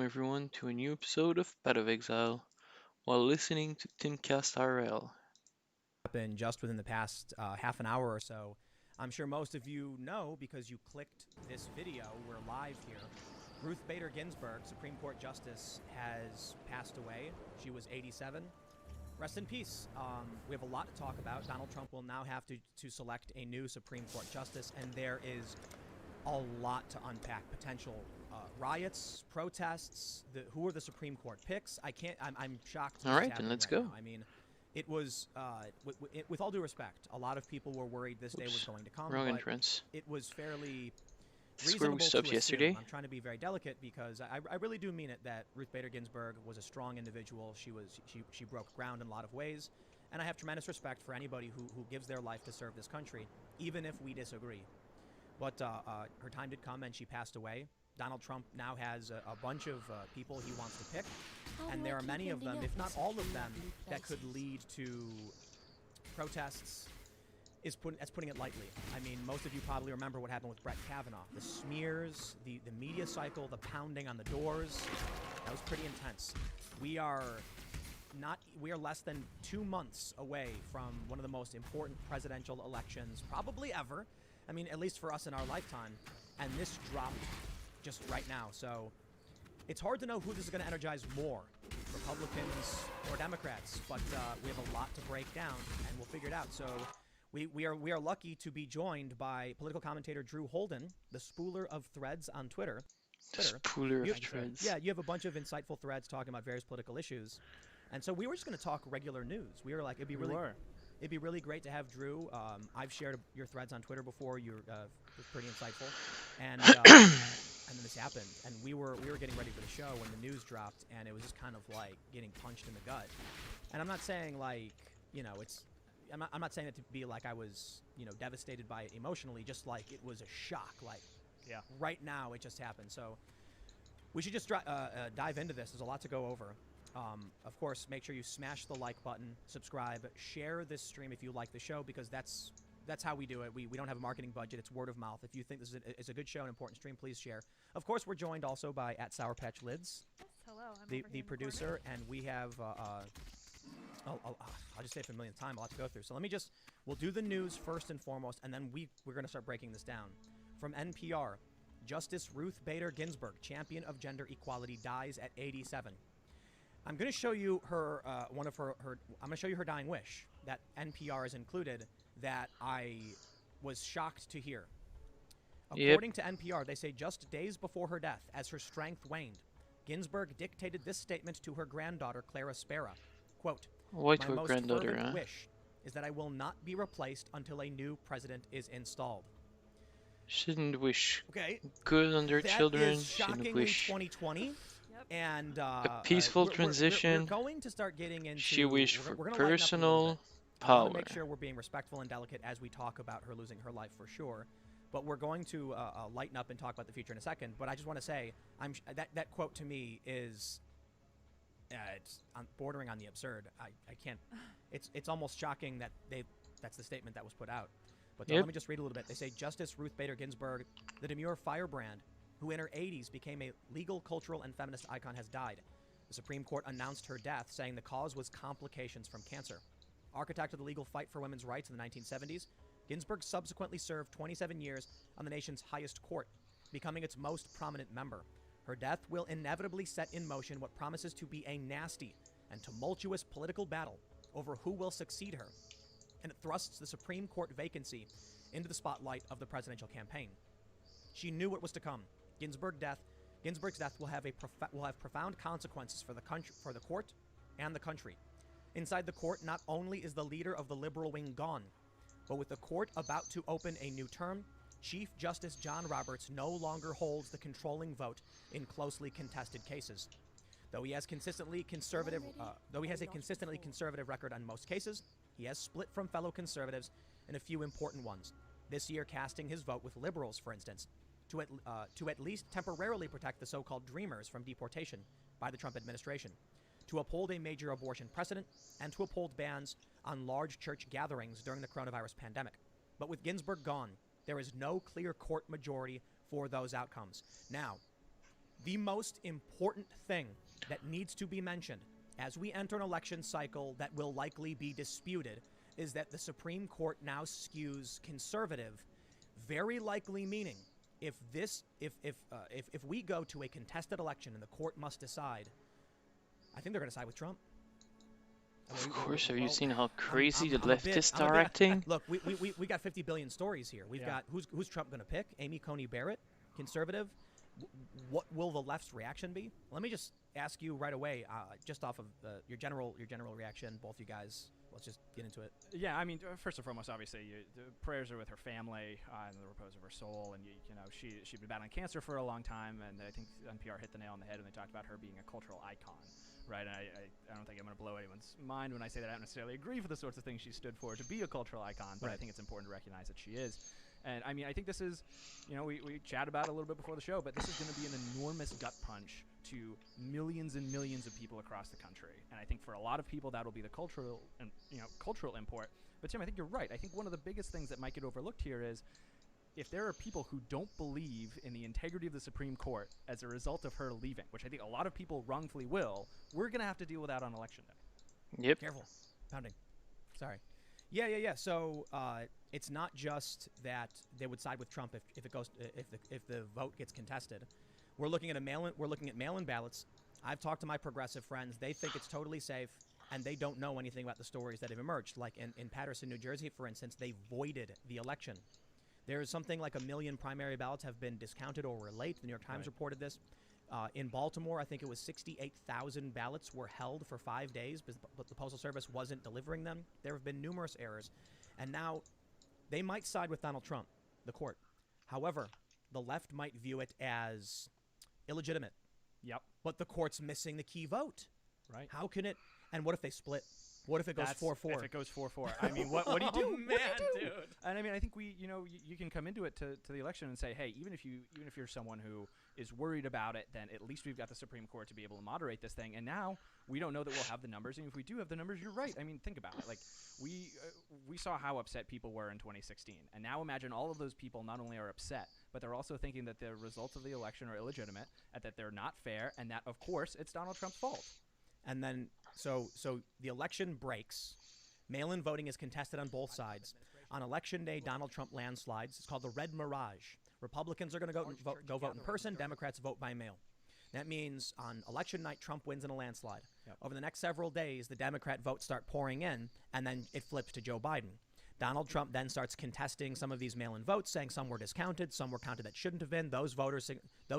welcome everyone to a new episode of Path of Exile while listening to Timcast IRL. Happened just within the past half an hour or so. I'm sure most of you know because you clicked this video. We're live here. Ruth Bader Ginsburg, Supreme Court Justice, has passed away. She was 87. Rest in peace. We have a lot to talk about. Donald Trump will now have to select a new Supreme Court Justice, and there is a lot to unpack. Potential riots, protests, who are the Supreme Court picks. I'm shocked. All right, then let's go. Now. I mean, it was, with all due respect, a lot of people were worried this day was going to come. Wrong but entrance. It was fairly This is where we stopped yesterday. I'm trying to be very delicate because I really do mean it that Ruth Bader Ginsburg was a strong individual. She broke ground in a lot of ways, and I have tremendous respect for anybody who gives their life to serve this country, even if we disagree. But her time did come, and she passed away. Donald Trump now has a bunch of people he wants to pick, and there are many of them, if not all of them, that could lead to protests. That's putting it lightly. I mean, most of you probably remember what happened with Brett Kavanaugh. The smears, the media cycle, the pounding on the doors. That was pretty intense. We are less than 2 months away from one of the most important presidential elections probably ever. I mean, at least for us in our lifetime. And this dropped just right now. So it's hard to know who this is going to energize more, Republicans or Democrats. But we have a lot to break down, and we'll figure it out. So we are lucky to be joined by political commentator Drew Holden, the spooler of threads on Twitter. The spooler of threads. Yeah, you have a bunch of insightful threads talking about various political issues. And so we were just going to talk regular news. We were like, it'd be really great to have Drew. I've shared your threads on Twitter before. You're was pretty insightful, and then this happened, and we were getting ready for the show when the news dropped, and it was just kind of like getting punched in the gut. And I'm not saying like I'm not saying it to be like I was devastated by it emotionally, just like it was a shock. Like right now it just happened. So we should just dive into this. There's a lot to go over. Of course, make sure you smash the like button, subscribe, share this stream if you like the show, because that's how we do it. We don't have a marketing budget. It's word of mouth. If you think this is a good show, an important stream, please share. Of course, we're joined also by @SourPatchLids, Yes, hello. the producer, and we have, I'll just say it for a millionth time, a lot to go through. So we'll do the news first and foremost, and then we're going to start breaking this down. From NPR, Justice Ruth Bader Ginsburg, champion of gender equality, dies at 87. I'm going to show you her I'm going to show you her dying wish that NPR has included that I was shocked to hear. According to NPR, they say just days before her death, as her strength waned, Ginsburg dictated this statement to her granddaughter, Clara Spera. Quote, "My most fervent wish is that I will not be replaced until a new president is installed." Shouldn't wish Okay. good on their children. That is Shouldn't shockingly wish 2020. Yep. And a peaceful transition. We're going to start getting into. She wished for we're gonna lighten up a little personal bit. I power. want to make sure we're being respectful and delicate as we talk about her losing her life for sure. But we're going to lighten up and talk about the future in a second. But I just want to say, that quote to me is, it's bordering on the absurd. I can't. It's almost shocking that that's the statement that was put out. But let me just read a little bit. They say Justice Ruth Bader Ginsburg, the demure firebrand, who in her 80s became a legal, cultural, and feminist icon, has died. The Supreme Court announced her death, saying the cause was complications from cancer. Architect of the legal fight for women's rights in the 1970s, Ginsburg subsequently served 27 years on the nation's highest court, becoming its most prominent member. Her death will inevitably set in motion what promises to be a nasty and tumultuous political battle over who will succeed her, and it thrusts the Supreme Court vacancy into the spotlight of the presidential campaign. She knew what was to come. Ginsburg's death will have profound consequences for the court and the country. Inside the court, not only is the leader of the liberal wing gone, but with the court about to open a new term, Chief Justice John Roberts no longer holds the controlling vote in closely contested cases. Though he has a consistently conservative record on most cases, he has split from fellow conservatives in a few important ones. This year, casting his vote with liberals, for instance, to at least temporarily protect the so-called Dreamers from deportation by the Trump administration, to uphold a major abortion precedent, and to uphold bans on large church gatherings during the coronavirus pandemic. But with Ginsburg gone, there is no clear court majority for those outcomes. Now, The most important thing that needs to be mentioned as we enter an election cycle that will likely be disputed is that the Supreme Court now skews conservative, very likely meaning if we go to a contested election and the court must decide, I think they're going to side with Trump. Of course, have you seen how I'm crazy the a bit, leftists are acting? look, we got 50 billion stories here. We've got who's Trump going to pick? Amy Coney Barrett, conservative. What will the left's reaction be? Let me just ask you right away, just off of your general reaction, both you guys. Let's just get into it. Yeah, I mean, first and foremost, obviously, the prayers are with her family and the repose of her soul. And you know, she'd been battling cancer for a long time, and I think NPR hit the nail on the head when they talked about her being a cultural icon, right? And I don't think I'm going to blow anyone's mind when I say that I don't necessarily agree for the sorts of things she stood for to be a cultural icon, but I think it's important to recognize that she is. And I mean, I think this is, you know, we chat about it a little bit before the show, but this is going to be an enormous gut punch to millions and millions of people across the country. And I think for a lot of people, that'll be the cultural import. But Tim, I think you're right. I think one of the biggest things that might get overlooked here is if there are people who don't believe in the integrity of the Supreme Court as a result of her leaving, which I think a lot of people wrongfully will, we're going to have to deal with that on Election Day. Yep. Careful. Pounding. Sorry. Yeah. So it's not just that they would side with Trump if the vote gets contested. We're looking at mail-in ballots. I've talked to my progressive friends. They think it's totally safe, and they don't know anything about the stories that have emerged. Like in Paterson, New Jersey, for instance, they voided the election. There is something like 1 million primary ballots have been discounted or were late. The New York Times reported this. In Baltimore, I think it was 68,000 ballots were held for 5 days, but the Postal Service wasn't delivering them. There have been numerous errors. And now they might side with Donald Trump, the court. However, the left might view it as illegitimate. Yep. But the court's missing the key vote. Right. How can it? And what if they split? What if it goes 4-4? If it goes 4-4, I mean, what do you do? Oh, man, dude. And I mean, I think you can come into it to the election and say, hey, even if you're someone who is worried about it, then at least we've got the Supreme Court to be able to moderate this thing. And now we don't know that we'll have the numbers. And if we do have the numbers, you're right. I mean, think about it. Like we saw how upset people were in 2016, and now imagine all of those people not only are upset, but they're also thinking that the results of the election are illegitimate, and that they're not fair, and that of course it's Donald Trump's fault. And then, so the election breaks. Mail-in voting is contested on both sides. On Election Day, Donald Trump landslides. It's called the Red Mirage. Republicans are going to go vote in person. Democrats vote by mail. That means on election night, Trump wins in a landslide. Yep. Over the next several days, the Democrat votes start pouring in, and then it flips to Joe Biden. Donald Trump then starts contesting some of these mail-in votes, saying some were discounted, some were counted that shouldn't have been. Those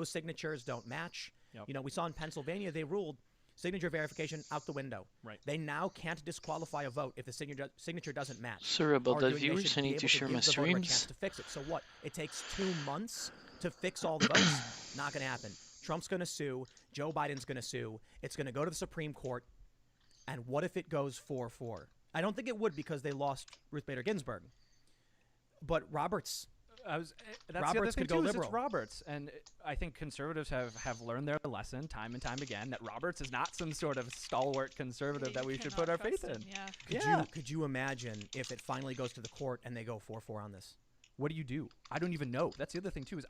signatures don't match. Yep. You know, we saw in Pennsylvania, they ruled signature verification out the window. Right. They now can't disqualify a vote if the signature doesn't match. Sorry about that, Arguing they viewers. should I be need able to share give my the voter a chance streams. to fix it. So what? It takes 2 months to fix all the votes? Not going to happen. Trump's going to sue. Joe Biden's going to sue. It's going to go to the Supreme Court. And what if it goes 4-4? I don't think it would because they lost Ruth Bader Ginsburg. But Roberts. That's the other Roberts thing could go too, is liberal. it's Roberts, and I think conservatives have learned their lesson time and time again that Roberts is not some sort of stalwart conservative that we should put our faith in. Could you imagine if it finally goes to the court and they go 4-4 on this? What do? I don't even know. That's the other thing too, is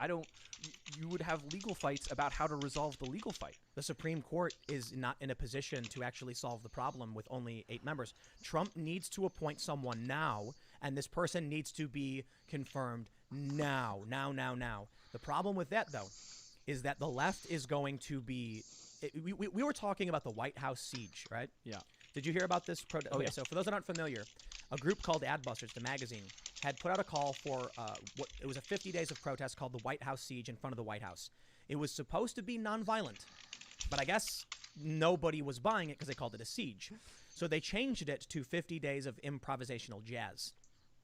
you would have legal fights about how to resolve the legal fight. The Supreme Court is not in a position to actually solve the problem with only 8 members. Trump needs to appoint someone now, and this person needs to be confirmed now. The problem with that, though, is that the left is going to be... We were talking about the White House siege, right? Yeah. Did you hear about this? Oh, yeah. So for those that aren't familiar, a group called Adbusters, the magazine, had put out a call for it was a 50 days of protest called the White House siege in front of the White House. It was supposed to be nonviolent, but I guess nobody was buying it because they called it a siege. So they changed it to 50 days of improvisational jazz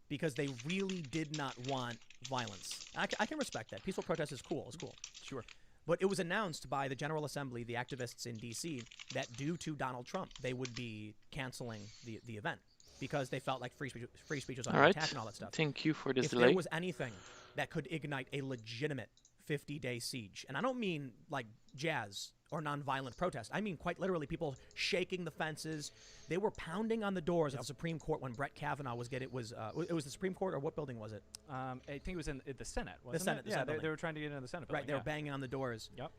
because they really did not want violence. I can respect that. Peaceful protest is cool. It's cool. Sure. But it was announced by the General Assembly, the activists in D.C., that due to Donald Trump, they would be canceling the event because they felt like free speech was under attack and all that stuff. Thank you for this If delay. there was anything that could ignite a legitimate 50-day siege, and I don't mean like jazz or nonviolent protest. I mean quite literally people shaking the fences. They were pounding on the doors of the Supreme Court when Brett Kavanaugh was getting it was the Supreme Court, or what building was it? I think it was in the Senate, wasn't Senate, it? the Yeah, Senate they were trying to get into the Senate building. Right, they were banging on the doors. Yep.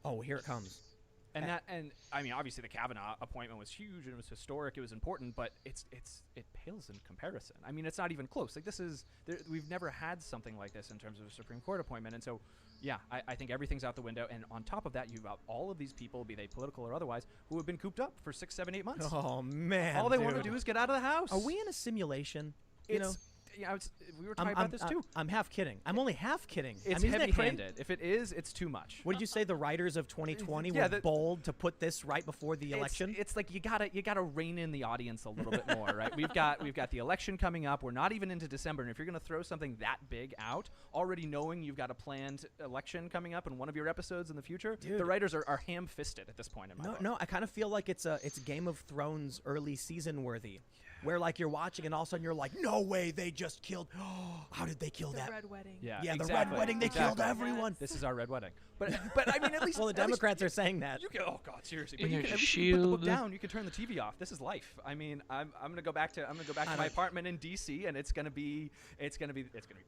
Oh, here it comes. And I mean, obviously the Kavanaugh appointment was huge and it was historic. It was important, but it pales in comparison. I mean, it's not even close. Like we've never had something like this in terms of a Supreme Court appointment, and so yeah, I think everything's out the window. And on top of that, you've got all of these people, be they political or otherwise, who have been cooped up for 6, 7, 8 months. Oh man! All they want to do is get out of the house. Are we in a simulation? You know? Yeah, we were talking about this too. I'm half kidding. I'm only half kidding. It's heavy-handed. If it is, it's too much. What did you say? The writers of 2020 were bold to put this right before the election. It's like you gotta rein in the audience a little bit more, right? We've got the election coming up. We're not even into December, and if you're gonna throw something that big out, already knowing you've got a planned election coming up in one of your episodes in the future, Dude. The writers are ham-fisted at this point in my book. No, I kind of feel like it's Game of Thrones early season worthy. Where like you're watching and all of a sudden you're like, no way, they just killed. How did they kill that? The Red Wedding. Yeah, the exactly. Red Wedding. They killed everyone. This is our Red Wedding. But I mean, at least well, the Democrats are saying that. You can, oh God, seriously. In But you a can, at least you can put the book shield. down. You can turn the TV off. This is life. I mean, I'm gonna go back to my apartment in D.C. and it's gonna be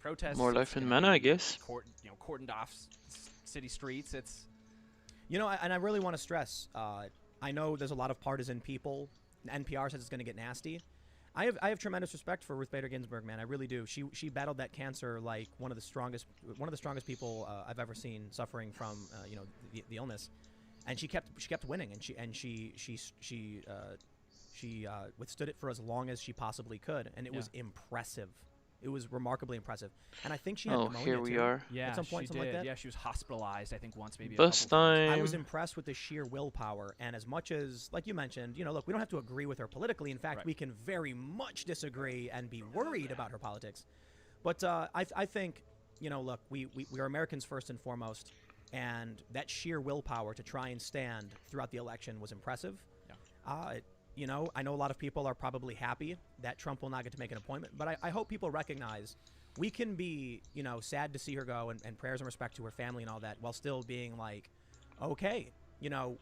protests. More life in Mana, I guess. Cordoned off city streets. It's And I really want to stress. I know there's a lot of partisan people. NPR says it's going to get nasty. I have tremendous respect for Ruth Bader Ginsburg, man. I really do. She battled that cancer like one of the strongest people I've ever seen suffering from the illness, and she kept winning, and she withstood it for as long as she possibly could, and it was impressive. It was remarkably impressive, and I think she had pneumonia here we too, are. yeah. at some point, she something did. like that. Yeah, she was hospitalized. I think once, maybe. Bus a couple times. time. I was impressed with the sheer willpower, and as much as, like you mentioned, look, we don't have to agree with her politically. In fact, Right. we can very much disagree and be worried about her politics. But I think, look, we are Americans first and foremost, and that sheer willpower to try and stand throughout the election was impressive. Yeah. I know a lot of people are probably happy that Trump will not get to make an appointment, but I hope people recognize we can be, sad to see her go and prayers and respect to her family and all that while still being like, okay,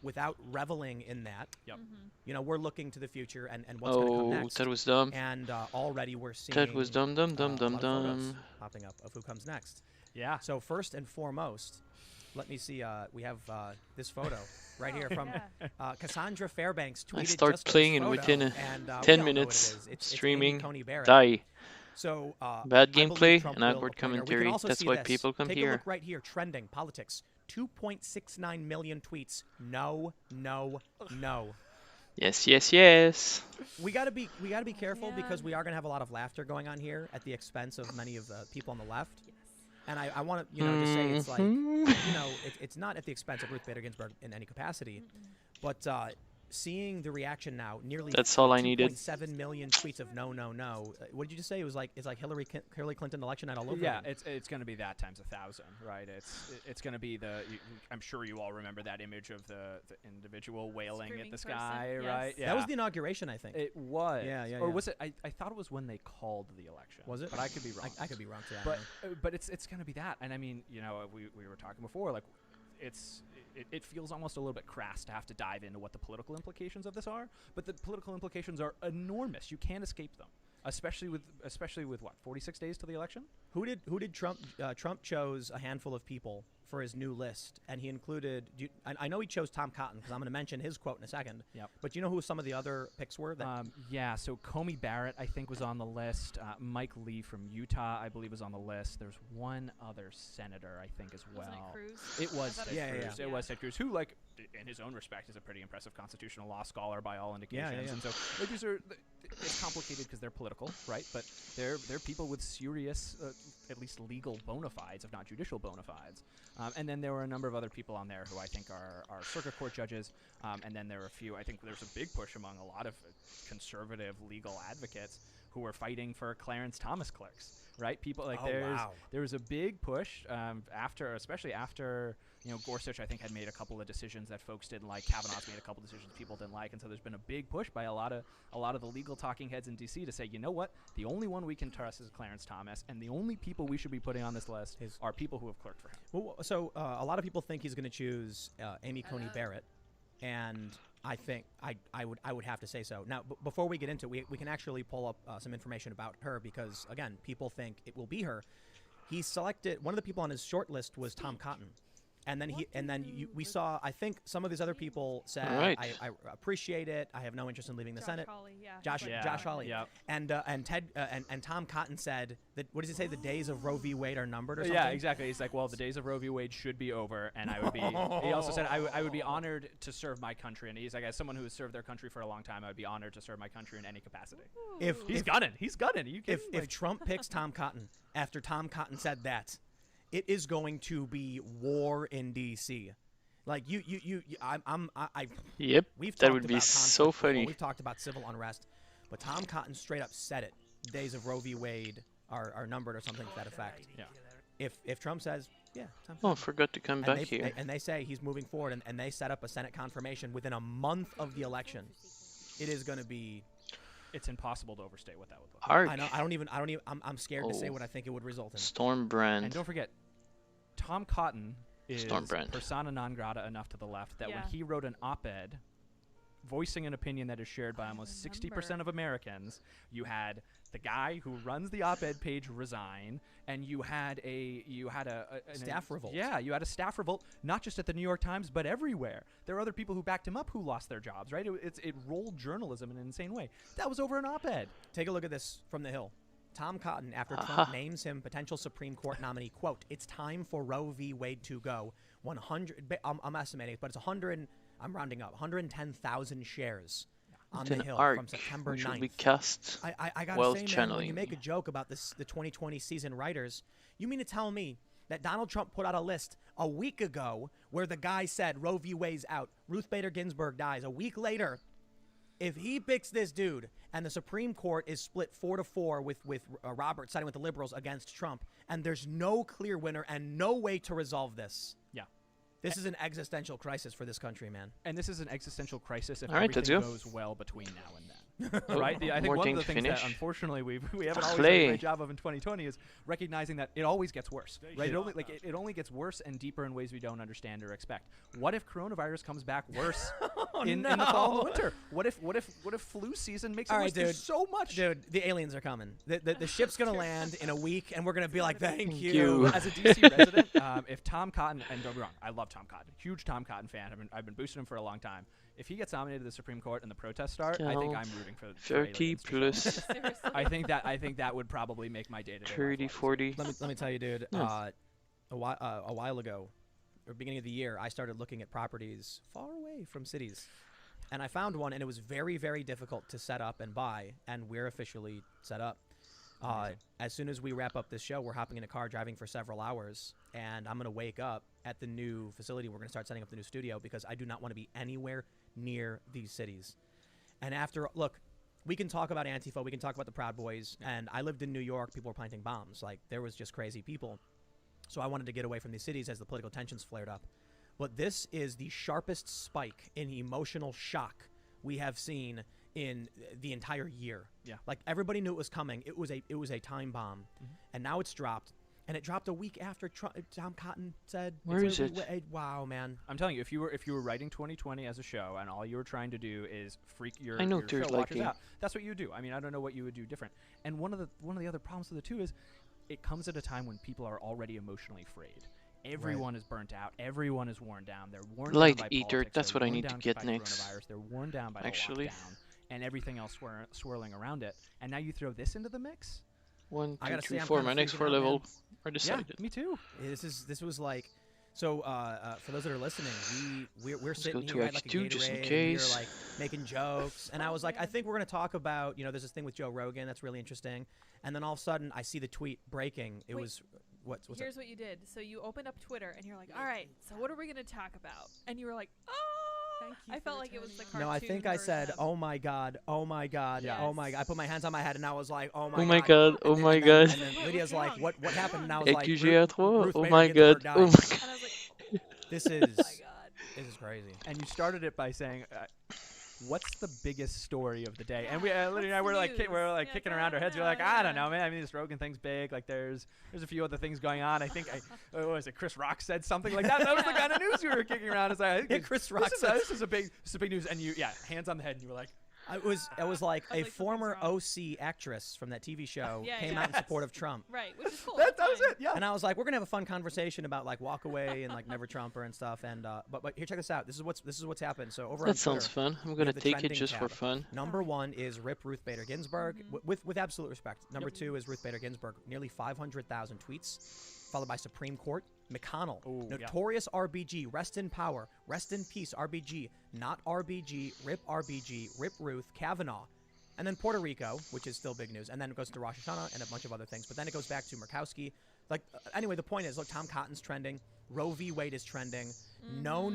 without reveling in that. Yep. We're looking to the future and what's going to come next. That was dumb. And already we're seeing That was dumb, dumb, a dumb, lot dumb, of photos dumb. popping up of who comes next. Yeah. So first and foremost, let me see. We have this photo right here from Cassandra Fairbanks. Tweeted I start just this playing and photo, within and, we all 10 know what it minutes, is. It's Amy streaming, Coney Barrett. die. So Bad I believe gameplay Trump and will awkward appoint her. We can commentary. also That's see why this. people come Take here. a look right here. Trending politics. 2.69 million tweets. No, no, no. Yes, yes, yes. We gotta be careful man. because we are gonna have a lot of laughter going on here at the expense of many of the people on the left. Yes. And I want to just say it's like Mhm. it's not at the expense of Ruth Bader Ginsburg in any capacity, but seeing the reaction now, nearly That's all I needed. 2.7 million tweets of no, no, no. What did you just say? It's like Hillary Clinton election night all over Yeah, again. it's going to be that times 1,000, right? It's going to be I'm sure you all remember that image of the individual wailing at Screaming the person, sky, yes. right? Yeah. That was the inauguration, I think. It was. Yeah, Or yeah. was it? I thought it was when they called the election. Was it? But I could be wrong. I could be wrong too. I don't know. But it's going to be that. And I mean, we were talking before, like it feels almost a little bit crass to have to dive into what the political implications of this are, but the political implications are enormous. You can't escape them, especially with what, 46 days to the election? Who did Trump? Trump chose a handful of people for his new list, and he included. I know he chose Tom Cotton because I'm going to mention his quote in a second. Yep. But do you know who some of the other picks were? Yeah, so Comey Barrett, I think, was on the list. Mike Lee from Utah, I believe, was on the list. There's one other senator, I think, as well. Wasn't it Cruz? It was I thought Ted Yeah, yeah, Cruz. yeah. It was Ted Cruz, who, like, in his own respect, is a pretty impressive constitutional law scholar by all indications. Yeah. And so, like, it's complicated because they're political, right? But they're people with serious, at least legal bona fides, if not judicial bona fides. And then there were a number of other people on there who I think are circuit court judges. And then there are a few. I think there's a big push among a lot of conservative legal advocates who are fighting for Clarence Thomas clerks. Right, people like there was a big push especially after Gorsuch, I think, had made a couple of decisions that folks didn't like. Kavanaugh's made a couple of decisions people didn't like, and so there's been a big push by a lot of the legal talking heads in D.C. to say, you know what, the only one we can trust is Clarence Thomas, and the only people we should be putting on this list are people who have clerked for him. Well, so a lot of people think he's going to choose Amy Coney Barrett, and I think I would have to say so. Now, before we get into it, we can actually pull up some information about her because, again, people think it will be her. He selected, one of the people on his short list was Tom Cotton. And then we saw. I think some of these other people said, Right. I appreciate it. I have no interest in leaving the Senate. Hawley, yeah. Josh Hawley. Yep. And Ted and Tom Cotton said that. What does he say? The days of Roe v. Wade are numbered, or something. Yeah, exactly. He's like, well, the days of Roe v. Wade should be over, and I would be. He also said, I would be honored to serve my country, and he's like, as someone who has served their country for a long time, I would be honored to serve my country in any capacity. He's gunning. Are you kidding? If Trump picks Tom Cotton after Tom Cotton said that, it is going to be war in D.C. Like Yep. We've That talked would be about so conflict before. funny. We've talked about civil unrest, but Tom Cotton straight up said it. Days of Roe v. Wade are numbered or something to that effect. Yeah. If Trump says, yeah, Tom Oh, Cotton. forgot to come back here. And they say he's moving forward, and they set up a Senate confirmation within a month of the election. It is going to be. It's impossible to overstate what that would look like. Arc. I know. I don't even. I'm scared to say Oh. what I think it would result in. Stormbrand. And don't forget, Tom Cotton is Stormbrand. persona non grata enough to the left that when Yeah. he wrote an op-ed voicing an opinion that is shared by almost 60% of Americans, you had the guy who runs the op-ed page resign, and you had a Staff revolt. Yeah, you had a staff revolt, not just at the New York Times, but everywhere. There are other people who backed him up who lost their jobs. Right? It rolled journalism in an insane way. That was over an op-ed. Take a look at this from the Hill. Tom Cotton, after Aha. Trump names him potential Supreme Court nominee, quote, "It's time for Roe v. Wade to go." 100. I'm estimating, but it's 100. I'm rounding up. 110,000 shares on It's the an Hill arc from September which will 9th. be cast. I gotta wealth say, man, when channeling. you make a joke about this, the 2020 season writers, you mean to tell me that Donald Trump put out a list a week ago where the guy said Roe v. Wade's out, Ruth Bader Ginsburg dies. A week later, if he picks this dude and the Supreme Court is split 4-4 with Roberts siding with the liberals against Trump, and there's no clear winner and no way to resolve this. Yeah. This is an existential crisis for this country, man. And this is an existential crisis if All right, that's everything you. goes well between now and then. Right? I think More one of thing the to things that finish. unfortunately we haven't always done a Play. great job of in 2020 is recognizing that it always gets worse. Right? It only gets worse and deeper in ways we don't understand or expect. What if coronavirus comes back worse in the fall and winter? What if flu season makes it All worse? right, dude. There's so much. Dude, the aliens are coming. The ship's gonna land in a week, and we're gonna be like, thank you. you. As a DC resident, if Tom Cotton, and don't be wrong, I love Tom Cotton, huge Tom Cotton fan. I've been boosting him for a long time. If he gets nominated to the Supreme Court and the protests start, I think I'm rooting for 30 aliens for sure. plus I think that would probably make my day to day. 30, 40. Let me tell you, dude. Nice. A while ago, or beginning of the year, I started looking at properties far away from cities, and I found one, and it was very, very difficult to set up and buy, and we're officially set up. As soon as we wrap up this show, we're hopping in a car, driving for several hours, and I'm gonna wake up at the new facility. We're gonna start setting up the new studio because I do not want to be anywhere near these cities. And look, we can talk about Antifa, we can talk about the Proud Boys, and I lived in New York. People were planting bombs. Like, there was just crazy people. So I wanted to get away from these cities as the political tensions flared up. But this is the sharpest spike in emotional shock we have seen in the entire year. Yeah. Like, everybody knew it was coming. It was a time bomb, and now it's dropped. And it dropped a week after Tom Cotton said. Where is it? Wow, man. I'm telling you, if you were writing 2020 as a show and all you were trying to do is freak your, I know your there's show like watchers a- out, that's what you would do. I mean, I don't know what you would do different. And one of the other problems with it too is it comes at a time when people are already emotionally frayed. Everyone is burnt out. Everyone is worn down. They're worn Light down by eater, politics. that's They're what I worn need to down get by next. coronavirus. They're worn down by Actually. the lockdown and everything else swirling around it. And now you throw this into the mix. 1, I 2, gotta 3, say, I'm 4. kinda My next freaking 4 out, level man. are decided. Yeah, me too. This was like, so for those that are listening, we're sitting go to here at like a X2 just in Gatorade, and case. we're like making jokes, and I was like, I think we're gonna talk about, there's this thing with Joe Rogan that's really interesting, and then all of a sudden I see the tweet breaking. It Wait. was what's up? Here's what you did. So you opened up Twitter and you're like, all right, so what are we going to talk about? And you were like, oh, Thank you I for felt like it was the cartoon. No, I think I said, version. oh my god, oh my god, Yes. oh my god. I put my hands on my head and I was like, oh my Oh my god. god, oh And my then- god. And then What's Lydia's like, wrong? what happened? And I was like, Accusé-3, Ruth oh Bader my god, Ginsburg oh died. my god. And I was like, This is oh my god. this is crazy. And you started it by saying, "What's the biggest story of the day?" And we, Yeah, Lydia and I, what's we're the like, news? we're like Yeah, kicking I around our don't heads. We're know, like, I don't yeah. know, man. I mean, this Rogan thing's big. Like, there's a few other things going on. I think, what was it? Chris Rock said something like that. That was the kind of news we were kicking around. It's like, I think Yeah, Chris Rock this said is a big news. And you, hands on the head, and you were like, It was like I was a like, former something's OC actress from that TV show Yeah, came yeah. out in support of Trump. Right, which is cool. That that's was fine. it. Yeah. And I was like, we're gonna have a fun conversation about like walk away and like never Trumper and stuff. And but here, check this out. This is what's happened. So over on That sounds Twitter, fun. I'm we gonna have the take it trending just for tab. fun. Number yeah. 1 is Rip Ruth Bader Ginsburg, with absolute respect. Number 2 is Ruth Bader Ginsburg, nearly 500,000 tweets, followed by Supreme Court. McConnell, Ooh, yeah. notorious RBG, rest in power, rest in peace, RBG, not RBG, Rip Ruth, Kavanaugh. And then Puerto Rico, which is still big news. And then it goes to Rosh Hashanah and a bunch of other things. But then it goes back to Murkowski. Like, anyway, the point is, look, Tom Cotton's trending. Roe v. Wade is trending. No,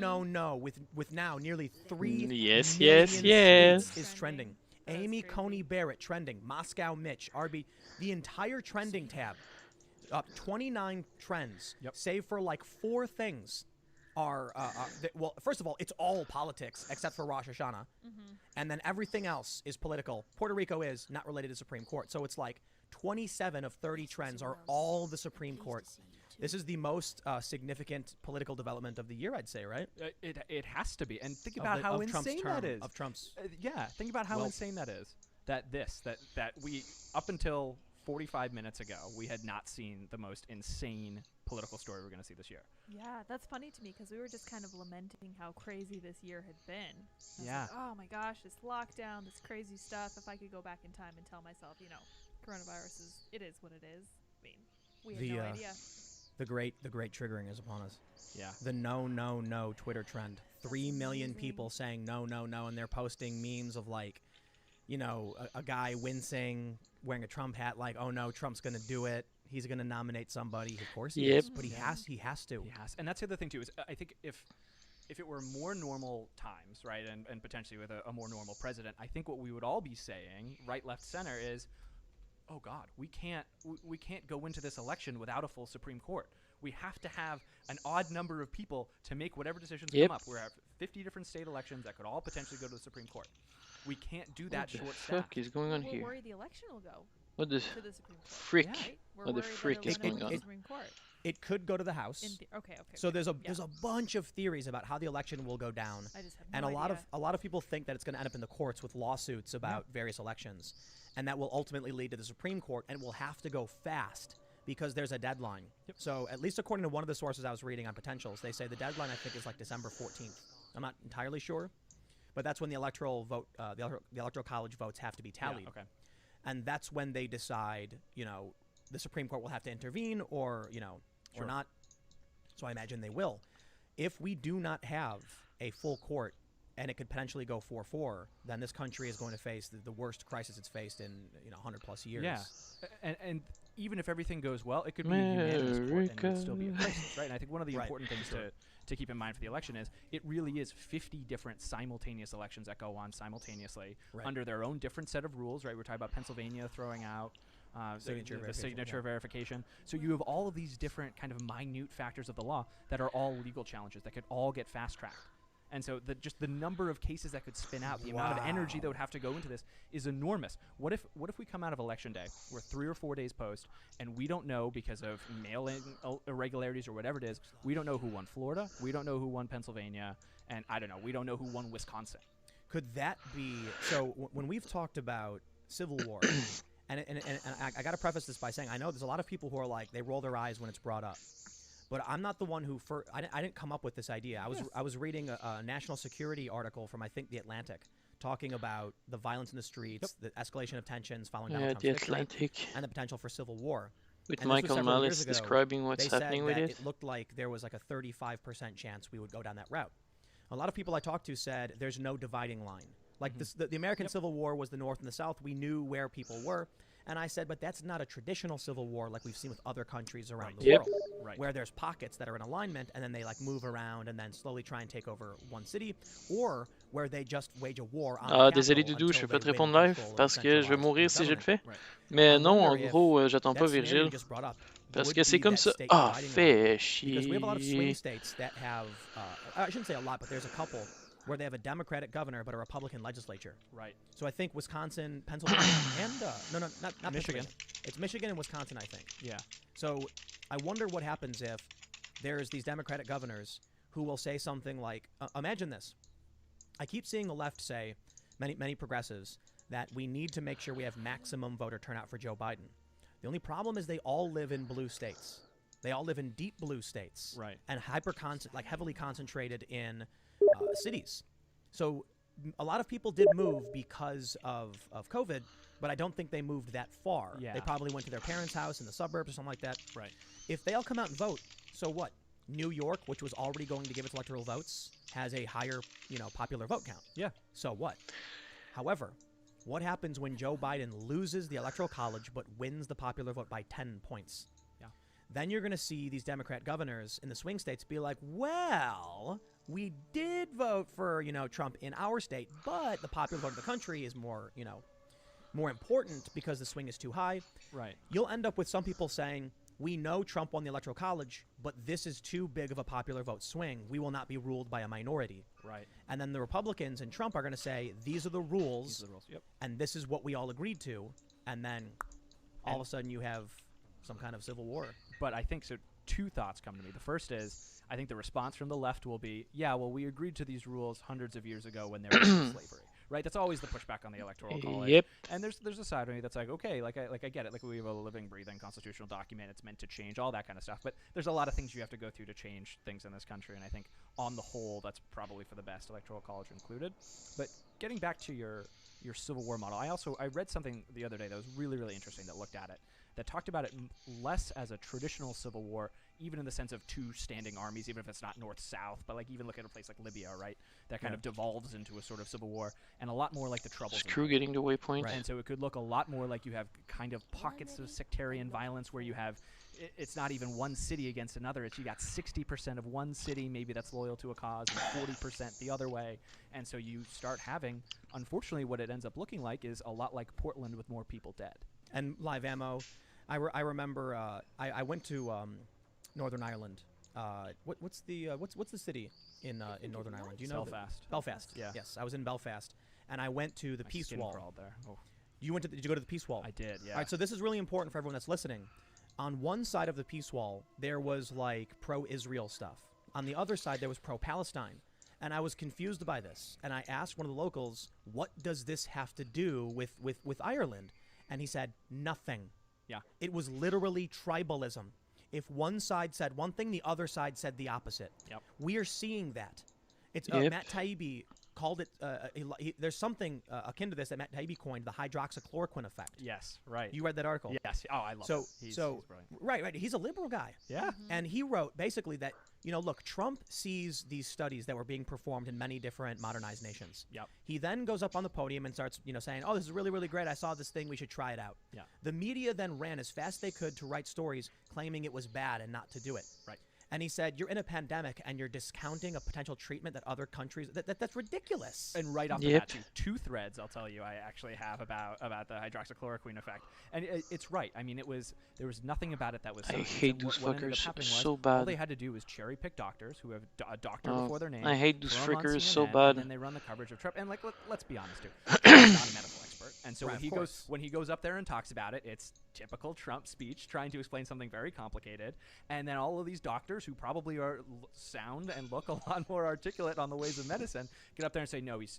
with now nearly 3 Yes, million yes, yes. tweets is trending. That is Amy crazy. Coney Barrett trending. Moscow Mitch, RB. The entire trending tab, 29 trends, Yep. save for like 4 things are, well, first of all, it's all politics except for Rosh Hashanah. And then everything else is political. Puerto Rico is not related to Supreme Court. So it's like 27 of 30 trends are all the Supreme Court. This is the most significant political development of the year, I'd say, right? It has to be. And think Of about the- how of Trump's insane term, that is. Of Trump's. Yeah, think about how Well- insane that is. That we, up until 45 minutes ago, we had not seen the most insane political story we're going to see this year. Yeah, that's funny to me because we were just kind of lamenting how crazy this year had been. I was Yeah. like, oh my gosh, this lockdown, this crazy stuff. If I could go back in time and tell myself, coronavirus it is what it is. I mean, we had no idea. The great triggering is upon us. Yeah. The no Twitter trend. 3 million people saying no, and they're posting memes of like, a guy wincing, wearing a Trump hat, like, oh no, Trump's gonna do it. He's gonna nominate somebody. Of course he Yep. is, but he has to. Yes, and that's the other thing too. Is I think if it were more normal times, right, and potentially with a more normal president, I think what we would all be saying, right, left, center, is, oh God, we can't go into this election without a full Supreme Court. We have to have an odd number of people to make whatever decisions Yep. come up. We're at 50 different state elections that could all potentially go to the Supreme Court. We can't do that What the short fuck is going on We're here? worried the election will go What the to the Supreme Court. frick? Right? We're What the worried that frick it'll is end up going in on? the Supreme Court. It could go to the House. Okay. So there's a yeah. there's a bunch of theories about how the election will go down. I just have And no a lot idea. of people think that it's going to end up in the courts with lawsuits about various elections, and that will ultimately lead to the Supreme Court, and will have to go fast because there's a deadline. So at least according to one of the sources I was reading on potentials, they say the deadline I think is like December 14th. I'm not entirely sure, but that's when the electoral vote, the electoral college votes have to be tallied, Yeah, okay. and that's when they decide, the Supreme Court will have to intervene, or Sure. or not. So I imagine they will. If we do not have a full court, and it could potentially go 4-4, then this country is going to face the worst crisis it's faced in 100 plus years. Yeah, and even if everything goes well, it could be a unanimous court and it would still be a crisis, right? And I think one of the Right, important things to keep in mind for the election is it really is 50 different simultaneous elections that go on simultaneously Right. under their own different set of rules, right? We're talking about Pennsylvania throwing out Signature the verification, signature yeah. verification. So you have all of these different kind of minute factors of the law that are all legal challenges that could all get fast-tracked. And so just the number of cases that could spin out, the amount of energy that would have to go into this is enormous. What if we come out of election day, we're 3 or 4 days post, and we don't know because of mail-in irregularities or whatever it is, we don't know who won Florida, we don't know who won Pennsylvania, and I don't know, we don't know who won Wisconsin. Could that be so? When we've talked about civil war, and I got to preface this by saying I know there's a lot of people who are like they roll their eyes when it's brought up. But I'm not the one who I didn't come up with this idea. I was reading a national security article from I think The Atlantic, talking about the violence in the streets, the escalation of tensions following Donald Yeah, Trump's the victory, Atlantic. and the potential for civil war. With And this was Michael several Malice years ago. describing what's They happening said with that it. it looked like there was like a 35% chance we would go down that route. A lot of people I talked to said there's no dividing line. Like the American Civil War was the North and the South. We knew where people were. And I said, but that's not a traditional civil war like we've seen with other countries around the Yep. world, Right. where there's pockets that are in alignment and then they like move around and then slowly try and take over one city, or where they just wage a war on Ah, the désolé capital Doudou, je until peux te they win répondre live control of parce que je vais centralized mourir si je le government. fais. Right. Mais I non, en wonder if gros, j'attends that pas scenario Virgile. you just brought up Parce would que c'est be comme that ça. state Ah, dividing line. fais Because we have a lot of swing chier. states that have, I shouldn't say a lot, but there's a couple where they have a Democratic governor but a Republican legislature. Right. So I think Wisconsin, Pennsylvania, and no, not Michigan. Pennsylvania. It's Michigan and Wisconsin, I think. Yeah. So I wonder what happens if there's these Democratic governors who will say something like, imagine this. I keep seeing the left say many progressives, that we need to make sure we have maximum voter turnout for Joe Biden. The only problem is they all live in blue states. They all live in deep blue states, Right. and heavily concentrated in cities. So a lot of people did move because of COVID, but I don't think they moved that far. Yeah. They probably went to their parents' house in the suburbs or something like that. Right. If they all come out and vote, so what? New York, which was already going to give its electoral votes, has a higher, popular vote count. Yeah. So what? However, what happens when Joe Biden loses the electoral college but wins the popular vote by 10 points? Yeah. Then you're going to see these Democrat governors in the swing states be like, well, we did vote for, Trump in our state, but the popular vote of the country is more, more important because the swing is too high. Right. You'll end up with some people saying, we know Trump won the electoral college, but this is too big of a popular vote swing. We will not be ruled by a minority. Right. And then the Republicans and Trump are going to say, these are the rules, These are the rules. Yep. and this is what we all agreed to. And then all of a sudden you have some kind of civil war. But I think so. Two thoughts come to me. The first is, I think the response from the left will be, yeah, well, we agreed to these rules hundreds of years ago when there was slavery. Right, that's always the pushback on the electoral college. Yep. And there's a side of me that's like, okay, like I get it, like we have a living, breathing constitutional document. It's meant to change all that kind of stuff. But there's a lot of things you have to go through to change things in this country, and I think on the whole, that's probably for the best, electoral college included. But getting back to your Civil War model, I read something the other day that was really, really interesting that looked at it, that talked about it less as a traditional civil war, even in the sense of two standing armies, even if it's not north-south, but like even look at a place like Libya, right? That kind of devolves into a sort of civil war, and a lot more like the Troubles. Screw getting to waypoint. Right. And so it could look a lot more like you have kind of pockets of sectarian violence where you have, it's not even one city against another. It's you got 60% of one city, maybe that's loyal to a cause, and 40% the other way. And so you start having, unfortunately, what it ends up looking like is a lot like Portland with more people dead. And live ammo. I remember I went to Northern Ireland. What's the city in Northern Ireland? Do you know? Belfast. Belfast. Yeah. Yes, I was in Belfast, and I went to the My Peace skin Wall. crawled there. Oh, Did you go to the Peace Wall? I did, yeah. All right, so this is really important for everyone that's listening. On one side of the Peace Wall, there was like pro-Israel stuff. On the other side, there was pro-Palestine. And I was confused by this. And I asked one of the locals, what does this have to do with Ireland? And he said, nothing. Yeah. It was literally tribalism. If one side said one thing, the other side said the opposite. Yep. We are seeing that. It's Yep. Matt Taibbi called it. There's something akin to this that Matt Taibbi coined, the hydroxychloroquine effect. Yes, right. You read that article? Yes. Oh, I love So it. He's so brilliant. right. He's a liberal guy, Yeah. and he wrote basically that look, Trump sees these studies that were being performed in many different modernized nations. Yep. He then goes up on the podium and starts saying, "Oh, this is really, really great. I saw this thing. We should try it out." Yeah. The media then ran as fast as they could to write stories claiming it was bad and not to do it. Right. And he said, "You're in a pandemic and you're discounting a potential treatment that other countries that's ridiculous." And right off the Yep. bat, two threads I'll tell you I actually have about the hydroxychloroquine effect, and it's right. I mean, there was nothing about it that was. I science. hate And those what ended up fuckers happening was, so All bad. they had to do was cherry pick doctors who have a doctor Oh, before their name. I hate those throw 'em on frickers so CNN, bad. And then they run the coverage of Trump. And like, let's be honest, dude. Trump's not a medical expert, and so Right, when of he course. goes up there and talks about it, it's typical Trump speech trying to explain something very complicated, and then all of these doctors who probably are sound and look a lot more articulate on the ways of medicine get up there and say, no, he's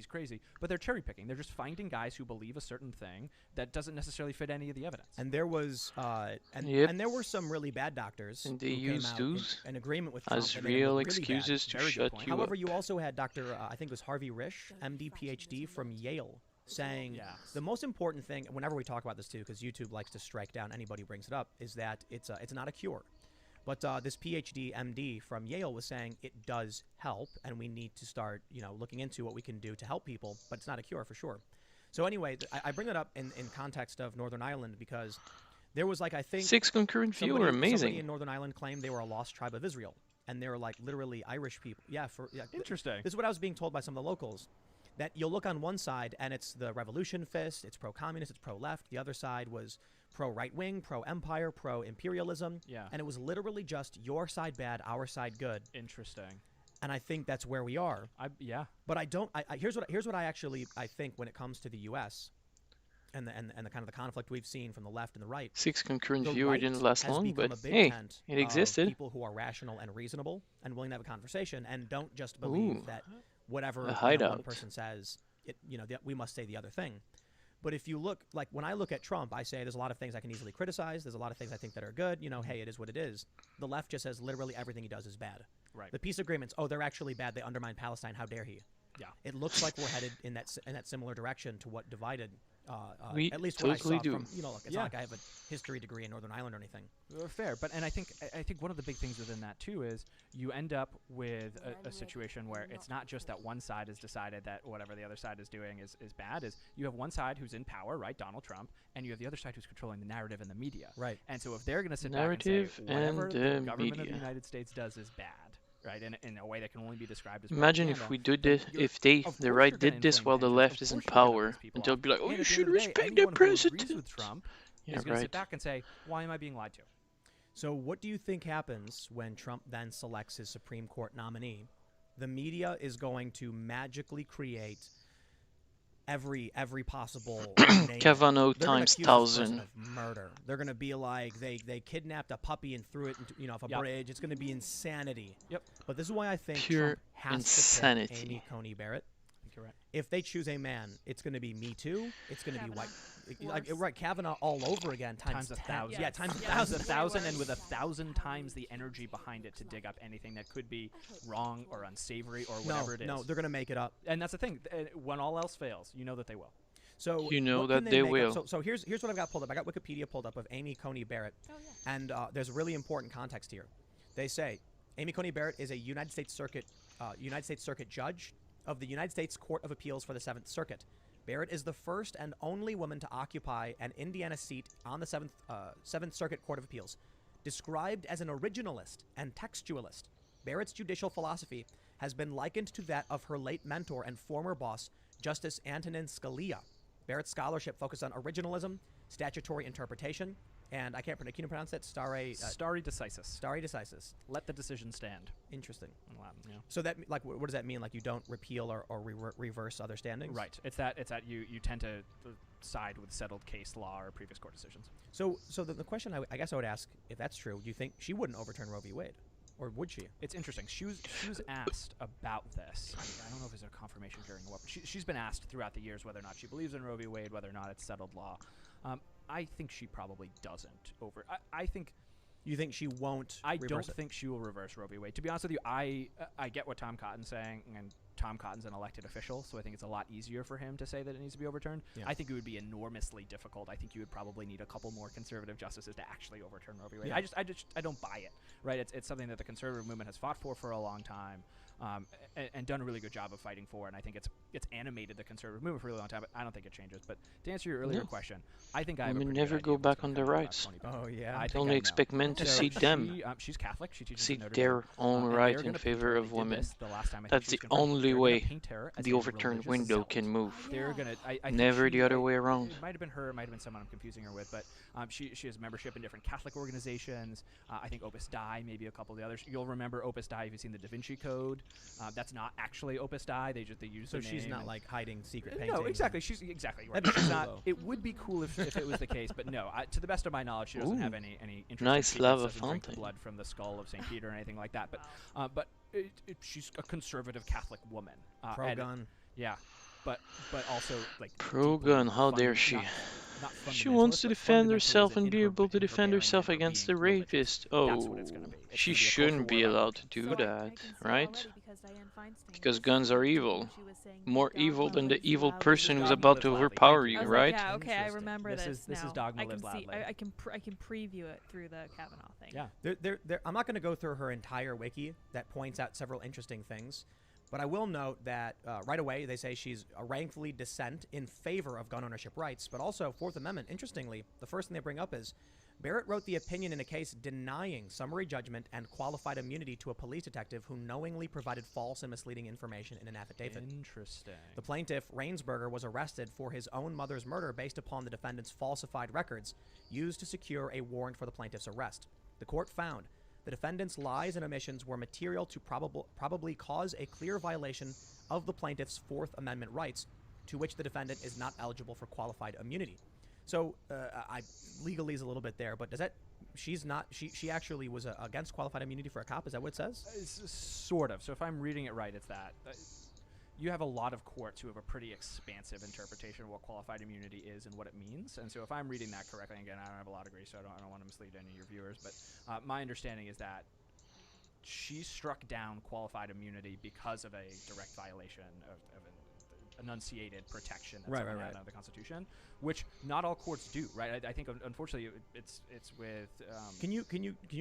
crazy. But they're cherry picking. They're just finding guys who believe a certain thing that doesn't necessarily fit any of the evidence. And there was Yep. and there were some really bad doctors And they who came use out those in agreement with Trump as and they were real really bad. excuses to Very good shut point. you However, up. you also had Dr. I think it was Harvey Risch, MD, PhD from Yale, saying Yes. the most important thing, whenever we talk about this too, because YouTube likes to strike down anybody who brings it up, is that it's not a cure. But this PhD MD from Yale was saying it does help, and we need to start looking into what we can do to help people, but it's not a cure for sure. So anyway, I bring that up in context of Northern Ireland because there was I think 6 concurrent view are somebody amazing. in Northern Ireland claimed they were a lost tribe of Israel, and they were literally Irish people. Yeah, Interesting. This is what I was being told by some of the locals, that you'll look on one side and it's the revolution fist, it's pro-communist, it's pro-left. The other side was pro-right-wing, pro-empire, pro-imperialism. Yeah. And it was literally just your side bad, our side good. Interesting. And I think that's where we are. Yeah. But I don't. Here's what I actually think when it comes to the U.S. and the kind of the conflict we've seen from the left and the right. 6 concurrent The viewer right didn't last has long, become but a big hey, tent it of existed. people who are rational and reasonable and willing to have a conversation and don't just believe Ooh. that whatever A one hideout. person says we must say the other thing. But if you look, like when I look at Trump, I say there's a lot of things I can easily criticize. There's a lot of things I think that are good. Hey, it is what it is. The left just says literally everything he does is bad. Right. The peace agreements, they're actually bad. They undermine Palestine. How dare he? Yeah. It looks like we're headed in that similar direction to what divided. We at least totally what I saw do. from, look, it's not like I have a history degree in Northern Ireland or anything. Fair, but I think one of the big things within that too is you end up with a situation where it's not just that one side has decided that whatever the other side is doing is bad. Is you have one side who's in power, right, Donald Trump, and you have the other side who's controlling the narrative and the media, right? And so if they're going to sit Narrative back and say whatever and the the government of the media. United States does is bad, right, in a way that can only be described as Imagine if propaganda, we did then this, you're- if they, of course the you're right gonna did this inflame while the tensions, left of is in course you're gonna power, piss people and they'll off. be like, oh, And you at the should end of the day, respect anyone the who agrees president. with Trump Yeah, is going to right. sit back and say, why am I being lied to? So what do you think happens when Trump then selects his Supreme Court nominee? The media is going to magically create every possible name. Kavanaugh They're gonna times accuse this person 1,000. of murder. They're going to be like they kidnapped a puppy and threw it into, off a Yep. bridge. It's going to be insanity. Yep. But this is why I think Pure Trump has to insanity. pick Amy Coney Barrett. I think you're right. If they choose a man, it's going to be Me Too. It's going to be white. Worse. Right, Kavanaugh all over again Times a 10. thousand. Yeah, times a Yes. Times thousand. a thousand, and Way with worse. 1,000 times the energy behind it to dig up anything that could be wrong or unsavory or whatever it is. No, they're going to make it up. And that's the thing. When all else fails, you know that they will. So You know what that can they make up? will. So here's what I've got pulled up. I got Wikipedia pulled up of Amy Coney Barrett, Oh yeah. and there's a really important context here. They say Amy Coney Barrett is a United States Circuit judge of the United States Court of Appeals for the Seventh Circuit. Barrett is the first and only woman to occupy an Indiana seat on the Seventh Circuit Court of Appeals. Described as an originalist and textualist, Barrett's judicial philosophy has been likened to that of her late mentor and former boss, Justice Antonin Scalia. Barrett's scholarship focused on originalism, statutory interpretation, and I can't pronounce. Can you pronounce that? Stare Decisis. stare decisis. Let the decision stand. Interesting. In Latin, yeah. So that what does that mean? Like you don't repeal or reverse other standings? Right. It's that you tend to side with settled case law or previous court decisions. So the question I guess I would ask, if that's true, do you think she wouldn't overturn Roe v. Wade, or would she? It's interesting. She was asked about this. I don't know if there's a confirmation hearing or what, but she's been asked throughout the years whether or not she believes in Roe v. Wade, whether or not it's settled law. I think she probably doesn't I think You think she won't? I reverse don't it? think she will reverse Roe v. Wade. To be honest with you, I get what Tom Cotton's saying, and Tom Cotton's an elected official, so I think it's a lot easier for him to say that it needs to be overturned. Yeah. I think it would be enormously difficult. I think you would probably need a couple more conservative justices to actually overturn Roe v. Wade. Yeah. I don't buy it. Right? It's something that the conservative movement has fought for a long time. And done a really good job of fighting for, and I think it's animated the conservative movement for a really long time. But I don't think it changes. But to answer your earlier No. question, I think I have a Women pretty never good go idea what's back gonna on come their out of rights. that 20 vote. Oh yeah. I They think only I know. expect men to So seek them, she's Catholic. She teaches seek at Notre their Dame. own And right they're in gonna favor they of did women. this the last time I think That's she the was confirmed. only They're gonna way paint her as the a overturned religious window zealot. can move. They're gonna. I think Never she- the other way around. It might have been her. It might have been someone I'm confusing her with. But she has membership in different Catholic organizations. I think Opus Dei, maybe a couple of the others. You'll remember Opus Dei if you've seen the Da Vinci Code. That's not actually Opus Dei. They use So the she's name not and- like hiding secret paintings. no, exactly. She's exactly right. That'd be She's cool, not. though. It would be cool if it was the case, but no. To the best of my knowledge, she doesn't Ooh. have any interest. Nice in lava doesn't drink the fountain. blood from the skull of Saint Peter or anything like that. But she's a conservative Catholic woman. Pro and- gun. Yeah, but also like Pro-gun, how dare she? She wants to defend herself and be able to defend herself against the rapist. That's what it's gonna Oh, be. It's she gonna be a shouldn't be culture war allowed to do So I that, can see it right? already because Dianne Feinstein Because was guns are saying evil. she was saying More dogma evil than the lives evil loudly. person who's Dogma about lives to loudly. overpower Thank you, I was right? like, yeah, okay, I Interesting. remember This this, is- this is now. Dogma I can Lives see. Loudly. I can preview it through the Kavanaugh thing. Yeah. I'm not going to go through her entire wiki that points out several interesting things, but I will note that right away they say she's a wrongfully dissent in favor of gun ownership rights, but also Fourth Amendment. Interestingly, the first thing they bring up is Barrett wrote the opinion in a case denying summary judgment and qualified immunity to a police detective who knowingly provided false and misleading information in an affidavit. Interesting. The plaintiff, Rainsberger, was arrested for his own mother's murder based upon the defendant's falsified records used to secure a warrant for the plaintiff's arrest. The court found the defendant's lies and omissions were material to probably cause a clear violation of the plaintiff's Fourth Amendment rights, to which the defendant is not eligible for qualified immunity. So, legalese a little bit there, but does that? She's not. She actually was against qualified immunity for a cop. Is that what it says? Sort of. So if I'm reading it right, it's that. you have a lot of courts who have a pretty expansive interpretation of what qualified immunity is and what it means. And so if I'm reading that correctly, again, I don't have a law degree, so I don't want to mislead any of your viewers, but my understanding is that she struck down qualified immunity because of a direct violation of an enunciated protection that's under the Constitution, which not all courts do, right? I think unfortunately it's with. Can you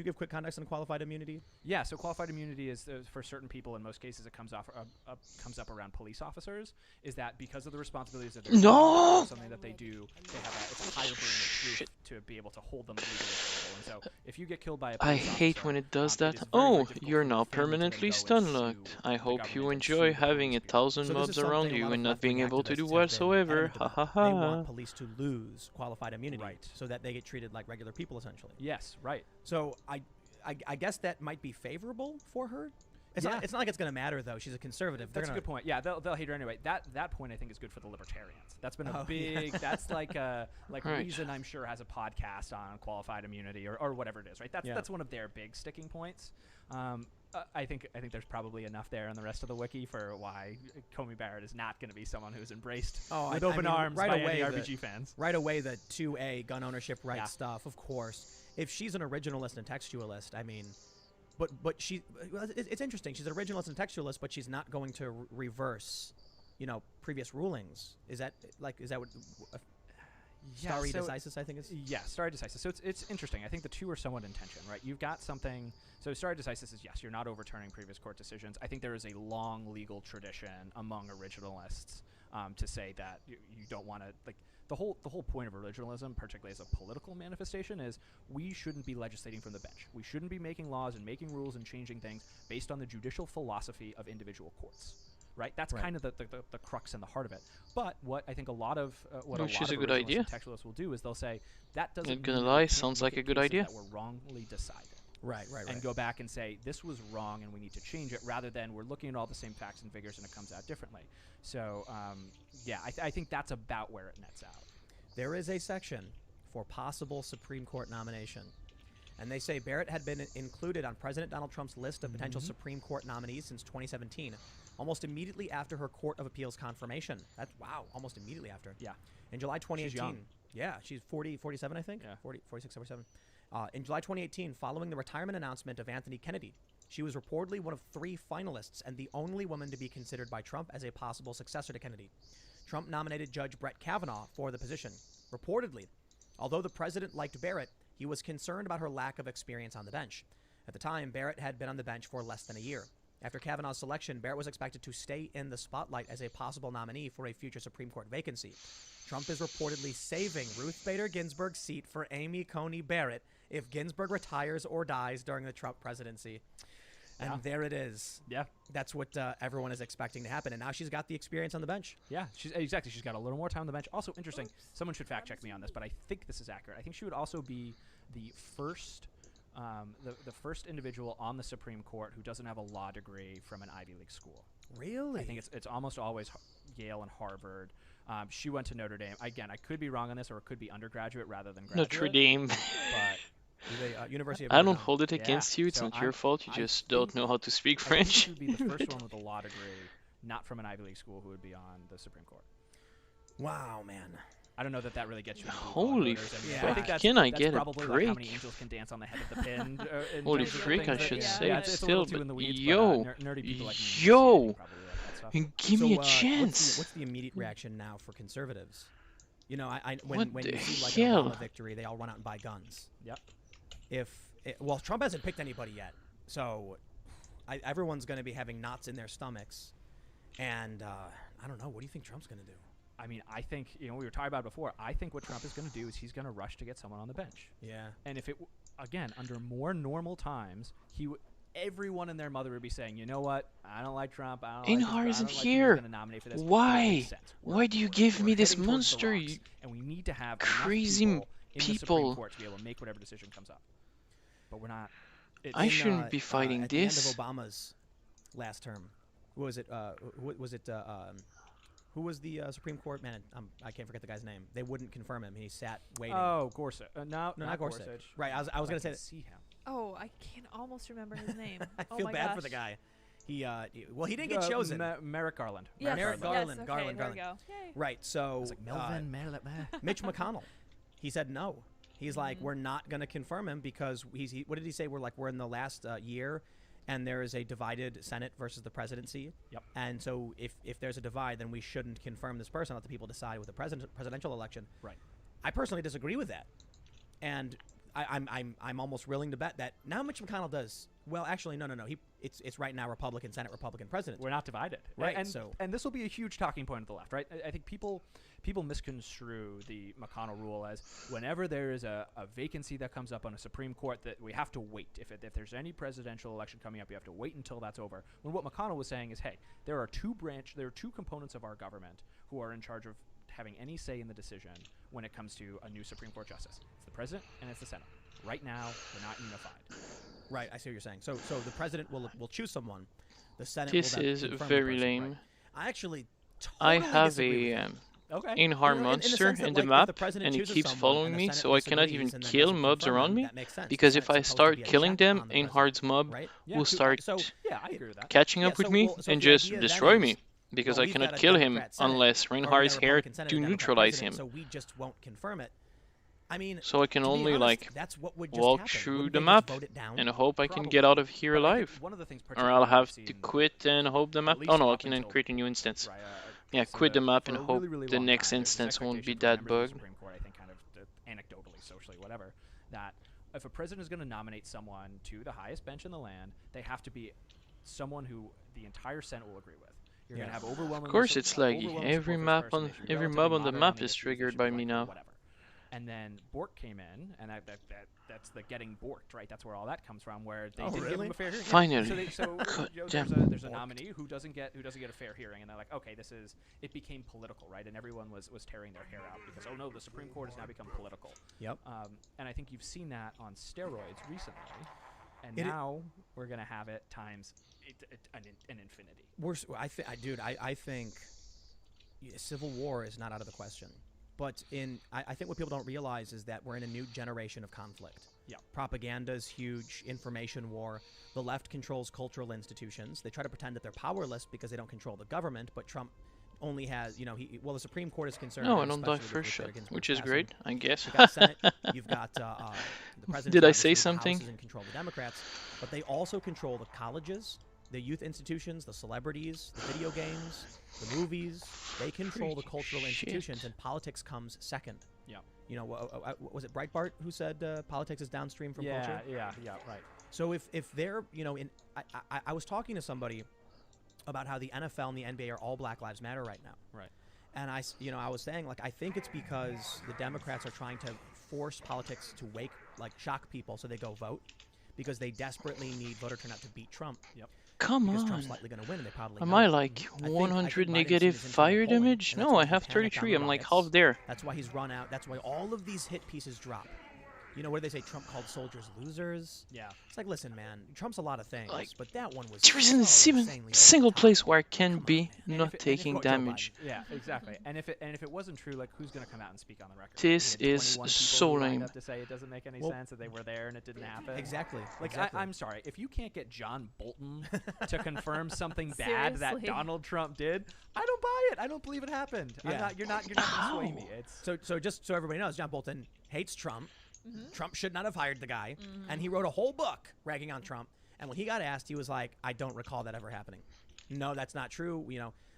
give quick context on qualified immunity? Yeah, so qualified immunity is for certain people. In most cases, it comes up around police officers. Is that because of the responsibilities of their job, something that they do, they have it's a higher burden of proof to be able to hold them legally accountable. And so, if you get killed by a police I hate officer, when it does that. it is very, Oh, very difficult you're for now the family to then permanently go and stun sue locked. I the hope government you and sue enjoy the having police a people. thousand So this mobs is around something a you lot and of not being left-wing able to do activists have been whatsoever. adamant Ha about. ha They ha. want police to lose qualified immunity, Right. so that they get treated like regular people, essentially. Yes, right. So I guess that might be favorable for her. It's not like it's going to matter though. She's a conservative. That's a good point. Yeah, they'll hate her anyway. That point I think is good for the libertarians. That's been a big. Yeah. That's like Right. Reason I'm sure has a podcast on qualified immunity or whatever it is. Right. That's one of their big sticking points. I think there's probably enough there in the rest of the wiki for why Comey Barrett is not going to be someone who's embraced with open arms right by away any RPG fans. Right away, the 2A gun ownership rights stuff, of course. If she's an originalist and textualist, I mean, but it's interesting. She's an originalist and textualist, but she's not going to reverse, previous rulings. Is that what? Stare decisis, I think is. Yeah, stare decisis. So it's interesting. I think the two are somewhat in tension, right? You've got something. So stare decisis is yes, you're not overturning previous court decisions. I think there is a long legal tradition among originalists to say that you don't want to like. The whole point of originalism, particularly as a political manifestation, is we shouldn't be legislating from the bench. We shouldn't be making laws and making rules and changing things based on the judicial philosophy of individual courts. Right, that's kind of the crux and the heart of it. But what I think a lot of textualists will do is they'll say that doesn't. Not gonna lie, sounds like a good idea. That were wrongly decided. Right. And go back and say this was wrong and we need to change it, rather than we're looking at all the same facts and figures and it comes out differently. So I think that's about where it nets out. There is a section for possible Supreme Court nomination. And they say Barrett had been included on President Donald Trump's list of potential Supreme Court nominees since 2017, almost immediately after her Court of Appeals confirmation. That's, wow, almost immediately after. Yeah. In July 2018. She's young. Yeah, she's 47, I think. Yeah. 46, 47. In July 2018, following the retirement announcement of Anthony Kennedy, she was reportedly one of 3 finalists and the only woman to be considered by Trump as a possible successor to Kennedy. Trump nominated Judge Brett Kavanaugh for the position. Reportedly, although the president liked Barrett, he was concerned about her lack of experience on the bench. At the time, Barrett had been on the bench for less than a year. After Kavanaugh's selection, Barrett was expected to stay in the spotlight as a possible nominee for a future Supreme Court vacancy. Trump is reportedly saving Ruth Bader Ginsburg's seat for Amy Coney Barrett if Ginsburg retires or dies during the Trump presidency. And there it is. Yeah. That's what everyone is expecting to happen. And now she's got the experience on the bench. Yeah, she's got a little more time on the bench. Also interesting, someone should fact check me on this, but I think this is accurate. I think she would also be the first the first individual on the Supreme Court who doesn't have a law degree from an Ivy League school. Really? I think it's almost always Yale and Harvard. She went to Notre Dame. Again, I could be wrong on this, or it could be undergraduate rather than graduate. Notre Dame. But University of I don't Notre Dame. hold it against you. It's so not your fault. You I just think- don't know how to speak I think French. she would be the first one with a law degree, not from an Ivy League school, who would be on the Supreme Court. Wow, man. I don't know that really gets you. into Holy voters, and fuck. I think that's, Can I that's get a probably like how many break? angels can dance on the head of the pin. in Holy terms of freak, things I should that- say yeah, it it's a little still, too in the but weeds, yo, but, nerdy people like me yo, probably like that stuff. give me a So, chance. What's the immediate reaction now for conservatives? You know, What when the you see like hell? an Obama victory, they all run out and buy guns. Yep. Well, Trump hasn't picked anybody yet, so everyone's going to be having knots in their stomachs, and I don't know. What do you think Trump's going to do? I mean, I think, we were talking about it before. I think what Trump is going to do is he's going to rush to get someone on the bench. Yeah. And if again, under more normal times, everyone and their mother would be saying, you know what? I don't like Trump. I don't Einhard like isn't who's here. gonna nominate for this. Why? That makes sense. Why do you give We're me this heading towards the monster? rocks, and we need to have crazy enough people in the Supreme people. Court to be able to make whatever decision comes up. But we're not. I shouldn't be fighting at this. the end of Obama's last term, who was it? Who was the Supreme Court man? I can't forget the guy's name. They wouldn't confirm him. He sat waiting. Oh, Gorsuch. No, not Gorsuch. Right. I was I going to say can that. see him. Oh, I can almost remember his name. I Oh feel my bad gosh. for the guy. He didn't get chosen. Merrick Garland. Yes, Merrick Garland, yes, Garland, okay, there Garland. we go. Yay. Right. So It's like Melvin, Mitch McConnell, he said no. He's like, we're not going to confirm him because what did he say? We're in the last year, and there is a divided Senate versus the presidency. Yep. And so if there's a divide, then we shouldn't confirm this person. Let the people decide with the presidential election. Right. I personally disagree with that, and I'm almost willing to bet that now Mitch McConnell does well. Actually, no. It's right now Republican Senate, Republican president. We're not divided, Right, And so- and this will be a huge talking point of the left, right? I think people misconstrue the McConnell rule as whenever there is a vacancy that comes up on a Supreme Court that we have to wait. If there's any presidential election coming up, you have to wait until that's over. When what McConnell was saying is, hey, there are two components of our government who are in charge of having any say in the decision when it comes to a new Supreme Court justice. It's the president and it's the Senate. Right now, they're not unified. Right, I see what you're saying. So the president will choose someone. The Senate This will then is confirm the very person, lame. right? I actually I totally have disagree a with that. Okay. in-harm In the monster sense that, in the like, if map, the president and it chooses keeps someone following and the me, Senate so I cannot disagrees even and then kill doesn't mobs confirm around them, me. that makes sense. Because The if I Senat's supposed to start be a killing check them, on the Einhard's mob right? Yeah. will start So Yeah, I agree with that. catching Yeah, up with so me well, so and the just idea then destroy is, me. Because well, I we've cannot got a kill him Democrat Senate, unless or we've got Reinhardt's a hair Republican Senate to and a Democrat neutralize president, him. So we just won't confirm it. I mean, So I can to be only honest, like that's what would just walk happen. through Wouldn't the they just map vote it down? and hope I can Probably. get out of here But I think alive. one of the things Or particularly I'll have we've to seen, quit and hope the at map. least Oh no, I up can then until- create a new instance. right, Yeah, for quit the map for and a hope really, really the long next time, there's an instance won't be expectation for that members of the bugged. Supreme Court, I think, kind of anecdotally, socially, whatever, that if a president is going to nominate someone to the highest bench in the land, they have to be someone who the entire Senate will agree with. You're going to have overwhelming. Of course, it's laggy. Every mob on the map is triggered by me now. Whatever. And then Bork came in, and that's the getting borked, right? That's where all that comes from, where they didn't give really? him a fair hearing. Finally. So God you know, damn. there's a nominee who doesn't get a fair hearing, and they're like, okay, it became political, right? And everyone was tearing their hair out because, oh no, the Supreme Court has now become political. Yep. And I think you've seen that on steroids recently, and It- now we're gonna have it times an infinity. I think civil war is not out of the question. But I think what people don't realize is that we're in a new generation of conflict. Yeah. Propaganda is huge, information war. The left controls cultural institutions. They try to pretend that they're powerless because they don't control the government, but Trump only has, the Supreme Court is concerned. No, with I don't die especially first with shot, Ginsburg which is passing. great, I guess. You've got Senate, you've got the president. Did I say something? And control the Democrats, but they also control the colleges, the youth institutions, the celebrities, the video games, the movies. They control the cultural institutions, and politics comes second. Yeah. Was it Breitbart who said politics is downstream from culture? Yeah, right. So if they're, I was talking to somebody about how the NFL and the NBA are all Black Lives Matter right now. Right. And I was saying, I think it's because the Democrats are trying to force politics to shock people so they go vote, because they desperately need voter turnout to beat Trump. Yep. Come Because on. Trump's likely going to win, and they probably Am know I it. like I think 100 Biden's negative seen his fire internal polling, damage? and that's No, why I he have panicked on 33. the I'm like riots. half there. That's why he's run out. That's why all of these hit pieces drop. What do they say? Trump called soldiers losers. Yeah. It's like, listen, man, Trump's a lot of things, Like, but that one was. There isn't so even insanely over the single top. place where I can be And not if it- and if taking what Joe Biden- damage. Yeah, exactly. And if it wasn't true, like, who's gonna come out and speak on the record? This We had is 21 people so who lined lame. up to say it doesn't make any Well, sense that they were there and it didn't happen. Exactly. Like, exactly. I'm sorry, if you can't get John Bolton to confirm something bad that Seriously. Donald Trump did, I don't buy it. I don't believe it happened. Yeah. You're not gonna sway me. It's So just so everybody knows, John Bolton hates Trump. Trump should not have hired the guy, and he wrote a whole book ragging on Trump. And when he got asked, he was like, "I don't recall that ever happening. No, that's not true."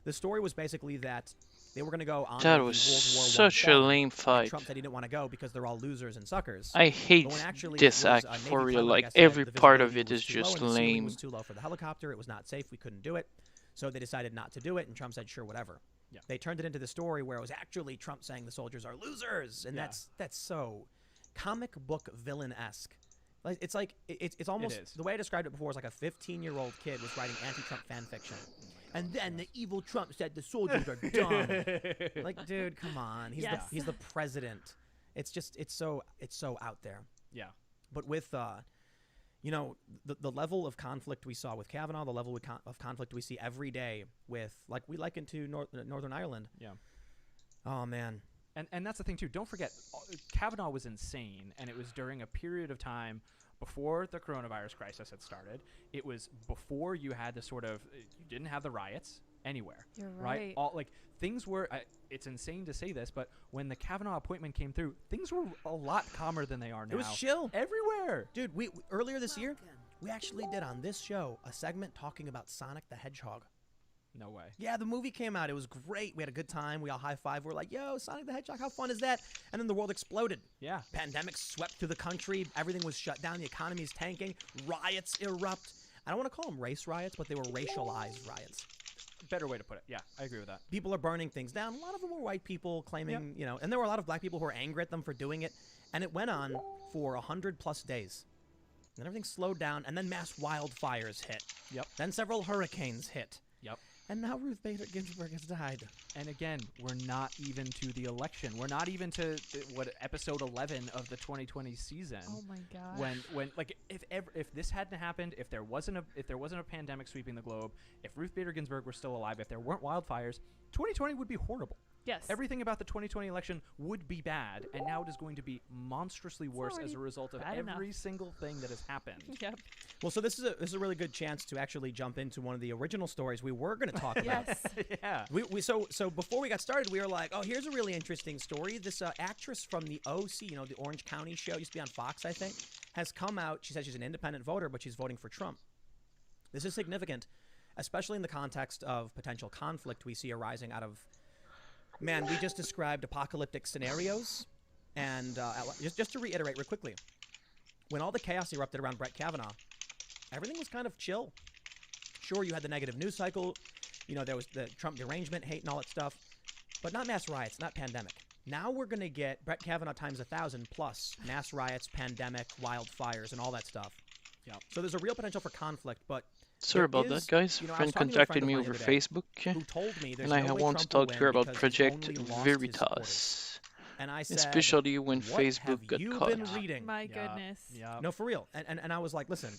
The story was basically that they were going to go on That the was World War I such a film, lame and fight. Trump said he didn't want to go because they're all losers and suckers. I hate But when actually this it was, act Navy for real. pilot, I Like guess, said every the part of visibility it was is too low just and the ceiling lame. was too low for the helicopter. It was not safe. We couldn't do it. So they decided not to do it, and Trump said, "Sure, whatever." Yeah. They turned it into the story where it was actually Trump saying the soldiers are losers, and Yeah. that's so comic book villain-esque. It's almost is. the way I described it before was like a 15-year-old kid was writing anti-Trump fan fiction, and then the evil Trump said the soldiers are dumb. Like, dude, come on, Yes. he's the president. It's so out there. yeah. But with the level of conflict we saw with Kavanaugh, the level of conflict we see every day with, like, we liken to Northern Ireland. Yeah. Oh man. And that's the thing too. Don't forget, Kavanaugh was insane, and it was during a period of time before the coronavirus crisis had started. It was before you had the sort of you didn't have the riots anywhere. You're right. All like things were. It's insane to say this, but when the Kavanaugh appointment came through, things were a lot calmer than they are now. It was chill everywhere, dude. We earlier this year, we actually did on this show a segment talking about Sonic the Hedgehog. No way. Yeah, the movie came out. It was great. We had a good time. We all high-fived. We're like, yo, Sonic the Hedgehog, how fun is that? And then the world exploded. Yeah. Pandemic swept through the country. Everything was shut down. The economy is tanking. Riots erupt. I don't want to call them race riots, but they were racialized riots. Better way to put it. Yeah, I agree with that. People are burning things down. A lot of them were white people claiming, and there were a lot of black people who were angry at them for doing it. And it went on for 100+ days. And then everything slowed down, and then mass wildfires hit. Yep. Then several hurricanes hit. Yep. And now Ruth Bader Ginsburg has died. And again, we're not even to the election. We're not even to episode 11 of the 2020 season. Oh my god. When like if this hadn't happened, if there wasn't a pandemic sweeping the globe, if Ruth Bader Ginsburg were still alive, if there weren't wildfires, 2020 would be horrible. Yes. Everything about the 2020 election would be bad, and now it is going to be monstrously worse as a result of every single thing that has happened. Yep. Well, so this is a really good chance to actually jump into one of the original stories we were going to talk about. Yes. Yeah. So before we got started, we were like, oh, here's a really interesting story. This actress from the OC, the Orange County show, used to be on Fox, I think, has come out. She says she's an independent voter, but she's voting for Trump. This is significant, especially in the context of potential conflict we see arising out of. Man, we just described apocalyptic scenarios, and just to reiterate real quickly, when all the chaos erupted around Brett Kavanaugh, everything was kind of chill. Sure, you had the negative news cycle, there was the Trump derangement, hate, and all that stuff, but not mass riots, not pandemic. Now we're going to get Brett Kavanaugh times 1,000 plus mass riots, pandemic, wildfires, and all that stuff. Yeah. So there's a real potential for conflict, but sorry about that, guys. A friend contacted me over Facebook, who told me and I want to talk to her about Project Veritas, and I said, especially when Facebook got caught. Been reading? My goodness. Yeah. No, for real. And I was like, listen,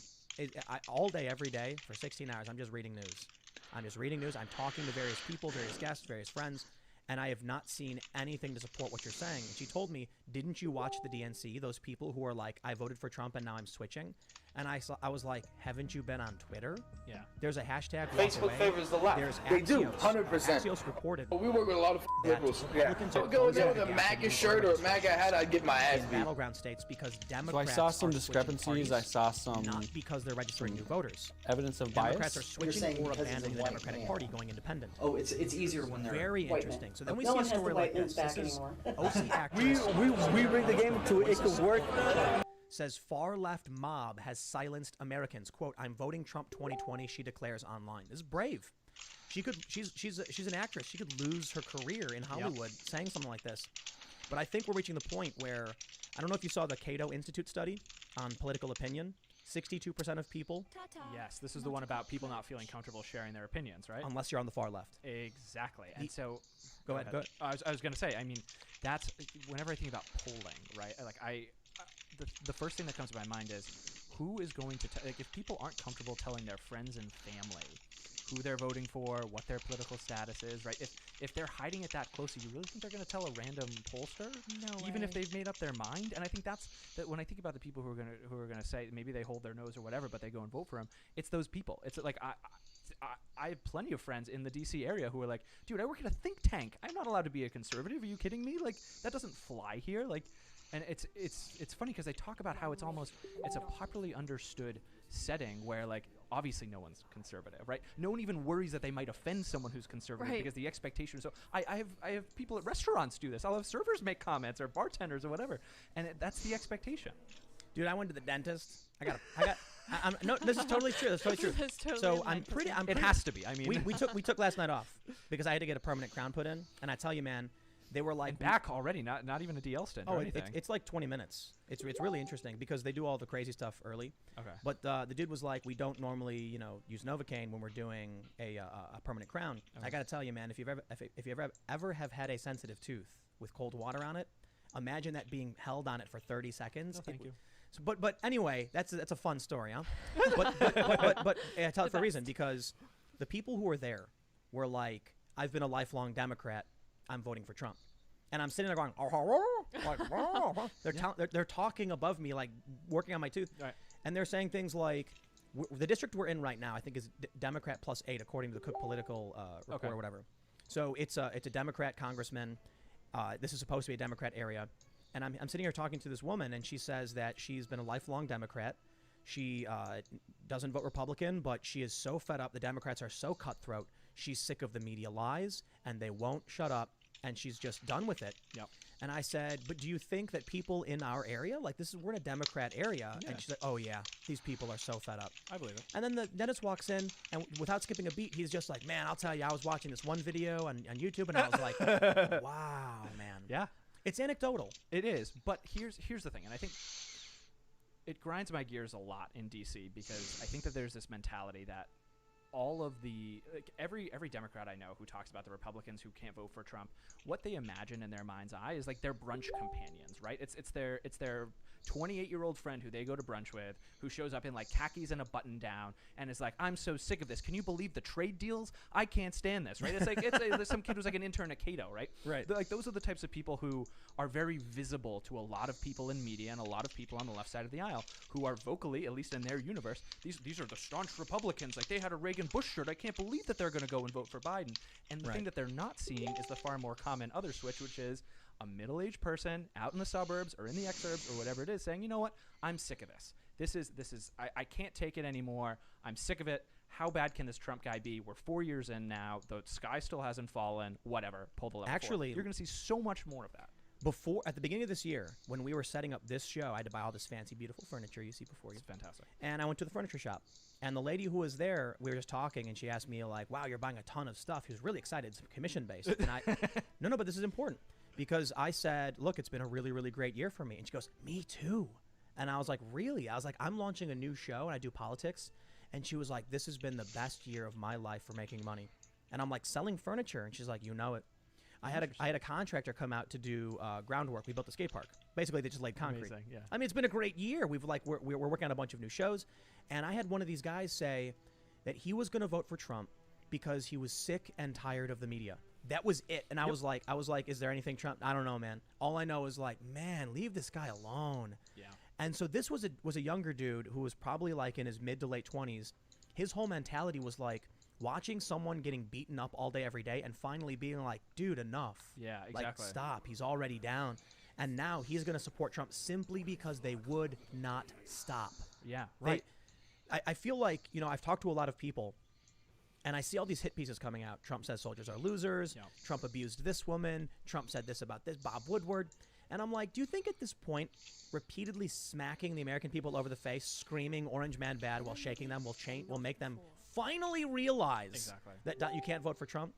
all day, every day, for 16 hours, I'm just reading news. I'm talking to various people, various guests, various friends, and I have not seen anything to support what you're saying. And she told me, didn't you watch the DNC, those people who are like, I voted for Trump and now I'm switching? And I was like, haven't you been on Twitter? Yeah. There's a hashtag. Facebook favors the left. There's they do, Axios. 100%. Axios reported. We work with a lot of liberals. Yeah. Republicans are Go there with closing a the gap MAGA in shirt or a voter MAGA hat, I'd get my ass in beat. battleground states because So I Democrats saw some are discrepancies. switching I saw some not because they're registering new voters. evidence of Democrats are bias. switching saying or because he's a abandoning the white Democratic man. Party, going independent. Oh, it's easier when they're Very white interesting. men. So then we no see a one has story the like white this. men's This back is anymore. OC actress. We rigged the game to it could work. Says far-left mob has silenced Americans. Quote, I'm voting Trump 2020, she declares online. This is brave. She's an actress. She could lose her career in Hollywood saying something like this. But I think we're reaching the point where, I don't know if you saw the Cato Institute study on political opinion. 62% of people, Yes, this is the one about people not feeling comfortable sharing their opinions, right? unless you're on the far left. Exactly. And so, Go ahead. I was going to say, I mean, that's whenever I think about polling, right? The first thing that comes to my mind is who is going to if people aren't comfortable telling their friends and family who they're voting for, what their political status is, right? If they're hiding it that closely, you really think they're going to tell a random pollster? No Even if way. they've made up their mind? And I think that's that when I think about the people who are going to say maybe they hold their nose or whatever, but they go and vote for him. It's those people. It's like I have plenty of friends in the DC area who are like, dude, I work at a think tank. I'm not allowed to be a conservative. Are you kidding me? Like that doesn't fly here. Like. And it's funny because they talk about how it's a popularly understood setting where like obviously no one's conservative, right? No one even worries that they might offend someone who's conservative Right. because the expectation is so. I have people at restaurants do this. I'll have servers make comments or bartenders or whatever, and that's the expectation. Dude, I went to the dentist. No, this is totally true. That's totally true. This is totally So a I'm pretty. It has to be. I mean, We took last night off because I had to get a permanent crown put in, and I tell you, man, they were like and back already, not even a DL stint or anything. it's like 20 minutes. It's really interesting because they do all the crazy stuff early. Okay. But the dude was like, we don't normally use Novocaine when we're doing a permanent crown. Okay. I gotta tell you, man, if you ever have had a sensitive tooth with cold water on it, imagine that being held on it for 30 seconds. No, thank you. So, but anyway, that's a fun story, huh? but I tell it for a reason because the people who were there were like, I've been a lifelong Democrat. I'm voting for Trump, and I'm sitting there going, they're talking above me, like working on my tooth, Right. And they're saying things like, the district we're in right now, I think, is Democrat +8, according to the Cook Political report or whatever. So it's a Democrat congressman. This is supposed to be a Democrat area. And I'm sitting here talking to this woman, and she says that she's been a lifelong Democrat. She doesn't vote Republican, but she is so fed up. The Democrats are so cutthroat. She's sick of the media lies, and they won't shut up, and she's just done with it. Yep. And I said, but do you think that people in our area, like we're in a Democrat area, and she's like, oh yeah, these people are so fed up. I believe it. And then the dentist walks in, and without skipping a beat, he's just like, man, I'll tell you, I was watching this one video on YouTube, and I was like, wow, man. Yeah. It's anecdotal. It is, but here's the thing, and I think it grinds my gears a lot in DC because I think that there's this mentality that all of the every Democrat I know who talks about the Republicans who can't vote for Trump, what they imagine in their mind's eye is like their brunch companions, right? It's their 28-year-old friend who they go to brunch with, who shows up in like khakis and a button down and is like, I'm so sick of this. Can you believe the trade deals? I can't stand this, right? It's like there's some kid who's like an intern at Cato, right? Right. Like those are the types of people who are very visible to a lot of people in media and a lot of people on the left side of the aisle who are vocally, at least in their universe, these are the staunch Republicans. Like they had a Reagan-Bush shirt. I can't believe that they're going to go and vote for Biden. And the thing that they're not seeing is the far more common other switch, which is a middle-aged person out in the suburbs or in the exurbs or whatever it is saying, you know what, I'm sick of this. This is I can't take it anymore. I'm sick of it. How bad can this Trump guy be? We're 4 years in now. The sky still hasn't fallen. Whatever. Pull the lever. Actually, you're going to see so much more of that. At the beginning of this year, when we were setting up this show, I had to buy all this fancy, beautiful furniture you see before you. It's fantastic. And I went to the furniture shop. And the lady who was there, we were just talking, and she asked me, like, wow, you're buying a ton of stuff. She was really excited. It's commission-based. And no, but this is important. Because I said, look, it's been a really, really great year for me. And she goes, me too. And I was like, really? I was like, I'm launching a new show, and I do politics. And she was like, this has been the best year of my life for making money. And I'm like, selling furniture. And she's like, you know it. I had a contractor come out to do groundwork. We built the skate park. Basically, they just laid concrete. Amazing, yeah. I mean, it's been a great year. We're working on a bunch of new shows. And I had one of these guys say that he was going to vote for Trump because he was sick and tired of the media. That was it. And I was like, is there anything Trump? I don't know, man. All I know is like, man, leave this guy alone. Yeah. And so this was a younger dude who was probably like in his mid to late 20s. His whole mentality was like watching someone getting beaten up all day, every day, and finally being like, dude, enough. Yeah, exactly. Like, stop. He's already down. And now he's going to support Trump simply because they would not stop. Yeah, right. I feel like, you know, I've talked to a lot of people, and I see all these hit pieces coming out. Trump says soldiers are losers. Yep. Trump abused this woman. Trump said this about this. Bob Woodward. And I'm like, do you think at this point, repeatedly smacking the American people over the face, screaming "Orange Man bad" while shaking them will make them finally realize that you can't vote for Trump?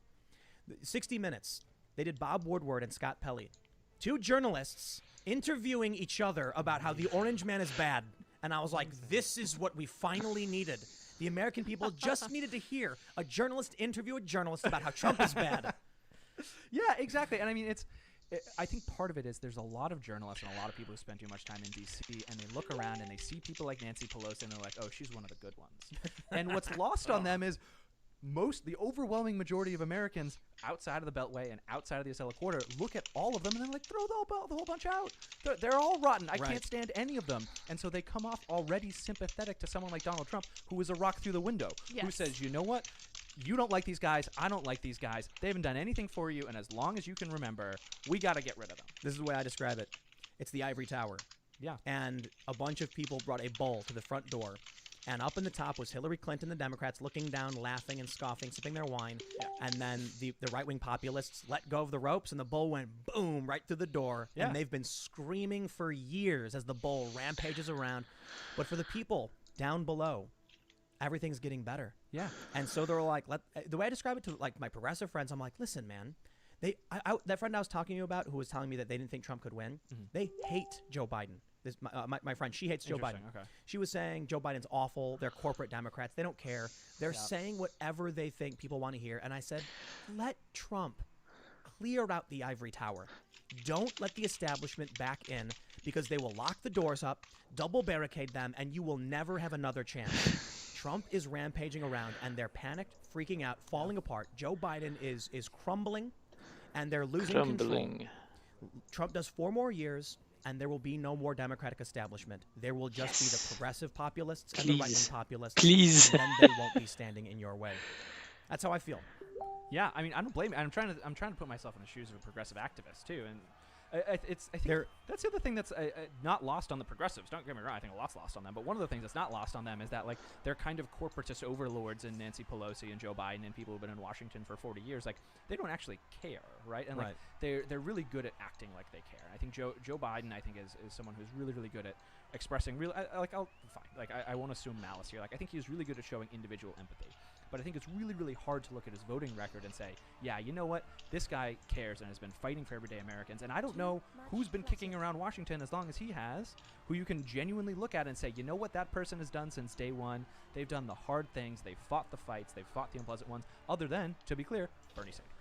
60 Minutes. They did Bob Woodward and Scott Pelley, two journalists interviewing each other about how the Orange Man is bad. And I was like, this is what we finally needed. The American people just needed to hear a journalist interview a journalist about how Trump is bad. Yeah, exactly. And I mean, I think part of it is there's a lot of journalists and a lot of people who spend too much time in D.C. and they look around and they see people like Nancy Pelosi and they're like, oh, she's one of the good ones. And what's lost on them is the overwhelming majority of Americans outside of the Beltway and outside of the Acela Quarter look at all of them and they're like, throw the whole bunch out. They're all rotten. I can't stand any of them. And so they come off already sympathetic to someone like Donald Trump, who is a rock through the window, who says, you know what? You don't like these guys. I don't like these guys. They haven't done anything for you. And as long as you can remember, we got to get rid of them. This is the way I describe it. It's the ivory tower. Yeah. And a bunch of people brought a bowl to the front door. And up in the top was Hillary Clinton, the Democrats, looking down, laughing and scoffing, sipping their wine. Yeah. And then the right-wing populists let go of the ropes, and the bowl went boom right through the door. Yeah. And they've been screaming for years as the bowl rampages around. But for the people down below, everything's getting better. Yeah. And so they're like, the way I describe it to like my progressive friends, I'm like, listen, man, that friend I was talking to you about who was telling me that they didn't think Trump could win, they hate Joe Biden. This, my friend, she hates Joe Biden. Okay. She was saying Joe Biden's awful. They're corporate Democrats. They don't care. They're saying whatever they think people want to hear. And I said, let Trump clear out the ivory tower. Don't let the establishment back in, because they will lock the doors up, double barricade them, and you will never have another chance. Trump is rampaging around, and they're panicked, freaking out, falling apart. Joe Biden is crumbling, and they're losing control. Trump does 4 more years. and there will be no more Democratic establishment. There will just be the progressive populists and Please. the right-wing populists. Please. And then they won't be standing in your way. That's how I feel. Yeah, I mean, I don't blame. I'm trying to put myself in the shoes of a progressive activist too, and I think that's the other thing that's not lost on the progressives. Don't get me wrong, I think a lot's lost on them. But one of the things that's not lost on them is that like they're kind of corporatist overlords in Nancy Pelosi and Joe Biden and people who've been in Washington for 40 years. Like they don't actually care, right? And like they're really good at acting like they care. I think Joe Biden, I think, is someone who's really, really good at expressing real. I won't assume malice here. Like I think he's really good at showing individual empathy. But I think it's really, really hard to look at his voting record and say, yeah, you know what? This guy cares and has been fighting for everyday Americans. And I don't know who's been kicking around Washington as long as he has, who you can genuinely look at and say, you know what that person has done since day one? They've done the hard things. They've fought the fights. They've fought the unpleasant ones. Other than, to be clear, Bernie Sanders,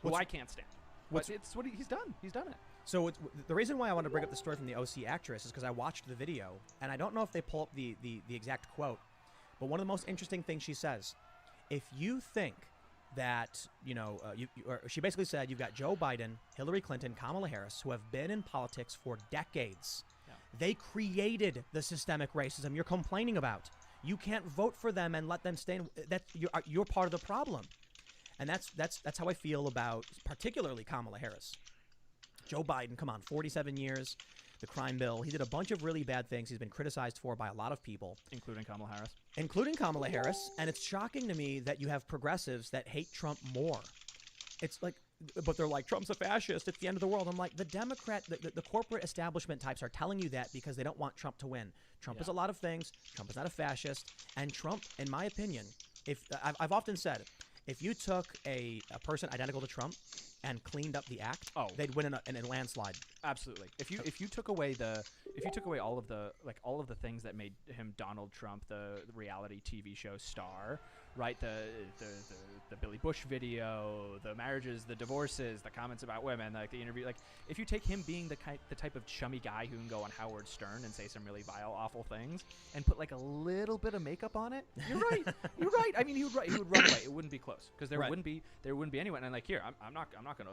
who I can't stand. But it's what he's done. He's done it. So the reason why I want to bring up the story from the OC actress is because I watched the video, and I don't know if they pull up the exact quote, but one of the most interesting things she says, if you think that, she basically said you've got Joe Biden, Hillary Clinton, Kamala Harris, who have been in politics for decades. Yeah. They created the systemic racism you're complaining about. You can't vote for them and let them stay. You're part of the problem. And that's how I feel about particularly Kamala Harris. Joe Biden, come on, 47 years, the crime bill. He did a bunch of really bad things he's been criticized for by a lot of people. Including Kamala Harris. And it's shocking to me that you have progressives that hate Trump more. It's like, but they're like, Trump's a fascist. It's the end of the world. I'm like, the corporate establishment types are telling you that because they don't want Trump to win. Trump is a lot of things. Trump is not a fascist. And Trump, in my opinion, I've often said, if you took a person identical to Trump and cleaned up the act, they'd win in a landslide. Absolutely. If you took away all of the things that made him Donald Trump, the reality TV show star, right? The Billy Bush video, the marriages, the divorces, the comments about women, like the interview, like if you take him being the type of chummy guy who can go on Howard Stern and say some really vile, awful things, and put like a little bit of makeup on it, you're right. You're right. I mean, he would run away. It wouldn't be close because there wouldn't be anyone. And like here, I'm not gonna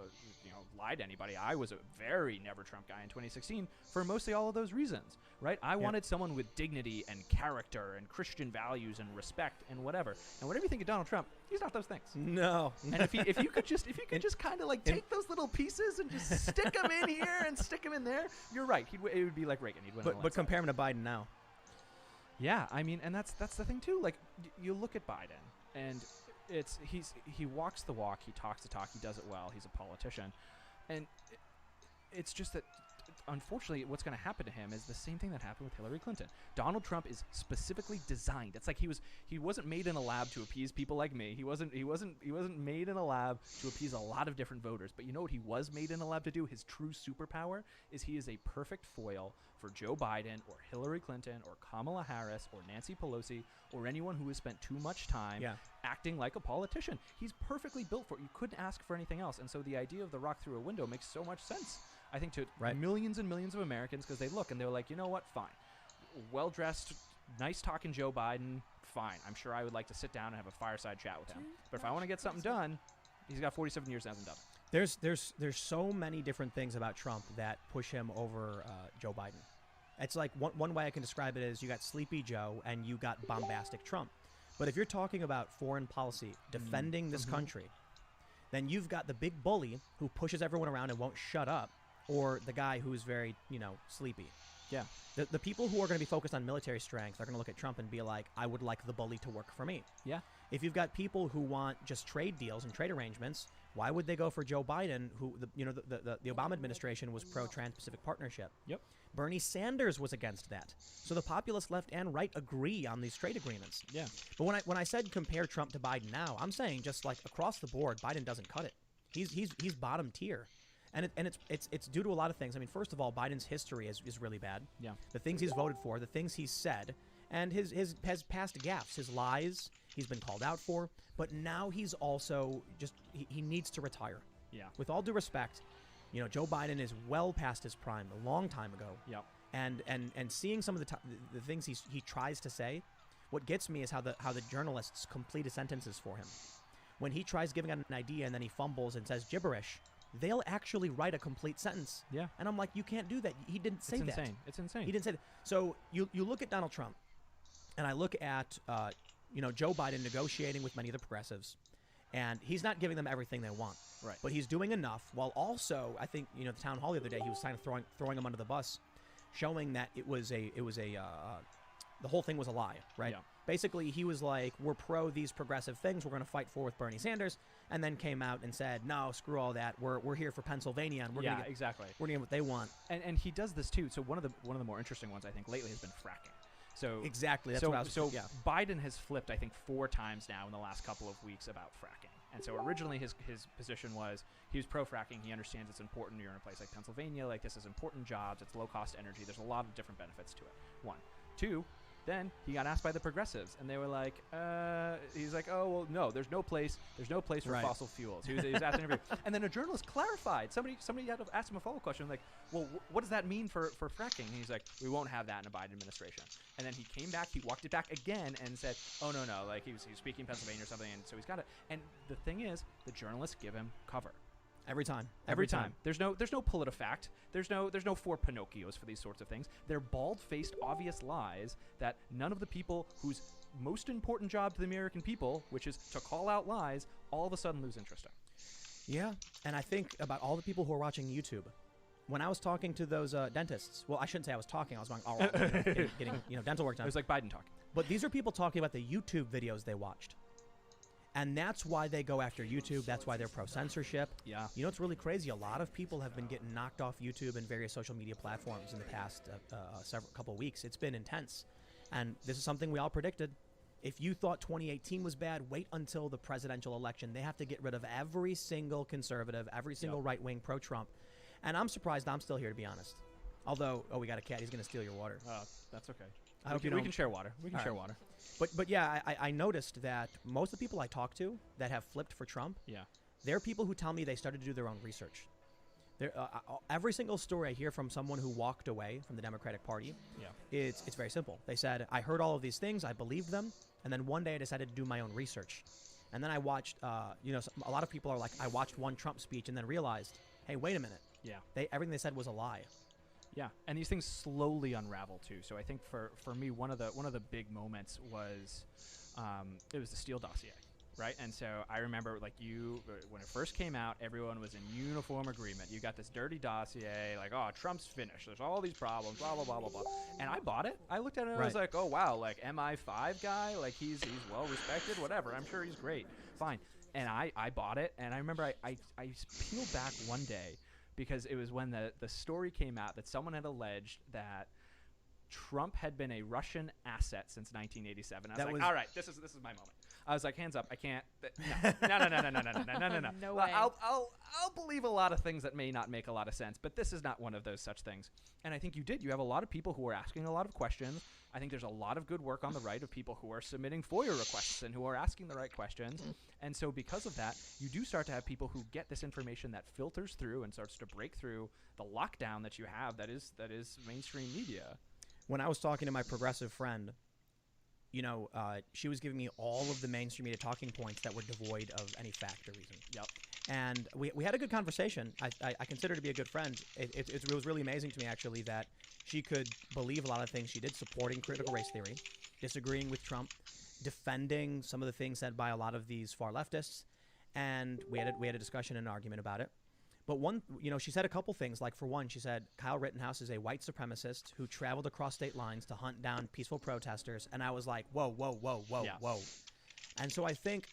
lie to anybody. I was a very never Trump guy in 2016 for mostly all of those reasons, right? I wanted someone with dignity and character and Christian values and respect and whatever. And whatever you think of Donald Trump, he's not those things. No. And if you could just kind of like take those little pieces and just stick them in here and stick them in there, you're right. It would be like Reagan. He'd win. But compare him to Biden now. Yeah, I mean, and that's the thing too. Like you look at Biden, and he walks the walk, he talks the talk, he does it well. He's a politician, and it's just that. Unfortunately, what's going to happen to him is the same thing that happened with Hillary Clinton. Donald Trump is specifically designed. It's like he wasn't made in a lab to appease people like me. He wasn't made in a lab to appease a lot of different voters. But you know what he was made in a lab to do? His true superpower is he is a perfect foil for Joe Biden or Hillary Clinton or Kamala Harris or Nancy Pelosi or anyone who has spent too much time acting like a politician. He's perfectly built for it. You couldn't ask for anything else. And so the idea of the rock through a window makes so much sense, I think, to millions and millions of Americans, because they look and they're like, you know what, fine. Well-dressed, nice-talking Joe Biden, fine. I'm sure I would like to sit down and have a fireside chat with him. But if I want to get something done, he's got 47 years and hasn't done it. There's so many different things about Trump that push him over Joe Biden. It's like one way I can describe it is you got Sleepy Joe and you got bombastic Trump. But if you're talking about foreign policy, defending this country, then you've got the big bully who pushes everyone around and won't shut up, or the guy who's very, sleepy. Yeah. The people who are going to be focused on military strength are going to look at Trump and be like, I would like the bully to work for me. Yeah. If you've got people who want just trade deals and trade arrangements, why would they go for Joe Biden, who the Obama administration was pro-Trans-Pacific Partnership? Yep. Bernie Sanders was against that. So the populist left and right agree on these trade agreements. Yeah. But when I said compare Trump to Biden now, I'm saying just like across the board, Biden doesn't cut it. He's bottom tier. And it's due to a lot of things. I mean, first of all, Biden's history is really bad. Yeah. The things he's voted for, the things he's said, and his past gaffes, his lies, he's been called out for. But now he's also he needs to retire. Yeah. With all due respect, Joe Biden is well past his prime a long time ago. Yeah. And seeing some of the things he tries to say, what gets me is how the journalists complete his sentences for him. When he tries giving out an idea and then he fumbles and says gibberish, they'll actually write a complete sentence. Yeah. And I'm like, you can't do that. He didn't say that. It's insane. It's insane. He didn't say that. So you look at Donald Trump, and I look at Joe Biden negotiating with many of the progressives, and he's not giving them everything they want. Right. But he's doing enough, while also, I think, the town hall the other day, he was kind of throwing them under the bus, showing that it was the whole thing was a lie, right? Yeah. Basically, he was like, we're pro these progressive things we're going to fight for with Bernie Sanders, and then came out and said, no, screw all that. We're here for Pennsylvania, and we're going to get exactly. we're going to get what they want. And he does this too. So one of the more interesting ones I think lately has been fracking. So exactly, that's what I was. So Biden has flipped, I think, 4 times now in the last couple of weeks about fracking. And so originally his position was he was pro fracking. He understands it's important. You're in a place like Pennsylvania, like this is important jobs. It's low cost energy. There's a lot of different benefits to it. 1, 2. Then he got asked by the progressives, and they were like, he's like, oh, well, no, there's no place for Right. fossil fuels. He was asking everybody. And then a journalist clarified. Somebody had to ask him a follow-up question, like, well, what does that mean for fracking? And he's like, we won't have that in a Biden administration. And then he came back, he walked it back again and said, oh, no, like he was speaking Pennsylvania or something, and so he's got it. And the thing is, the journalists give him cover. Every time. There's no PolitiFact. There's no 4 Pinocchios for these sorts of things. They're bald-faced, obvious lies that none of the people whose most important job to the American people, which is to call out lies, all of a sudden lose interest in. Yeah, and I think about all the people who are watching YouTube. When I was talking to those dentists, well, I shouldn't say I was talking. I was going, getting dental work done. It was like Biden talking. But these are people talking about the YouTube videos they watched. And that's why they go after YouTube. That's why they're pro-censorship. Yeah. You know what's really crazy? A lot of people have been getting knocked off YouTube and various social media platforms in the past couple of weeks. It's been intense. And this is something we all predicted. If you thought 2018 was bad, wait until the presidential election. They have to get rid of every single conservative, every single right-wing pro-Trump. And I'm surprised I'm still here, to be honest. Although, we got a cat. He's going to steal your water. That's okay. I hope we can share water. We can share water. But yeah, I noticed that most of the people I talk to that have flipped for Trump, they're people who tell me they started to do their own research. Every single story I hear from someone who walked away from the Democratic Party, it's very simple. They said, I heard all of these things, I believed them, and then one day I decided to do my own research. And then I watched, a lot of people are like, I watched one Trump speech and then realized, hey, wait a minute. Yeah. Everything they said was a lie. Yeah, and these things slowly unravel too. So I think for me, one of the big moments was it was the Steele dossier, right? And so I remember, like, when it first came out, everyone was in uniform agreement. You got this dirty dossier, like, oh, Trump's finished. There's all these problems, blah blah blah blah blah. And I bought it. I looked at it and I was like, oh wow, like MI5 guy, like he's well respected, whatever. I'm sure he's great, fine. And I bought it, and I remember I peeled back one day. Because it was when the story came out that someone had alleged that Trump had been a Russian asset since 1987. I was like, all right, this is my moment. I was like, hands up, I can't. No. No way. I'll believe a lot of things that may not make a lot of sense, but this is not one of those such things. And I think you did. You have a lot of people who are asking a lot of questions. I think there's a lot of good work on the right of people who are submitting FOIA requests and who are asking the right questions. And so because of that, you do start to have people who get this information that filters through and starts to break through the lockdown that you have that is mainstream media. When I was talking to my progressive friend, she was giving me all of the mainstream media talking points that were devoid of any fact or reason. Yep. And we had a good conversation. I consider her to be a good friend. It was really amazing to me, actually, that she could believe a lot of things she did, supporting critical race theory, disagreeing with Trump, defending some of the things said by a lot of these far leftists. And we had a discussion and an argument about it. But she said a couple things. Like, for one, she said Kyle Rittenhouse is a white supremacist who traveled across state lines to hunt down peaceful protesters. And I was like, whoa. And so I think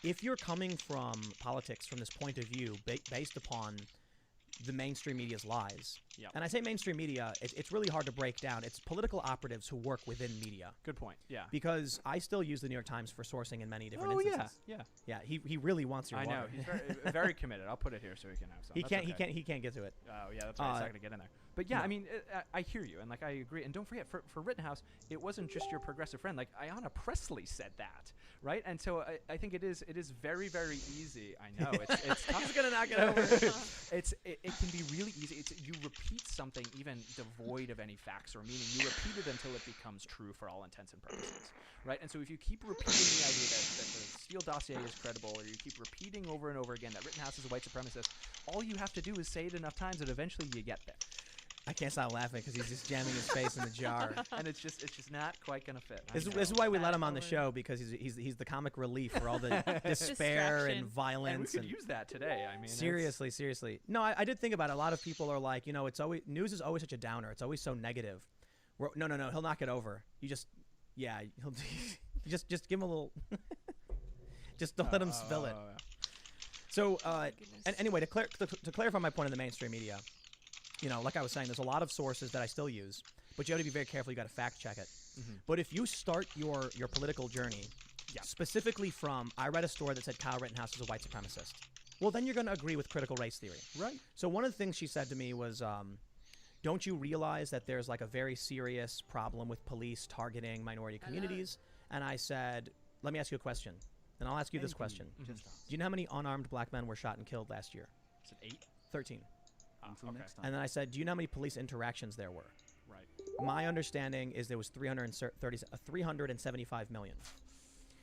if you're coming from politics from this point of view, based upon the mainstream media's lies, and I say mainstream media, it's really hard to break down. It's political operatives who work within media. Good point. Yeah. Because I still use the New York Times for sourcing in many different instances. Yeah. He really wants your water. I know. He's very, very committed. I'll put it here so he can have some. He can't get to it. Oh yeah, that's right. He's not gonna get in there. But yeah, I mean, I hear you, and like I agree. And don't forget, for Rittenhouse, it wasn't just your progressive friend. Like Ayanna Pressley said that, right? And so I think it is very, very easy. I know it's tough. He's gonna knock it over. It can be really easy. You repeat something even devoid of any facts or meaning. You repeat it until it becomes true for all intents and purposes, right? And so if you keep repeating the idea that the Steele dossier is credible, or you keep repeating over and over again that Rittenhouse is a white supremacist, all you have to do is say it enough times, and eventually you get there. I can't stop laughing because he's just jamming his face in the jar, and it's just not quite gonna fit. This is why we let him on the show, because he's the comic relief for all the despair and violence. And we could use that today. I mean, seriously. No, I did think about it. A lot of people are like, it's always news is always such a downer. It's always so negative. No, he'll knock it over. You just, he'll just give him a little, just don't let him spill it. So, and anyway, to clarify my point in the mainstream media. Like I was saying, there's a lot of sources that I still use, but you have to be very careful. You got to fact check it. Mm-hmm. But if you start your political journey specifically from, I read a story that said Kyle Rittenhouse is a white supremacist, well, then you're going to agree with critical race theory. Right. So one of the things she said to me was, don't you realize that there's like a very serious problem with police targeting minority communities? And I said, let me ask you a question. And I'll ask you this question. Mm-hmm. Do you know how many unarmed black men were shot and killed last year? Is it 8? 13. Okay. And then I said, do you know how many police interactions there were? Right. My understanding is there was 375 million.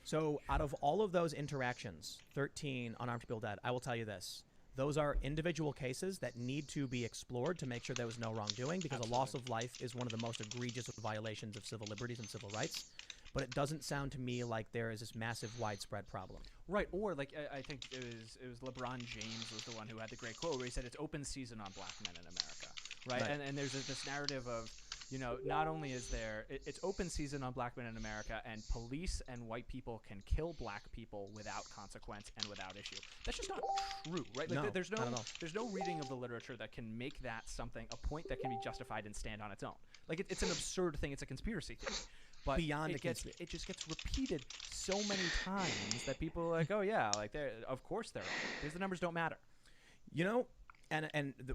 So out of all of those interactions, 13 unarmed people dead, I will tell you this. Those are individual cases that need to be explored to make sure there was no wrongdoing, because a loss of life is one of the most egregious violations of civil liberties and civil rights. But it doesn't sound to me like there is this massive widespread problem. Right, or like I think it was LeBron James was the one who had the great quote where he said it's open season on black men in America, right? And there's this narrative of, not only is there it's open season on black men in America, and police and white people can kill black people without consequence and without issue. That's just not true, right? Like there's no reading of the literature that can make that something a point that can be justified and stand on its own. Like it's an absurd thing. It's a conspiracy theory. But beyond it just gets repeated so many times that people are like, oh yeah, like of course they're wrong, because the numbers don't matter.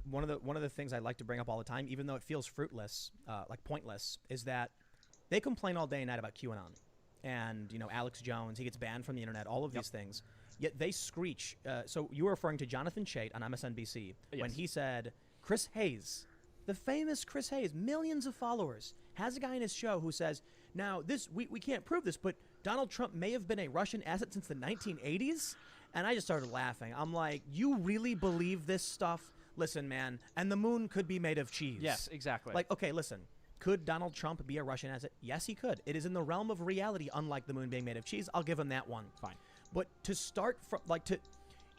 One of the things I like to bring up all the time, even though it feels fruitless, like pointless, is that they complain all day and night about QAnon, and Alex Jones, he gets banned from the internet, all of these things. Yet they screech. So you were referring to Jonathan Chait on MSNBC when he said Chris Hayes, the famous Chris Hayes, millions of followers, has a guy in his show who says, now this we can't prove this, but Donald Trump may have been a Russian asset since the 1980s. And I just started laughing. I'm like, you really believe this stuff? Listen, man, and the moon could be made of cheese. Yes, exactly. Like, okay, listen, could Donald Trump be a Russian asset? Yes, he could. It is in the realm of reality, unlike the moon being made of cheese. I'll give him that one. Fine. But to start from,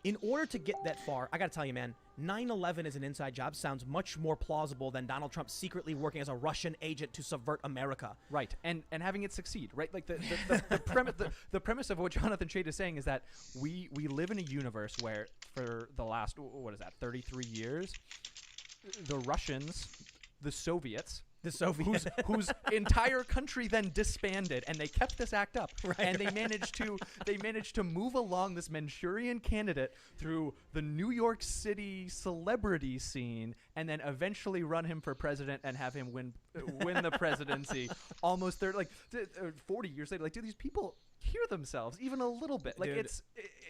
in order to get that far, I got to tell you, man, 9/11 as an inside job sounds much more plausible than Donald Trump secretly working as a Russian agent to subvert America. Right, and having it succeed, right? Like the premise of what Jonathan Chait is saying is that we live in a universe where for the last 33 years, the Russians, the Soviets, whose entire country then disbanded, and they kept this act up, and they managed to move along this Manchurian candidate through the New York City celebrity scene, and then eventually run him for president and have him win the presidency almost 40 years later. Like, do these people hear themselves even a little bit? Like, dude,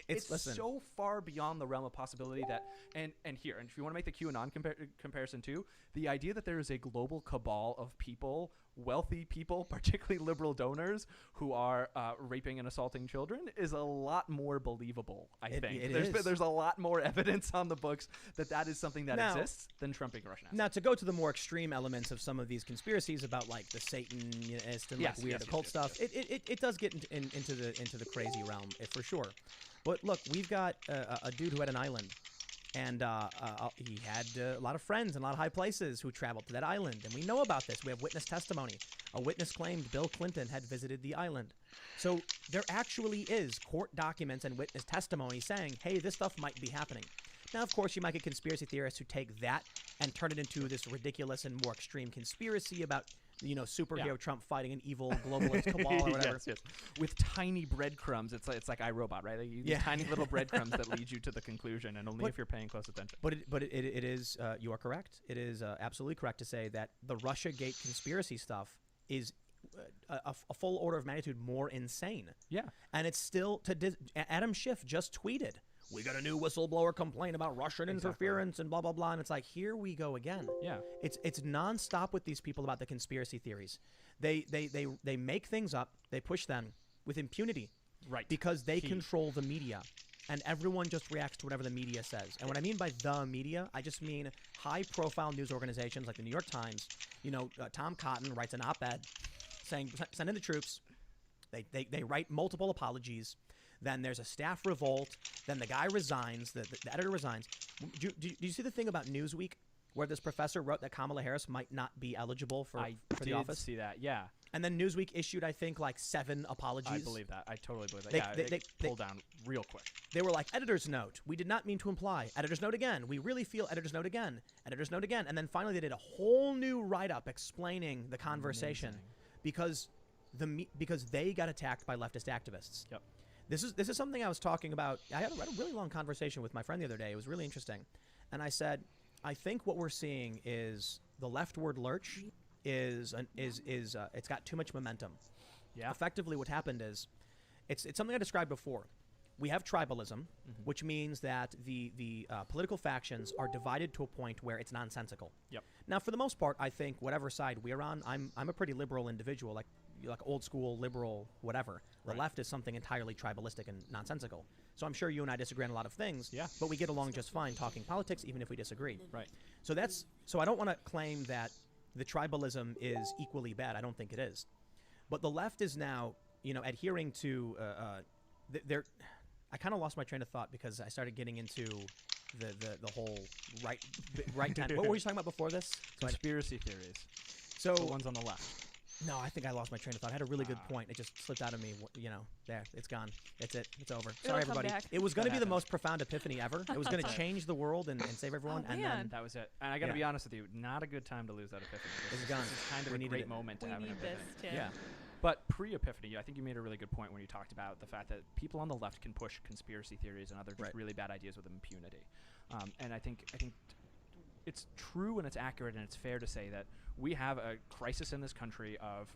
it's so far beyond the realm of possibility that and if you want to make the QAnon comparison too, the idea that there is a global cabal of people, wealthy people, particularly liberal donors, who are raping and assaulting children is a lot more believable. I think there's a lot more evidence on the books that is something that exists than Trump being a Russian asset. Now, to go to the more extreme elements of some of these conspiracies about like the Satanist and weird occult stuff, it does get into the crazy realm for sure. But look, we've got a dude who had an island, and he had a lot of friends in a lot of high places who traveled to that island, and we know about this. We have witness testimony. A witness claimed Bill Clinton had visited the island. So there actually is court documents and witness testimony saying, hey, this stuff might be happening. Now, of course, you might get conspiracy theorists who take that and turn it into this ridiculous and more extreme conspiracy about superhero Trump fighting an evil globalist cabal or whatever. Yes. With tiny breadcrumbs. It's like iRobot, right? Like these tiny little breadcrumbs that lead you to the conclusion, and only if you're paying close attention. But it is you are correct. It is absolutely correct to say that the Russiagate conspiracy stuff is a full order of magnitude more insane. Yeah. And it's still Adam Schiff just tweeted, "We got a new whistleblower complaint about Russian interference and blah blah blah," and it's like, here we go again. Yeah. It's nonstop with these people about the conspiracy theories. They make things up, they push them with impunity, Right. because they control the media, and everyone just reacts to whatever the media says. And what I mean by the media, I just mean high-profile news organizations like the New York Times. Tom Cotton writes an op-ed saying, "Send in the troops." They write multiple apologies. Then there's a staff revolt. Then the guy resigns. The editor resigns. Do you see the thing about Newsweek where this professor wrote that Kamala Harris might not be eligible for the office? I see that, yeah. And then Newsweek issued, I think, like 7 apologies. I believe that. I totally believe that. They pulled down real quick. They were like, editor's note. We did not mean to imply. Editor's note again. We really feel editor's note again. Editor's note again. And then finally they did a whole new write-up explaining the conversation because they got attacked by leftist activists. Yep. This is something I was talking about. I had a really long conversation with my friend the other day. It was really interesting. And I said, I think what we're seeing is the leftward lurch is it's got too much momentum. Yeah. Effectively what happened is it's something I described before. We have tribalism, which means that the political factions are divided to a point where it's nonsensical. Yep. Now, for the most part, I think whatever side we're on, I'm a pretty liberal individual, like old school liberal, whatever. The left is something entirely tribalistic and nonsensical. So I'm sure you and I disagree on a lot of things. Yeah. But we get along just fine talking politics, even if we disagree. Right. So I don't want to claim that the tribalism is equally bad. I don't think it is. But the left is now, adhering to I kind of lost my train of thought because I started getting into the whole right time. What were you talking about before this? Conspiracy theories. So The ones on the left. no, I think I lost my train of thought. I had a really good point. It just slipped out of me. There, it's gone. It's it. It's over. Sorry, come everybody. back. It was going to be the happens. most profound epiphany ever. It was going to change the world and save everyone. Oh, and man. then That was it. And I got to Yeah. be honest with you, not a good time to lose that epiphany. It's This gone. is kind of We a needed great it. moment to We have an need epiphany. this, Tim. yeah. But pre-epiphany, I think you made a really good point when you talked about the fact that people on the left can push conspiracy theories and other just Right. really bad ideas with impunity. And I think it's true and it's accurate and it's fair to say that we have a crisis in this country of,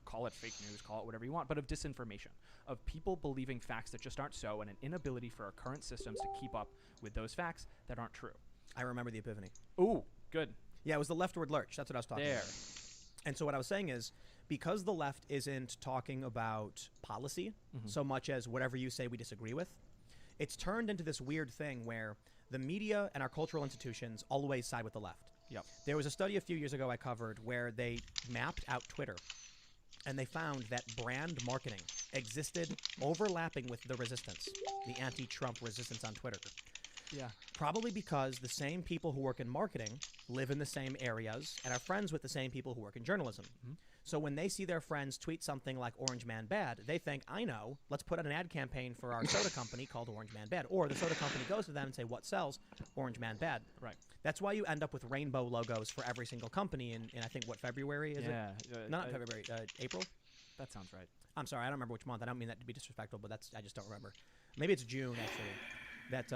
call it fake news, call it whatever you want, but of disinformation, of people believing facts that just aren't so, and an inability for our current systems to keep up with those facts that aren't true. I remember the epiphany. Ooh, good. Yeah, it was the leftward lurch. That's what I was talking There. about. And so what I was saying is, because the left isn't talking about policy so much as whatever you say we disagree with, it's turned into this weird thing where the media and our cultural institutions always side with the left. Yep. There was a study a few years ago I covered where they mapped out Twitter, and they found that brand marketing existed overlapping with the resistance, the anti-Trump resistance on Twitter. Yeah. Probably because the same people who work in marketing live in the same areas and are friends with the same people who work in journalism. So when they see their friends tweet something like Orange Man Bad, they think, I know, let's put out an ad campaign for our soda company called Orange Man Bad. Or the soda company goes to them and say, what sells? Orange Man Bad. Right. That's why you end up with rainbow logos for every single company in I think, February is it? Yeah. Not February, April? That sounds right. I'm sorry, I don't remember which month. I don't mean that to be disrespectful, but I just don't remember. Maybe it's June, actually, that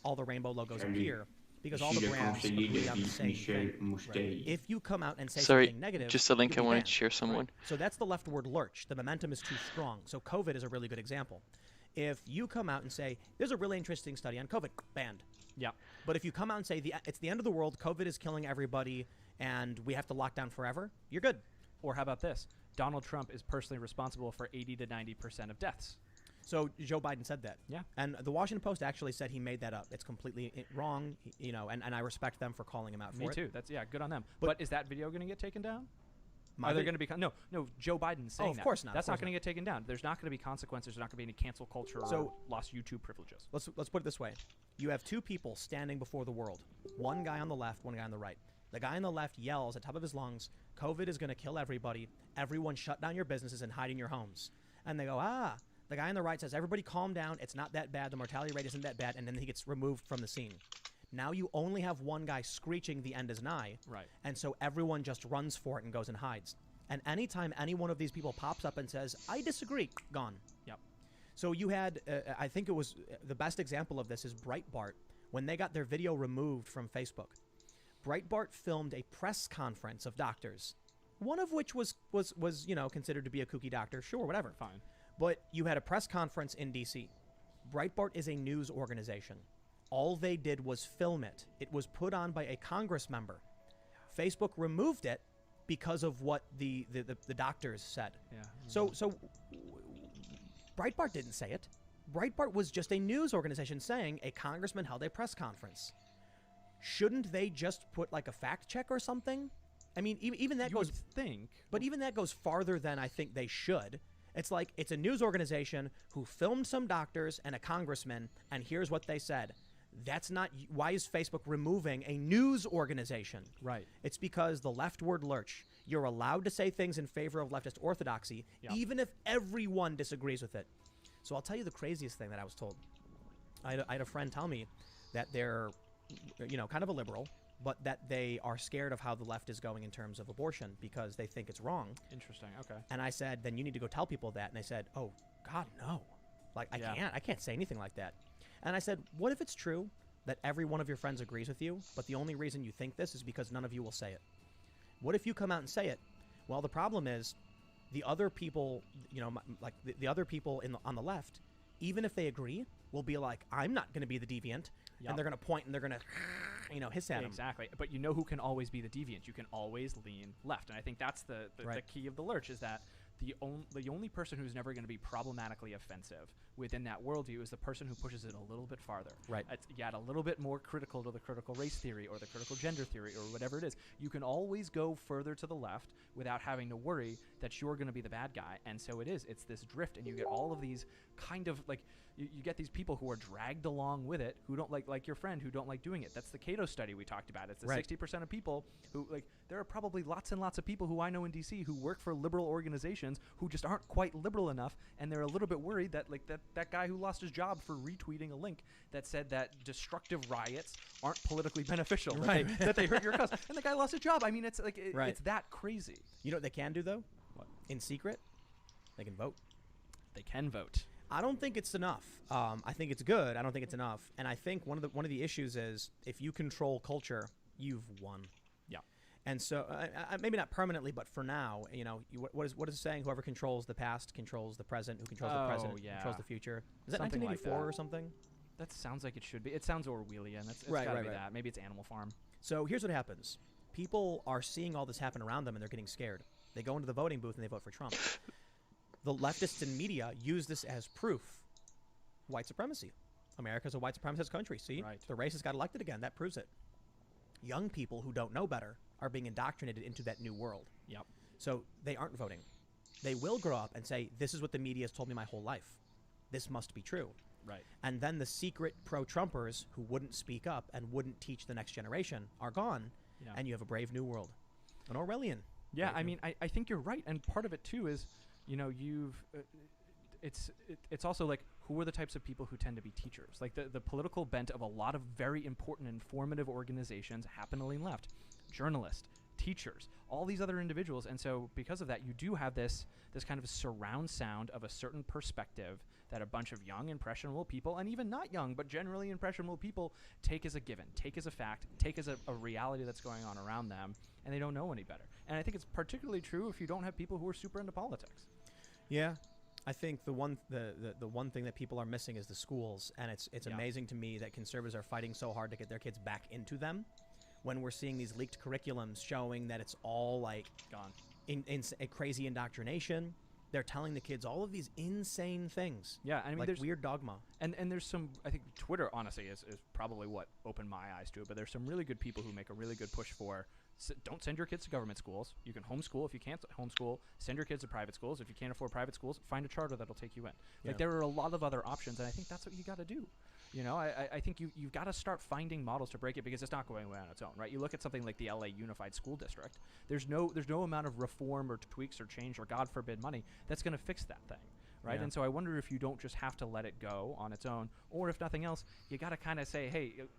all the rainbow logos appear because all the brands agree on the same thing. Right. If you come out and say Sorry, something negative, just a link I you'll be wanted banned. to share someone. So that's the leftward lurch. The momentum is too strong. So COVID is a really good example. If you come out and say, there's a really interesting study on COVID, banned. Yeah. But if you come out and say, it's the end of the world, COVID is killing everybody, and we have to lock down forever, you're good. Or how about this? Donald Trump is personally responsible for 80 to 90% of deaths. So Joe Biden said that. Yeah. And the Washington Post actually said he made that up. It's completely wrong, and I respect them for calling him out for Me it. too. That's good on them. But- But is that video going to get taken down? My Are there vid- going to be no? Joe Biden saying of that. course not, That's of not course going to get taken down. There's not going to be consequences. There's not going to be any cancel culture So- or lost YouTube privileges. Let's put it this way. You have two people standing before the world. One guy on the left, one guy on the right. The guy on the left yells at the top of his lungs, COVID is going to kill everybody. Everyone shut down your businesses and hide in your homes. And they go, ah. The guy on the right says, everybody calm down. It's not that bad. The mortality rate isn't that bad. And then he gets removed from the scene. Now you only have one guy screeching the end is nigh. Right. And so everyone just runs for it and goes and hides. And anytime any one of these people pops up and says, I disagree, gone. Yep. So you had, I think it was the best example of this is Breitbart. When they got their video removed from Facebook, Breitbart filmed a press conference of doctors, one of which was considered to be a kooky doctor. Sure, whatever. Fine. But you had a press conference in D.C. Breitbart is a news organization. All they did was film it. It was put on by a Congress member. Facebook removed it because of what the doctors said. Yeah. So Breitbart didn't say it. Breitbart was just a news organization saying a congressman held a press conference. Shouldn't they just put like a fact check or something? I mean, even that You goes would think, but even that goes farther than I think they should. It's like it's a news organization who filmed some doctors and a congressman, and here's what they said. That's not. Why is Facebook removing a news organization? right? It's because the leftward lurch. You're allowed to say things in favor of leftist orthodoxy, Yep. even if everyone disagrees with it. So I'll tell you the craziest thing that I was told. I had a friend tell me that they're, kind of a liberal, but that they are scared of how the left is going in terms of abortion because they think it's wrong. Interesting. Okay. And I said, then you need to go tell people that. And they said, oh, God, no. Like, Yeah. I can't say anything like that. And I said, what if it's true that every one of your friends agrees with you, but the only reason you think this is because none of you will say it? What if you come out and say it? Well, the problem is the other people, the other people on the left, even if they agree, will be like, I'm not going to be the deviant. Yep. And they're going to point and they're going to, hiss at him. Exactly. But you know who can always be the deviant? You can always lean left. And I think that's the Right. key of the lurch is that the only person who's never going to be problematically offensive within that worldview is the person who pushes it a little bit farther. Right. It's yet a little bit more critical to the critical race theory or the critical gender theory or whatever it is. You can always go further to the left without having to worry that you're going to be the bad guy. And so it is. It's this drift, and you get all of these kind of like you get these people who are dragged along with it who don't like your friend who don't like doing it. That's the Cato study we talked about. It's the Right. 60% of people who there are probably lots and lots of people who I know in DC who work for liberal organizations who just aren't quite liberal enough, and they're a little bit worried that that guy who lost his job for retweeting a link that said that destructive riots aren't politically beneficial, Right. that they hurt your cause, and the guy lost his job. I mean, it's like Right. it's that crazy. You know what they can do, though? What? In secret, they can vote. They can vote. I don't think it's enough. I think it's good. I don't think it's enough. And I think one of the issues is if you control culture, you've won. Yeah. And so maybe not permanently, but for now, what is it saying? Whoever controls the past controls the present. Who controls the present yeah. controls the future. Is that Something like 1984 that. or something? That sounds like it should be. It sounds Orwellian. It's Right, gotta right, be right. that. Maybe it's Animal Farm. So here's what happens. People are seeing all this happen around them, and they're getting scared. They go into the voting booth, and they vote for Trump. The leftists in media use this as proof. White supremacy. America's a white supremacist country. See? Right. The racist got elected again. That proves it. Young people who don't know better are being indoctrinated into that new world. Yep. So they aren't voting. They will grow up and say, this is what the media has told me my whole life. This must be true. Right. And then the secret pro-Trumpers who wouldn't speak up and wouldn't teach the next generation are gone. Yeah. And you have a brave new world. An Orwellian. Yeah, Brave I new- mean, I think you're right, and part of it too is, it's also like who are the types of people who tend to be teachers? Like the political bent of a lot of very important, informative organizations happen to lean left, journalists, teachers, all these other individuals, and so because of that, you do have this kind of surround sound of a certain perspective that a bunch of young, impressionable people, and even not young, but generally impressionable people take as a given, take as a fact, take as a reality that's going on around them, and they don't know any better. And I think it's particularly true if you don't have people who are super into politics. Yeah. I think the one thing that people are missing is the schools, and it's Yeah. amazing to me that conservatives are fighting so hard to get their kids back into them when we're seeing these leaked curriculums showing that it's all like Gone. in a crazy indoctrination. They're telling the kids all of these insane things. Yeah, I mean, like there's weird dogma. and there's some. I think Twitter honestly is probably what opened my eyes to it. But there's some really good people who make a really good push for. Don't send your kids to government schools. You can homeschool if you can't homeschool. Send your kids to private schools. If you can't afford private schools, find a charter that'll take you in. Yeah. Like there are a lot of other options, and I think that's what you got to do. I think you've got to start finding models to break it because it's not going away on its own, right? You look at something like the LA Unified School District. There's no amount of reform or tweaks or change or God forbid money that's going to fix that thing, right? Yeah. And so I wonder if you don't just have to let it go on its own, or if nothing else, you got to kind of say, hey, it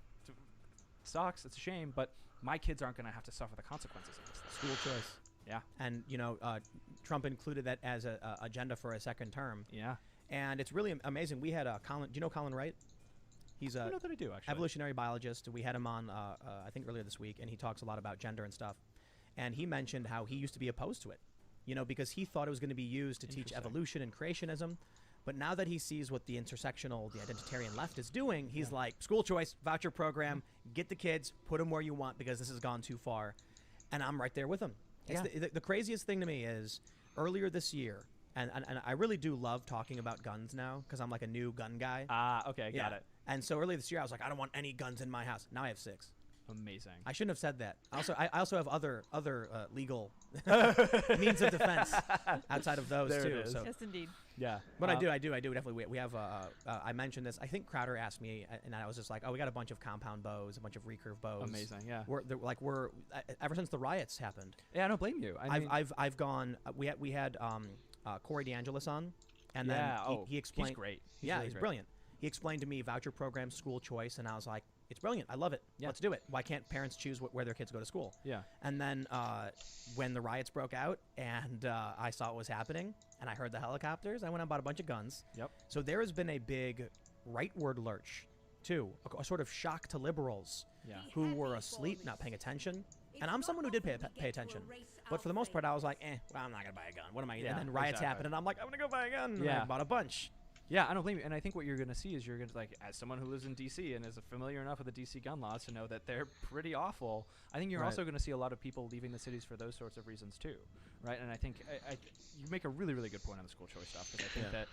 sucks, it's a shame, but my kids aren't going to have to suffer the consequences of this thing. School choice. Yeah. And Trump included that as a agenda for a second term. Yeah. And it's really amazing. We had Colin. Do you know Colin Wright? He's I a know that I do, actually. evolutionary biologist. We had him on, I think, earlier this week, and he talks a lot about gender and stuff. And he mentioned how he used to be opposed to it, because he thought it was going to be used to teach evolution and creationism. But now that he sees what the intersectional, the identitarian left is doing, he's like, school choice, voucher program, get the kids, put them where you want because this has gone too far. And I'm right there with him. Yeah. The craziest thing to me is earlier this year, and I really do love talking about guns now because I'm like a new gun guy. Okay, got it. And so earlier this year, I was like, I don't want any guns in my house. Now I have 6. Amazing. I shouldn't have said that. I also have other legal means of defense outside of those There too. it is. So, Yes, indeed. Yeah. but I do definitely. We have. I mentioned this. I think Crowder asked me, and I was just like, oh, we got a bunch of compound bows, a bunch of recurve bows. Amazing. Yeah. We're ever since the riots happened. Yeah, I don't blame you. I've gone. We had Corey DeAngelis on, and then he explained. He's great. He's brilliant. He explained to me voucher program, school choice, and I was like, it's brilliant. I love it. Yeah. Let's do it. Why can't parents choose where their kids go to school? Yeah. And then when the riots broke out and I saw what was happening and I heard the helicopters, I went and bought a bunch of guns. Yep. So there has been a big rightward lurch, too, a sort of shock to liberals who were asleep, not paying attention. And I'm someone who did pay attention. But for the most part, I was like, well, I'm not going to buy a gun. What am I? Yeah, and then riots exactly. happened, and I'm like, I'm going to go buy a gun. Yeah. And I bought a bunch. Yeah, I don't blame you. And I think what you're going to see is you're going to, like, as someone who lives in D.C. and is familiar enough with the D.C. gun laws to know that they're pretty awful, I think you're Right. also going to see a lot of people leaving the cities for those sorts of reasons too, right? And I think you make a really, really good point on the school choice stuff, because I think that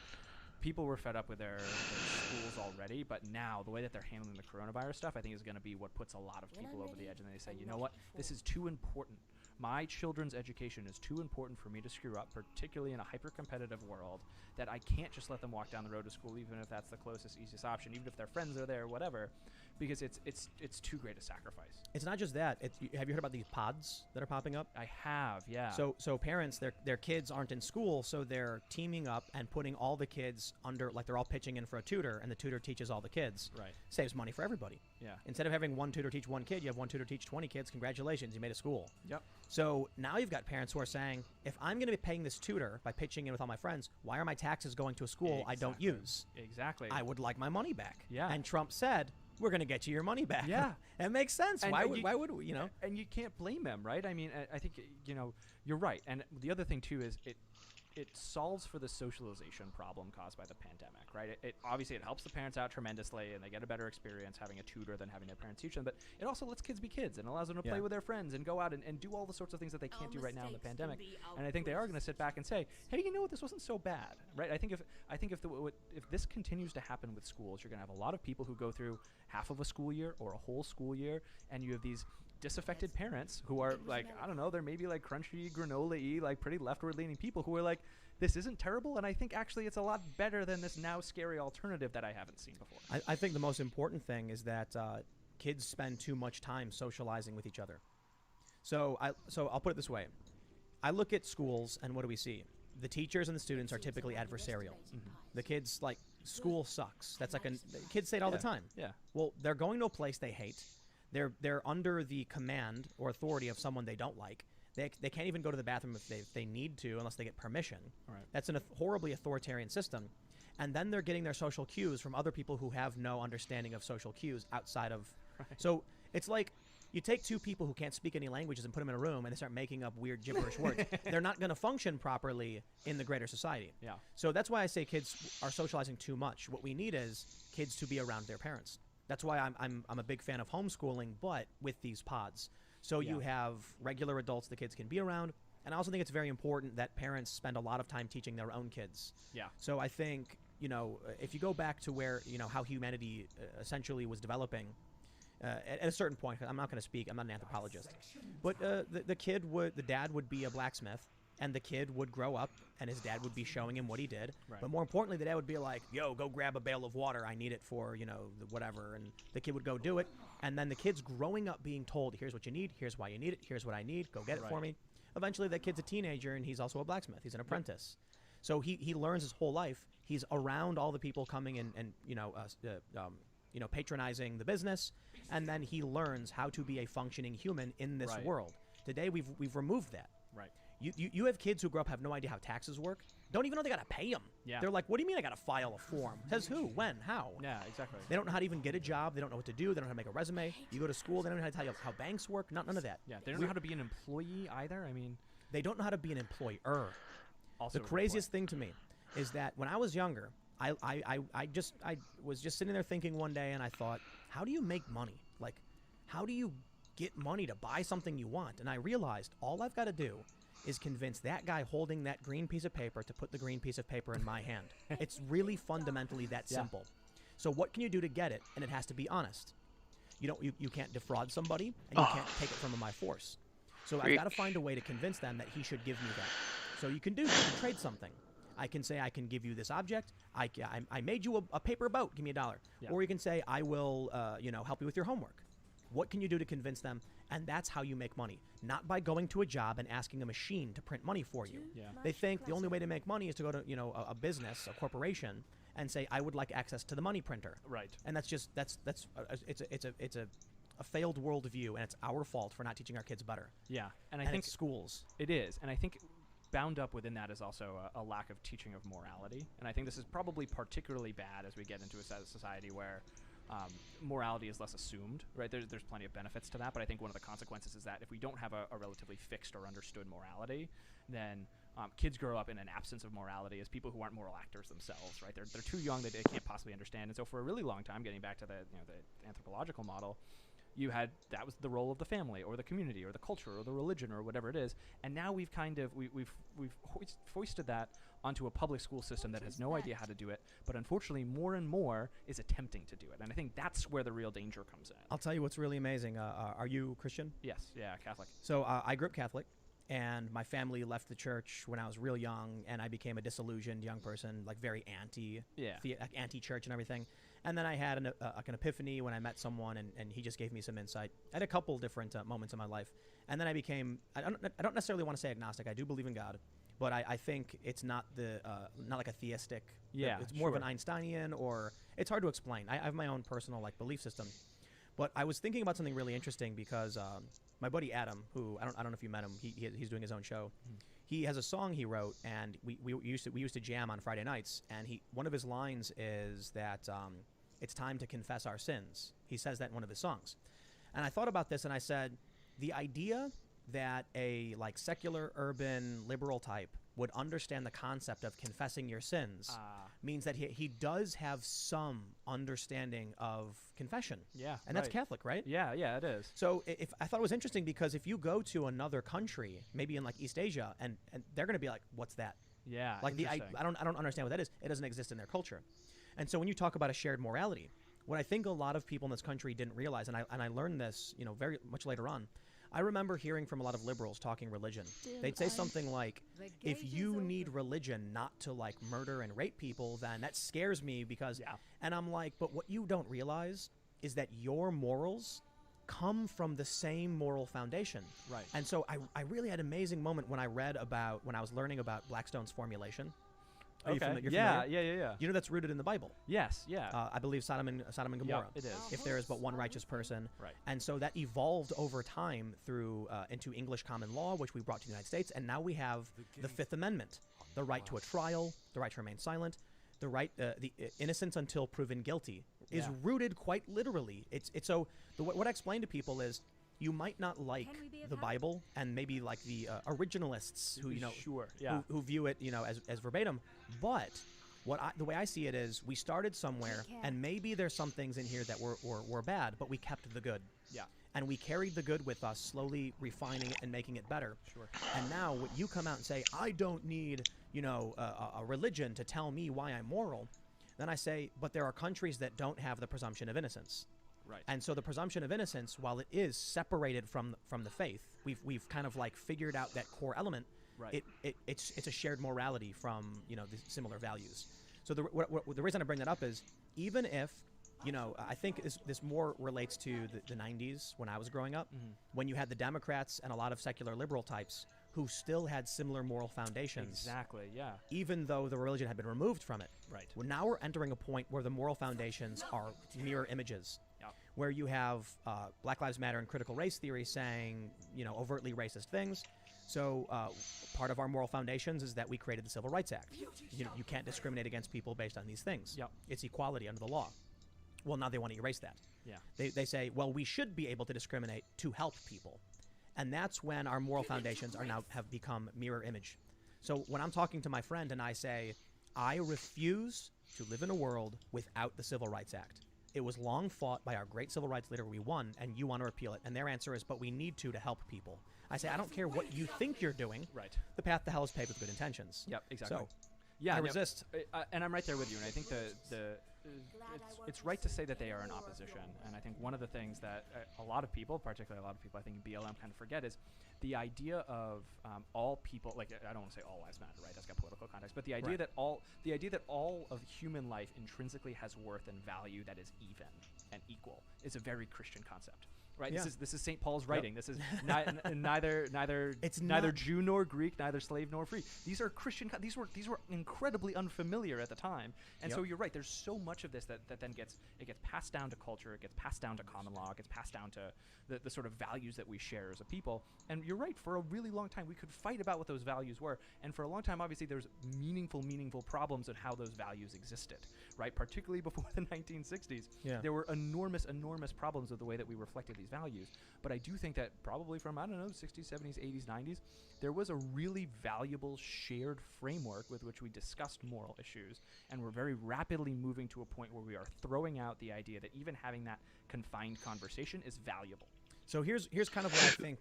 people were fed up with their schools already, but now the way that they're handling the coronavirus stuff, I think is going to be what puts a lot of people over the edge, and they say, you know what, this is too important. My children's education is too important for me to screw up, particularly in a hyper-competitive world, that I can't just let them walk down the road to school, even if that's the closest, easiest option, even if their friends are there, whatever, because it's too great a sacrifice. It's not just that. Have you heard about these pods that are popping up? I have, yeah. So parents, their kids aren't in school, so they're teaming up and putting all the kids under, like they're all pitching in for a tutor, and the tutor teaches all the kids. Right. Saves money for everybody. Yeah. Instead of having one tutor teach one kid, you have one tutor teach 20 kids. Congratulations, you made a school. Yep. So now you've got parents who are saying, if I'm going to be paying this tutor by pitching in with all my friends, why are my taxes going to a school I don't use? Exactly. I would like my money back. Yeah. And Trump said, we're going to get you your money back. Yeah. It makes sense. And Why would we, you know? And you can't blame them, right? I mean, I think, you're right. And the other thing, too, is it solves for the socialization problem caused by the pandemic, right? It obviously it helps the parents out tremendously, and they get a better experience having a tutor than having their parents teach them. But it also lets kids be kids and allows them to play with their friends and go out and do all the sorts of things that they can't do right now in the pandemic. And I think they are going to sit back and say, hey, you know what? This wasn't so bad, right? I think if this continues to happen with schools, you're going to have a lot of people who go through half of a school year or a whole school year, and you have these disaffected parents who are like, I don't know, they're maybe like crunchy granola-y, like pretty leftward leaning people who are like, this isn't terrible, and I think actually it's a lot better than this now scary alternative that I haven't seen before. I think the most important thing is that kids spend too much time socializing with each other. So I'll put it this way. I look at schools, and what do we see? The teachers and the students are typically adversarial. Mm-hmm. The kids, like, school sucks. That's like kids say it all the time. Yeah. Well, they're going to a place they hate. They're under the command or authority of someone they don't like. They can't even go to the bathroom if they need to unless they get permission. Right. That's a horribly authoritarian system. And then they're getting their social cues from other people who have no understanding of social cues outside of... Right. So it's like you take two people who can't speak any languages and put them in a room and they start making up weird gibberish words. They're not going to function properly in the greater society. Yeah. So that's why I say kids are socializing too much. What we need is kids to be around their parents. That's why I'm a big fan of homeschooling, but with these pods. So you have regular adults the kids can be around. And I also think it's very important that parents spend a lot of time teaching their own kids. Yeah. So I think, if you go back to where, how humanity essentially was developing, at a certain point, I'm not going to speak, I'm not an anthropologist, but the dad would be a blacksmith, and the kid would grow up, and his dad would be showing him what he did. Right. But more importantly, the dad would be like, yo, go grab a bale of water. I need it for, whatever. And the kid would go do it. And then the kid's growing up being told, here's what you need, here's why you need it, here's what I need, go get it for me. Eventually, that kid's a teenager, and he's also a blacksmith. He's an apprentice. So he learns his whole life. He's around all the people coming and patronizing the business. And then he learns how to be a functioning human in this world. Today, we've removed that. Right. You have kids who grow up have no idea how taxes work. Don't even know they got to pay them. Yeah. They're like, what do you mean I got to file a form? Says who? When? How? Yeah, exactly. They don't know how to even get a job. They don't know what to do. They don't know how to make a resume. You go to school. They don't know how to tell you how banks work. None of that. Yeah, they don't know how to be an employee either. I mean, They don't know how to be an employer. also The a good craziest point. thing to me is that when I was younger, I was just sitting there thinking one day, and I thought, how do you make money? Like, how do you get money to buy something you want? And I realized all I've got to do is convince that guy holding that green piece of paper to put the green piece of paper in my hand. It's really fundamentally that simple. So what can you do to get it? And it has to be honest. You can't defraud somebody, and you can't take it from him by force. So I've got to find a way to convince them that he should give me that. So you can trade something. I can say I can give you this object. I made you a paper boat. Give me $1. Yeah. Or you can say I will help you with your homework. What can you do to convince them? And that's how you make money. Not by going to a job and asking a machine to print money for you. Yeah. They think the only way to make money is to go to a business, a corporation, and say I would like access to the money printer. Right. And that's it's a failed worldview, and it's our fault for not teaching our kids better. Yeah, and I And think it's schools. it is, and I think bound up within that is also a lack of teaching of morality, and I think this is probably particularly bad as we get into a society where morality is less assumed, right? There's plenty of benefits to that, but I think one of the consequences is that if we don't have a relatively fixed or understood morality, then kids grow up in an absence of morality as people who aren't moral actors themselves, right? They're too young that they can't possibly understand, and so for a really long time, getting back to the anthropological model, that was the role of the family or the community or the culture or the religion or whatever it is, and now we've foisted that onto a public school system that has no idea how to do it, but unfortunately more and more is attempting to do it, and I think that's where the real danger comes in. I'll tell you what's really amazing. Are you Christian? Yes, yeah, Catholic. So I grew up Catholic, and my family left the church when I was real young, and I became a disillusioned young person, like very anti-church and everything. And then I had an epiphany when I met someone, and he just gave me some insight. I had a couple different moments in my life, and then I don't necessarily want to say agnostic. I do believe in God, but I think it's not like a theistic. Yeah, it's more of an sure. Einsteinian, or it's hard to explain. I have my own personal belief system. But I was thinking about something really interesting because my buddy Adam, who I don't know if you met him, he's doing his own show. He has a song he wrote, and we used to jam on Friday nights. And one of his lines is that it's time to confess our sins. He says that in one of his songs, and I thought about this, and I said, the idea that a secular, urban, liberal type would understand the concept of confessing your sins means that he does have some understanding of confession. Yeah, and that's right. Catholic, right? Yeah, it is. So if I thought it was interesting because if you go to another country, maybe in East Asia, and they're going to be like, "What's that?" Yeah, I interesting. don't understand what that is. It doesn't exist in their culture. And so when you talk about a shared morality, what I think a lot of people in this country didn't realize, and I learned this, very much later on. I remember hearing from a lot of liberals talking religion. They'd say something like, if you need religion not to murder and rape people, then that scares me because, and I'm like, but what you don't realize is that your morals come from the same moral foundation. Right. And so I really had an amazing moment when I was learning about Blackstone's formulation. Are you familiar? Yeah. You know that's rooted in the Bible. Yes, yeah. I believe Sodom and Gomorrah. It is. If there is but one righteous person. Right. And so that evolved over time through into English common law, which we brought to the United States, and now we have the Fifth Amendment, the right to a trial, the right to remain silent, the right, the innocence until proven guilty, is rooted quite literally. What I explain to people is, you might not like the Bible, and maybe the originalists who who view it as verbatim, but the way I see it is we started somewhere, and maybe there's some things in here that were bad, but we kept the good. Yeah. And we carried the good with us, slowly refining it and making it better. Sure. And now when you come out and say, I don't need a religion to tell me why I'm moral, then I say, but there are countries that don't have the presumption of innocence. Right. And so the presumption of innocence, while it is separated from the faith, we've kind of figured out that core element. Right. It's a shared morality from the similar values. So the reason I bring that up is, even if I think this more relates to the 90s when I was growing up, when you had the Democrats and a lot of secular liberal types who still had similar moral foundations. Exactly, yeah. Even though the religion had been removed from it. Right. Well, now we're entering a point where the moral foundations are mirror images. Yeah. where you have Black Lives Matter and critical race theory saying, overtly racist things. So part of our moral foundations is that we created the Civil Rights Act. You can't discriminate against people based on these things. Yep. It's equality under the law. Well, now they want to erase that. Yeah. They say, well, we should be able to discriminate to help people. And that's when our moral foundations have become mirror image. So when I'm talking to my friend and I say, I refuse to live in a world without the Civil Rights Act. It was long fought by our great civil rights leader. We won, and you want to repeal it. And their answer is, but we need to help people. I say, I don't care what you think you're doing. Right. The path to hell is paved with good intentions. Yep, exactly. So, yeah, I resist. And I'm right there with you. And I think it's right to say that they are in opposition. And I think one of the things that a lot of people, particularly a lot of people I think in BLM kind of forget is the idea of all people, like I don't want to say all lives matter, right? That's got political context, but the idea that all of human life intrinsically has worth and value that is even and equal is a very Christian concept. Right. Yeah. This is St. Paul's writing. Yep. This is neither Jew nor Greek, neither slave nor free. These are Christian. These were incredibly unfamiliar at the time. And so you're right. There's so much of this that then gets passed down to culture. It gets passed down to common law. It gets passed down to the sort of values that we share as a people. And you're right. For a really long time, we could fight about what those values were. And for a long time, obviously, there's meaningful problems in how those values existed. Right. Particularly before the 1960s, there were enormous problems with the way that we reflected these values. But I do think that probably from, I don't know, 60s, 70s, 80s, 90s, there was a really valuable shared framework with which we discussed moral issues. And we're very rapidly moving to a point where we are throwing out the idea that even having that confined conversation is valuable. So here's kind of what I think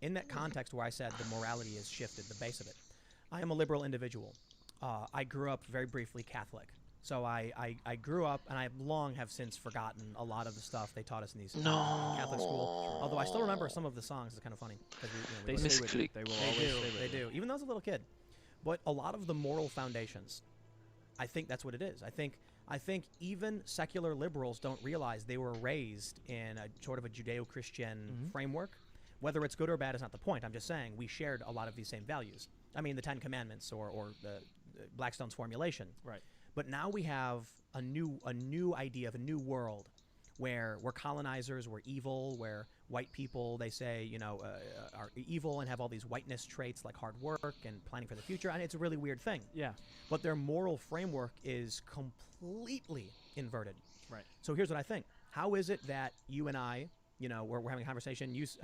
in that context where I said the morality has shifted, the base of it. I am a liberal individual. I grew up very briefly Catholic. So I grew up, and I have since forgotten a lot of the stuff they taught us in these Catholic school. Although I still remember some of the songs. It's kind of funny. They stay with you. They will always stay with you. They do. Even though I was a little kid. But a lot of the moral foundations, I think that's what it is. I think even secular liberals don't realize they were raised in a sort of a Judeo-Christian framework. Whether it's good or bad is not the point. I'm just saying we shared a lot of these same values. I mean, the Ten Commandments or the Blackstone's formulation. Right. But now we have a new idea of a new world where we're colonizers, we're evil, where white people, they say, are evil and have all these whiteness traits like hard work and planning for the future. And it's a really weird thing. Yeah. But their moral framework is completely inverted. Right. So here's what I think. How is it that you and I, we're having a conversation. Is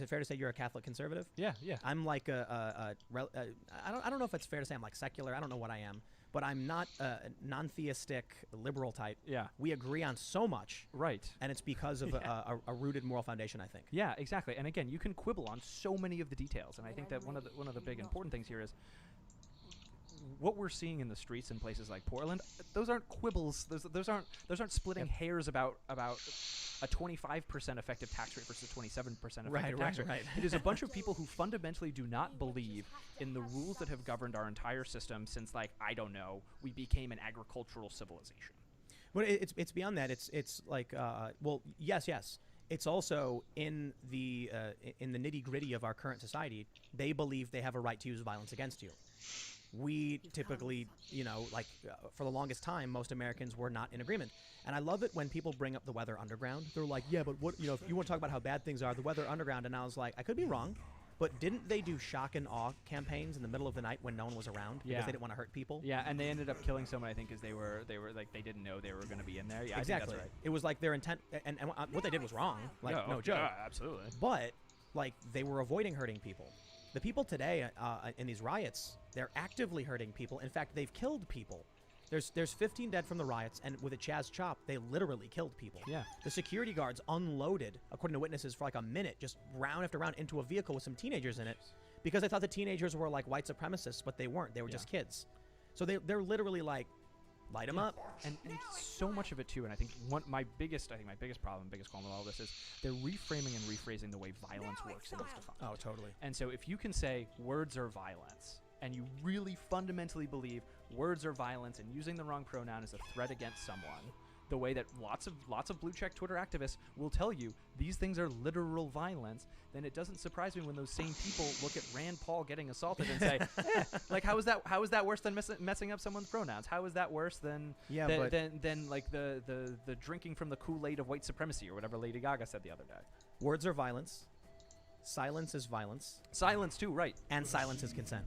it fair to say you're a Catholic conservative? Yeah. I'm like I don't know if it's fair to say I'm like secular. I don't know what I am. But I'm not a non-theistic liberal type. Yeah. We agree on so much. Right. And it's because of a rooted moral foundation, I think. Yeah, exactly. And again, you can quibble on so many of the details. And I think that one of the big important things here is what we're seeing in the streets in places like Portland. Those aren't quibbles. Those aren't splitting hairs about a 25% effective tax rate versus 27% effective tax rate. Right. It is a bunch of people who fundamentally do not believe in the rules that have governed our entire system since, like, I don't know, we became an agricultural civilization. Well, it's beyond that. It's like, yes. It's also in the nitty-gritty of our current society. They believe they have a right to use violence against you. We typically, for the longest time, most Americans were not in agreement. And I love it when people bring up the Weather Underground. They're like, yeah, but what, if you want to talk about how bad things are, the Weather Underground. And I was like, I could be wrong, but didn't they do shock and awe campaigns in the middle of the night when no one was around because they didn't want to hurt people? Yeah, and they ended up killing someone, I think, because they were like, they didn't know they were going to be in there. Yeah, exactly. I think that's right. It was like their intent, and what they did was wrong. Like, no joke. Yeah, absolutely. But, like, they were avoiding hurting people. The people today in these riots, they're actively hurting people. In fact, they've killed people. There's 15 dead from the riots, and with a Chaz chop, they literally killed people. Yeah. The security guards unloaded, according to witnesses, for like a minute, just round after round into a vehicle with some teenagers in it, because they thought the teenagers were like white supremacists, but they weren't. They were just kids. So they're literally like, light them up. And so much of it too, and I think my biggest problem, biggest qualm with all this is they're reframing and rephrasing the way violence works in this defined. Oh, totally. And so if you can say words are violence, and you really fundamentally believe words are violence and using the wrong pronoun is a threat against someone, the way that lots of blue check Twitter activists will tell you these things are literal violence, then it doesn't surprise me when those same people look at Rand Paul getting assaulted and say, like, how is that worse than messing up someone's pronouns? How is that worse than like the drinking from the Kool-Aid of white supremacy or whatever Lady Gaga said the other day? Words are violence. Silence is violence. Silence too, right? And silence is consent.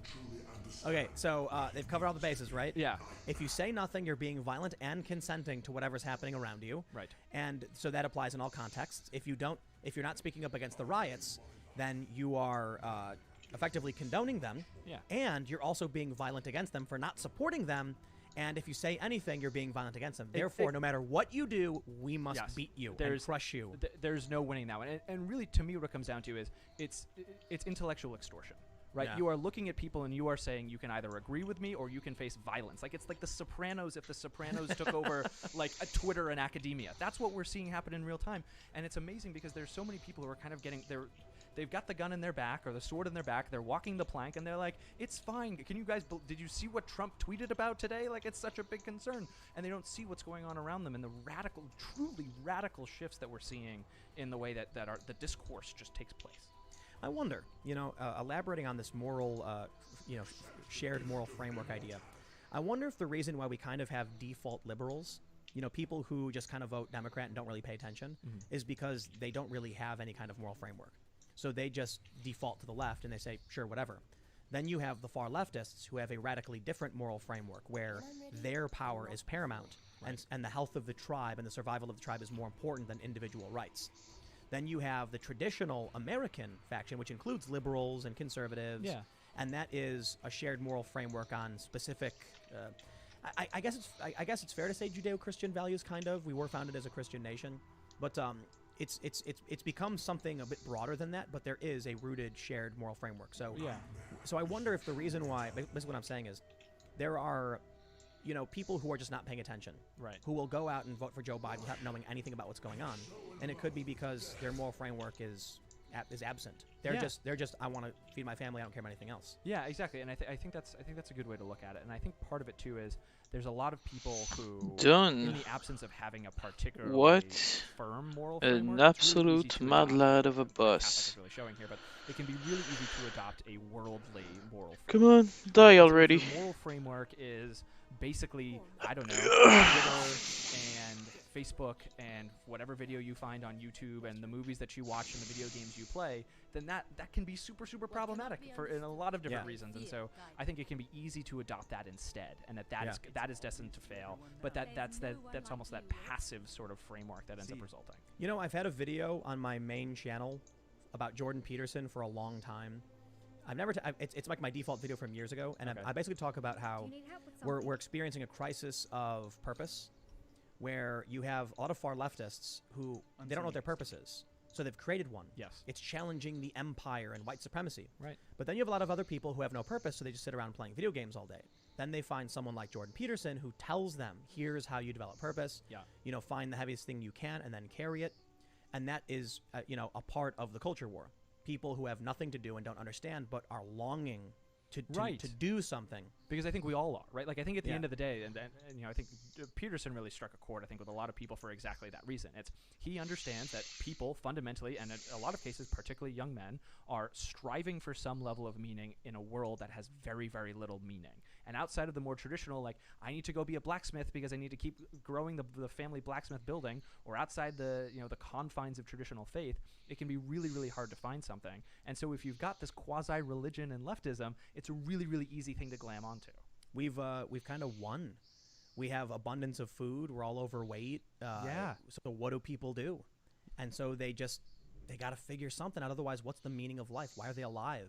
Okay, so they've covered all the bases, right? Yeah. If you say nothing, you're being violent and consenting to whatever's happening around you. Right. And so that applies in all contexts. If you're not speaking up against the riots, then you are effectively condoning them. Yeah. And you're also being violent against them for not supporting them. And if you say anything, you're being violent against them. Therefore, no matter what you do, we must beat you and crush you. There's no winning that one. And really, to me, what it comes down to is it's intellectual extortion. Right, Yeah. You are looking at people and you are saying you can either agree with me or you can face violence. Like it's like The Sopranos if The Sopranos took over like a Twitter and academia. That's what we're seeing happen in real time, and it's amazing because there's so many people who are kind of they've got the gun in their back or the sword in their back. They're walking the plank and they're like, it's fine. Can you guys? Did you see what Trump tweeted about today? Like it's such a big concern, and they don't see what's going on around them and the truly radical shifts that we're seeing in the way that the discourse just takes place. I wonder, elaborating on this moral, shared moral framework idea, I wonder if the reason why we kind of have default liberals, people who just kind of vote Democrat and don't really pay attention, is because they don't really have any kind of moral framework. So they just default to the left and they say, sure, whatever. Then you have the far leftists who have a radically different moral framework where their power is paramount and the health of the tribe and the survival of the tribe is more important than individual rights. Then you have the traditional American faction, which includes liberals and conservatives, and that is a shared moral framework on specific. I guess it's fair to say Judeo-Christian values. Kind of, we were founded as a Christian nation, but it's become something a bit broader than that. But there is a rooted shared moral framework. So I wonder if the reason why, basically what I'm saying is, there are, people who are just not paying attention, right? Who will go out and vote for Joe Biden without knowing anything about what's going on. And it could be because their moral framework is absent. They're just I want to feed my family. I don't care about anything else. Yeah, exactly. And I think that's a good way to look at it. And I think part of it too is there's a lot of people who, in the absence of having a particularly firm moral framework, an absolute mad lad of a bus. Really showing here, but it can be really easy to adopt a worldly moral framework. Come on, die already. The moral framework is basically, I don't know, Twitter and Facebook and whatever video you find on YouTube and the movies that you watch and the video games you play, then that can be super problematic in a lot of different reasons. And so I think it can be easy to adopt that instead, and that is destined to fail. But that's almost that passive sort of framework that ends up resulting. I've had a video on my main channel about Jordan Peterson for a long time. I've never. It's like my default video from years ago, and I basically talk about how we're experiencing a crisis of purpose, where you have a lot of far leftists who they don't know what their purpose is, so they've created one. Yes, it's challenging the empire and white supremacy. Right. But then you have a lot of other people who have no purpose, so they just sit around playing video games all day. Then they find someone like Jordan Peterson who tells them, "Here's how you develop purpose. Yeah. Find the heaviest thing you can and then carry it," and that is, a part of the culture war. People who have nothing to do and don't understand, but are longing to do something. Because I think we all are, right? Like I think at the end of the day, and I think Peterson really struck a chord, I think, with a lot of people for exactly that reason. He understands that people fundamentally, and in a lot of cases, particularly young men, are striving for some level of meaning in a world that has very, very little meaning. And outside of the more traditional, like, I need to go be a blacksmith because I need to keep growing the family blacksmith building, or outside the confines of traditional faith, it can be really, really hard to find something. And so if you've got this quasi-religion and leftism, it's a really, really easy thing to glam onto. We've kind of won. We have abundance of food. We're all overweight. So what do people do? And so they got to figure something out. Otherwise, what's the meaning of life? Why are they alive?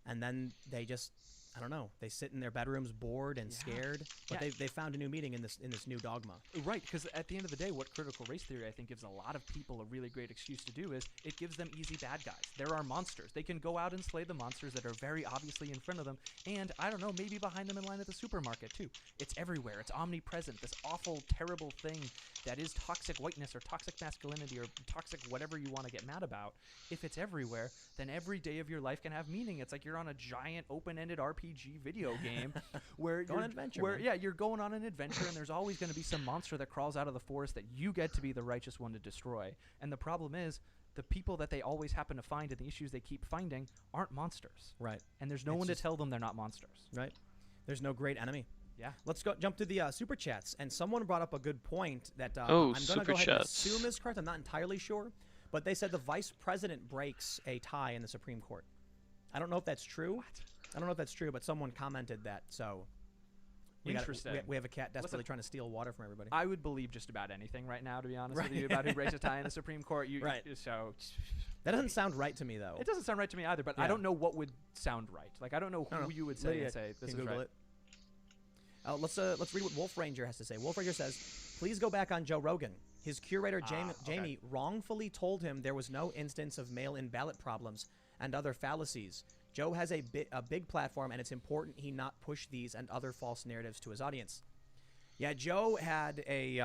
And then they just, I don't know. They sit in their bedrooms bored and scared, but they found a new meaning in this new dogma. Right, because at the end of the day, what critical race theory I think gives a lot of people a really great excuse to do is it gives them easy bad guys. There are monsters. They can go out and slay the monsters that are very obviously in front of them, and I don't know, maybe behind them in line at the supermarket too. It's everywhere. It's omnipresent. This awful, terrible thing that is toxic whiteness or toxic masculinity or toxic whatever you want to get mad about. If it's everywhere, then every day of your life can have meaning. It's like you're on a giant open-ended RPG RPG video game where Go on an adventure, where man. you're going on an adventure and there's always going to be some monster that crawls out of the forest that you get to be the righteous one to destroy. And the problem is the people that they always happen to find and the issues they keep finding aren't monsters. Right. And there's no It's one to just- tell them they're not monsters. Right. There's no great enemy. Yeah. Let's jump to the super chats. And someone brought up a good point that Oh, I'm going to super go ahead and chats. assume is correct. I'm not entirely sure. But they said the vice president breaks a tie in the Supreme Court. I don't know if that's true. What? I don't know if that's true, but someone commented that. So we Interesting. we have a cat desperately Listen, trying to steal water from everybody. I would believe just about anything right now, to be honest with Right. you, about who breaks a tie in the Supreme Court. Right. So That doesn't sound right to me, though. it doesn't sound right to me either, but I Yeah. don't know what would sound right. Like, I don't know who I don't know. you would say Lydia and say this can is Google right. it. Let's read what Wolf Ranger has to say. Wolf Ranger says, please go back on Joe Rogan. His curator, Jamie, wrongfully told him there was no instance of mail-in ballot problems and other fallacies. Joe has a big platform, and it's important he not push these and other false narratives to his audience. Yeah, Joe had a,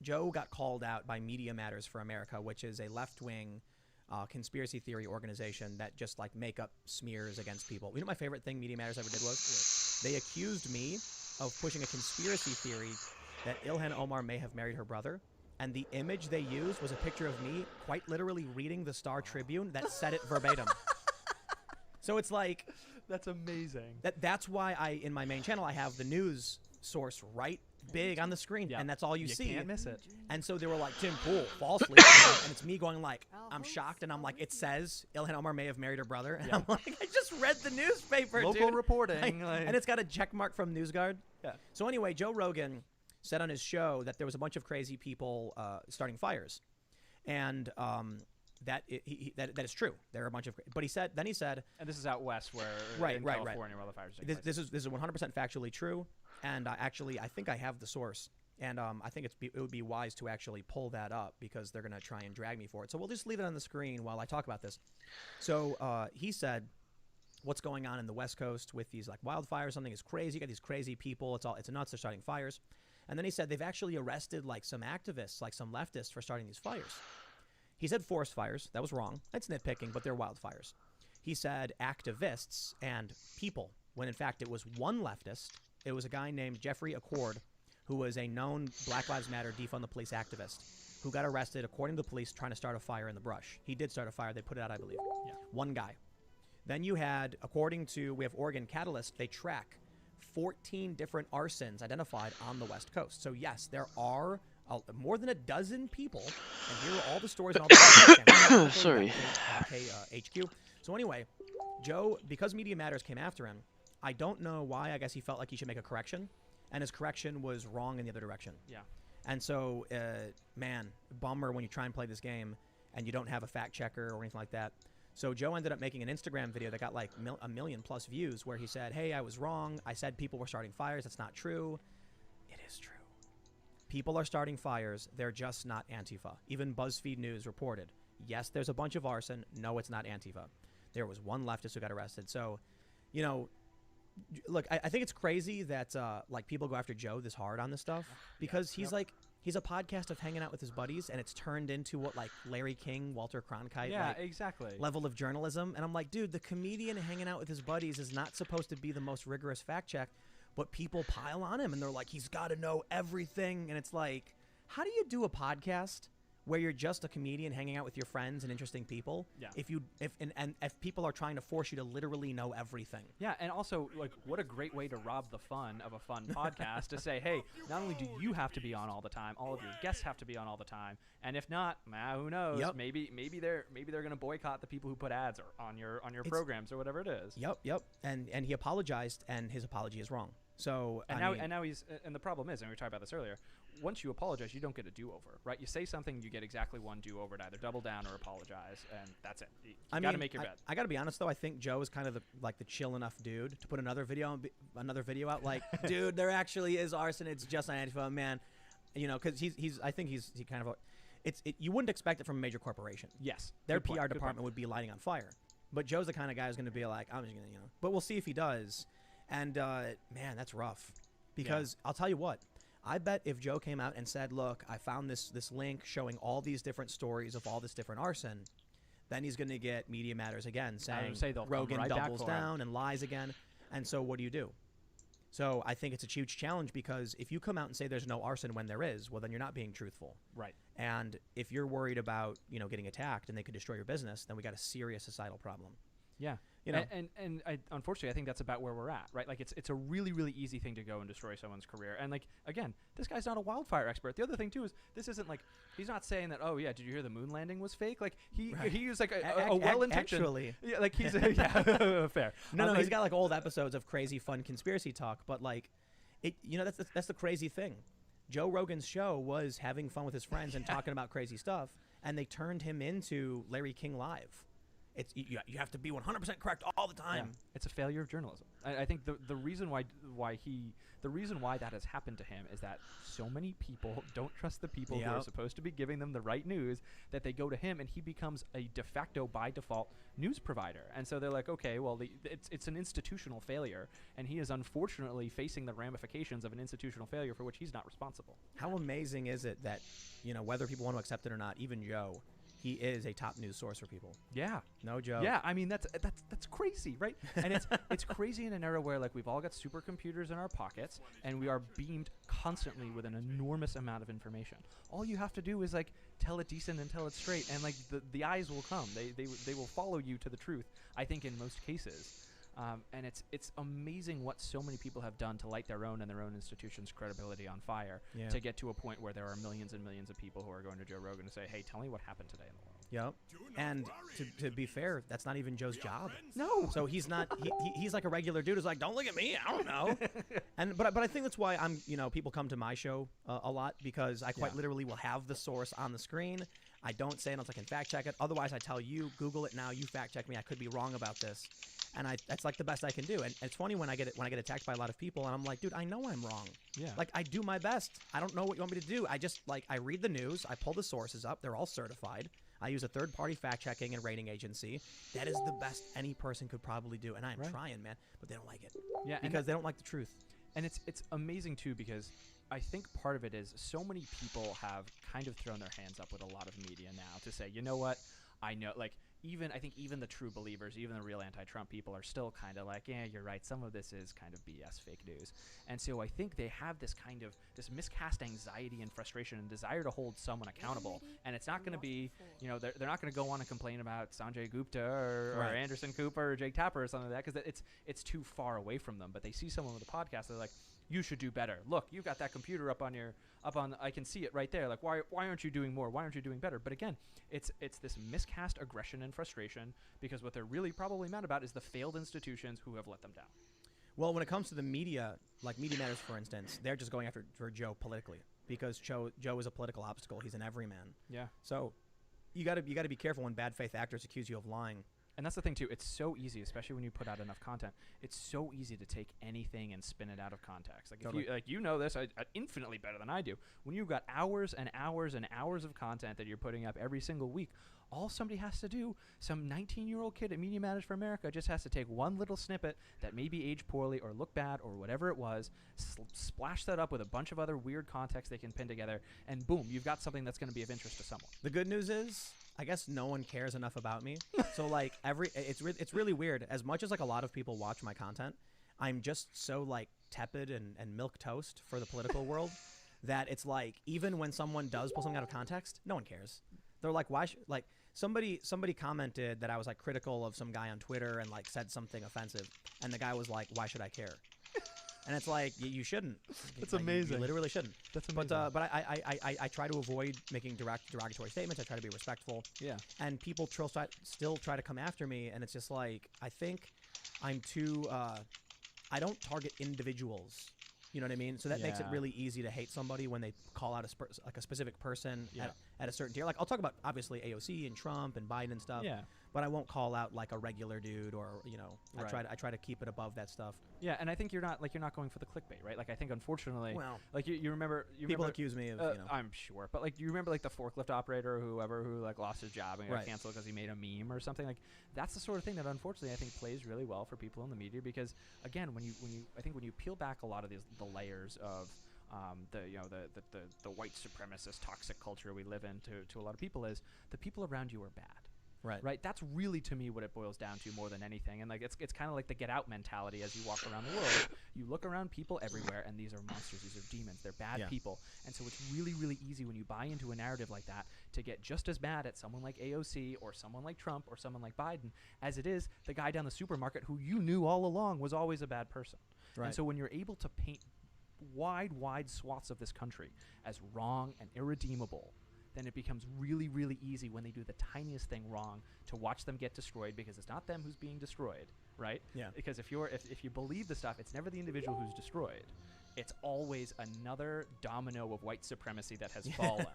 Joe got called out by Media Matters for America, which is a left-wing conspiracy theory organization that just, like, make up smears against people. You know what my favorite thing Media Matters ever did was? They accused me of pushing a conspiracy theory that Ilhan Omar may have married her brother, and the image they used was a picture of me quite literally reading the Star Tribune that said it verbatim. So it's like... That's amazing. That's why in my main channel, I have the news source right big on the screen, Yeah. and that's all you see. Can't miss it. And so they were like, Tim Pool, falsely. And it's me going like, I'm shocked, and I'm like, it says Ilhan Omar may have married her brother. And I'm like, I just read the newspaper, Local dude. reporting. And it's got a check mark from NewsGuard. Yeah. So anyway, Joe Rogan said on his show that there was a bunch of crazy people starting fires. And that is true. There are a bunch of, but he said, And this is out west where Right, in right. California where the fires are taking place. this is 100% factually true, and I think I have the source, and I think it would be wise to actually pull that up because they're gonna try and drag me for it. So we'll just leave it on the screen while I talk about this. So he said, what's going on in the West Coast with these like wildfires? Something is crazy. You got these crazy people. It's nuts. They're starting fires, and then he said they've actually arrested like some activists, like some leftists, for starting these fires. He said forest fires. That was wrong. That's nitpicking, but they're wildfires. He said activists and people, when in fact it was one leftist. It was a guy named Jeffrey Accord, who was a known Black Lives Matter defund the police activist, who got arrested, according to the police, trying to start a fire in the brush. He did start a fire. They put it out, I believe. Yeah. One guy. Then you had, we have Oregon Catalyst, they track 14 different arsons identified on the West Coast. So yes, there are more than a dozen people, and here are all the stories and all the Sorry. HQ. So anyway, Joe, because Media Matters came after him, I don't know why. I guess he felt like he should make a correction, and his correction was wrong in the other direction. Yeah. And so, man, bummer when you try and play this game and you don't have a fact checker or anything like that. So Joe ended up making an Instagram video that got like a million plus views where he said, hey, I was wrong. I said people were starting fires. That's not true. It is true. People are starting fires. They're just not Antifa. Even BuzzFeed News reported, yes, there's a bunch of arson. No, it's not Antifa. There was one leftist who got arrested. So, you know, look, I think it's crazy that like people go after Joe this hard on this stuff because he's like, he's a podcast of hanging out with his buddies, and it's turned into what like Larry King, Walter Cronkite, like, exactly. level of journalism. And I'm like, dude, the comedian hanging out with his buddies is not supposed to be the most rigorous fact check, but people pile on him and they're like, he's got to know everything. And it's like, how do you do a podcast where you're just a comedian hanging out with your friends and interesting people? Yeah. If people are trying to force you to literally know everything. Yeah, and also, like, what a great way to rob the fun of a fun podcast to say, hey, not only do you have to be on all the time, all of your guests have to be on all the time, and if not, who knows? Yep. Maybe they're gonna boycott the people who put ads on your programs or whatever it is. Yep. And he apologized, and his apology is wrong. So And now he's and the problem is, and we talked about this earlier, once you apologize, you don't get a do-over, right? You say something, you get exactly one do-over to either double down or apologize, and that's it. You got to make your bed. I got to be honest though. I think Joe is kind of the chill enough dude to put another video out. Like, dude, there actually is arson. It's just an Antifa, man. You know, because I think he kind of you wouldn't expect it from a major corporation. Yes, Their good point, PR good department point. would be lighting on fire. But Joe's the kind of guy who's going to be like, I'm just going to, But we'll see if he does. And, man, that's rough. Because I'll tell you what. I bet if Joe came out and said, look, I found this link showing all these different stories of all this different arson, then he's going to get Media Matters again saying say they'll come Rogan right back doubles for him. down and lies again. And so what do? So I think it's a huge challenge, because if you come out and say there's no arson when there is, well, then you're not being truthful. Right. And if you're worried about, getting attacked and they could destroy your business, then we got a serious societal problem. Yeah. And unfortunately, I think that's about where we're at, right? Like, it's a really, really easy thing to go and destroy someone's career. And, like, again, this guy's not a wildfire expert. The other thing, too, is this isn't, like, he's not saying that, oh, yeah, did you hear the moon landing was fake? Like, he used, like, a well-intentioned... Actually. Yeah, like, he's... yeah, fair. No, he's got, like, old episodes of crazy, fun conspiracy talk. But, like, that's the crazy thing. Joe Rogan's show was having fun with his friends and talking about crazy stuff, and they turned him into Larry King Live. It's you have to be 100% correct all the time. Yeah. It's a failure of journalism. I think the reason why that has happened to him is that so many people don't trust the people who are supposed to be giving them the right news, that they go to him and he becomes a de facto, by default, news provider. And so they're like, okay, well, it's an institutional failure, and he is unfortunately facing the ramifications of an institutional failure for which he's not responsible. How amazing is it that, whether people want to accept it or not, even Joe, he is a top news source for people. Yeah. No joke. Yeah, I mean, that's crazy, right? And it's crazy in an era where, like, we've all got supercomputers in our pockets, and we are beamed constantly with an enormous amount of information. All you have to do is, like, tell it decent and tell it straight, and, like, the eyes will come. They will follow you to the truth, I think, in most cases. And it's amazing what so many people have done to light their own and their own institution's credibility on fire to get to a point where there are millions and millions of people who are going to Joe Rogan to say, hey, tell me what happened today in the world. Yep. And to be fair, that's not even Joe's job. No. So he's not. He's like a regular dude who's like, don't look at me. I don't know. But I think that's why I'm. People come to my show a lot, because I quite literally will have the source on the screen. I don't say it unless I can fact check it. Otherwise, I tell you, Google it now. You fact check me. I could be wrong about this. And that's like the best I can do. And it's funny when I get attacked by a lot of people, and I'm like, dude, I know I'm wrong. Yeah. Like, I do my best. I don't know what you want me to do. I just, like, I read the news. I pull the sources up. They're all certified. I use a third-party fact-checking and rating agency. That is the best any person could probably do. And I'm trying, man. But they don't like it. Yeah. Because they don't like the truth. And it's amazing, too, because I think part of it is so many people have kind of thrown their hands up with a lot of media now to say, you know what? I know, like, I think even the true believers, even the real anti-Trump people, are still kind of like, yeah, you're right. Some of this is kind of BS, fake news. And so I think they have this kind of this miscast anxiety and frustration and desire to hold someone accountable. And it's not going to be, they're not going to go on and complain about Sanjay Gupta or Anderson Cooper or Jake Tapper or something like that, because it's too far away from them. But they see someone with a podcast, they're like, you should do better. Look, you've got that computer up on I can see it right there. Like, why aren't you doing more? Why aren't you doing better? But again, it's this miscast aggression and frustration, because what they're really probably mad about is the failed institutions who have let them down. Well, when it comes to the media, like Media Matters, for instance, they're just going after Joe politically, because Joe is a political obstacle. He's an everyman. Yeah. So you got to be careful when bad faith actors accuse you of lying. And that's the thing, too. It's so easy, especially when you put out enough content. It's so easy to take anything and spin it out of context. Like, totally. if you know this infinitely better than I do. When you've got hours and hours and hours of content that you're putting up every single week, all somebody has to do, some 19-year-old kid at Media Matters for America just has to take one little snippet that maybe aged poorly or looked bad or whatever it was, splash that up with a bunch of other weird context they can pin together, and boom, you've got something that's going to be of interest to someone. The good news is, I guess no one cares enough about me. So, like, it's really weird. As much as, like, a lot of people watch my content, I'm just so, like, tepid and milk toast for the political world that it's like, even when someone does pull something out of context, no one cares. They're like, why should, like, somebody commented that I was, like, critical of some guy on Twitter and, like, said something offensive, and the guy was like, why should I care? And it's like, you shouldn't. That's like, amazing. You literally shouldn't. That's amazing. But I try to avoid making derogatory statements. I try to be respectful. Yeah. And people still try to come after me, and it's just like, I think I'm too. I don't target individuals. You know what I mean? So that makes it really easy to hate somebody when they call out a specific person at a certain tier. Like, I'll talk about, obviously, AOC and Trump and Biden and stuff. Yeah. But I won't call out, like, a regular dude, or, Right. I try to keep it above that stuff. Yeah, and I think you're not going for the clickbait, right? Like, I think, unfortunately, like, you remember people accuse me of, I'm sure, but, like, you remember, like, the forklift operator or whoever who, like, lost his job and got canceled because he made a meme or something. Like, that's the sort of thing that, unfortunately, I think plays really well for people in the media, because, again, when you peel back a lot of the layers of the white supremacist toxic culture we live in, to a lot of people, is the people around you are bad. Right. That's really, to me, what it boils down to more than anything. And like it's kind of like the Get Out mentality as you walk around the world. You look around people everywhere, and these are monsters. These are demons. They're bad people. And so it's really, really easy when you buy into a narrative like that to get just as mad at someone like AOC or someone like Trump or someone like Biden as it is the guy down the supermarket who you knew all along was always a bad person. Right. And so when you're able to paint wide swaths of this country as wrong and irredeemable, then it becomes really, really easy when they do the tiniest thing wrong to watch them get destroyed, because it's not them who's being destroyed, right? Yeah. Because if you believe the stuff, it's never the individual who's destroyed. It's always another domino of white supremacy that has fallen.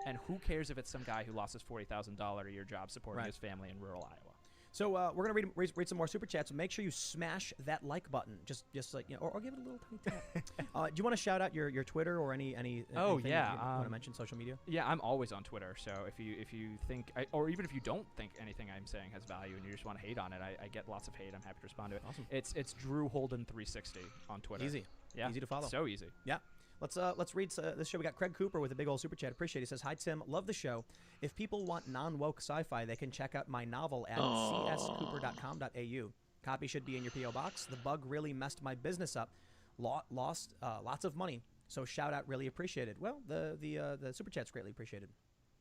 And who cares if it's some guy who lost his $40,000 a year job supporting his family in rural Iowa? So we're gonna read some more super chats. So make sure you smash that like button, just like or give it a little tiny tap. Do you want to shout out your Twitter or anything Oh that yeah, you want to mention social media? Yeah, I'm always on Twitter. So if you think, or even if you don't think anything I'm saying has value and you just want to hate on it, I get lots of hate. I'm happy to respond to it. Awesome. It's Drew Holden 360 on Twitter. Easy. Yeah. Easy to follow. So easy. Yeah. Let's read this show. We got Craig Cooper with a big old super chat. Appreciate it. He says, "Hi Tim, love the show. If people want non-woke sci-fi, they can check out my novel at cscooper.com.au. Copy should be in your PO box. The bug really messed my business up. Lost lots of money. So shout out, really appreciated. Well, the super chat's greatly appreciated.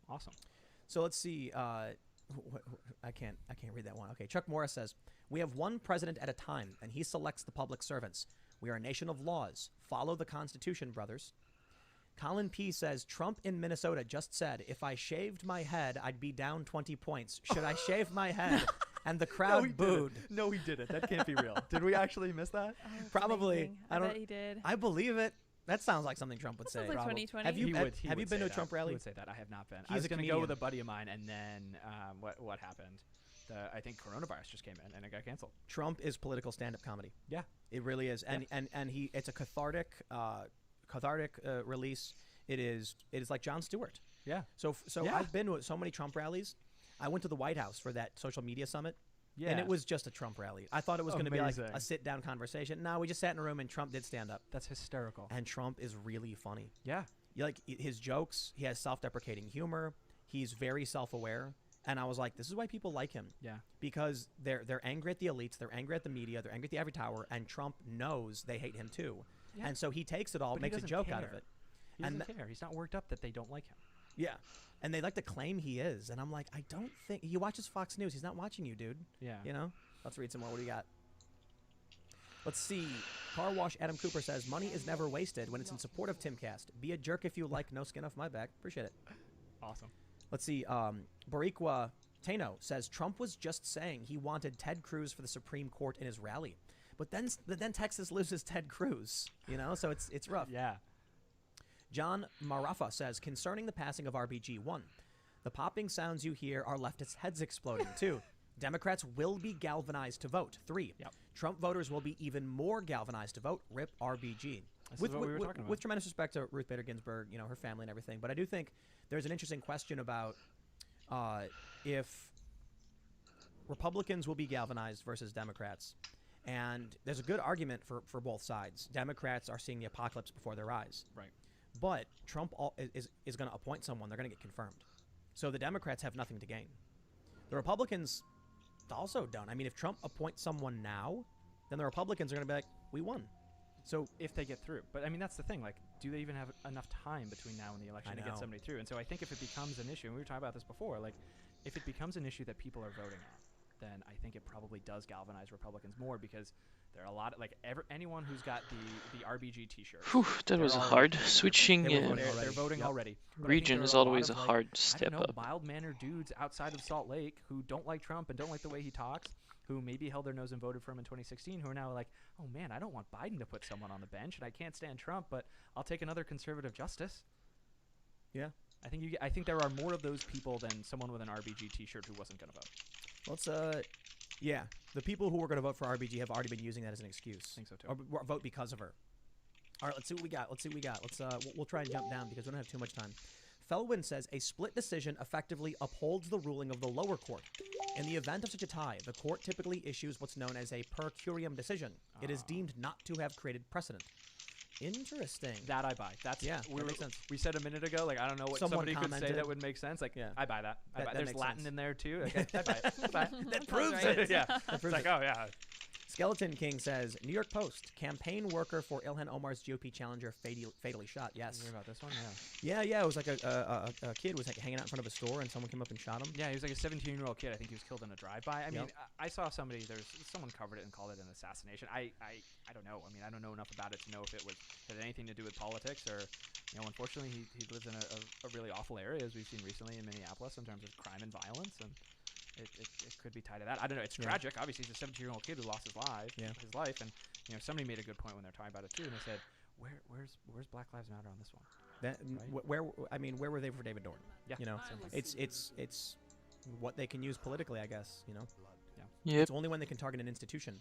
Awesome. So let's see. I can't read that one. Okay. Chuck Morris says, "We have one president at a time, and he selects the public servants. We are a nation of laws. Follow the Constitution, brothers." Colin P. says, "Trump in Minnesota just said, if I shaved my head, I'd be down 20 points. Should I shave my head?" And the crowd booed. No, he didn't. That can't be real. Did we actually miss that? Probably. Amazing. I bet he did. I believe it. That sounds like something Trump would say. Sounds like 2020. Have you He have would you been to a say Trump that. rally? He would say that. I have not been. He's I was a going to go with comedian. a buddy of mine, and then what happened? I think coronavirus just came in, and it got canceled. Trump is political stand-up comedy. Yeah. It really is, and it's a cathartic release. It is like Jon Stewart. Yeah. So Yeah. I've been to so many Trump rallies. I went to the White House for that social media summit. Yeah. And it was just a Trump rally. I thought it was going to be like Amazing. a sit-down conversation. No, we just sat in a room and Trump did stand up. That's hysterical. And Trump is really funny. Yeah. Like his jokes, he has self-deprecating humor. He's very self-aware. And I was like, this is why people like him. Yeah. Because they're angry at the elites, they're angry at the media, they're angry at the ivory tower, and Trump knows they hate him too. Yeah. And so he takes it all, But he makes a doesn't joke out of care. it. He And doesn't care. He's not worked up that they don't like him. Yeah. And they like to claim he is. And I'm like, I don't think he watches Fox News. He's not watching you, dude. Yeah. You know? Let's read some more. What do you got? Let's see. Car Wash Adam Cooper says, "Money is never wasted when it's in support of Timcast. Be a jerk if you like. No skin off my back." Appreciate it. Awesome. Let's see. Bariqua Tano says, "Trump was just saying he wanted Ted Cruz for the Supreme Court in his rally. But then Texas loses Ted Cruz. You know? So it's rough." Yeah. John Marafa says, "Concerning the passing of RBG 1, the popping sounds you hear are leftists' heads exploding. 2, Democrats will be galvanized to vote. 3, Yep. Trump voters will be even more galvanized to vote. RIP RBG." This is what we were talking about. With tremendous respect to Ruth Bader Ginsburg, you know, her family and everything, but I do think there's an interesting question about if Republicans will be galvanized versus Democrats. And there's a good argument for both sides. Democrats are seeing the apocalypse before their eyes. Right. But Trump is going to appoint someone. They're going to get confirmed. So the Democrats have nothing to gain. The Republicans also don't. I mean, if Trump appoints someone now, then the Republicans are going to be like, we won. So If they get through. But, I mean, that's the thing. Like, do they even have enough time between now and the election I to get know. somebody through? And so I think if it becomes an issue, and we were talking about this before, like, if it becomes an issue that people are voting on, then I think it probably does galvanize Republicans more, because there are a lot of, like, anyone who's got the RBG T-shirt. Whew, that was They're all- hard. Switching They were voting They're already. voting Yep. already. But I think region there is are a lot always a of, like, hard I step don't know, up. mild-mannered dudes outside of Salt Lake who don't like Trump and don't like the way he talks, who maybe held their nose and voted for him in 2016, who are now like, oh man, I don't want Biden to put someone on the bench, and I can't stand Trump, but I'll take another conservative justice. yeah. I think there are more of those people than someone with an RBG T-shirt who wasn't going to vote. Let's yeah. The people who were going to vote for RBG have already been using that as an excuse. I think so too. Or vote because of her. All right, let's see what we got. We'll try and jump down because we don't have too much time. Felwyn says, "A split decision effectively upholds the ruling of the lower court. In the event of such a tie, the court typically issues what's known as a per curiam decision. It is deemed not to have created precedent." Interesting. That I buy. That's Yeah, that makes sense. We said a minute ago, like I don't know what Someone somebody could say commented. that would make sense. Like Yeah. I buy that. That There's makes Latin sense. in there too. Like, I buy it. I buy it. That proves right. it. Yeah. That It's proves like, it. oh yeah. Skeleton King says, New York Post, campaign worker for Ilhan Omar's GOP challenger fatally shot. Yes. You hear about this one? Yeah. Yeah. It was like a kid was like hanging out in front of a store and someone came up and shot him. Yeah, he was like a 17-year-old kid. I think he was killed in a drive-by. I mean, Yep. I saw someone covered it and called it an assassination. I don't know. I mean, I don't know enough about it to know if it had anything to do with politics or, unfortunately he lives in a really awful area, as we've seen recently in Minneapolis in terms of crime and violence, and it could be tied to that. I don't know. It's tragic. Obviously, he's a 17-year-old kid who lost his life, and somebody made a good point when they're talking about it too, and they said, where's Black Lives Matter on this one? That, Right. where were they for David Dorn? Yeah. It's what they can use politically, I guess. Yep. It's only when they can target an institution.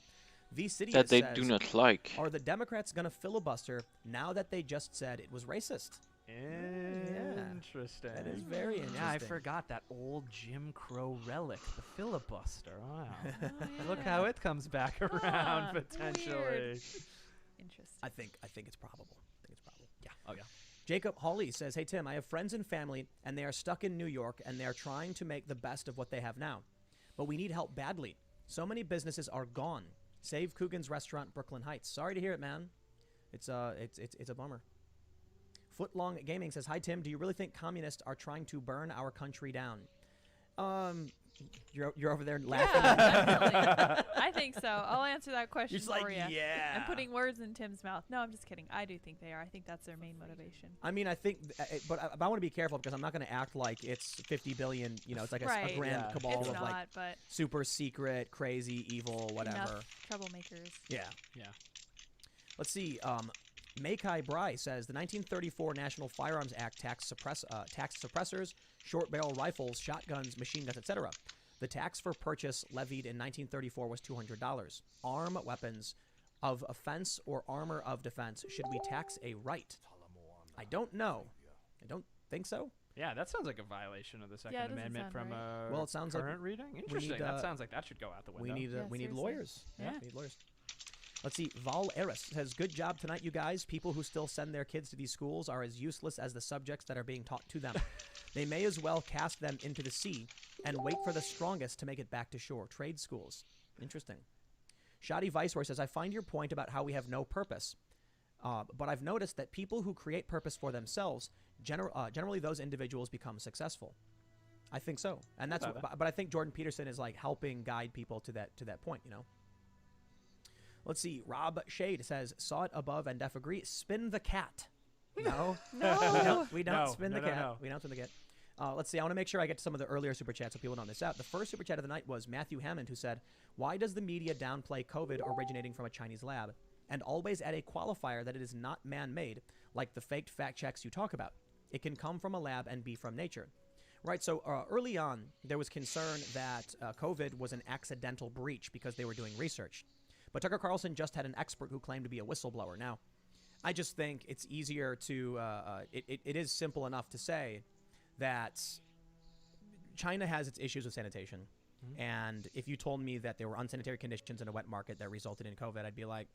V City That they says, do not like. Are the Democrats gonna filibuster now that they just said it was racist? Interesting. That is very interesting. Yeah, I forgot that old Jim Crow relic, the filibuster. Wow. Oh, Look yeah. how it comes back around potentially. weird. Interesting. I think it's probable. Yeah. Oh yeah. Jacob Hawley says, "Hey Tim, I have friends and family, and they are stuck in New York, and they are trying to make the best of what they have now. But we need help badly. So many businesses are gone. Save Coogan's Restaurant, Brooklyn Heights. Sorry to hear it, man. It's a bummer." Footlong Gaming says, "Hi Tim, do you really think communists are trying to burn our country down?" You're over there laughing. Yeah, definitely. I think so. I'll answer that question You're just for like, you. yeah. I'm putting words in Tim's mouth. No, I'm just kidding. I do think they are. I think that's their main motivation. I mean, I think, but I want to be careful because I'm not going to act like it's 50 billion. It's like a Right. grand Yeah. cabal It's of not, like but super secret, crazy, evil, whatever. enough troublemakers. Yeah. Yeah. Let's see. Makai Bry says the 1934 National Firearms Act taxed suppressors, short barrel rifles, shotguns, machine guns, etc. The tax for purchase levied in 1934 was $200. Arm weapons of offense or armor of defense, should we tax a right? I don't know. I don't think so. Yeah, that sounds like a violation of the Second Yeah, it doesn't Amendment sound from right. Well, it sounds like current reading. Interesting. need, That sounds like that should go out the window. We need Yeah, we need seriously. lawyers. Yeah. We need lawyers. Let's see. Val Eris says, "Good job tonight, you guys. People who still send their kids to these schools are as useless as the subjects that are being taught to them. They may as well cast them into the sea and wait for the strongest to make it back to shore. Trade schools." Interesting. Shoddy Viceroy says, "I find your point about how we have no purpose. But I've noticed that people who create purpose for themselves, generally those individuals become successful." I think so. And that's but I think Jordan Peterson is like helping guide people to that point, Let's see. Rob Shade says, "Saw it above and def agree. Spin the cat." No. No. We don't No, spin the no, cat. no. We don't spin the cat. Let's see. I want to make sure I get to some of the earlier super chats so people don't miss out. The first super chat of the night was Matthew Hammond, who said, "Why does the media downplay COVID originating from a Chinese lab and always add a qualifier that it is not man-made, like the faked fact checks you talk about? It can come from a lab and be from nature." Right, so early on, there was concern that COVID was an accidental breach because they were doing research. But Tucker Carlson just had an expert who claimed to be a whistleblower. Now, I just think it's easier to, it is simple enough to say that China has its issues with sanitation. Mm-hmm. And if you told me that there were unsanitary conditions in a wet market that resulted in COVID, I'd be like,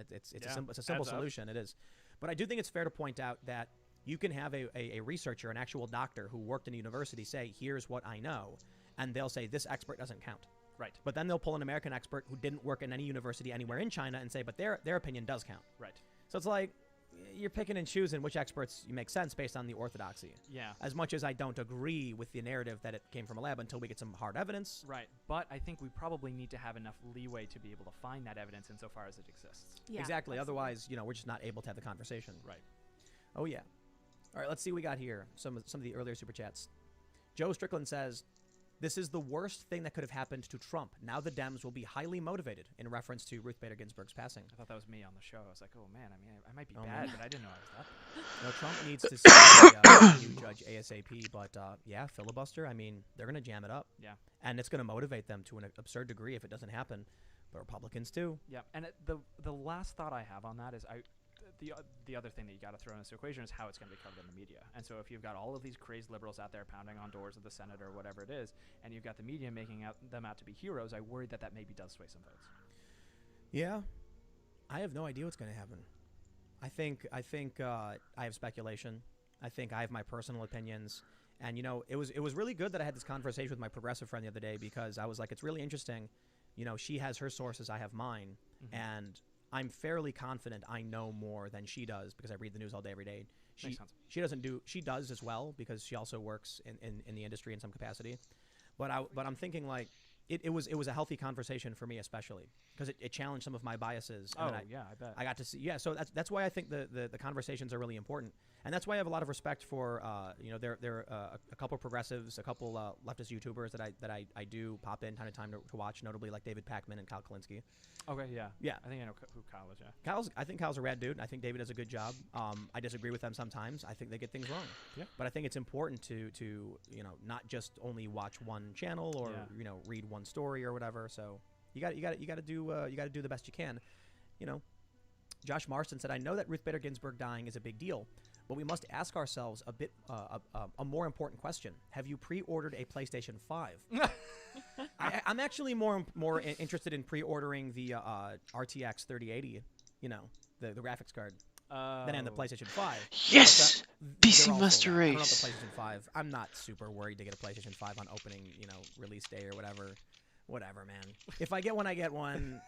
it's a simple solution. It is. But I do think it's fair to point out that you can have a researcher, an actual doctor who worked in a university say, "Here's what I know." And they'll say, "This expert doesn't count." Right. But then they'll pull an American expert who didn't work in any university anywhere in China and say, "But their opinion does count." Right. So it's like you're picking and choosing which experts you make sense based on the orthodoxy. Yeah. As much as I don't agree with the narrative that it came from a lab until we get some hard evidence. Right. But I think we probably need to have enough leeway to be able to find that evidence insofar as it exists. Yeah, exactly. absolutely. Otherwise, we're just not able to have the conversation. Right. Oh, yeah. All right, let's see what we got here. Some of the earlier super chats. Joe Strickland says, "This is the worst thing that could have happened to Trump. Now the Dems will be highly motivated," in reference to Ruth Bader Ginsburg's passing. I thought that was me on the show. I was like, oh man, I mean, I might be Oh, bad, man. but I didn't know I was that. No, Trump needs to see a new judge ASAP. But, yeah, filibuster, I mean, they're going to jam it up. Yeah. And it's going to motivate them to an absurd degree if it doesn't happen. But Republicans, too. Yeah. And the last thought I have on that is the other thing that you got to throw in this equation is how it's going to be covered in the media. And so if you've got all of these crazed liberals out there pounding on doors of the Senate or whatever it is, and you've got the media making them out to be heroes, I worry that maybe does sway some votes. Yeah. I have no idea what's going to happen. I think I have speculation. I think I have my personal opinions. And, you know, it was really good that I had this conversation with my progressive friend the other day, because I was like, it's really interesting. You know, she has her sources, I have mine. And I'm fairly confident I know more than she does, because I read the news all day, every day. She does as well, because she also works in the industry in some capacity. But I'm thinking, like, it was a healthy conversation for me, especially because it challenged some of my biases. And I bet. I got to see. Yeah, so that's why I think the conversations are really important. And that's why I have a lot of respect for, you know, there are a couple progressives, a couple leftist YouTubers that I do pop in time to time to watch, notably like David Pakman and Kyle Kalinske. Okay, yeah. Yeah. I think I know who Kyle is, yeah. I think Kyle's a rad dude. I think David does a good job. I disagree with them sometimes. I think they get things wrong. Yeah. But I think it's important to you know, not just only watch one channel or you know, read one story or whatever. So you got to do the best you can. You know, Josh Marston said, "I know that Ruth Bader Ginsburg dying is a big deal, but we must ask ourselves a more important question. Have you pre-ordered a PlayStation 5? I'm actually more interested in pre-ordering the RTX 3080, you know, the graphics card, than in the PlayStation 5. Yes! PC They're also Master that. I don't know Race. the PlayStation 5. I'm not super worried to get a PlayStation 5 on opening, you know, release day or whatever. Whatever, man. If I get one, I get one.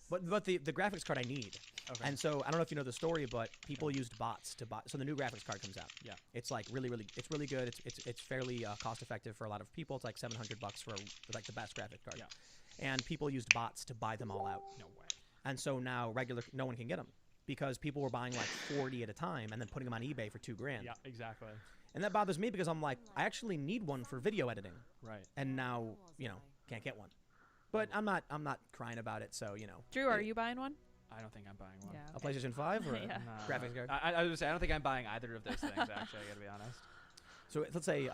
But the graphics card I need. Okay. And so I don't know if you know the story, but people used bots to buy. So the new graphics card comes out. Yeah. It's like really good. It's fairly cost effective for a lot of people. It's like $700 for like the best graphics card. Yeah. And people used bots to buy them all out. No way. And so now no one can get them, because people were buying like 40 at a time and then putting them on eBay for $2,000. Yeah, exactly. And that bothers me, because I'm like, I actually need one for video editing. Right. And now, you know, can't get one. But I'm not crying about it, so, you know. Drew, are you buying one? I don't think I'm buying one. Yeah. A PlayStation 5 or a Yeah. graphics card? I was gonna say, I don't think I'm buying either of those things, actually, I gotta be honest. So let's say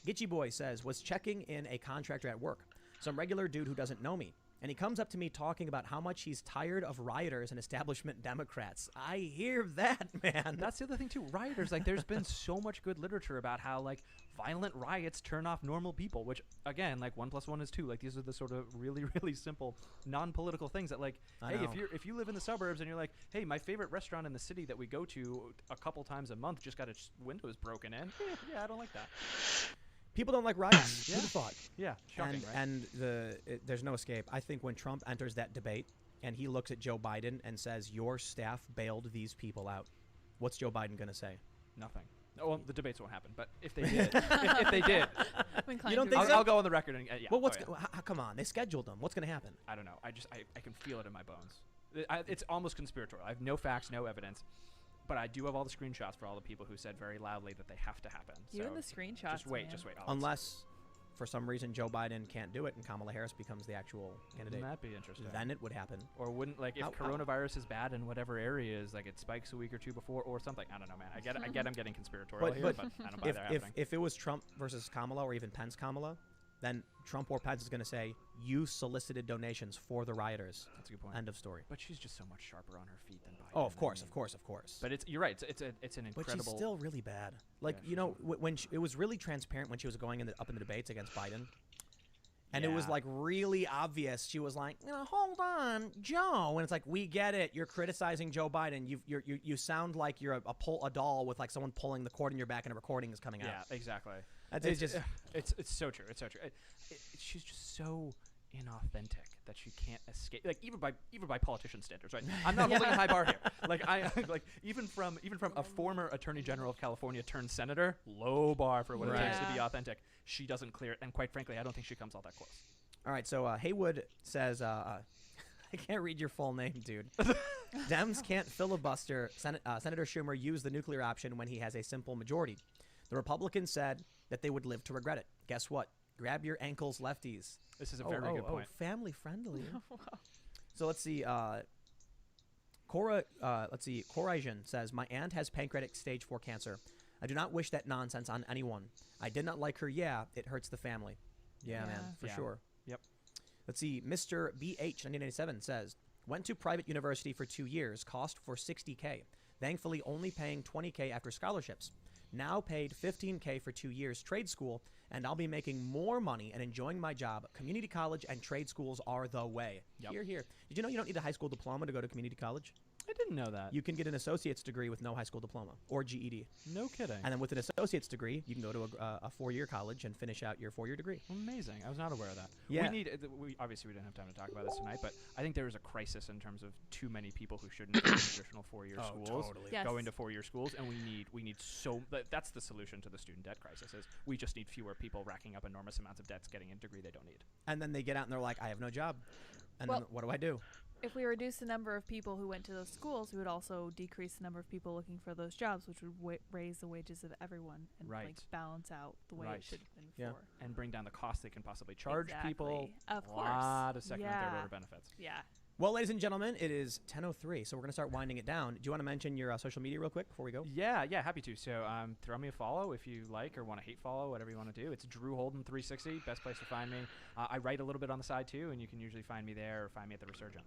Gitchy Boy says, was checking in a contractor at work, some regular dude who doesn't know me, and he comes up to me talking about how much he's tired of rioters and establishment Democrats. I hear that, man. That's the other thing, too. Rioters, like, there's been so much good literature about how, like, violent riots turn off normal people, which, again, like, 1 + 1 is 2. Like, these are the sort of really, really simple, non-political things that, like, hey, if you live in the suburbs and you're like, hey, my favorite restaurant in the city that we go to a couple times a month just got its windows broken in. Yeah, I don't like that. People don't like riots. Yeah. Who'd have thought? Yeah, shocking, right? And there's no escape. I think when Trump enters that debate and he looks at Joe Biden and says, your staff bailed these people out, what's Joe Biden going to say? Nothing. Oh, well, the debates won't happen, but if they did, if they did, You don't think so? I'll go on the record and yeah. Well, come on, they scheduled them. What's going to happen? I don't know. I can feel it in my bones. It's almost conspiratorial. I have no facts, no evidence, but I do have all the screenshots for all the people who said very loudly that they have to happen. You so and the screenshots. just wait. Unless, for some reason, Joe Biden can't do it and Kamala Harris becomes the actual candidate. Wouldn't that be interesting? Then it would happen. Or wouldn't, like, if coronavirus is bad in whatever area is, like, it spikes a week or two before or something. I don't know, man. I get I'm getting conspiratorial here, but I don't buy that happening. If it was Trump versus Kamala or even Pence Kamala, then Trump or Pence is going to say, you solicited donations for the rioters. That's a good point. End of story. But she's just so much sharper on her feet than Biden. Oh, of course. But you're right. It's an incredible. But she's still really bad. Like, Yeah, you know, when it was really transparent when she was going up in the debates against Biden. And it was Yeah. like really obvious. She was like, you know, hold on, Joe. And it's like, we get it. You're criticizing Joe Biden. You sound like you're a doll with like someone pulling the cord in your back and a recording is coming out. Yeah, exactly. It's It's so true. It's so true. She's just so inauthentic that she can't escape. Like even by politician standards, right? I'm not holding a high bar here. Like even from a former Attorney General of California turned senator, low bar for what it takes to be authentic. She doesn't clear it, and quite frankly, I don't think she comes all that close. All right, so Haywood says, I can't read your full name, dude. Dems can't filibuster. Senator Schumer used the nuclear option when he has a simple majority. The Republicans said that they would live to regret it. Guess what? Grab your ankles, lefties. This is a very good point. Family friendly. So let's see. Corajan says, my aunt has pancreatic stage 4 cancer. I do not wish that nonsense on anyone. I did not like her. Yeah, it hurts the family. Yeah. Man, for sure. Yep. Let's see. Mr. BH1987 says, went to private university for 2 years, cost for $60K. Thankfully, only paying $20K after scholarships. Now paid $15K for 2 years trade school, and I'll be making more money and enjoying my job. Community college and trade schools are the way. Yep. Here. Did you know you don't need a high school diploma to go to community college? I didn't know that. You can get an associate's degree with no high school diploma or GED. No kidding. And then with an associate's degree, you can go to a 4-year college and finish out your 4-year degree. Amazing. I was not aware of that. Yeah. Obviously we don't have time to talk about this tonight, but I think there is a crisis in terms of too many people who shouldn't go to traditional 4-year schools Totally. Yes. going to 4-year schools, and we need so that's the solution to the student debt crisis. Is we just need fewer people racking up enormous amounts of debts getting a degree they don't need. And then they get out and they're like, I have no job. And Well- then what do I do? If we reduce the number of people who went to those schools, we would also decrease the number of people looking for those jobs, which would raise the wages of everyone and Right. like balance out the way Right. it should have been Yeah. before. And bring down the cost they can possibly charge people. Exactly. Of a course. lot of second and third Yeah. order benefits. Yeah. Well, ladies and gentlemen, it is 10:03, so we're going to start winding it down. Do you want to mention your social media real quick before we go? Yeah, happy to. So throw me a follow if you like or want to hate follow, whatever you want to do. It's Drew Holden 360, best place to find me. I write a little bit on the side too, and you can usually find me there or find me at the Resurgent.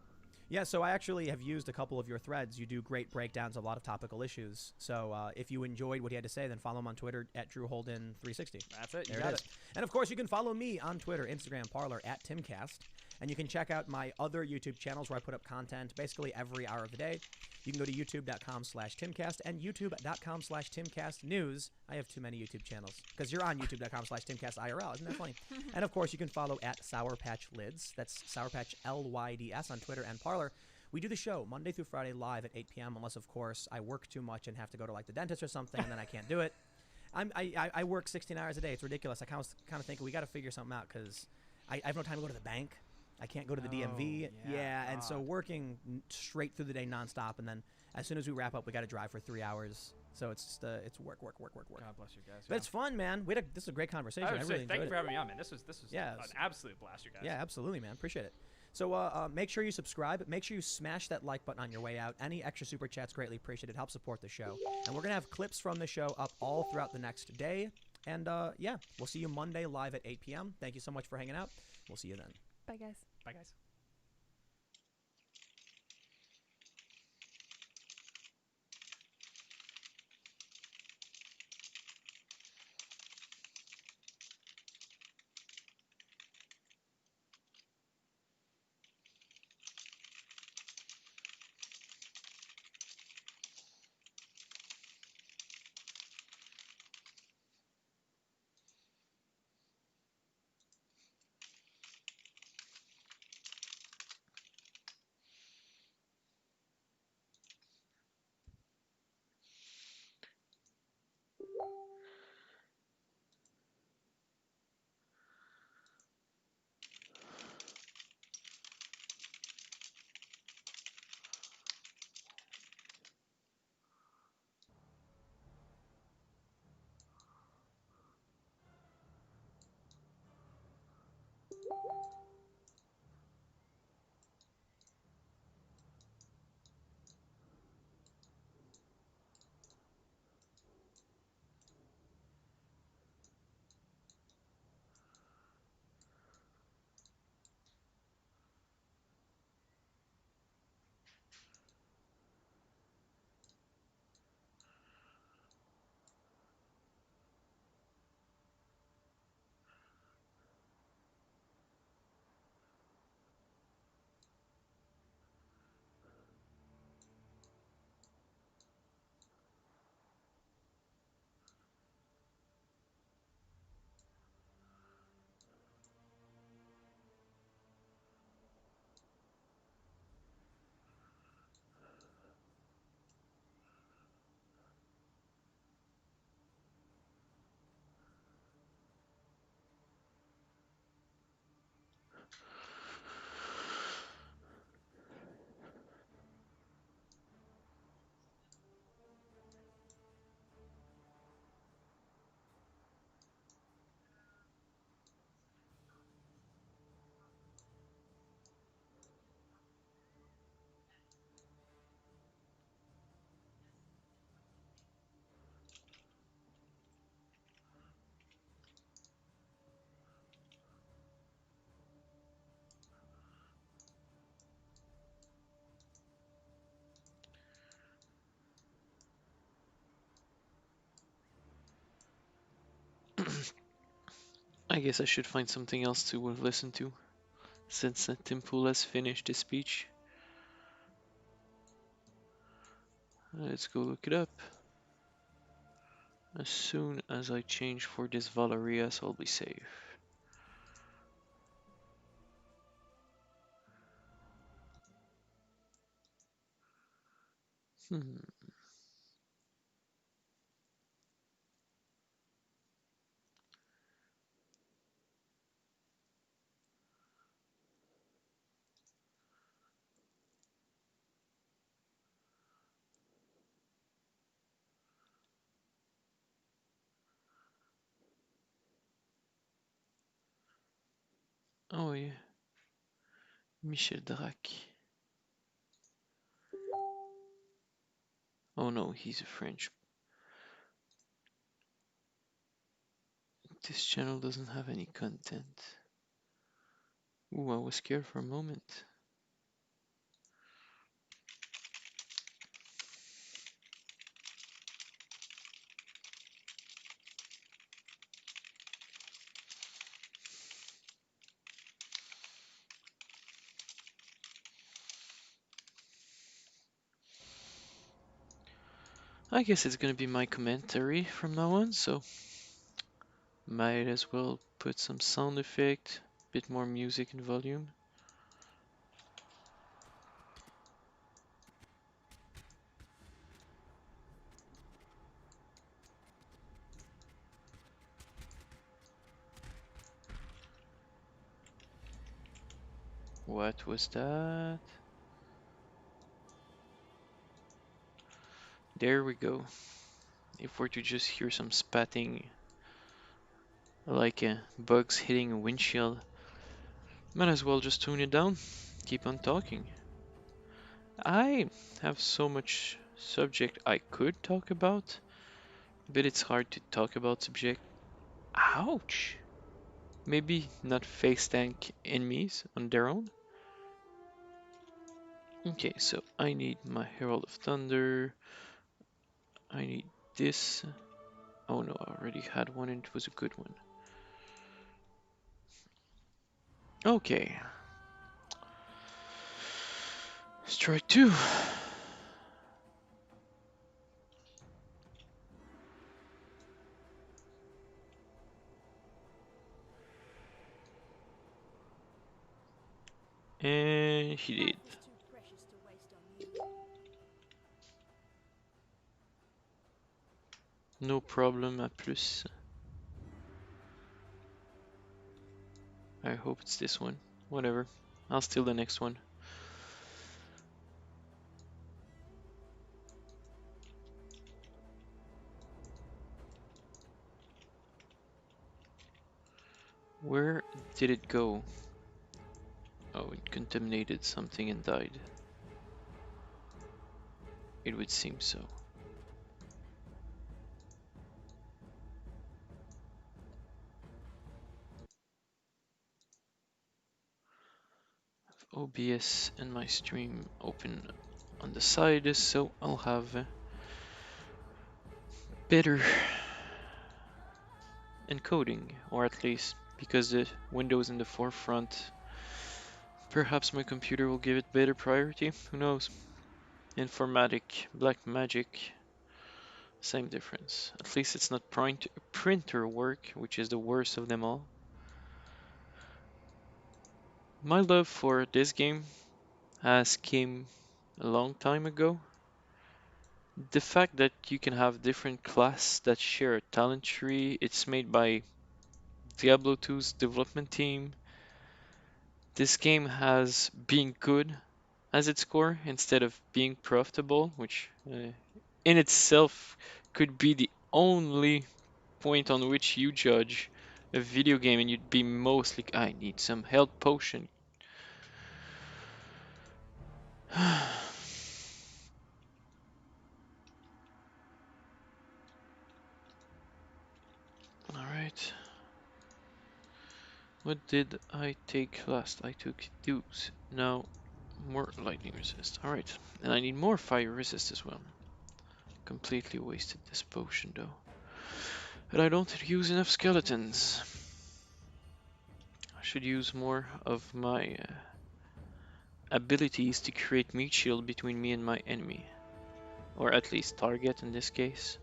Yeah, so I actually have used a couple of your threads. You do great breakdowns of a lot of topical issues. So if you enjoyed what he had to say, then follow him on Twitter at DrewHolden360. That's it. There it is. And of course, you can follow me on Twitter, Instagram, Parlor at Timcast. And you can check out my other YouTube channels where I put up content basically every hour of the day. You can go to youtube.com/Timcast and youtube.com/TimcastNews. I have too many YouTube channels because you're on youtube.com/Timcast IRL. Isn't that funny? And of course, you can follow at Sour Patch Lids. That's Sour Patch LYDS on Twitter and Parlor. We do the show Monday through Friday live at 8 p.m. unless, of course, I work too much and have to go to like the dentist or something, and then I can't do it. I work 16 hours a day. It's ridiculous. I kind of think we got to figure something out because I have no time to go to the bank. I can't go to the DMV. yeah, And so working straight through the day nonstop, and then as soon as we wrap up, we got to drive for 3 hours. So it's just it's work. God bless you guys. But it's fun, man. This is a great conversation. I I would say really thank you enjoyed for it. having me on, man. This was Yeah, an absolute blast, you guys. Yeah, absolutely, man. Appreciate it. So make sure you subscribe. Make sure you smash that like button on your way out. Any extra super chats greatly appreciated. Help support the show. And we're gonna have clips from the show up all throughout the next day. And yeah, we'll see you Monday live at 8 p.m. Thank you so much for hanging out. We'll see you then. Bye, guys. Bye, guys. I guess I should find something else to listen to, since Tim Pool has finished his speech. Let's go look it up. As soon as I change for this Valerias, I'll be safe. Hmm. Oh yeah, Michel Drac. Oh no, he's a French. This channel doesn't have any content. Ooh, I was scared for a moment. I guess it's gonna be my commentary from now on, so might as well put some sound effect, bit more music and volume. What was that? There we go. If we're to just hear some spatting, like bugs hitting a windshield, might as well just tune it down. Keep on talking. I have so much subject I could talk about, but it's hard to talk about subject. Ouch! Maybe not face tank enemies on their own. Okay, so I need my Herald of Thunder. I need this. Oh no, I already had one and it was a good one. Okay. Strike two. And he did. No problem, à plus. I hope it's this one. Whatever. I'll steal the next one. Where did it go? Oh, it contaminated something and died. It would seem so. OBS and my stream open on the side, so I'll have better encoding, or at least because the window's in the forefront, perhaps my computer will give it better priority. Who knows? Informatic, black magic, same difference. At least it's not printer work, which is the worst of them all. My love for this game has came a long time ago. The fact that you can have different classes that share a talent tree, it's made by Diablo 2's development team. This game has being good as its core instead of being profitable, which in itself could be the only point on which you judge a video game, and you'd be mostly, I need some health potion. Alright. What did I take last? I took Dukes. Now more lightning resist. Alright. And I need more fire resist as well. Completely wasted this potion though. But I don't use enough skeletons. I should use more of my abilities to create meat shield between me and my enemy. or at least target in this case.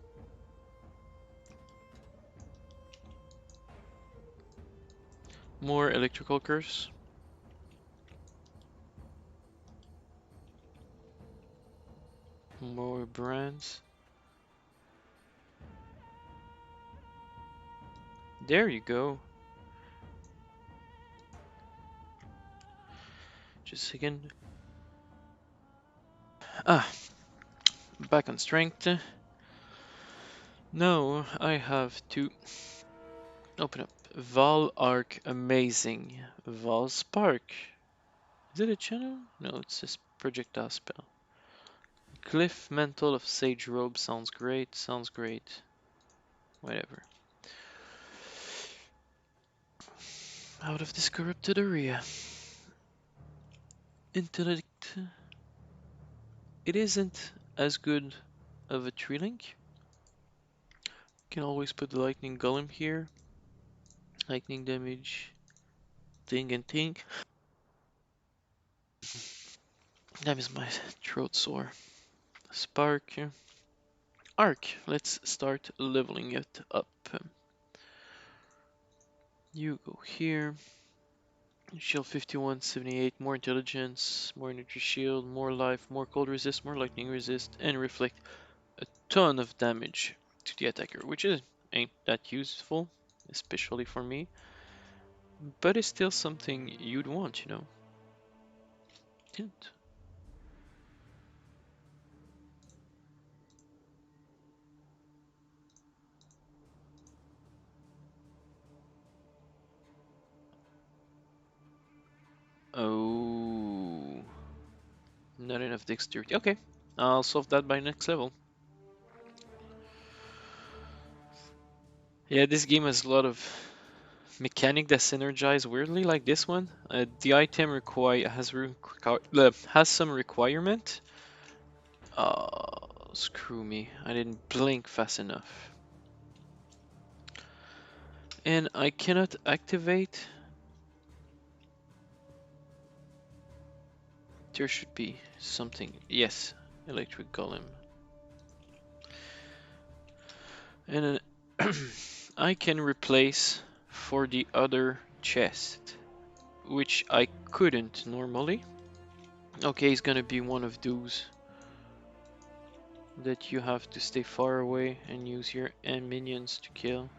More electrical curse. More brands. There you go. Just a second. Ah, back on strength. No, I have to open up. Val Arc Amazing. Val Spark. Is it a channel? No, it's a projectile spell. Glyph Mantle of Sage Robe sounds great. Sounds great. Whatever. Out of this corrupted area. Intellect. It isn't as good of a tree link. Can always put the lightning golem here. Lightning damage. Thing and thing. That is my throat sore. Spark. Arc. Let's start leveling it up. You go here. Shield 51, 78, more intelligence, more energy shield, more life, more cold resist, more lightning resist, and reflect a ton of damage to the attacker, which ain't that useful, especially for me, but it's still something you'd want, you know. Didn't. Oh, not enough dexterity. Okay, I'll solve that by next level. Yeah, this game has a lot of mechanic that synergize weirdly, like this one. The item has some requirement. Screw me. I didn't blink fast enough. And I cannot activate. There should be something. Yes, electric golem. And I can replace for the other chest, which I couldn't normally. Okay, it's gonna be one of those that you have to stay far away and use your minions to kill.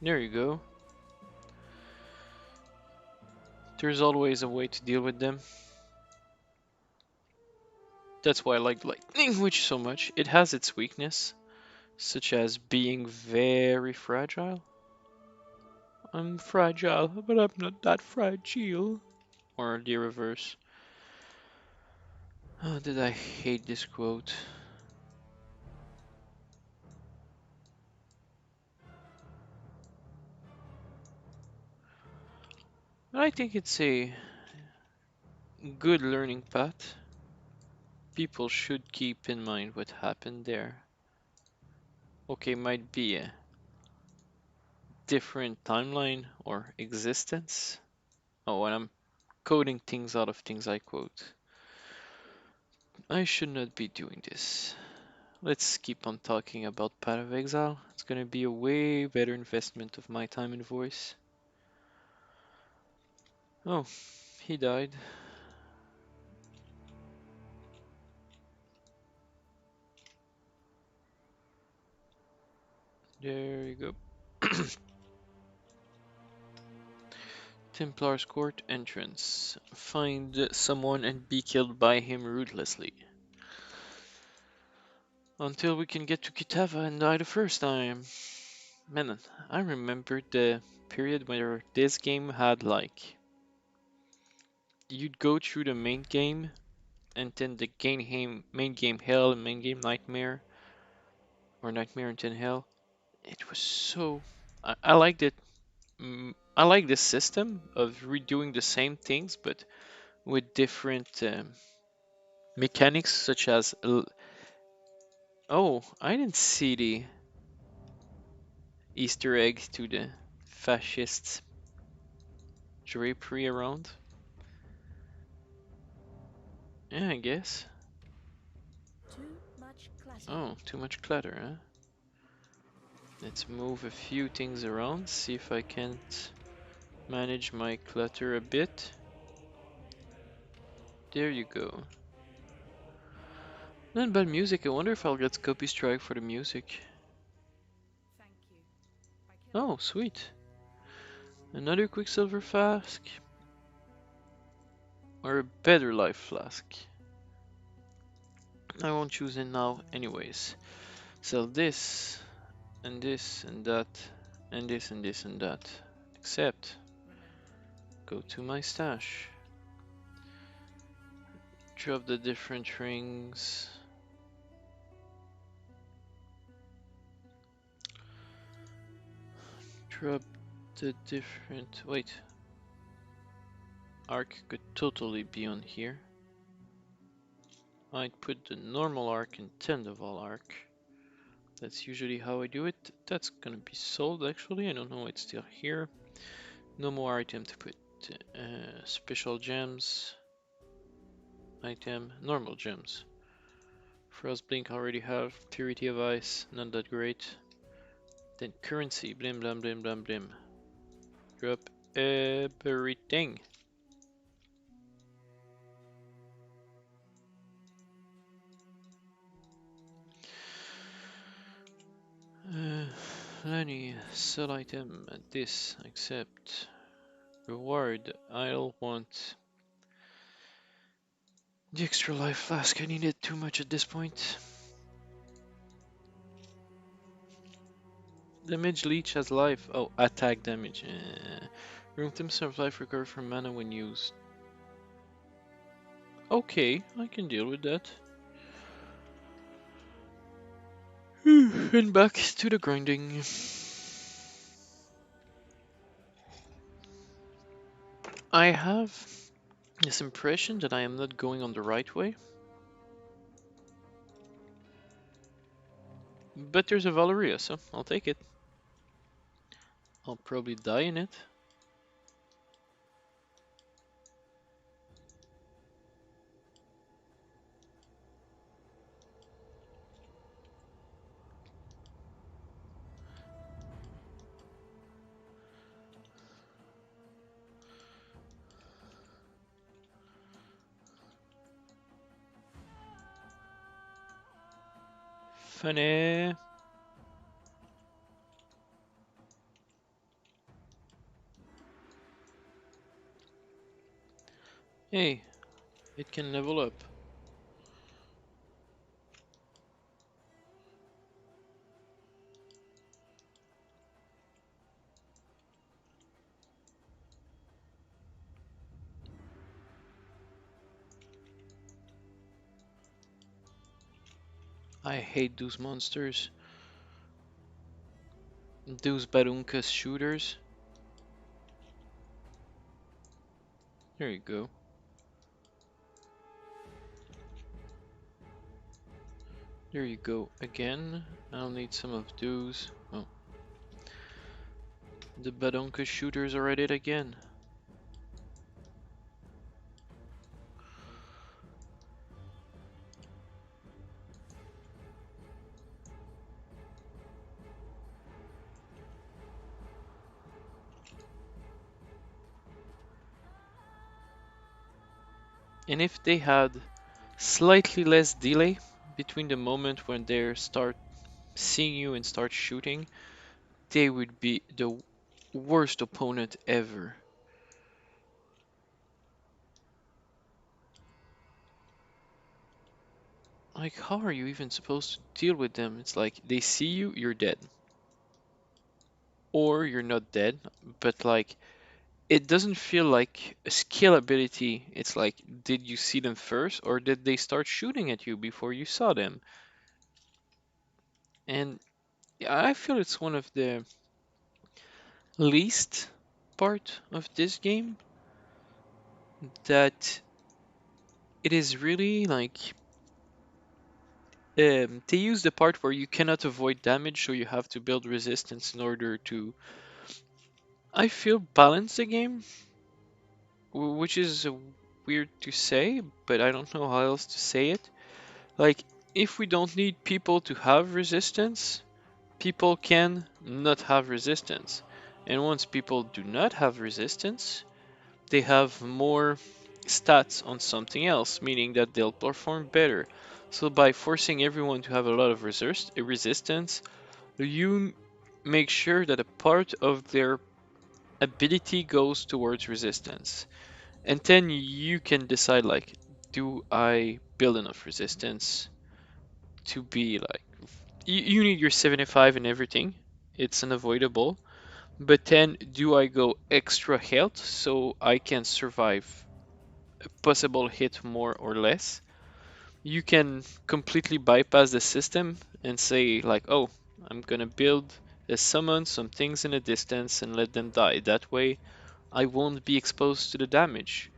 There you go. There's always a way to deal with them. That's why I like Lightning Witch so much. It has its weakness, such as being very fragile. I'm fragile, but I'm not that fragile. Or the reverse. Oh, did I hate this quote? But I think it's a good learning path. People should keep in mind what happened there. Okay, might be a different timeline or existence. Oh, and I'm quoting things out of things I quote. I should not be doing this. Let's keep on talking about Path of Exile. It's gonna be a way better investment of my time and voice. Oh, he died. There you go. Templar's Court entrance. Find someone and be killed by him ruthlessly. Until we can get to Kitava and die the first time. Man, I remember the period where this game had like... You'd go through the main game and then the main game Hell and main game Nightmare. Or Nightmare and then Hell. It was so... I liked it. I like this system of redoing the same things but with different mechanics such as oh, I didn't see the Easter egg to the fascist drapery around. Yeah, I guess. Too much clutter. Oh, too much clutter, huh? Let's move a few things around, see if I can't manage my clutter a bit. There you go. Not bad music. I wonder if I'll get copy strike for the music. Thank you. By killing Oh, sweet. Another Quicksilver flask. Or a better life flask. I won't choose it now anyways. Sell this, and this, and that, and this, and this, and that. Except, remember. go to my stash. Drop the different rings. Drop the different... Wait. Arc could totally be on here. I'd put the normal arc in Tenderval arc. That's usually how I do it. That's gonna be sold actually. I don't know why it's still here. No more item to put. Special gems. Item. Normal gems. Frost Blink I already have. Purity of Ice. Not that great. Then currency. Blim blam blim blam blim. Drop everything. Lenny, sell item at this, accept. Reward, I'll want the extra life flask. I need it too much at this point. Damage leech has life. Oh, attack damage. Room himself life recover from mana when used. Okay, I can deal with that. And back to the grinding. I have this impression that I am not going on the right way. But there's a Valeria, so I'll take it. I'll probably die in it. Funny. Hey, it can level up. I hate those monsters. Those Barunkas shooters. There you go. There you go again. I'll need some of those. Oh. The Badonka shooters are at it again. And if they had slightly less delay between the moment when they start seeing you and start shooting, they would be the worst opponent ever. Like, how are you even supposed to deal with them? It's like they see you, you're dead. Or you're not dead, but like it doesn't feel like a skill ability. It's like, did you see them first, or did they start shooting at you before you saw them? And I feel it's one of the least part of this game that it is really like they use the part where you cannot avoid damage, so you have to build resistance in order to, I feel, balance the game, which is a weird to say, but I don't know how else to say it. Like, if we don't need people to have resistance, people can not have resistance. And once people do not have resistance, they have more stats on something else, meaning that they'll perform better. So by forcing everyone to have a lot of resistance, you make sure that a part of their ability goes towards resistance. And then you can decide like, do I build enough resistance to be like, you need your 75 and everything. It's unavoidable. But then do I go extra health so I can survive a possible hit more or less? You can completely bypass the system and say like, oh, I'm gonna build a summon some things in a distance and let them die. That way I won't be exposed to the damage.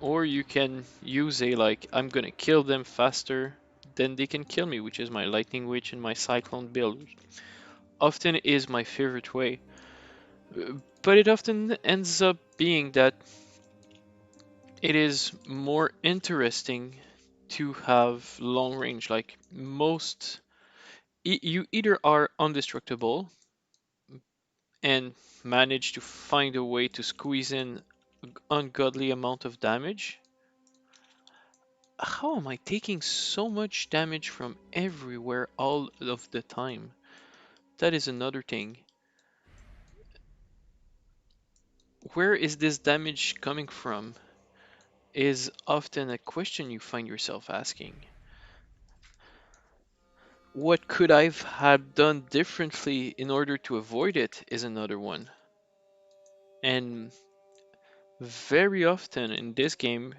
Or you can use a like, I'm gonna kill them faster than they can kill me, which is my Lightning Witch and my Cyclone build. Which often is my favorite way. But it often ends up being that it is more interesting to have long range. Like most, you either are indestructible and manage to find a way to squeeze in ungodly amount of damage. How am I taking so much damage from everywhere all of the time? That is another thing. Where is this damage coming from? Is often a question you find yourself asking. What could I have done differently in order to avoid it is another one. And very often in this game,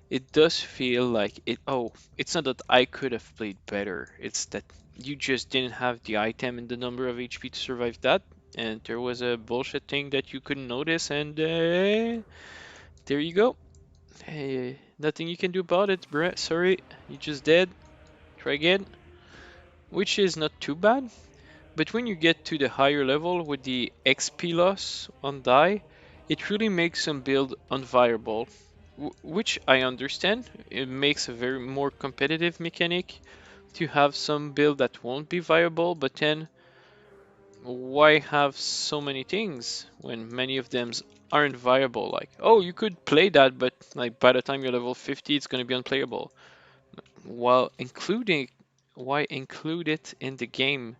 it does feel like it. Oh, it's not that I could have played better. It's that you just didn't have the item and the number of HP to survive that, and there was a bullshit thing that you couldn't notice, and there you go. Hey, nothing you can do about it, bruh. Sorry, you just dead. Try again, which is not too bad. But when you get to the higher level with the XP loss on die, it really makes some build unviable, which I understand. It makes a very more competitive mechanic to have some build that won't be viable, but then why have so many things when many of them aren't viable? Like, oh, you could play that, but like by the time you're level 50, it's going to be unplayable. While including, why include it in the game?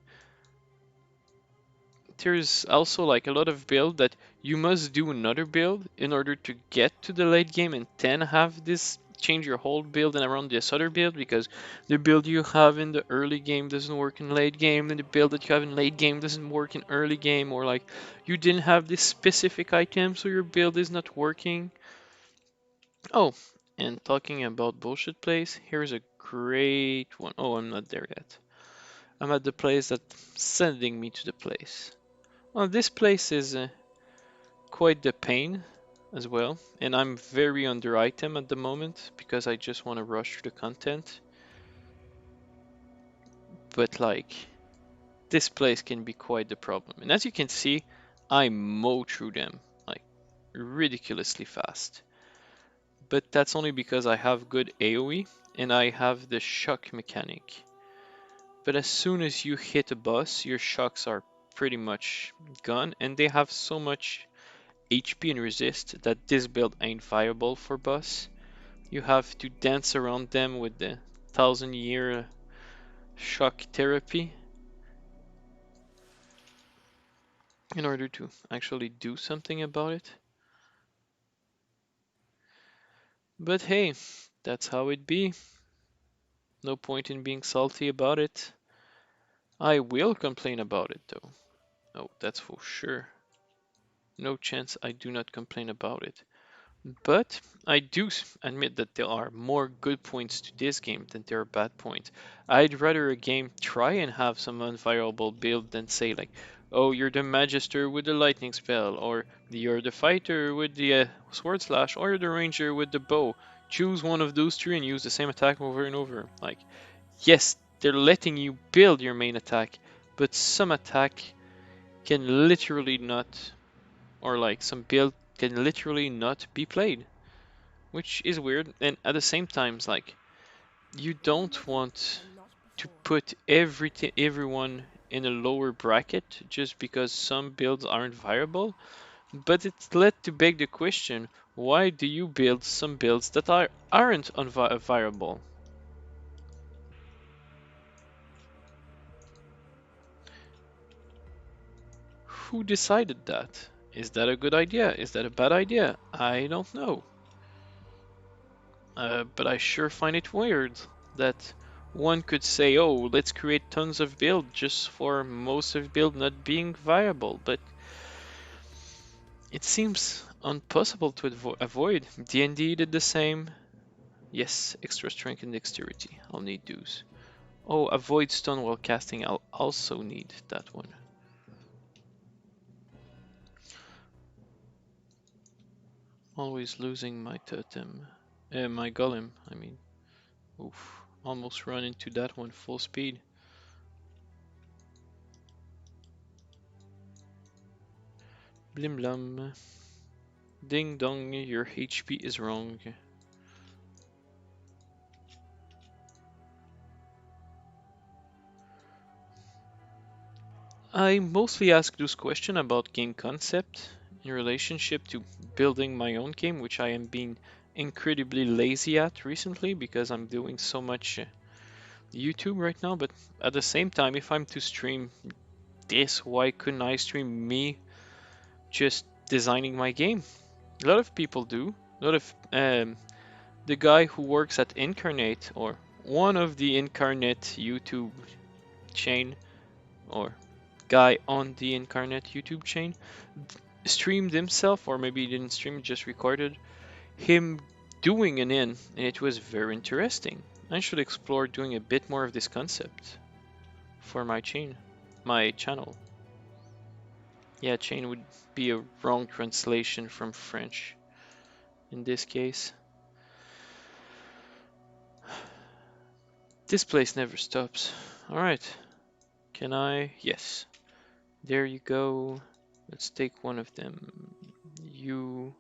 There's also like a lot of build that you must do another build in order to get to the late game and then have this change your whole build and around this other build because the build you have in the early game doesn't work in late game and the build that you have in late game doesn't work in early game, or like you didn't have this specific item so your build is not working. Oh, and talking about bullshit plays, here's a great one. Oh, I'm not there yet. I'm at the place that's sending me to the place. Well, this place is quite the pain as well, and I'm very under item at the moment because I just want to rush through the content. But like, this place can be quite the problem. And as you can see, I mow through them like ridiculously fast. But that's only because I have good AoE and I have the shock mechanic. But as soon as you hit a boss, your shocks are pretty much gone, and they have so much HP and resist that this build ain't viable for boss. You have to dance around them with the 1000-year shock therapy in order to actually do something about it. But hey, that's how it be. No point in being salty about it. I will complain about it though. Oh, that's for sure. No chance I do not complain about it. But I do admit that there are more good points to this game than there are bad points. I'd rather a game try and have some unviable build than say like, oh, you're the Magister with the lightning spell, or you're the fighter with the sword slash, or you're the ranger with the bow. Choose one of those three and use the same attack over and over. Like, yes, they're letting you build your main attack, but some attack can literally not, or like some build can literally not be played, which is weird. And at the same time, it's like you When I'm don't ready want and not to before. put everyone in a lower bracket just because some builds aren't viable. But it led to beg the question: why do you build some builds that aren't viable? Who decided that? Is that a good idea? Is that a bad idea? I don't know. But I sure find it weird that one could say, oh, let's create tons of build just for most of build not being viable, but it seems impossible to avoid. D&D did the same. Yes, extra strength and dexterity. I'll need those. Oh, avoid stun while casting. I'll also need that one. Always losing my totem. My golem, I mean. Oof. Almost run into that one full speed. Blim blum. Ding dong, your HP is wrong. I mostly ask those questions about game concept in relationship to building my own game, which I am being incredibly lazy at recently because I'm doing so much YouTube right now. But at the same time, if I'm to stream this, why couldn't I stream me just designing my game? A lot of people do. A lot of the guy who works at Incarnate, or one of the Incarnate YouTube chain, or guy on the Incarnate YouTube chain, streamed himself, or maybe he didn't stream, just recorded him doing an in, and it was very interesting. I should explore doing a bit more of this concept for my channel. Yeah, chain would be a wrong translation from French in this case. This place never stops. Alright, can I? Yes. There you go. Let's take one of them. You.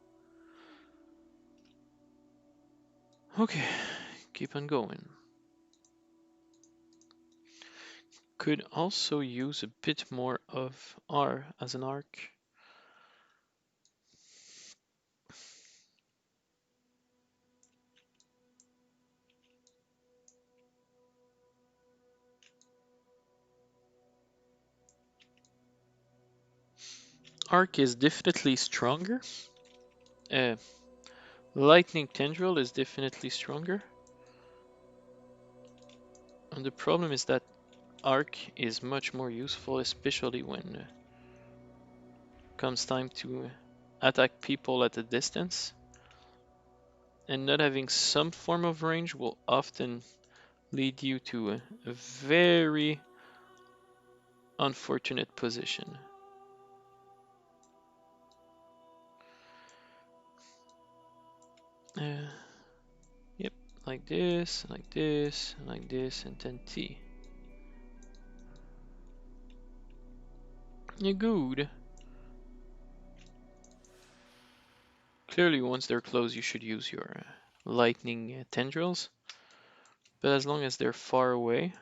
Okay, keep on going. Could also use a bit more of R as an arc. Arc is definitely stronger. Uh, Lightning Tendril is definitely stronger. And the problem is that Arc is much more useful, especially when comes time to attack people at a distance. And not having some form of range will often lead you to a very unfortunate position. Uh, yep, like this, like this, like this, and then T. Yeah, good. Clearly, once they're close, you should use your lightning tendrils. But as long as they're far away,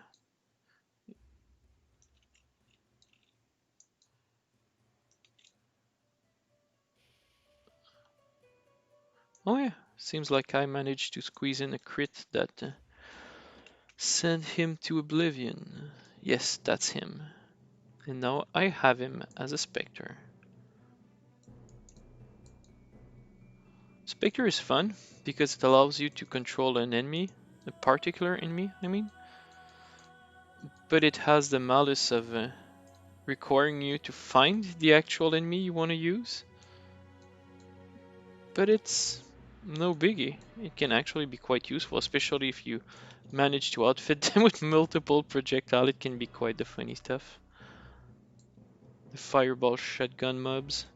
oh yeah, seems like I managed to squeeze in a crit that sent him to oblivion. Yes, that's him. And now I have him as a Spectre. Spectre is fun because it allows you to control an enemy, a particular enemy, I mean. But it has the malice of requiring you to find the actual enemy you want to use. But it's no biggie. It can actually be quite useful, especially if you manage to outfit them with multiple projectile. It can be quite the funny stuff. The fireball shotgun mobs.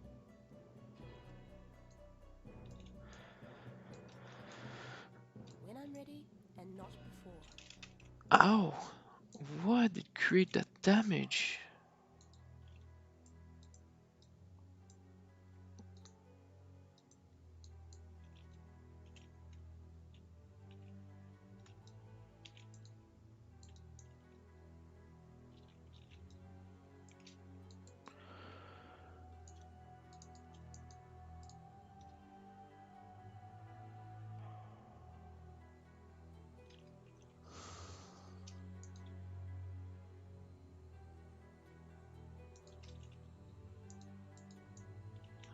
When I'm ready and not before. Ow! What did create that damage?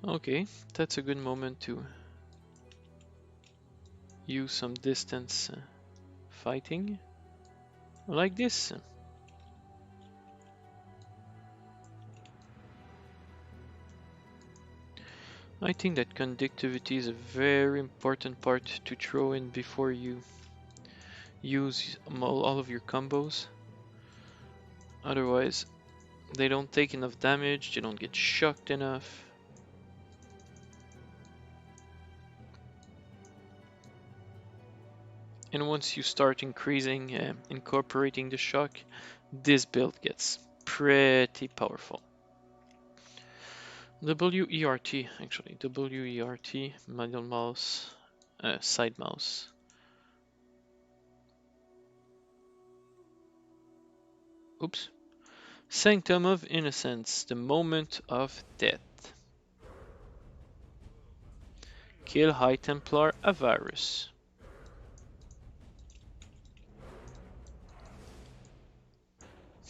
Okay, that's a good moment to use some distance fighting like this. I think that conductivity is a very important part to throw in before you use all of your combos. Otherwise, they don't take enough damage, they don't get shocked enough. And once you start incorporating the shock, this build gets pretty powerful. WERT, actually. WERT, middle mouse, side mouse. Oops. Sanctum of Innocence, the moment of death. Kill High Templar Avarus.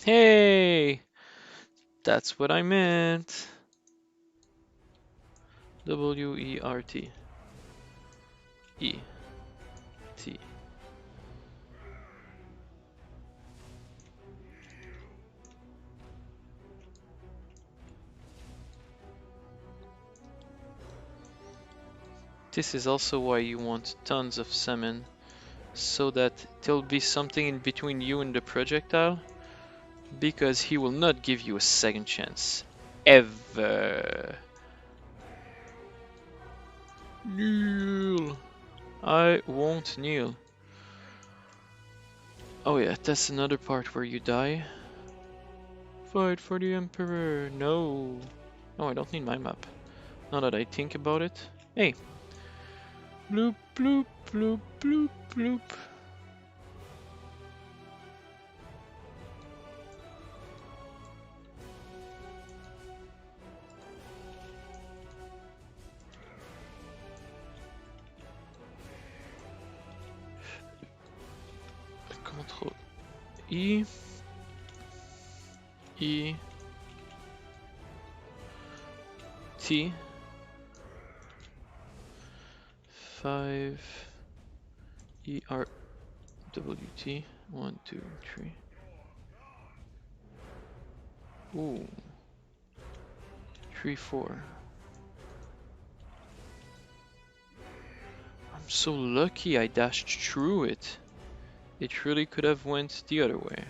Hey! That's what I meant. WERT. E. T. This is also why you want tons of summon, so that there'll be something in between you and the projectile, because he will not give you a second chance. Ever. Kneel! I won't kneel. Oh yeah, that's another part where you die. Fight for the Emperor! No! Oh, I don't need my map. Now that I think about it. Hey! Bloop, bloop, bloop, bloop, bloop. Control E. E. T. 5. E. R. W. T. 1, 2, 3. Ooh. 3, 4. I'm so lucky I dashed through it. It really could have went the other way.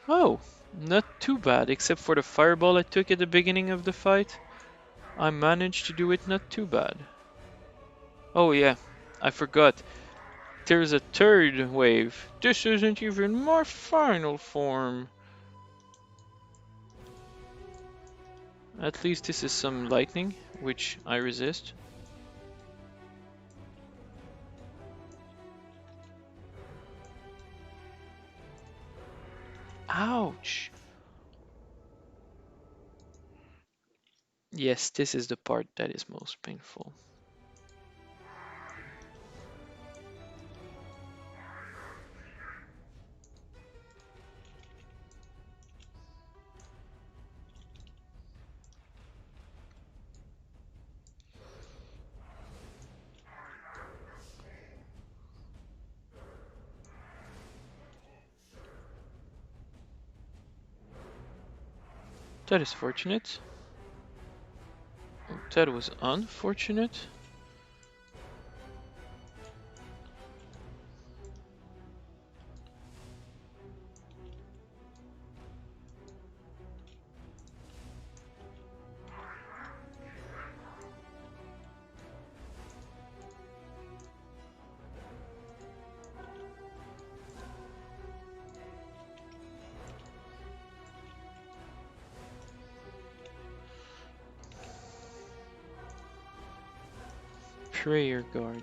Oh, not too bad, except for the fireball I took at the beginning of the fight. I managed to do it not too bad. Oh yeah, I forgot. There's a third wave. This isn't even my final form. At least this is some lightning, which I resist. Ouch! Yes, this is the part that is most painful. That is fortunate. That was unfortunate. Prayer guard.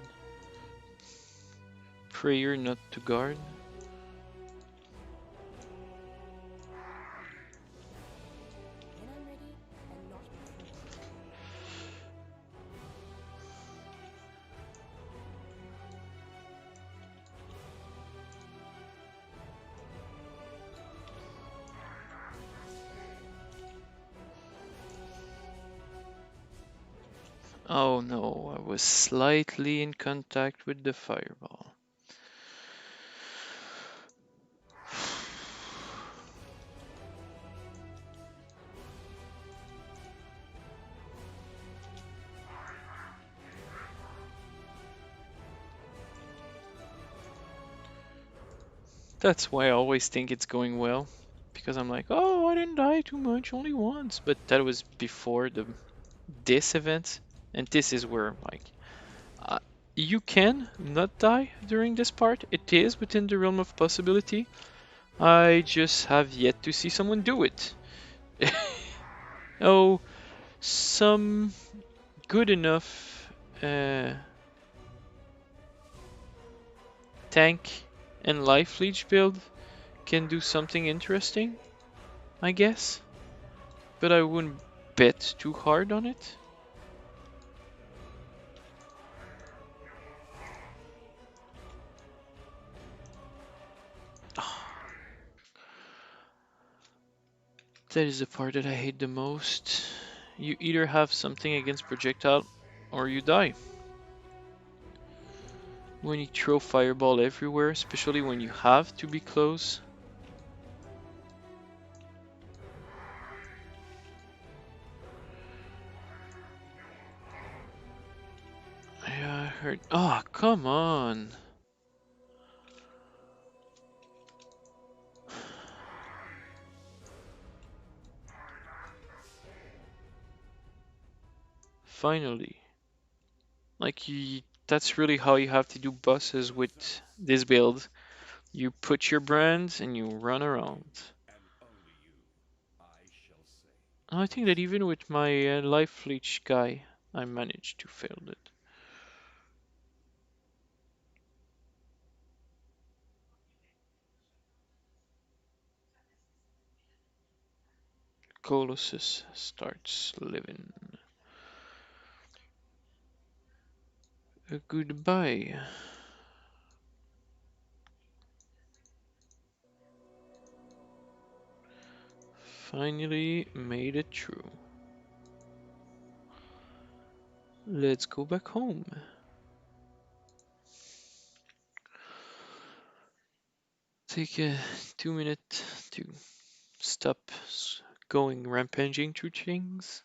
Prayer not to guard. When I'm ready and not before. Oh no, I was slightly in contact with the fireball. That's why I always think it's going well. Because I'm like, oh, I didn't die too much, only once. But that was before this event. And this is where, like, uh, you can not die during this part. It is within the realm of possibility. I just have yet to see someone do it. Oh, some good enough tank and life leech build can do something interesting, I guess. But I wouldn't bet too hard on it. That is the part that I hate the most. You either have something against projectile or you die. When you throw fireball everywhere, especially when you have to be close. Yeah, I heard. Oh, come on. Finally. Like, that's really how you have to do bosses with this build. You put your brand and you run around. I think that even with my life leech guy, I managed to fail it. Colossus starts living. Goodbye. Finally made it through. Let's go back home. Take a 2 minute to stop going rampaging through things.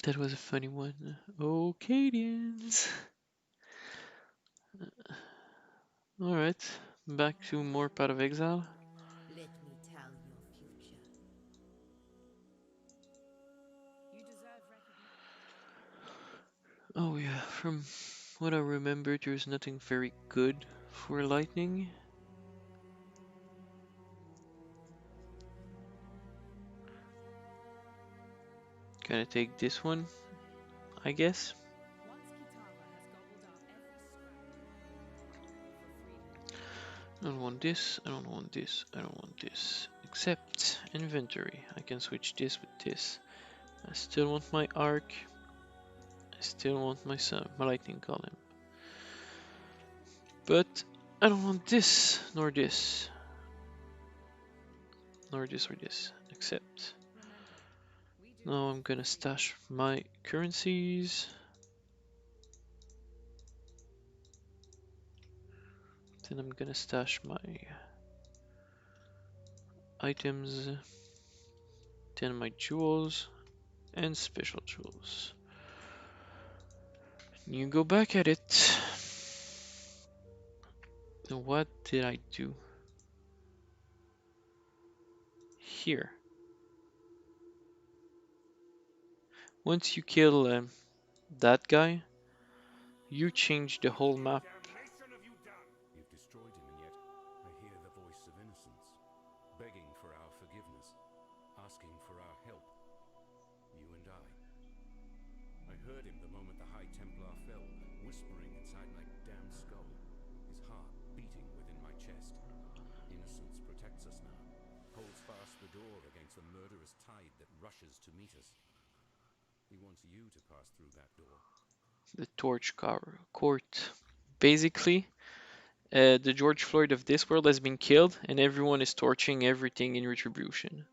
That was a funny one. Oh, Cadians. Alright, back to more Path of Exile. Let me tell your future. You deserve recognition. Oh yeah, from what I remember, there's nothing very good for lightning. Gonna take this one, I guess. Once Kitava has gobbled up every scrap for freedom. I don't want this, I don't want this, I don't want this. Except inventory. I can switch this with this. I still want my arc. I still want my my lightning column. But I don't want this, nor this. Nor this or this. Except Remember, we do now this I'm for gonna freedom. stash my currencies. Then I'm gonna stash my items. Then my jewels and special jewels. You go back at it. What did I do here? Once you kill that guy, you change the whole map. You've destroyed him, and yet I hear the voice of innocence, begging for our forgiveness, asking for our help. You and I. I heard him the moment the High Templar fell, whispering inside my damned skull, his heart beating within my chest. Innocence protects us now, holds fast the door against the murderous tide that rushes to meet us. He wants you to pass through that door. The Torch Court. Basically, the George Floyd of this world has been killed, and everyone is torching everything in retribution.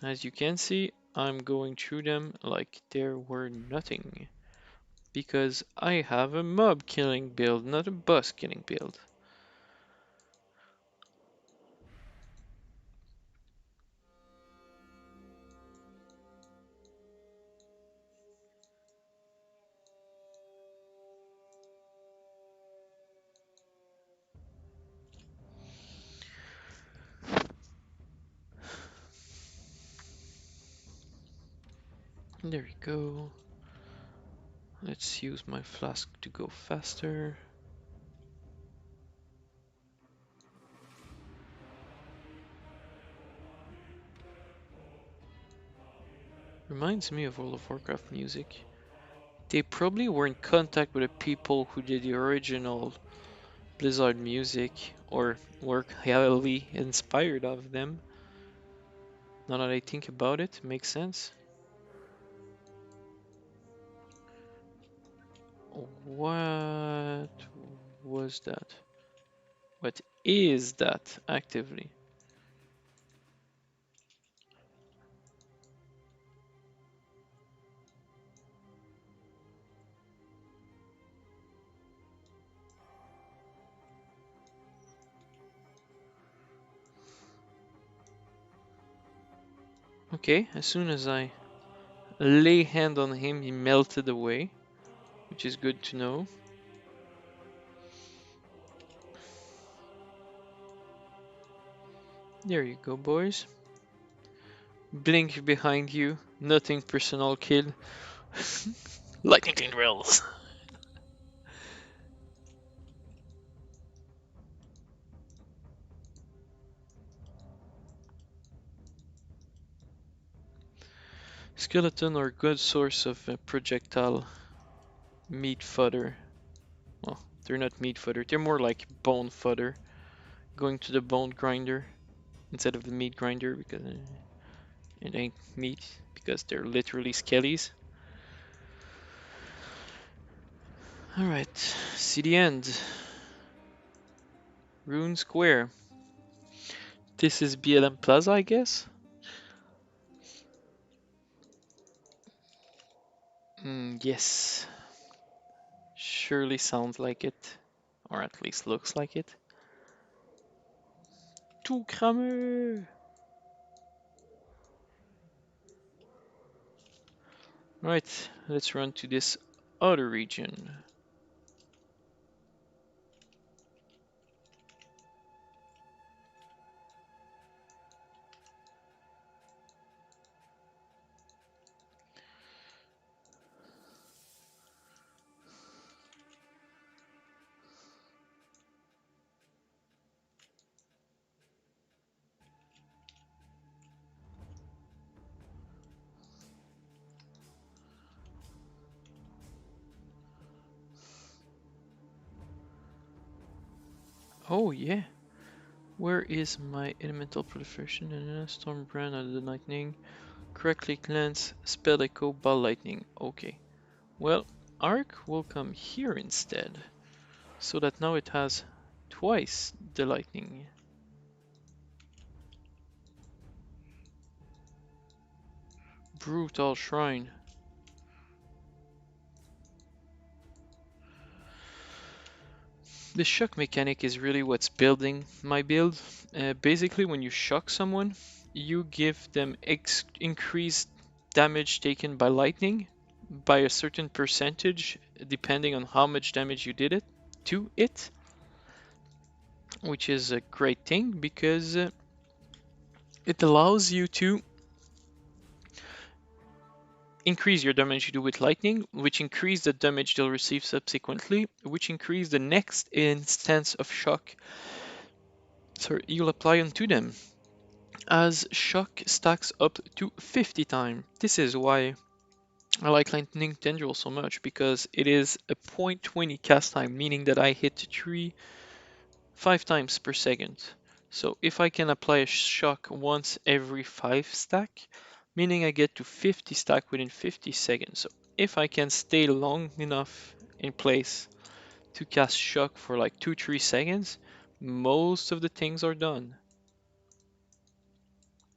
As you can see, I'm going through them like there were nothing. Because I have a mob killing build, not a boss killing build. There we go. Let's use my flask to go faster. Reminds me of World of Warcraft music. They probably were in contact with the people who did the original Blizzard music, or were heavily inspired of them. Now that I think about it, makes sense. What was that? What is that actively? Okay, as soon as I lay hand on him, he melted away, which is good to know. There you go, boys. Blink behind you, nothing personal kill. Lightning clean drills. Skeleton are a good source of projectile meat fodder. Well, they're not meat fodder, they're more like bone fodder. Going to the bone grinder instead of the meat grinder because it ain't meat, because they're literally skellies. Alright, see the end. Rune Square. This is BLM Plaza, I guess? Yes. Surely sounds like it. Or at least looks like it. Two Kramer! Right, let's run to this other region. Oh yeah. Where is my elemental proliferation and storm brand of the lightning? Correctly glance, spell echo, ball lightning. Okay. Well, arc will come here instead. So that now it has twice the lightning. Brutal shrine. The shock mechanic is really what's building my build. Basically, when you shock someone, you give them increased damage taken by lightning, by a certain percentage depending on how much damage you did it to it, which is a great thing because it allows you to increase your damage you do with lightning, which increase the damage they'll receive subsequently, which increase the next instance of shock you'll apply onto them, as shock stacks up to 50 times. This is why I like Lightning Tendril so much, because it is a 0.20 cast time, meaning that I hit 5 times per second. So if I can apply a shock once every 5 stack, meaning I get to 50 stack within 50 seconds. So if I can stay long enough in place to cast shock for like 2-3 seconds, most of the things are done.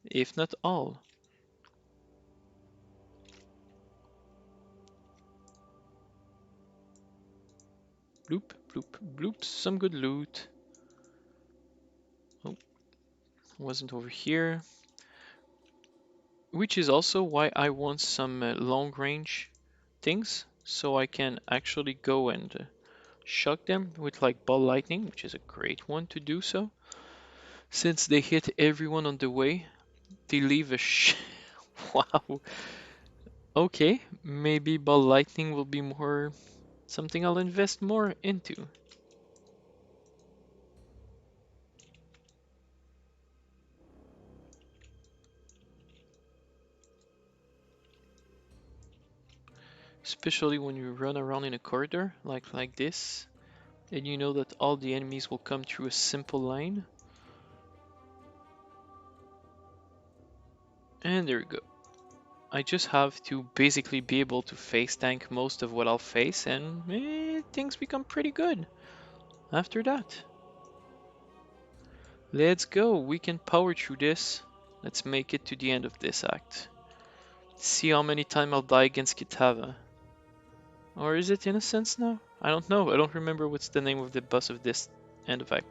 If not all. Bloop, bloop, bloop, some good loot. Oh, wasn't over here. Which is also why I want some long range things, so I can actually go and shock them with like ball lightning, which is a great one to do so. Since they hit everyone on the way, they leave a wow. Okay, maybe ball lightning will be more something I'll invest more into. Especially when you run around in a corridor like this, and you know that all the enemies will come through a simple line. And there we go. I just have to basically be able to face tank most of what I'll face, and things become pretty good after that. Let's go, we can power through this. Let's make it to the end of this act. See how many times I'll die against Kitava. Or is it Innocence now? I don't know, I don't remember what's the name of the boss of this end of act.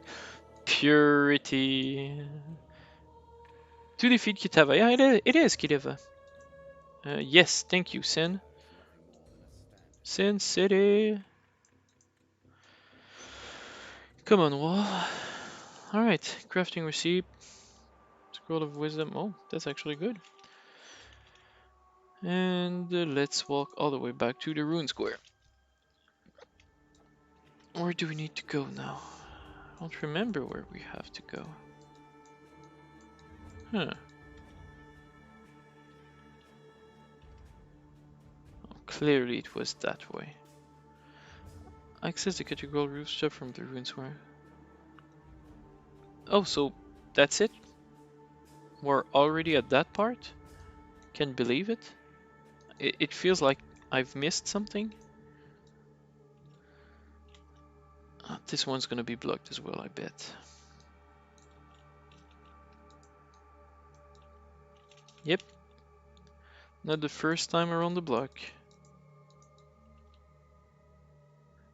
Purity. To defeat Kitava. Yeah, it is Kitava. Yes, thank you, Sin. Sin City. Come on, wall. Alright, crafting receipt. Scroll of Wisdom. Oh, that's actually good. And let's walk all the way back to the Rune Square. Where do we need to go now? I don't remember where we have to go. Huh. Oh, clearly it was that way. Access the cathedral rooftop from the Rune Square. Oh, so that's it? We're already at that part? Can't believe it. It feels like I've missed something. This one's gonna be blocked as well, I bet. Yep. Not the first time around the block.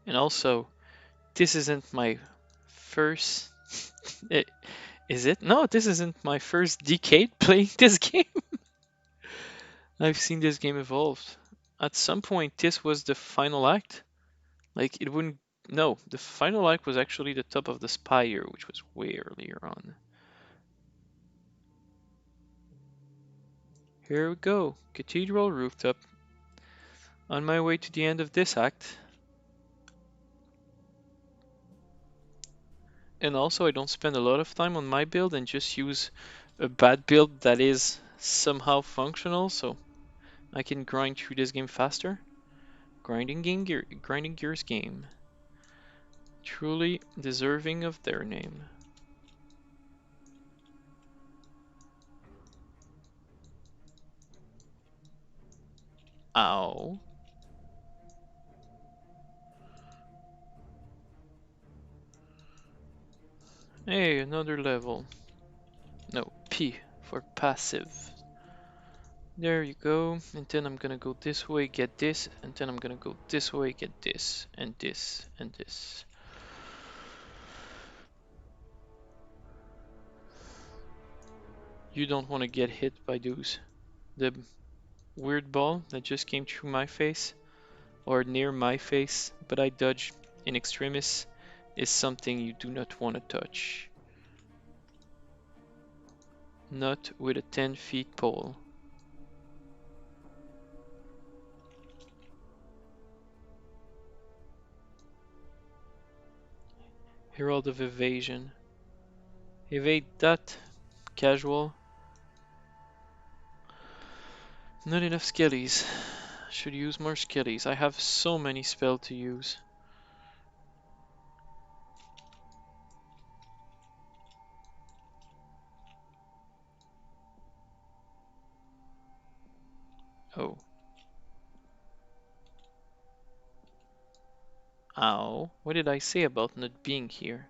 And also, this isn't my first... Is it? No, this isn't my first decade playing this game. I've seen this game evolve. At some point, this was the final act. Like, it wouldn't... No, the final act was actually the top of the spire, which was way earlier on. Here we go. Cathedral rooftop. On my way to the end of this act. And also, I don't spend a lot of time on my build and just use a bad build that is somehow functional, so I can grind through this game faster. Grinding Gears game. Truly deserving of their name. Ow. Hey, another level. No, P for passive. There you go. And then I'm gonna go this way, get this, and then I'm gonna go this way, get this, and this, and this. You don't want to get hit by those. The weird ball that just came through my face or near my face, but I dodged in extremis, is something you do not want to touch. Not with a 10 feet pole. Herald of Evasion. Evade that. Casual. Not enough skillies. Should use more skillies. I have so many spells to use. Oh. Ow. What did I say about not being here?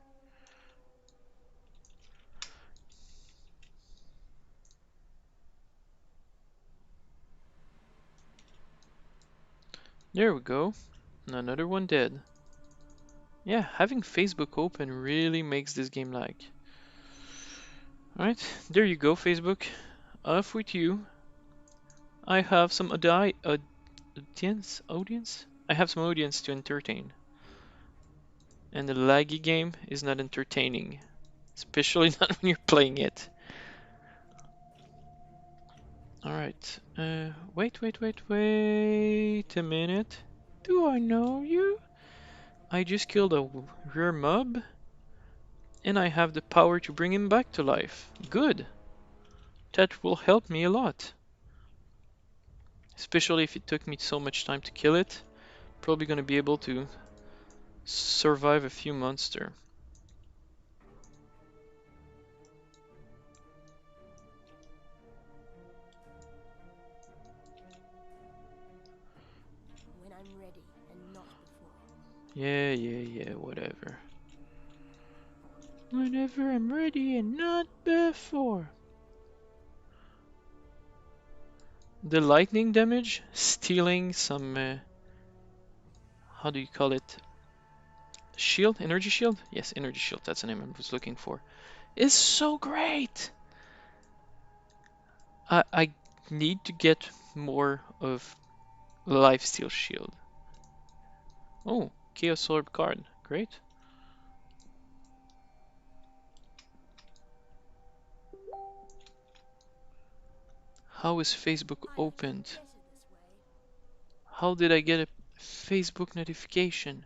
There we go. Another one dead. Yeah, having Facebook open really makes this game lag. Alright, there you go, Facebook. Off with you. I have some audience? I have some audience to entertain. And the laggy game is not entertaining. Especially not when you're playing it. Alright, wait a minute. Do I know you? I just killed a rare mob, and I have the power to bring him back to life. Good. That will help me a lot. Especially if it took me so much time to kill it. Probably gonna be able to survive a few monsters. When I'm ready and not before. Yeah, whatever. Whenever I'm ready and not before. The lightning damage, stealing some, how do you call it? Shield? Energy shield? Yes, energy shield, that's the name I was looking for. Is so great! I need to get more of lifesteal shield. Oh, Chaos Orb card, great. How is Facebook I feel opened? better this way. How did I get a Facebook notification?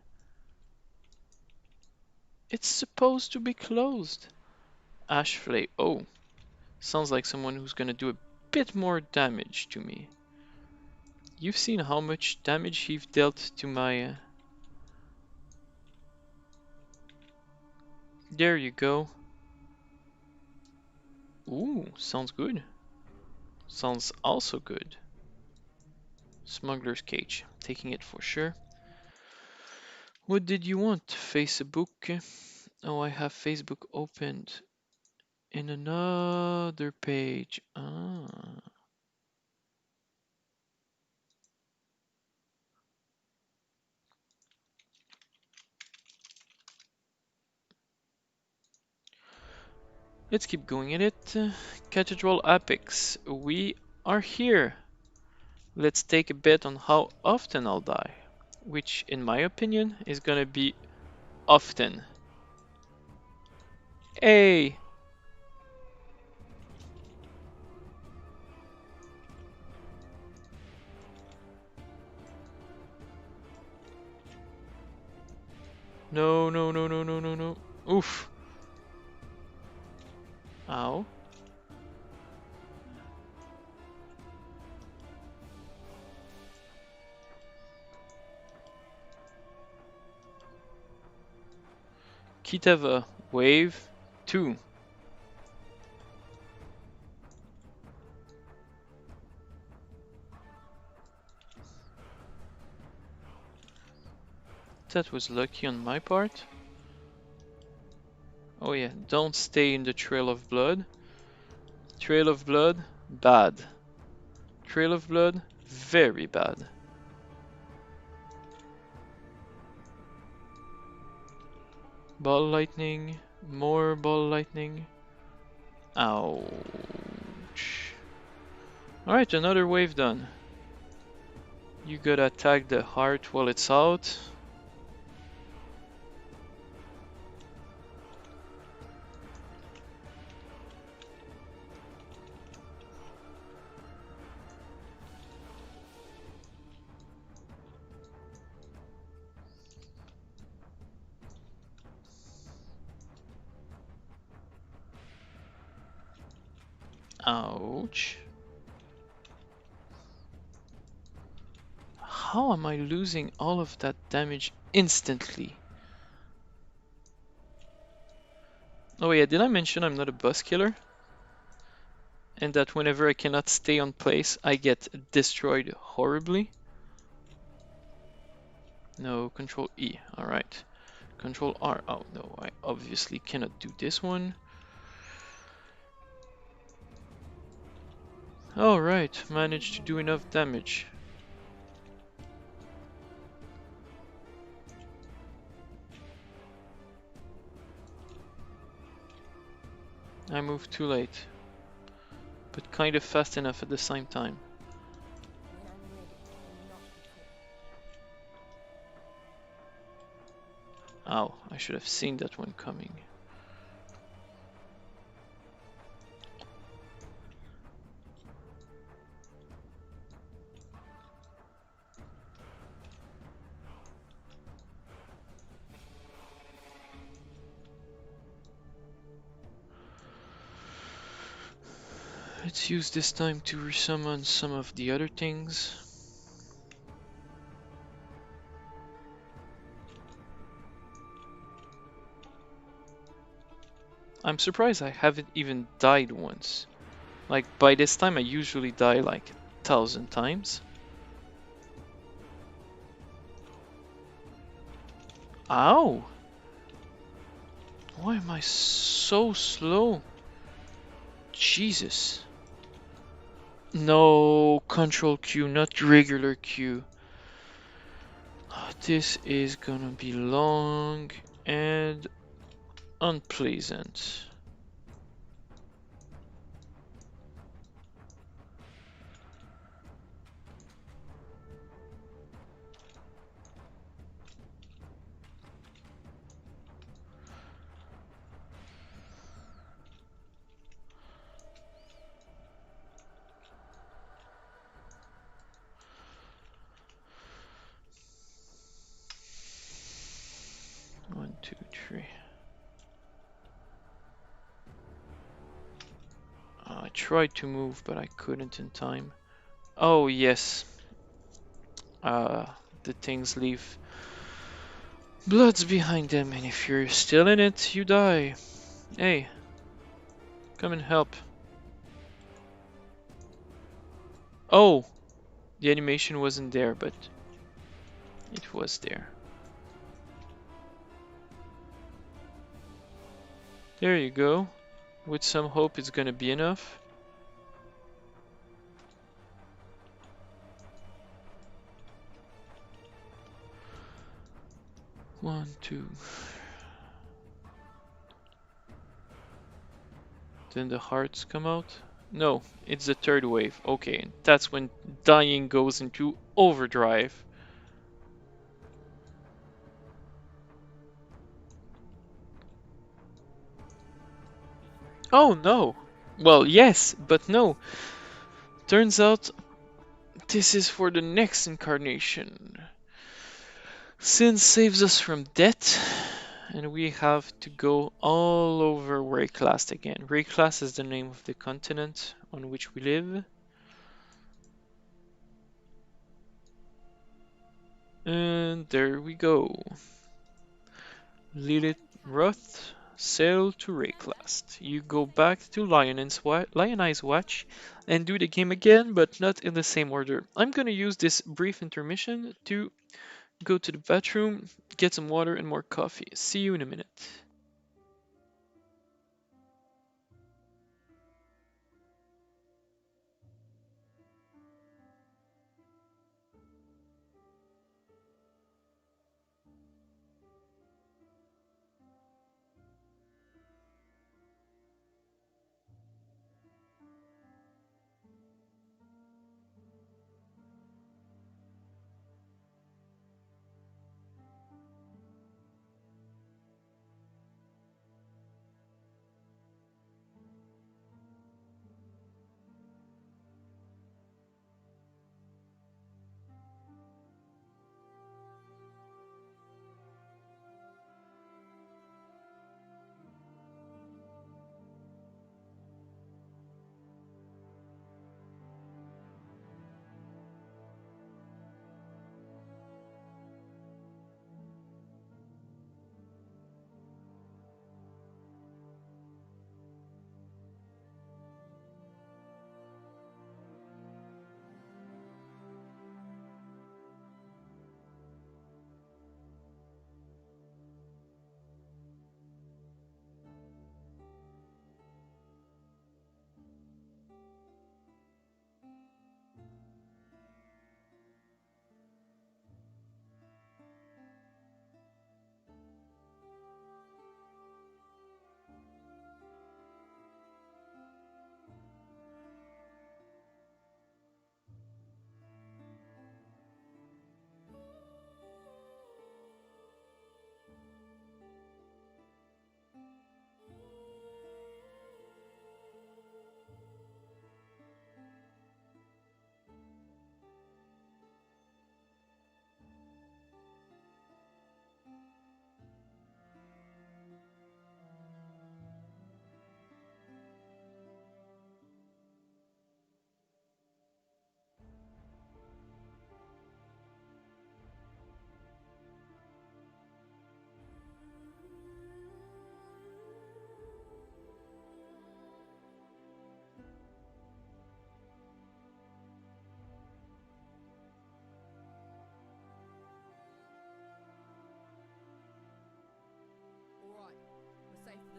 It's supposed to be closed. Ashflay, oh. Sounds like someone who's gonna do a bit more damage to me. You've seen how much damage he've dealt to my... There you go. Ooh, sounds good. Sounds also good. Smuggler's Cage, taking it for sure. What did you want? Facebook? Oh, I have Facebook opened in another page. Ah. Let's keep going at it. Cathedral Apex, we are here. Let's take a bet on how often I'll die, which in my opinion is gonna be often. Hey! No. Oof. Ow. Kitava, wave 2. That was lucky on my part. Oh yeah, don't stay in the Trail of Blood. Trail of Blood, bad. Trail of Blood, very bad. Ball lightning, more ball lightning. Ouch. Alright, another wave done. You gotta attack the heart while it's out. Ouch. How am I losing all of that damage instantly? Oh yeah, did I mention I'm not a boss killer? And that whenever I cannot stay on place, I get destroyed horribly? No, Control E, alright. Control R, oh no, I obviously cannot do this one. Alright, managed to do enough damage. I moved too late, but kind of fast enough at the same time. When I'm ready and not before. Ow, I should have seen that one coming. Let's use this time to resummon some of the other things. I'm surprised I haven't even died once. Like, by this time I usually die like 1,000 times. Ow! Why am I so slow? Jesus. No, Control Q, not regular Q. This is gonna be long and unpleasant. One, two, three. I tried to move, but I couldn't in time. Oh, yes. The things leave bloods behind them, and if you're still in it, you die. Hey, come and help. Oh, the animation wasn't there, but it was there. There you go. With some hope, it's gonna be enough. One, two. Then the hearts come out. No, it's the third wave. Okay, that's when dying goes into overdrive. Oh no! Well, yes, but no. Turns out this is for the next incarnation. Sin saves us from death, and we have to go all over Rayclast again. Rayclast is the name of the continent on which we live. And there we go. Lilith Roth, sail to Rayclast. You go back to Lion's Watch and do the game again, but not in the same order. I'm gonna use this brief intermission to go to the bathroom, get some water and more coffee. See you in a minute.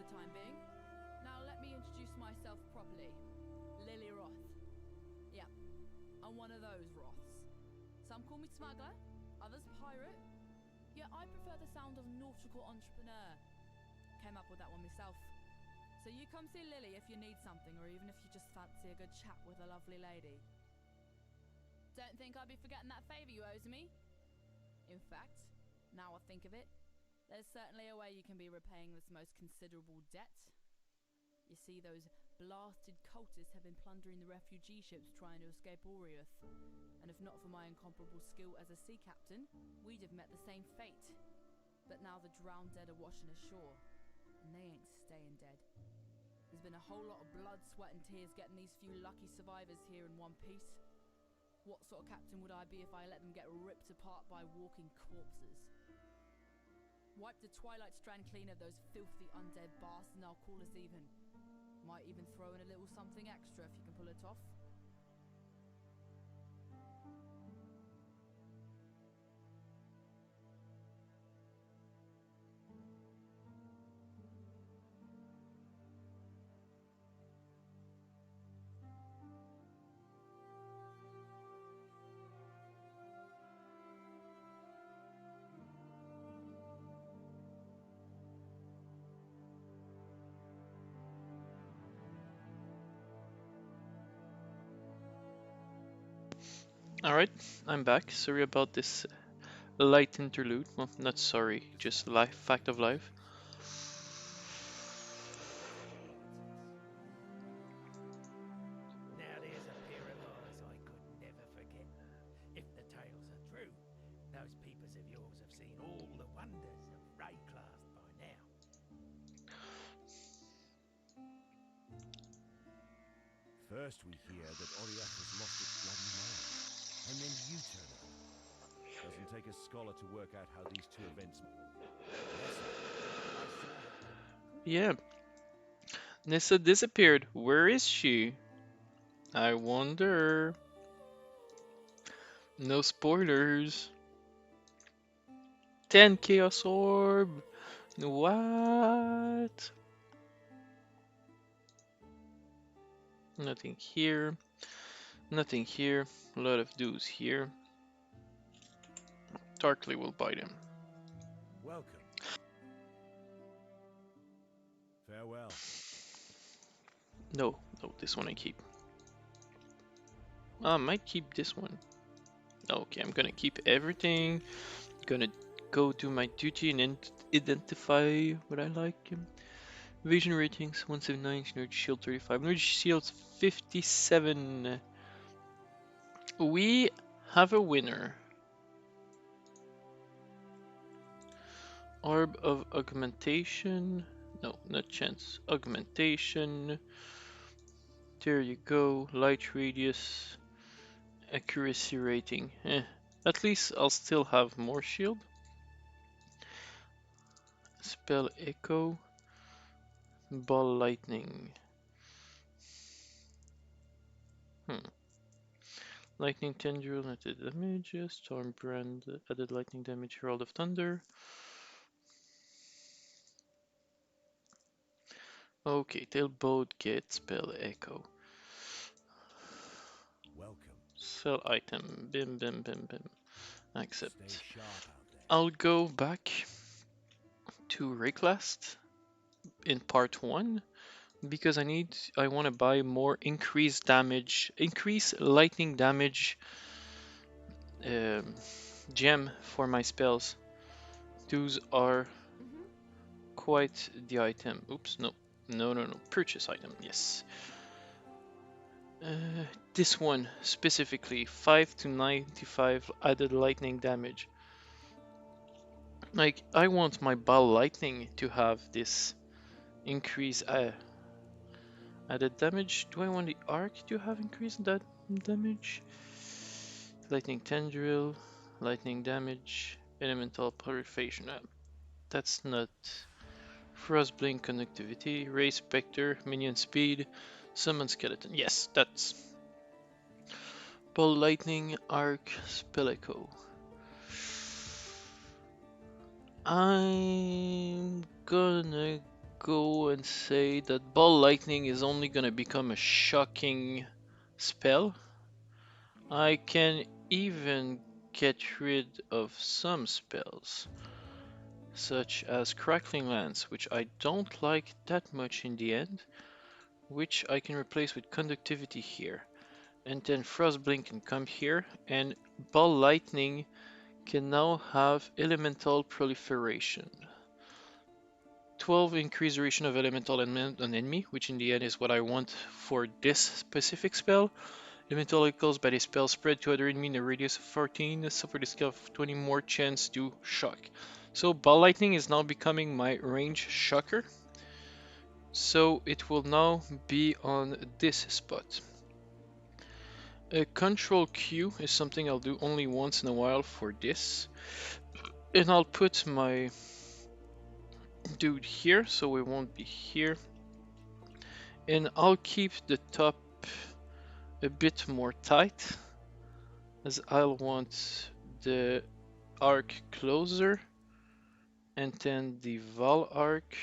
the time being. Now let me introduce myself properly. Lily Roth. Yep, I'm one of those Roths. Some call me smuggler, others pirate. Yeah, I prefer the sound of nautical entrepreneur. Came up with that one myself. So you come see Lily if you need something, or even if you just fancy a good chat with a lovely lady. Don't think I'd be forgetting that favour you owe to me. In fact, now I think of it, there's certainly a way you can be repaying this most considerable debt. You see, those blasted cultists have been plundering the refugee ships trying to escape Oriath. And if not for my incomparable skill as a sea captain, we'd have met the same fate. But now the drowned dead are washing ashore, and they ain't staying dead. There's been a whole lot of blood, sweat and tears getting these few lucky survivors here in one piece. What sort of captain would I be if I let them get ripped apart by walking corpses? Wipe the Twilight Strand clean of those filthy undead bastards and I'll call us even. Might even throw in a little something extra if you can pull it off. Alright, I'm back. Sorry about this light interlude. Well, not sorry, just life, fact of life. Now there's a pair of eyes I could never forget. If the tales are true, those peepers of yours have seen all the wonders of Rayclast by now. First we hear that Oriath has lost its bloody mind, and then you turn up. Doesn't take a scholar to work out how these two events... Yeah. Nissa disappeared. Where is she? I wonder. No spoilers. 10 Chaos Orb. What? Nothing here. Nothing here. A lot of dudes here. Tarkly will bite him. Welcome. Farewell. No, this one I keep. I might keep this one. Okay, I'm gonna keep everything. Gonna go do my duty and identify what I like. Vision ratings 179, energy shield 35, energy shield 57. We have a winner. Orb of augmentation. No, not chance. Augmentation. There you go. Light radius. Accuracy rating. At least I'll still have more shield. Spell echo. Ball lightning. Lightning tendril added damage. Storm brand added lightning damage. Herald of Thunder. Okay, they'll both get spell echo. Welcome. Sell item. Bim bim bim bim. Accept. Stay sharp out there. I'll go back to Rayclast in part 1 because I want to buy more increased damage, increase lightning damage gem for my spells. Those are quite the item. Oops, no. Purchase item, yes. This one specifically, 5 to 95 added lightning damage. Like, I want my ball lightning to have this increase added damage. Do I want the arc to have increased that damage? Lightning tendril, lightning damage, elemental purification. That's not. Frostblink conductivity, Ray Spectre, minion speed, summon skeleton. Yes, that's. Ball lightning, arc, spell echo. I'm gonna go and say that Ball Lightning is only gonna become a shocking spell. I can even get rid of some spells, such as Crackling Lance, which I don't like that much in the end, which I can replace with Conductivity here. And then Frostblink can come here, and Ball Lightning can now have Elemental Proliferation. 12 increased duration of elemental on enemy, which in the end is what I want for this specific spell. Elemental equals by the spell spread to other enemy in a radius of 14, suffer the skill of 20 more chance to shock. So Ball Lightning is now becoming my range shocker. So it will now be on this spot. A control Q is something I'll do only once in a while for this. And I'll put my dude here, so it won't be here. And I'll keep the top a bit more tight, as I'll want the arc closer, and then the Val arc.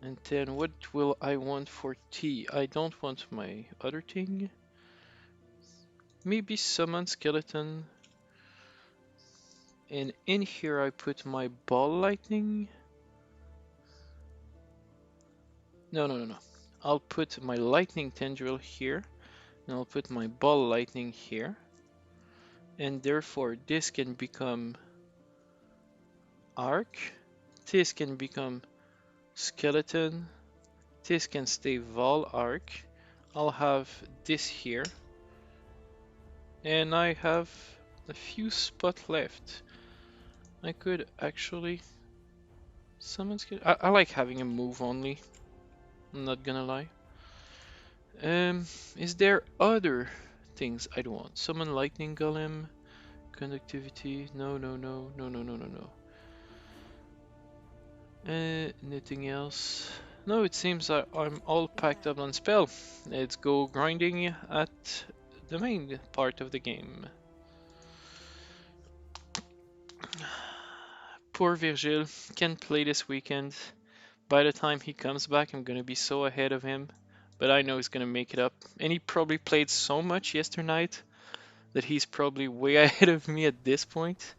And then what will I want for T? I don't want my other thing. Maybe summon skeleton. And in here I put my ball lightning. No. I'll put my lightning tendril here. And I'll put my ball lightning here. And therefore this can become arc. This can become skeleton. This can stay Val arc. I'll have this here. And I have a few spots left. I could actually summon skeleton. I like having a move only. I'm not gonna lie. Is there other things I'd want? Summon lightning golem, conductivity. No. Anything else? No, it seems I'm all packed up on spell. Let's go grinding at the main part of the game. Poor Virgil can't play this weekend. By the time he comes back, I'm gonna be so ahead of him. But I know he's gonna make it up. And he probably played so much yesterday night that he's probably way ahead of me at this point.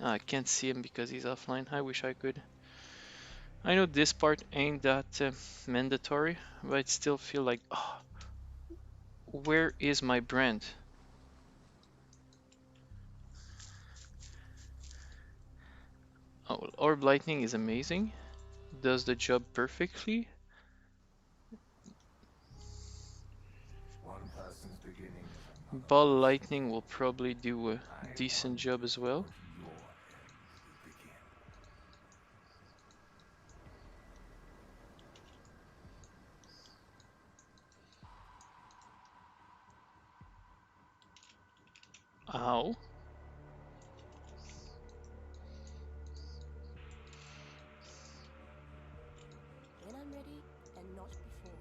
I can't see him because he's offline. I wish I could. I know this part ain't that mandatory, but I still feel like, oh, where is my brand? Oh, Orb Lightning is amazing. Does the job perfectly. Ball Lightning will probably do a decent job as well. Ow. When I'm ready and not before.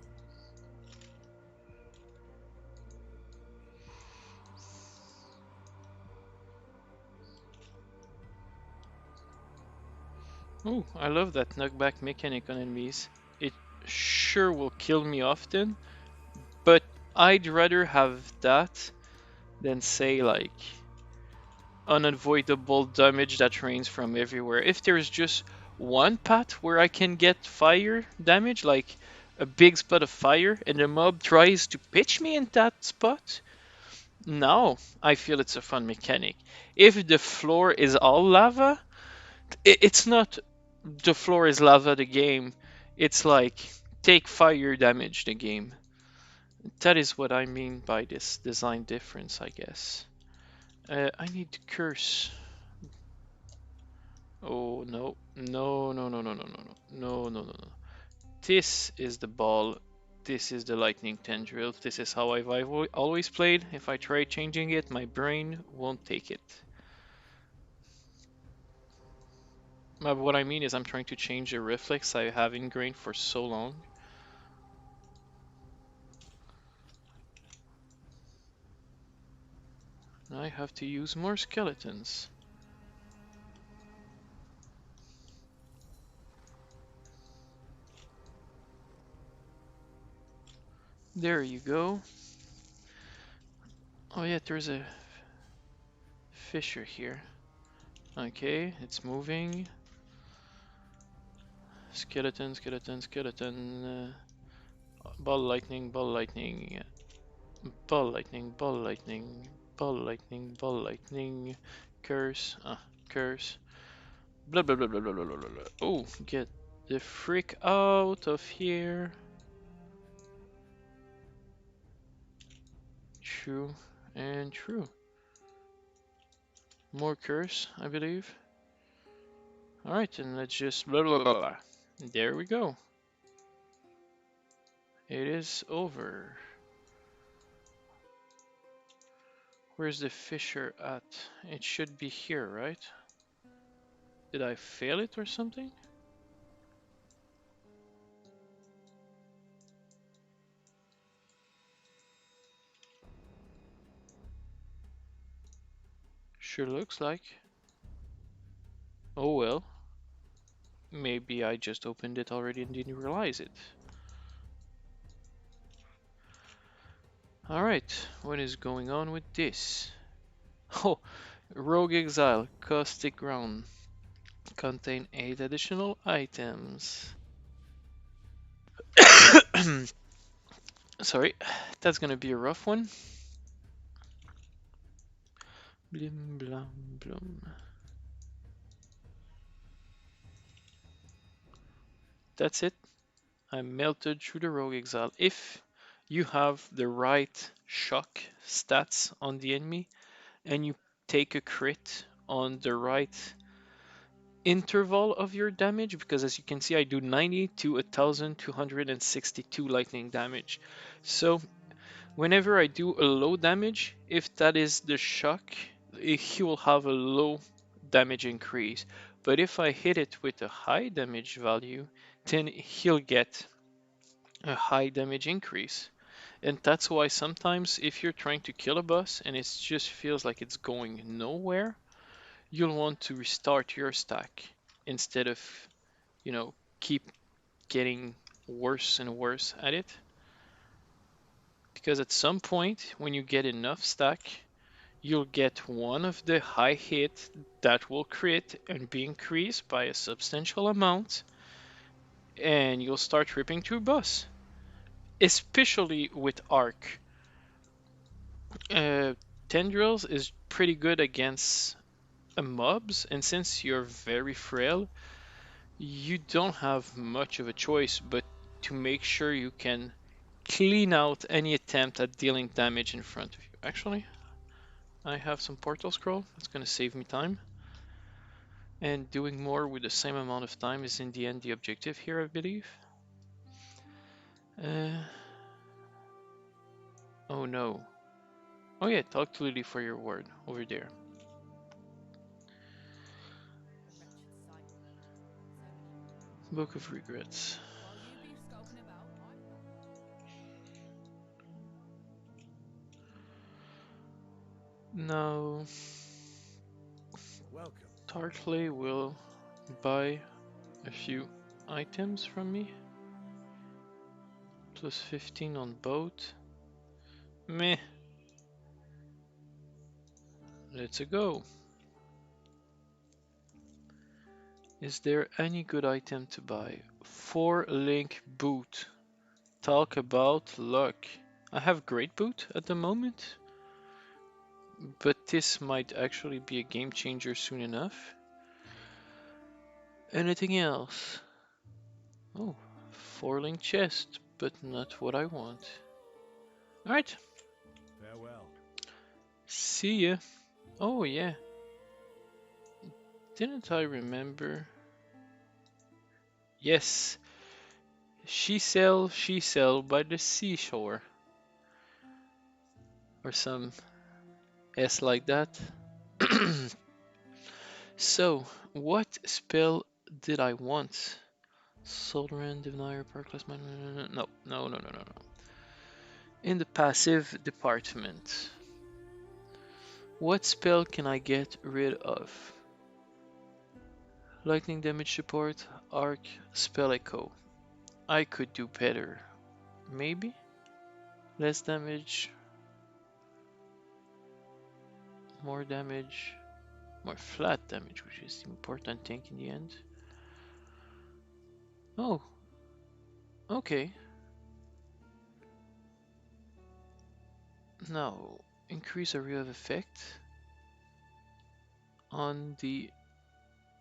Oh, I love that knockback mechanic on enemies. It sure will kill me often, but I'd rather have that than say like unavoidable damage that rains from everywhere. If there's just one path where I can get fire damage, like a big spot of fire, and the mob tries to pitch me in that spot, now I feel it's a fun mechanic. If the floor is all lava, it's not the floor is lava the game. It's like take fire damage the game. That is what I mean by this design difference, I guess. I need to curse. Oh no. No. This is the ball. This is the lightning tendril. This is how I've always played. If I try changing it, my brain won't take it. But what I mean is I'm trying to change the reflex I have ingrained for so long. I have to use more skeletons. There you go. Oh yeah, there's a fissure here. Okay, it's moving. Skeleton, skeleton, skeleton. Ball lightning, ball lightning. Ball lightning, ball lightning. Ball lightning, ball lightning. Curse. Curse. Blah blah blah blah blah blah blah blah. Oh, get the frick out of here. True and true. More curse, I believe. Alright, and let's just blah blah blah blah. There we go. It is over. Where's the fissure at? It should be here, right? Did I fail it or something? Sure looks like. Oh well. Maybe I just opened it already and didn't realize it. Alright, what is going on with this? Oh, Rogue Exile, Caustic Ground. Contain 8 additional items. Sorry, that's gonna be a rough one. Blim blam blum. That's it. I melted through the Rogue Exile. If you have the right shock stats on the enemy and you take a crit on the right interval of your damage, because as you can see I do 90 to 1262 lightning damage. So whenever I do a low damage, if that is the shock, he will have a low damage increase. But if I hit it with a high damage value, then he'll get a high damage increase. And that's why sometimes if you're trying to kill a boss and it just feels like it's going nowhere, you'll want to restart your stack instead of, keep getting worse and worse at it. Because at some point, when you get enough stack, you'll get one of the high hit that will crit and be increased by a substantial amount, and you'll start ripping through boss. Especially with Arc. Uh, Tendrils is pretty good against mobs, and since you're very frail, you don't have much of a choice but to make sure you can clean out any attempt at dealing damage in front of you. Actually, I have some portal scroll. That's gonna save me time. And doing more with the same amount of time is in the end the objective here, I believe. Oh no. Oh yeah, talk to Lily for your word over there. Book of Regrets. While you be skulking about, Now, Welcome. Tartley will buy a few items from me. Plus 15 on boat. Meh. Let's go. Is there any good item to buy? 4-link boot. Talk about luck. I have great boot at the moment, but this might actually be a game changer soon enough. Anything else? Oh, 4-link chest, but not what I want. Alright. Farewell. See ya. Oh yeah. Didn't I remember? Yes. She sail by the seashore. Or some S like that. So, what spell did I want? Solran, Diviner, Parkless Man. No. In the passive department. What spell can I get rid of? Lightning damage support, Arc, Spell Echo. I could do better. Maybe? Less damage, more damage, more flat damage, which is the important thing in the end. Oh, okay. Now, increase area of effect on the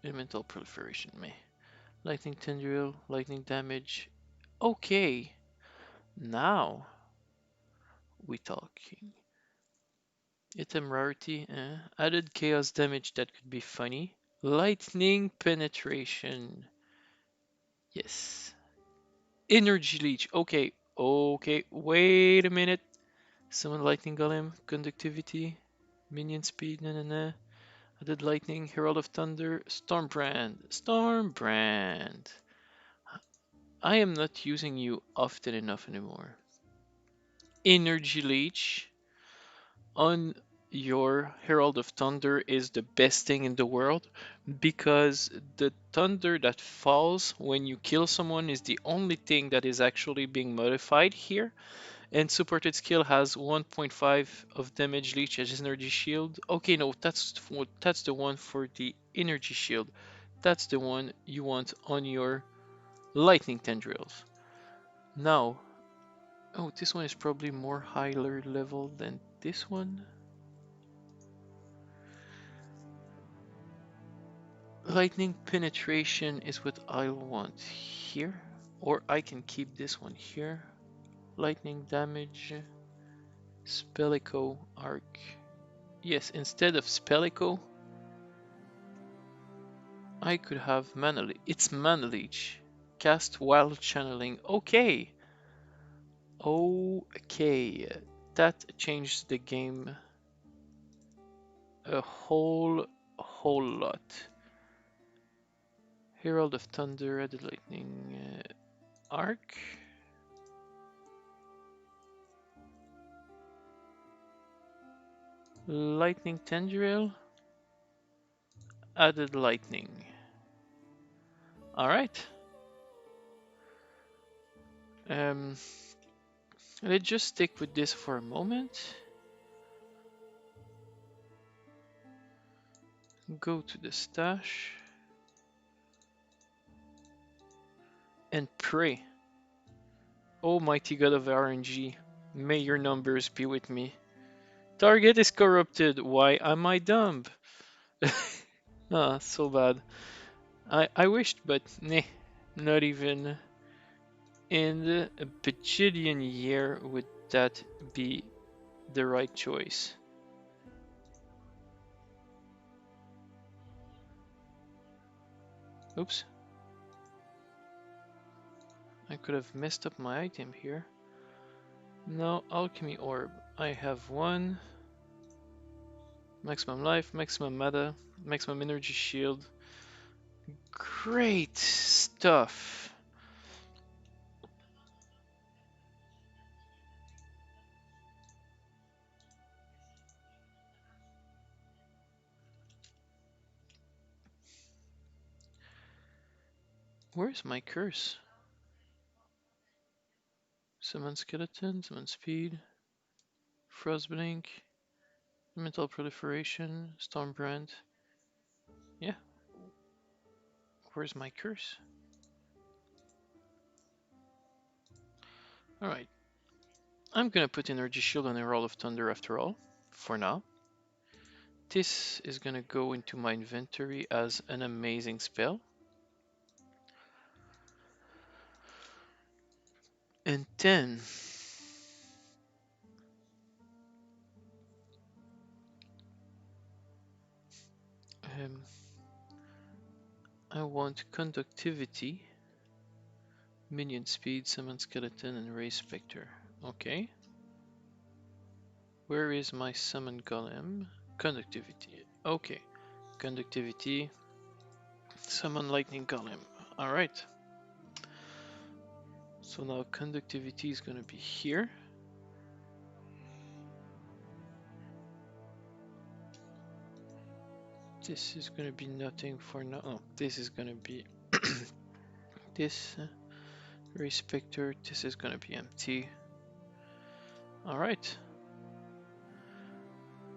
elemental proliferation. Meh. Lightning tendril, lightning damage. Okay, now we talking. Item rarity, added chaos damage that could be funny. Lightning penetration. Yes. Energy leech. Okay. Okay. Wait a minute. Summon lightning golem. Conductivity. Minion speed. Nah, nah, nah. Added lightning. Herald of Thunder. Stormbrand. Stormbrand. I am not using you often enough anymore. Energy leech on your Herald of Thunder is the best thing in the world because the thunder that falls when you kill someone is the only thing that is actually being modified here. And supported skill has 1.5 of damage leech as energy shield. Okay, no, that's the one for the energy shield. That's the one you want on your lightning tendrils. Now, oh, this one is probably more higher level than this one. Lightning penetration is what I want here, or I can keep this one here. Lightning damage, Spellico arc. Yes, instead of Spellico, I could have Mana Leech. It's Mana Leech. Cast while channeling. Okay. Okay. That changed the game a whole lot. Herald of Thunder, added lightning arc. Lightning tendril, added lightning. All right. Let's just stick with this for a moment. Go to the stash and pray. Almighty God of RNG, may your numbers be with me. Target is corrupted. Why am I dumb? Ah, so bad. I wished, but nah, not even in a bajillion year would that be the right choice. Oops. I could have messed up my item here. No, alchemy orb. I have one. Maximum life, maximum mana, maximum energy shield. Great stuff. Where's my curse? Summon skeleton, summon speed, frostblink, mental proliferation, stormbrand. Yeah. Where's my curse? Alright. I'm gonna put energy shield on a roll of thunder after all, for now. This is gonna go into my inventory as an amazing spell. And then I want conductivity, minion speed, summon skeleton, and raise spectre. Okay. Where is my summon golem? Conductivity. Okay. Conductivity. Summon lightning golem. Alright. So now conductivity is gonna be here. This is gonna be nothing for now. Oh, this is gonna be this respector. This is gonna be empty. Alright.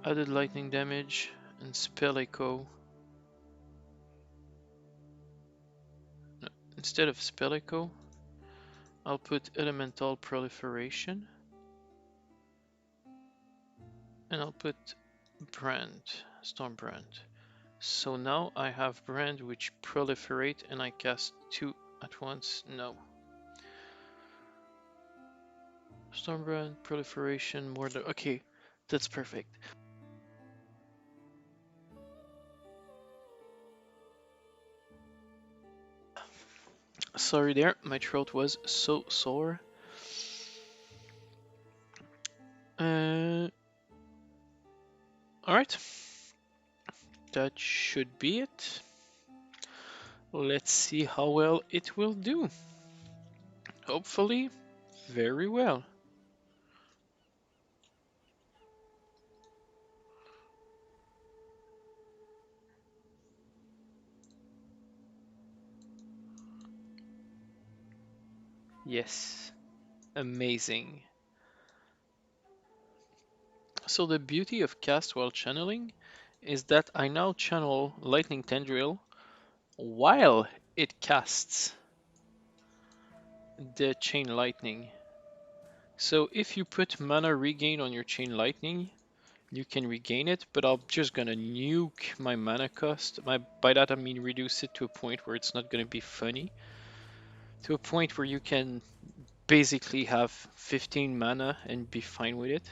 Added lightning damage and spell echo. No, instead of spell echo, I'll put elemental proliferation. And I'll put brand, storm brand. So now I have brand which proliferate and I cast 2 at once. No. Stormbrand, proliferation, more than. Okay, that's perfect. Sorry there, my throat was so sore. Alright. That should be it. Let's see how well it will do. Hopefully, very well. Yes, amazing. So the beauty of cast while channeling is that I now channel Lightning Tendril while it casts the Chain Lightning. So if you put mana regain on your Chain Lightning, you can regain it, but I'm just gonna nuke my mana cost. By that I mean reduce it to a point where it's not gonna be funny. To a point where you can basically have 15 mana and be fine with it.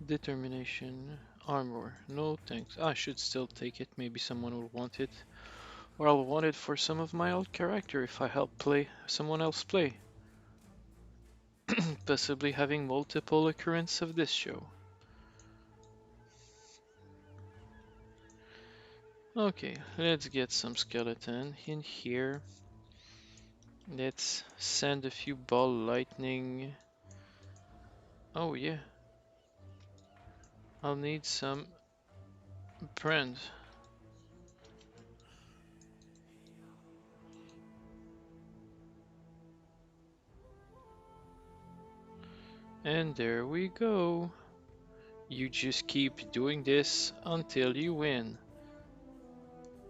Determination, armor, no thanks. I should still take it, maybe someone will want it. Or I'll want it for some of my old character if I help play someone else play. Possibly having multiple occurrence of this show. Okay, let's get some skeleton in here. Let's send a few ball lightning. Oh yeah. I'll need some brand. And there we go. You just keep doing this until you win.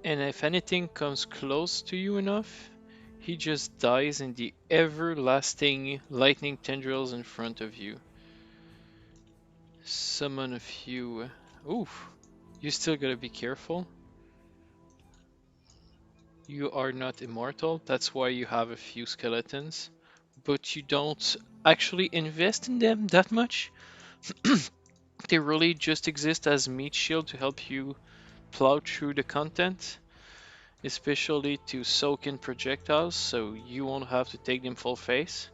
And if anything comes close to you enough, he just dies in the everlasting lightning tendrils in front of you. Summon a few. Oof. You still gotta be careful. You are not immortal, that's why you have a few skeletons. But you don't actually invest in them that much. They really just exist as meat shield to help you plow through the content. Especially to soak in projectiles, so you won't have to take them full face.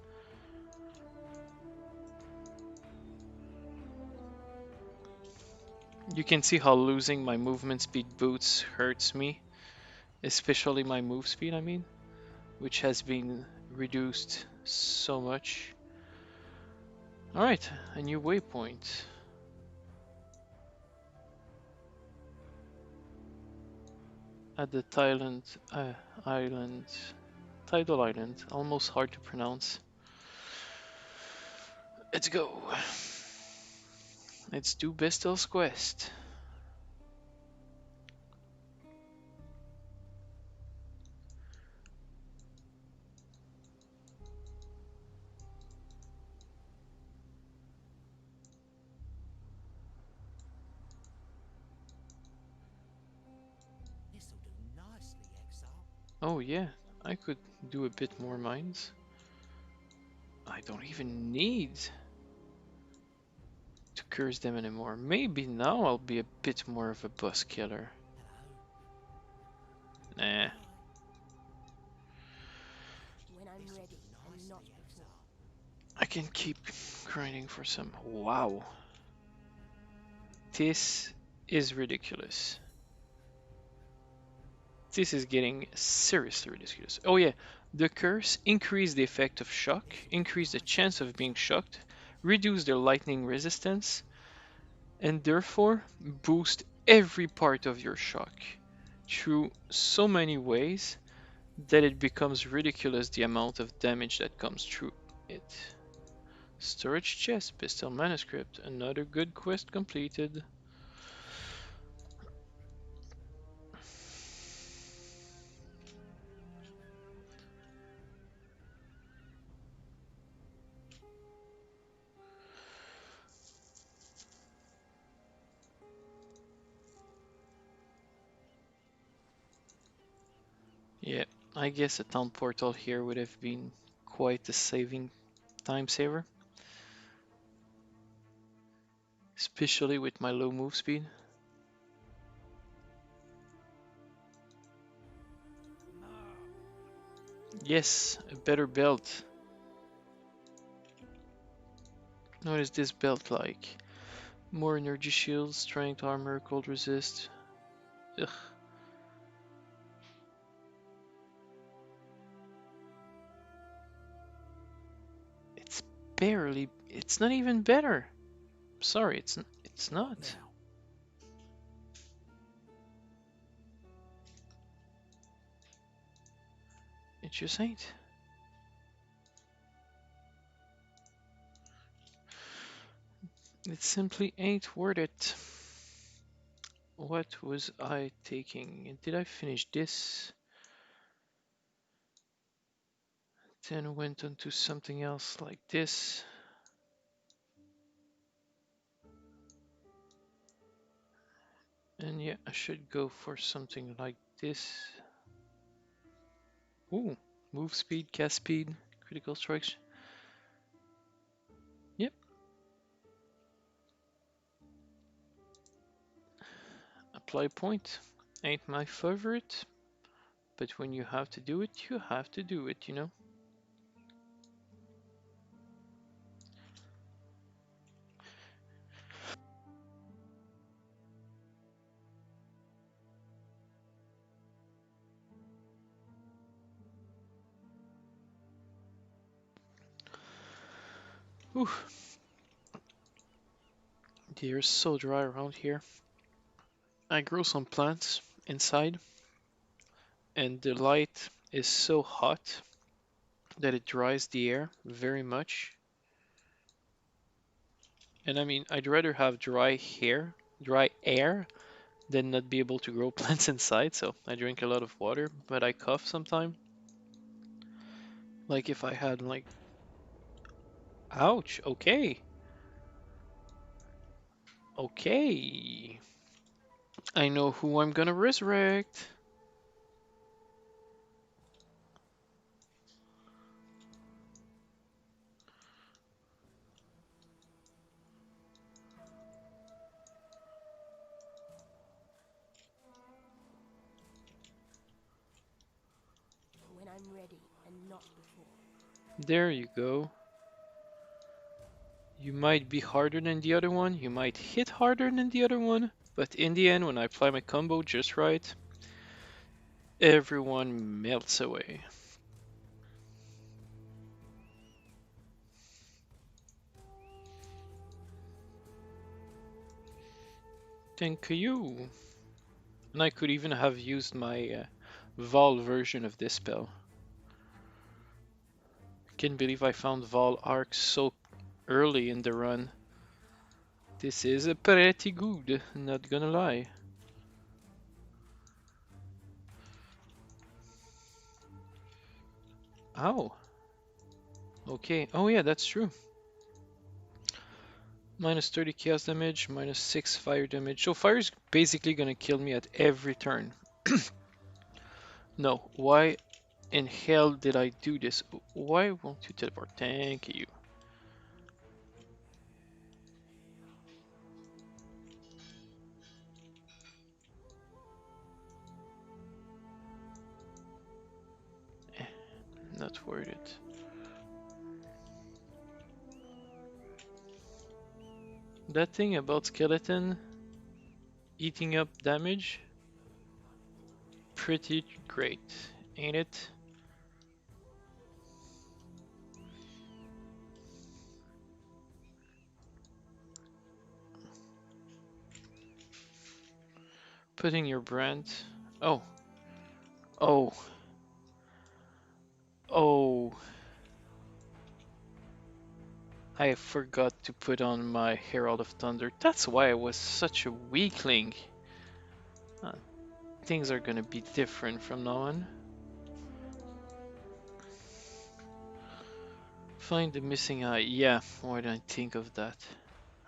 You can see how losing my movement speed boots hurts me, especially my move speed, I mean, which has been reduced so much. Alright, a new waypoint. At the Tidal Island, almost hard to pronounce. Let's go. Let's do Bestel's quest. This'll do nicely, Exile. Oh yeah, I could do a bit more mines. I don't even need to curse them anymore. Maybe now I'll be a bit more of a boss killer. Nah. When I'm ready and not before. I can keep grinding for some. Wow. This is ridiculous. This is getting seriously ridiculous. Oh yeah, the curse increase the effect of shock, increase the chance of being shocked, reduce their lightning resistance, and therefore boost every part of your shock through so many ways that it becomes ridiculous the amount of damage that comes through it. Storage chest, pistol manuscript, another good quest completed. Yeah, I guess a town portal here would have been quite a saving time saver. Especially with my low move speed. Yes, a better belt. What is this belt like? More energy shields, strength, armor, cold resist. Ugh. It's barely, it's not even better. Sorry, it's not. It just ain't. It simply ain't worth it. What was I taking? Did I finish this? Then went on to something else like this. And yeah, I should go for something like this. Ooh, move speed, cast speed, critical strikes. Yep. Apply point. Ain't my favorite, but when you have to do it, you have to do it, you know? Whew. The air's so dry around here. I grow some plants inside, and the light is so hot that it dries the air very much. And I mean, I'd rather have dry air, than not be able to grow plants inside. So I drink a lot of water, but I cough sometimes. Like if I had like, ouch. Okay, okay. I know who I'm gonna resurrect. When I'm ready and not before. There you go. You might be harder than the other one, you might hit harder than the other one, but in the end, when I apply my combo just right, everyone melts away. Thank you. And I could even have used my Vol version of this spell. Can't believe I found Vol Arc so early in the run. This is pretty good, not gonna lie. Ow. Okay, oh yeah, that's true. Minus 30 chaos damage, minus 6 fire damage. So fire is basically gonna kill me at every turn. No, why in hell did I do this? Why won't you teleport? Thank you. Eh, not worth it. That thing about skeleton eating up damage, pretty great, ain't it? Putting your brand. Oh, oh, oh. I forgot to put on my Herald of Thunder. That's why I was such a weakling. Uh, Things are gonna be different from now on. Find the missing eye. Yeah, why didn't I think of that?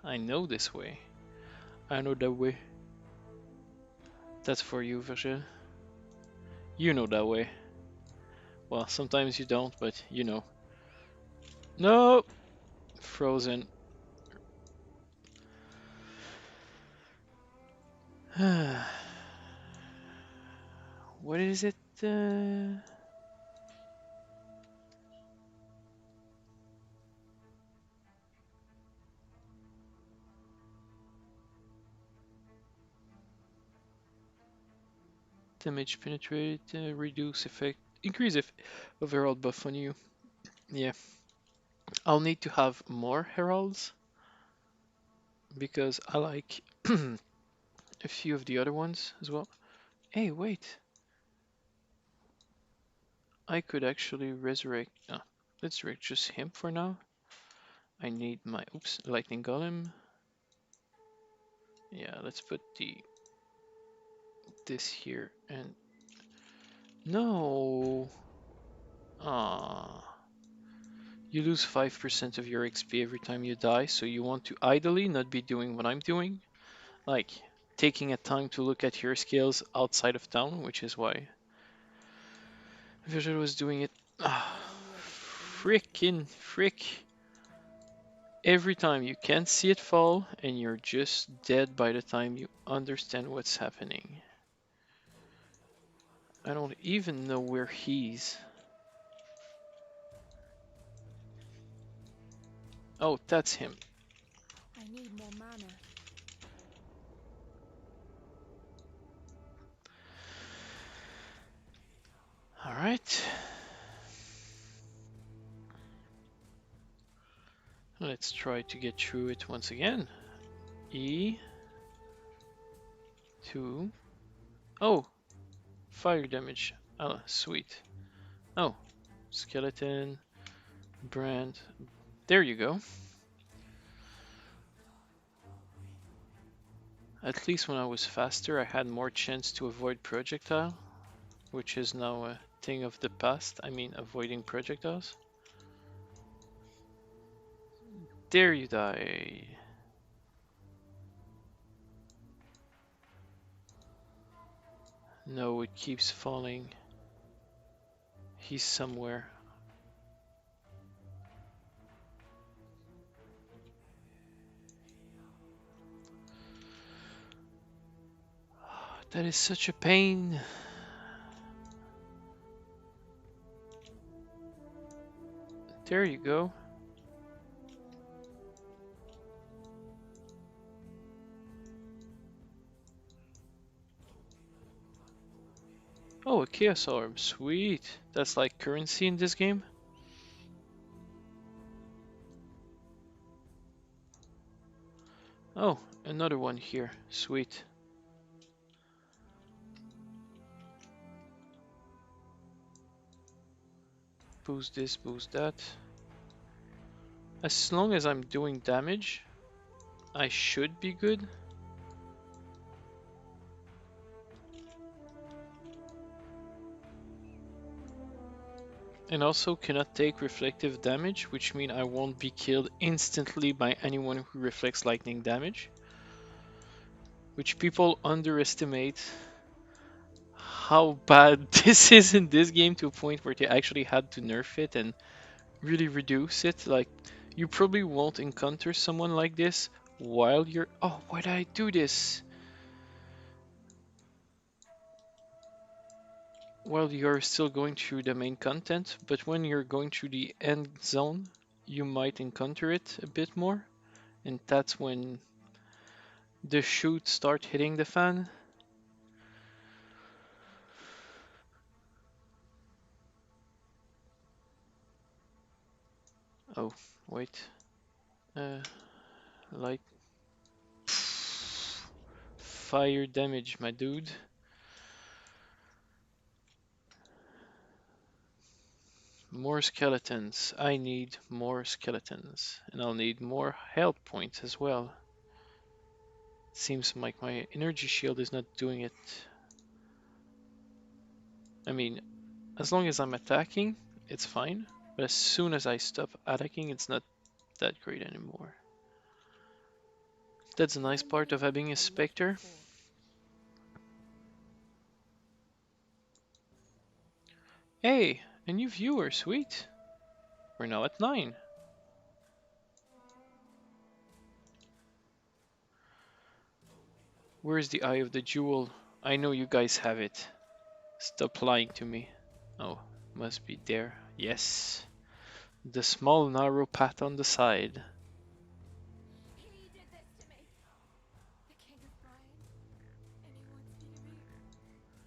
I know this way. I know that way. That's for you, Virgil. You know that way. Well, sometimes you don't, but you know. No! Frozen. What is it? Damage penetrate, reduce effect, increase of herald buff on you. Yeah, I'll need to have more heralds because I like a few of the other ones as well. Hey, wait, I could actually resurrect. Let's resurrect just him for now. I need my lightning golem. Yeah, let's put this here and no. Ah. You lose 5% of your XP every time you die, so you want to ideally not be doing what I'm doing, like taking a time to look at your skills outside of town, which is why Visual was doing it. Ah, frickin' frick. Every time you can't see it fall, and you're just dead by the time you understand what's happening. I don't even know where he's. Oh, that's him. I need more mana. Alright. Let's try to get through it once again. E. 2. Oh, fire damage. Oh, sweet. Oh, skeleton, brand. There you go. At least when I was faster, I had more chance to avoid projectile, which is now a thing of the past. I mean, avoiding projectiles. There you die. No, it keeps falling. He's somewhere. That is such a pain. There you go. Oh, a Chaos Orb. Sweet. That's like currency in this game. Oh, another one here. Sweet. Boost this, boost that. As long as I'm doing damage, I should be good. And also cannot take reflective damage, which means I won't be killed instantly by anyone who reflects lightning damage. Which people underestimate how bad this is in this game to a point where they actually had to nerf it and really reduce it. Like, you probably won't encounter someone like this while you're... Oh, why did I do this? While you're still going through the main content, but when you're going through the end zone, you might encounter it a bit more, and that's when the shoots start hitting the fan. Oh, wait. Light. Fire damage, my dude. More skeletons. I need more skeletons. And I'll need more health points as well. Seems like my energy shield is not doing it. I mean, as long as I'm attacking, it's fine. But as soon as I stop attacking, it's not that great anymore. That's a nice part of having a Spectre. Hey, a new viewer, sweet. We're now at 9. Where's the Eye of the Jewel? I know you guys have it. Stop lying to me. Oh, must be there. Yes. The small narrow path on the side. He did this to me. The King of Brian. And he wants me to be.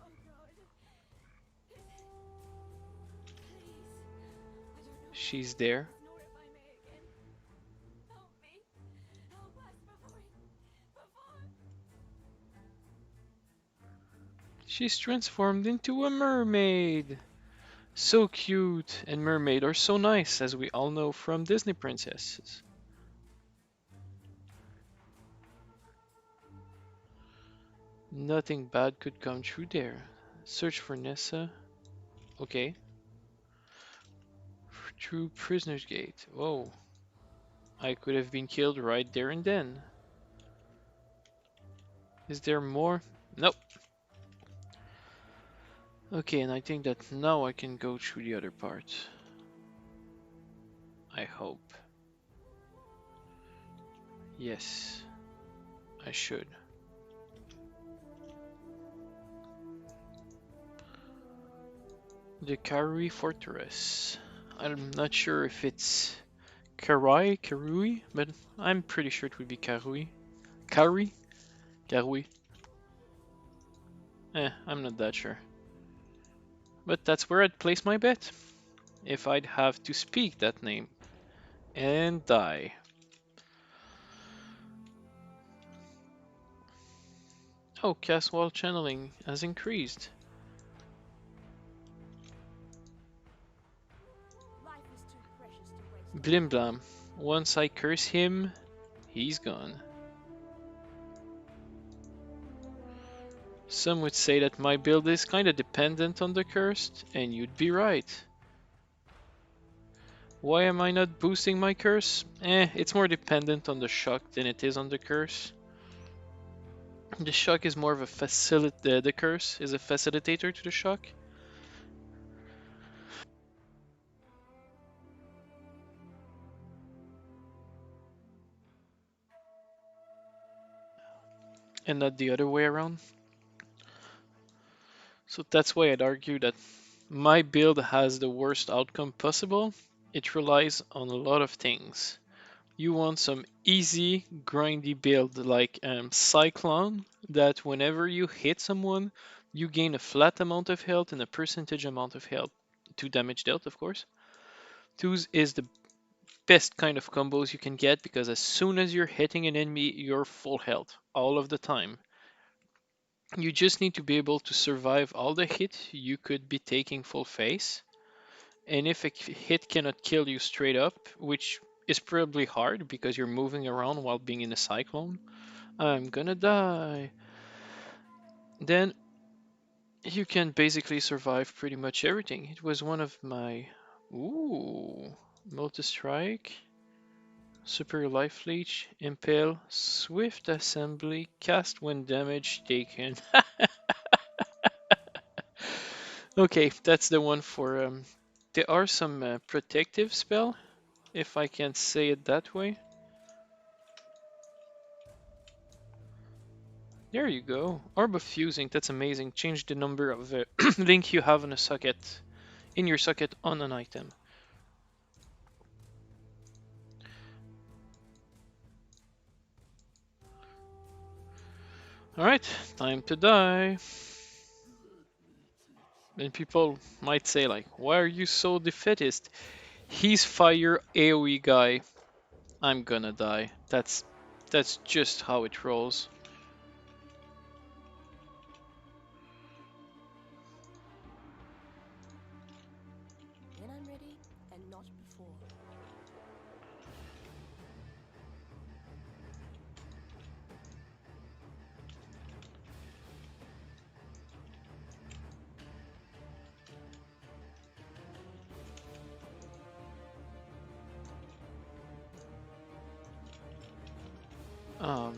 Oh God. Please. I don't know. She's there. Nor if I may again. Help me. Help us before. She's transformed into a mermaid. So cute, and mermaid are so nice, as we all know from Disney princesses. Nothing bad could come through there. Search for Nessa. Okay. Through Prisoner's Gate. Whoa. I could have been killed right there and then. Is there more? Nope. Okay, and I think that now I can go through the other part. I hope. Yes. I should. The Karui Fortress. I'm not sure if it's Karui, but I'm pretty sure it would be Karui. Karui? I'm not that sure. But that's where I'd place my bet, if I'd have to speak that name. And die. Oh, cast wall channeling has increased. Life is too precious to waste. Blim blam. Once I curse him, he's gone. Some would say that my build is kinda dependent on the cursed, and you'd be right. Why am I not boosting my curse? It's more dependent on the shock than it is on the curse. The shock is more of a the curse is a facilitator to the shock. And not the other way around. So that's why I'd argue that my build has the worst outcome possible. It relies on a lot of things. You want some easy, grindy build like Cyclone, that whenever you hit someone, you gain a flat amount of health and a percentage amount of health. 2 damage dealt, of course. 2s is the best kind of combos you can get because as soon as you're hitting an enemy, you're full health all of the time. You just need to be able to survive all the hit you could be taking full face. And if a hit cannot kill you straight up, which is probably hard because you're moving around while being in a cyclone, I'm gonna die. Then you can basically survive pretty much everything. It was one of my... Ooh, multi-strike, superior life leech, impale, swift assembly, cast when damage taken. Okay, that's the one for... there are some protective spell, if I can say it that way. There you go. Orb of Fusing, that's amazing. Change the number of link you have in a socket, in your socket on an item. Alright, time to die. And people might say like, why are you so defeatist? He's fire AoE guy. I'm gonna die. That's just how it rolls. When I'm ready, and not before.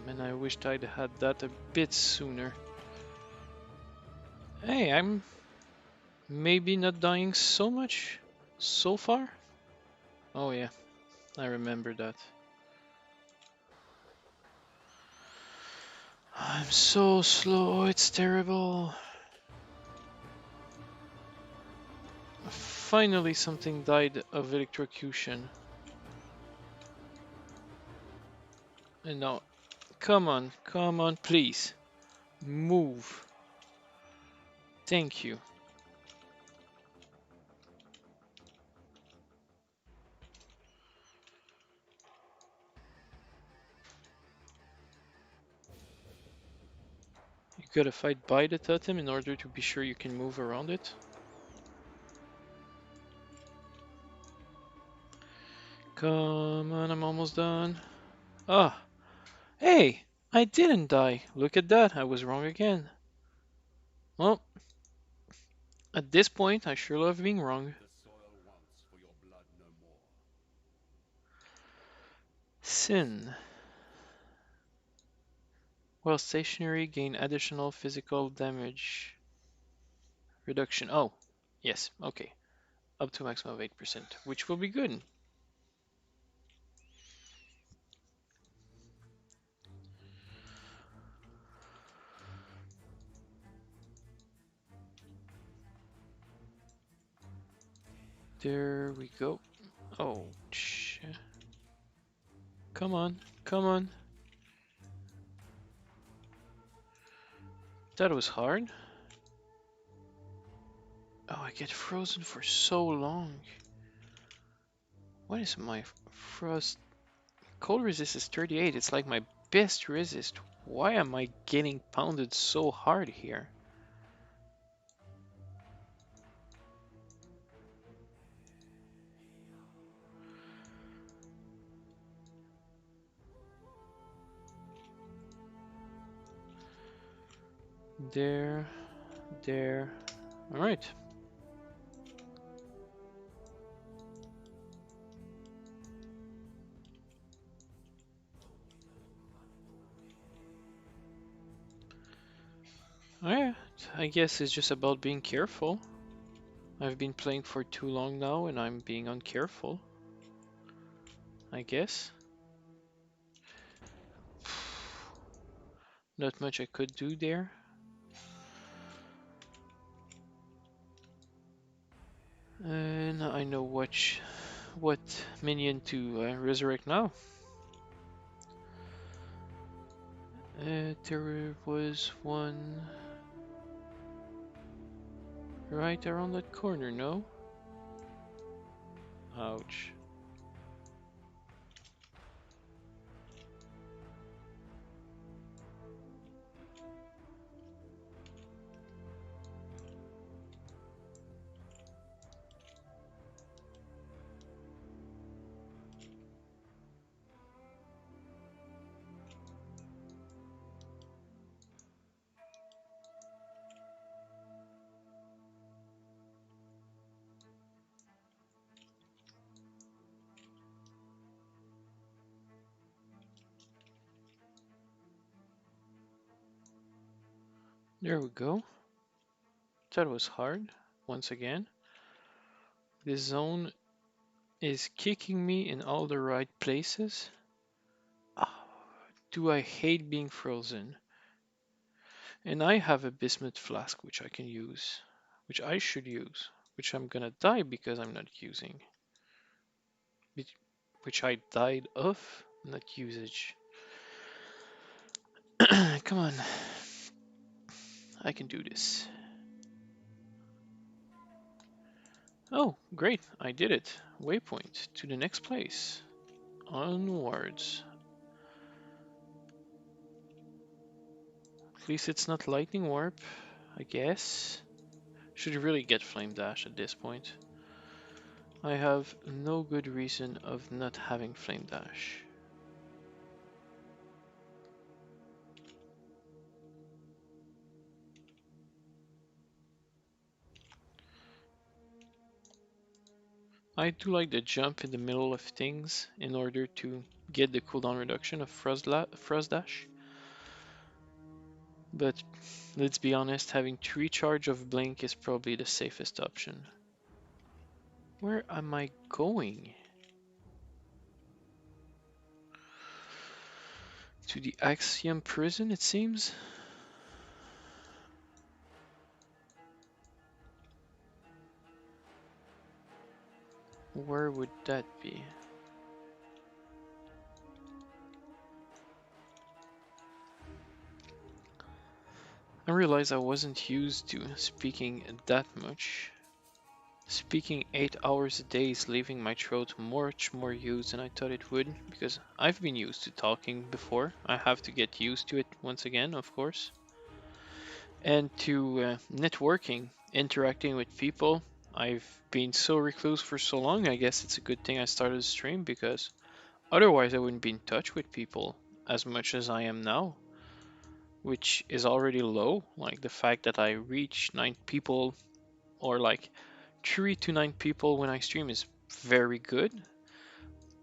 And I wished I'd had that a bit sooner. Hey, I'm maybe not dying so much so far? Oh yeah, I remember that. I'm so slow, it's terrible. Finally something died of electrocution. And now, come on, please. Move. Thank you. You gotta fight by the totem in order to be sure you can move around it. Come on, I'm almost done. Ah, hey, I didn't die. Look at that, I was wrong again. Well, at this point, I sure love being wrong. The soil wants for your blood no more. Sin. While stationary, gain additional physical damage reduction. Oh, yes, okay. Up to maximum of 8%, which will be good. There we go. Oh, shit. Come on, come on. That was hard. Oh, I get frozen for so long. What is my frost? Cold resist is 38. It's like my best resist. Why am I getting pounded so hard here? There, there. All right. Alright, I guess it's just about being careful. I've been playing for too long now and I'm being uncareful. I guess. Not much I could do there. And I know what minion to resurrect now. There was one right around that corner, no? Ouch. There we go. That was hard, once again. This zone is kicking me in all the right places. Oh, do I hate being frozen? And I have a bismuth flask which I can use, which I should use, which I'm gonna die because I'm not using, which I died of, not usage. Come on, I can do this. Oh, great, I did it. Waypoint to the next place. Onwards. At least it's not lightning warp, I guess. Should really get flame dash at this point. I have no good reason of not having flame dash. I do like the jump in the middle of things in order to get the cooldown reduction of Frost Dash. But let's be honest, having 3 charge of Blink is probably the safest option. Where am I going? To the Axiom prison, it seems? Where would that be? I realized I wasn't used to speaking that much. Speaking 8 hours a day is leaving my throat much more used than I thought it would, because I've been used to talking before. I have to get used to it once again, of course. And to networking, interacting with people. I've been so recluse for so long, I guess it's a good thing I started a stream, because otherwise I wouldn't be in touch with people as much as I am now, which is already low. Like the fact that I reach 9 people, or like 3 to 9 people when I stream, is very good.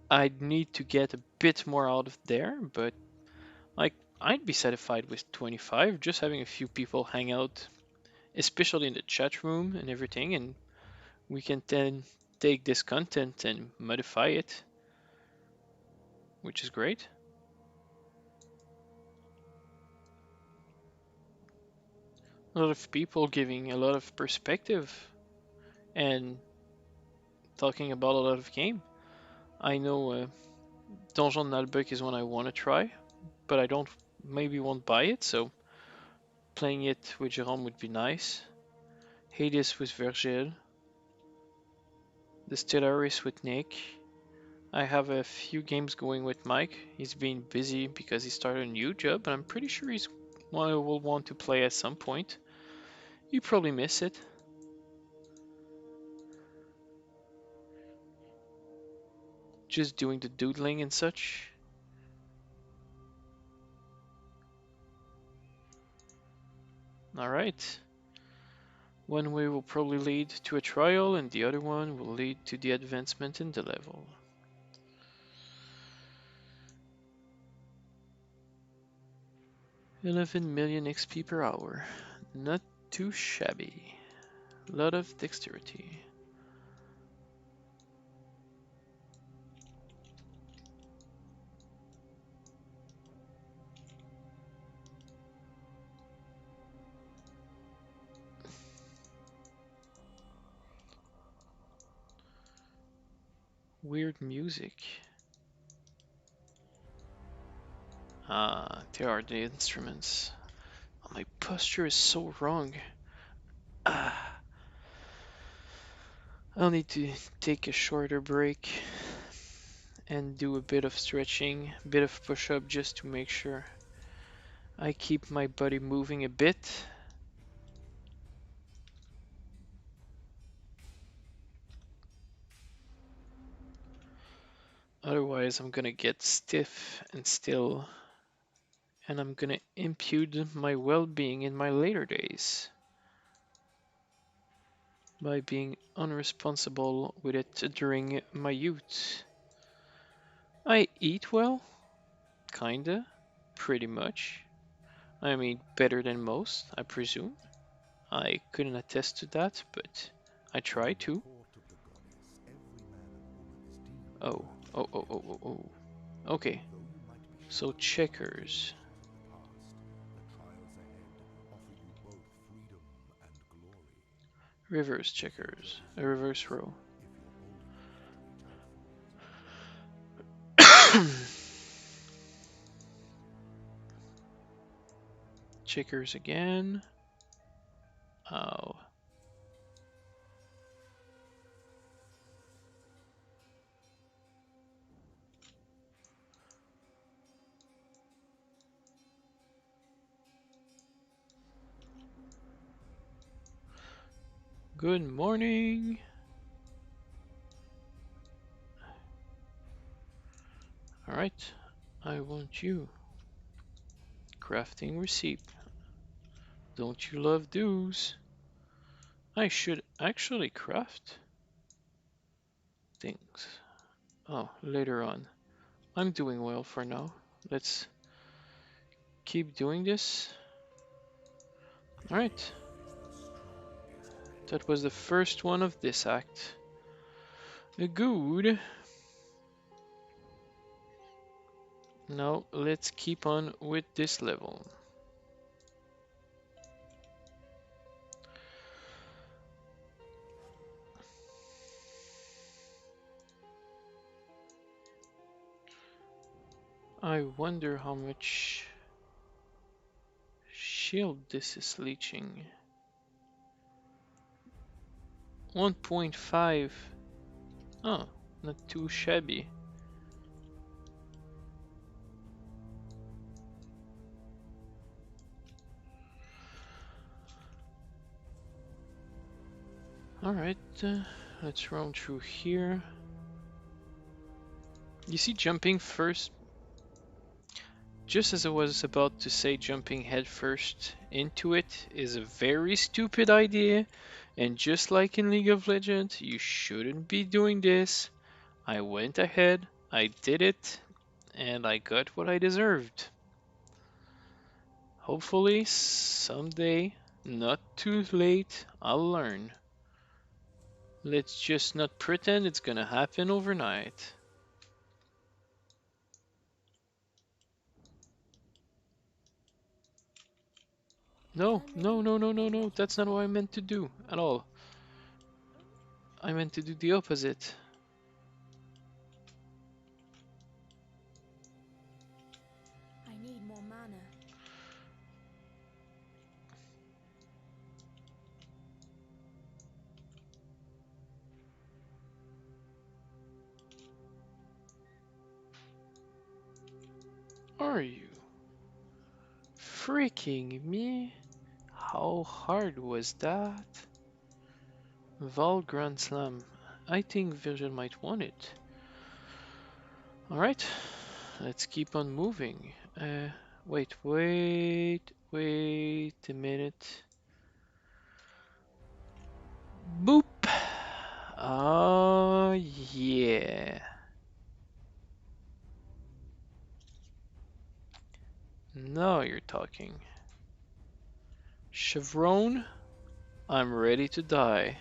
I'd need to get a bit more out of there, but like I'd be satisfied with 25, just having a few people hang out, especially in the chat room and everything, and we can then take this content and modify it, which is great. A lot of people giving a lot of perspective and talking about a lot of game. I know Donjon Nalbuck is one I want to try, but I don't maybe won't buy it, so playing it with Jerome would be nice. Hades with Virgil. The Stellaris with Nick. I have a few games going with Mike. He's been busy because he started a new job, but I'm pretty sure he's one I will want to play at some point. You probably miss it. Just doing the doodling and such. Alright. One way will probably lead to a trial, and the other one will lead to the advancement in the level. $11,000,000 XP per hour. Not too shabby. Lot of dexterity. Weird music. Ah, there are the instruments. Oh, my posture is so wrong. Ah. I'll need to take a shorter break and do a bit of stretching, a bit of push-up just to make sure I keep my body moving a bit. Otherwise, I'm gonna get stiff and still, and I'm gonna impede my well-being in my later days by being unresponsible with it during my youth. I eat well, kinda, pretty much. I mean, better than most, I presume. I couldn't attest to that, but I try to. Oh, oh, oh, oh, oh, oh. Okay, so checkers. Reverse checkers, a reverse row. Checkers again. Oh. Good morning. Alright, I want you. Crafting receipt. Don't you love those? I should actually craft things. Oh, later on. I'm doing well for now. Let's keep doing this. Alright. That was the first one of this act. Good. Now let's keep on with this level. I wonder how much shield this is leeching. 1.5. Oh, not too shabby. Alright, let's roam through here. You see, jumping first, just as I was about to say, jumping headfirst into it is a very stupid idea, and just like in League of Legends, you shouldn't be doing this. I went ahead, I did it, and I got what I deserved. Hopefully, someday, not too late, I'll learn. Let's just not pretend it's gonna happen overnight. No, no, no, no, no, no, that's not what I meant to do at all. I meant to do the opposite. I need more mana. Are you freaking me? How hard was that? Val Grand Slam. I think Virgil might want it. Alright, let's keep on moving. Wait a minute. Boop! Oh, yeah. Now you're talking. Chevron, I'm ready to die.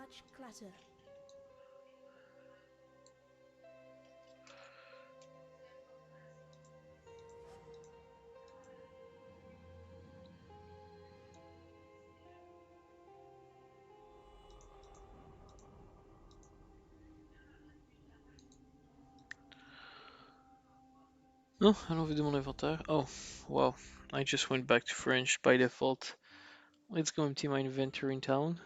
much clutter. Non, allons vider mon inventaire. Oh, wow. I just went back to French by default. Let's go empty my inventory in town.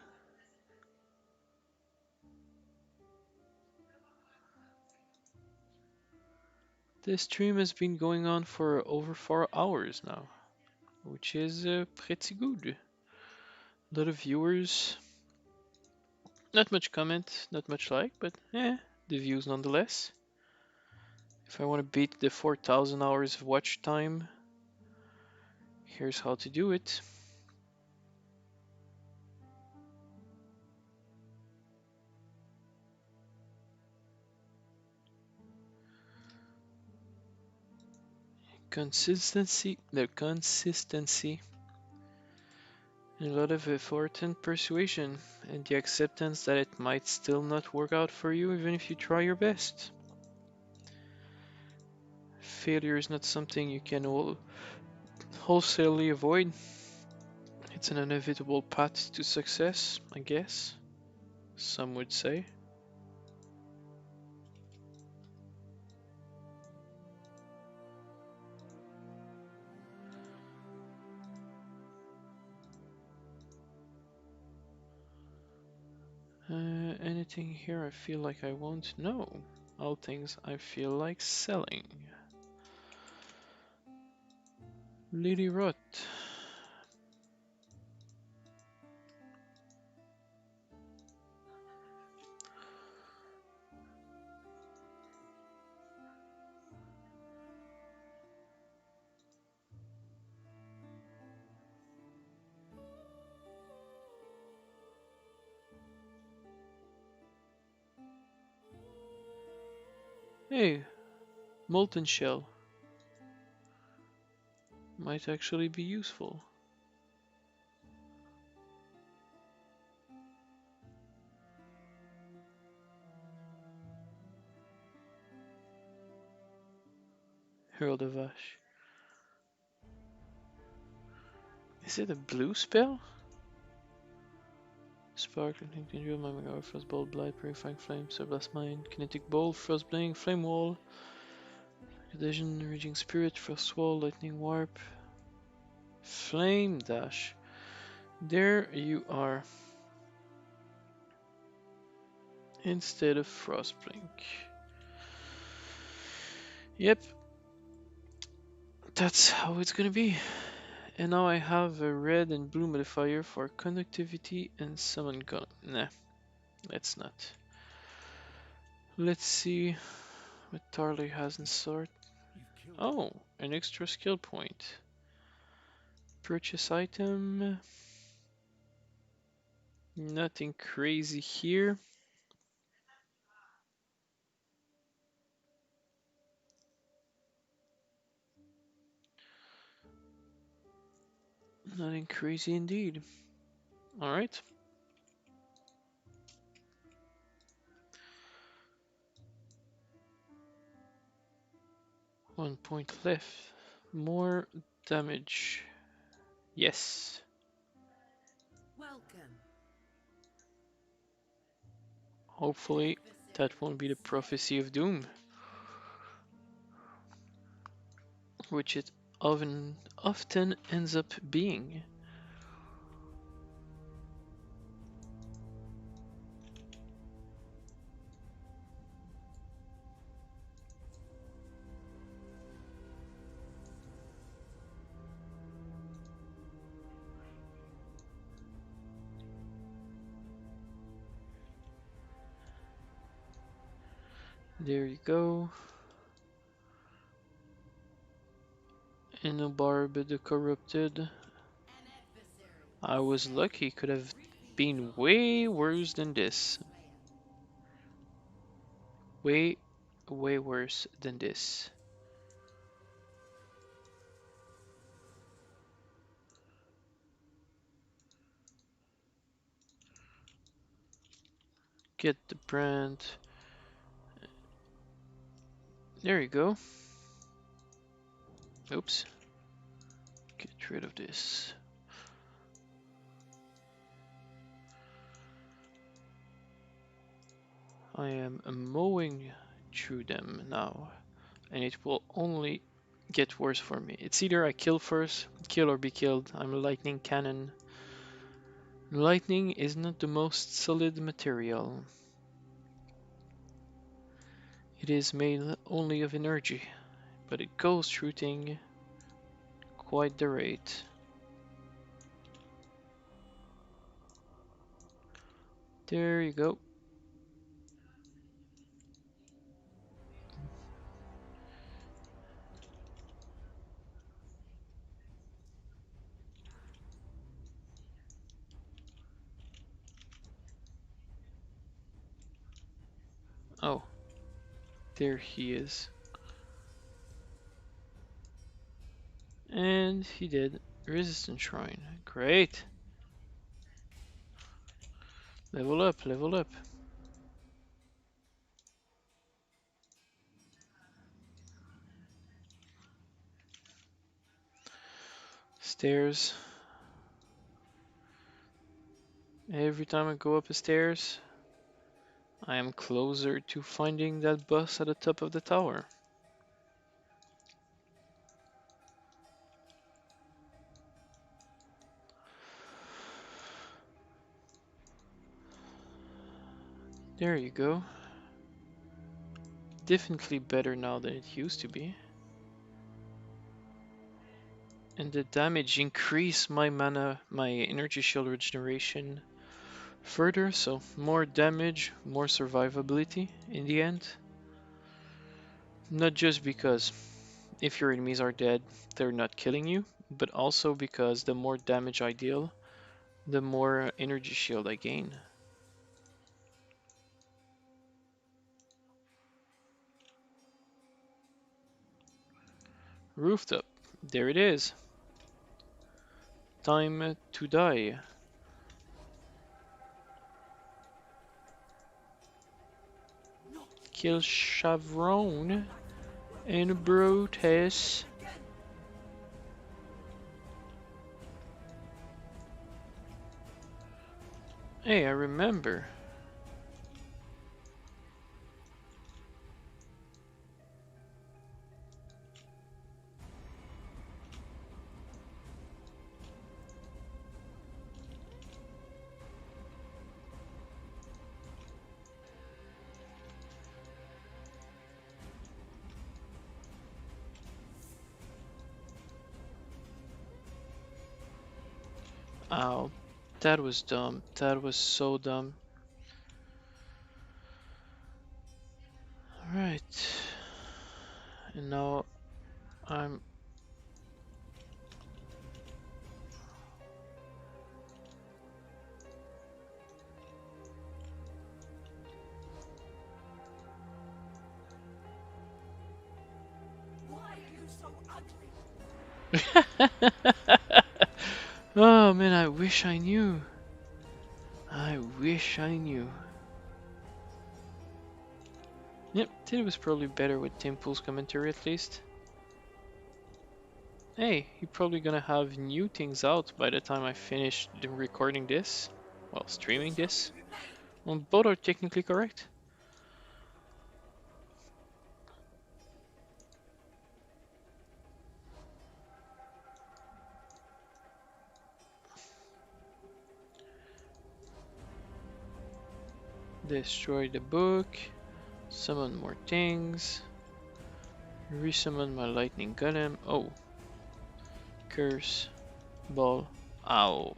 This stream has been going on for over 4 hours now, which is pretty good. A lot of viewers, not much comment, not much like, but the views nonetheless. If I want to beat the 4,000 hours of watch time, here's how to do it. Consistency, a lot of effort and persuasion, and the acceptance that it might still not work out for you even if you try your best. Failure is not something you can wholesalely avoid. It's an inevitable path to success, I guess. Some would say. Anything here I feel like I won't know. All things I feel like selling. Lily Rot. Hey, molten shell. Might actually be useful. Herald of Ash. Is it a blue spell? Sparkling, Conjure, Miming Hour, Frostbolt, Blight, Purifying Flame, Surblast Mine, Kinetic Bolt, Frostbling, Flame Wall, Adhesion, Raging Spirit, Frost Wall, Lightning Warp, Flame Dash. There you are. Instead of Frostblink. Yep. That's how it's gonna be. And now I have a red and blue modifier for conductivity and summon gun. Nah, let's not. Let's see what Tarley has in sort. Oh, an extra skill point. Purchase item. Nothing crazy here. Nothing crazy indeed. Alright. 1 point left. More damage. Yes. Welcome. Hopefully that won't be the prophecy of doom. Which it often ends up being. There you go. Enobarb the Corrupted. I was lucky, could have been way worse than this. Way worse than this. get the brand. There you go. Oops. Get rid of this. I am mowing through them now, and it will only get worse for me. It's either I kill first, kill or be killed. I'm a lightning cannon. Lightning is not the most solid material. It is made only of energy, but it goes through things quite the rate. There you go. Oh, there he is. And he did. Resistance Shrine. Great. Level up, level up. Stairs. Every time I go up the stairs, I am closer to finding that boss at the top of the tower. There you go. Definitely better now than it used to be. And the damage increased my mana, my energy shield regeneration further, so more damage, more survivability in the end. Not just because if your enemies are dead, they're not killing you, but also because the more damage I deal, the more energy shield I gain. Rooftop, there it is. Time to die. Kill Chevron and Brutus. Hey, I remember. Ow, that was dumb. That was so dumb. Alright. And now I'm... Why are you so ugly? Oh man, I wish I knew. I wish I knew. Yep, it was probably better with Tim Pool's commentary at least. Hey, you're probably gonna have new things out by the time I finish recording this. Well, streaming this. Well, both are technically correct. Destroy the book. Summon more things. Resummon my lightning golem. Oh. Curse. Ball. Ow.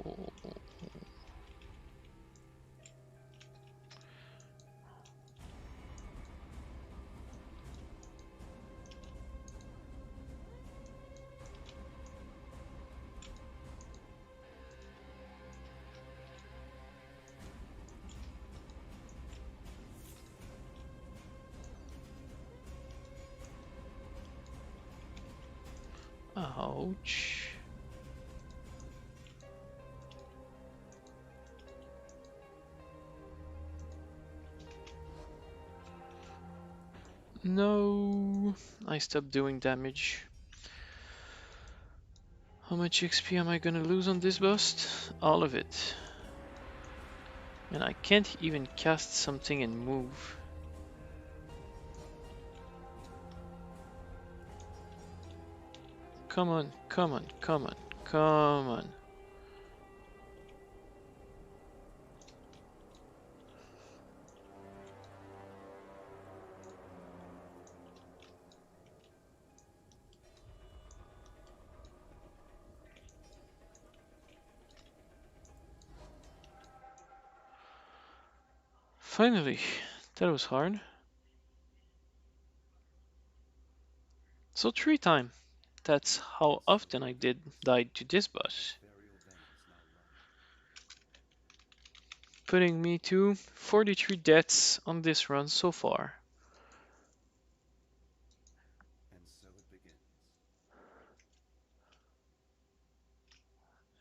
Ouch. No, I stopped doing damage. How much XP am I gonna lose on this bust? All of it. And I can't even cast something and move. Come on, come on, come on, come on. Finally, that was hard. So 3 times. That's how often I did died to this boss. Putting me to 43 deaths on this run so far. And so it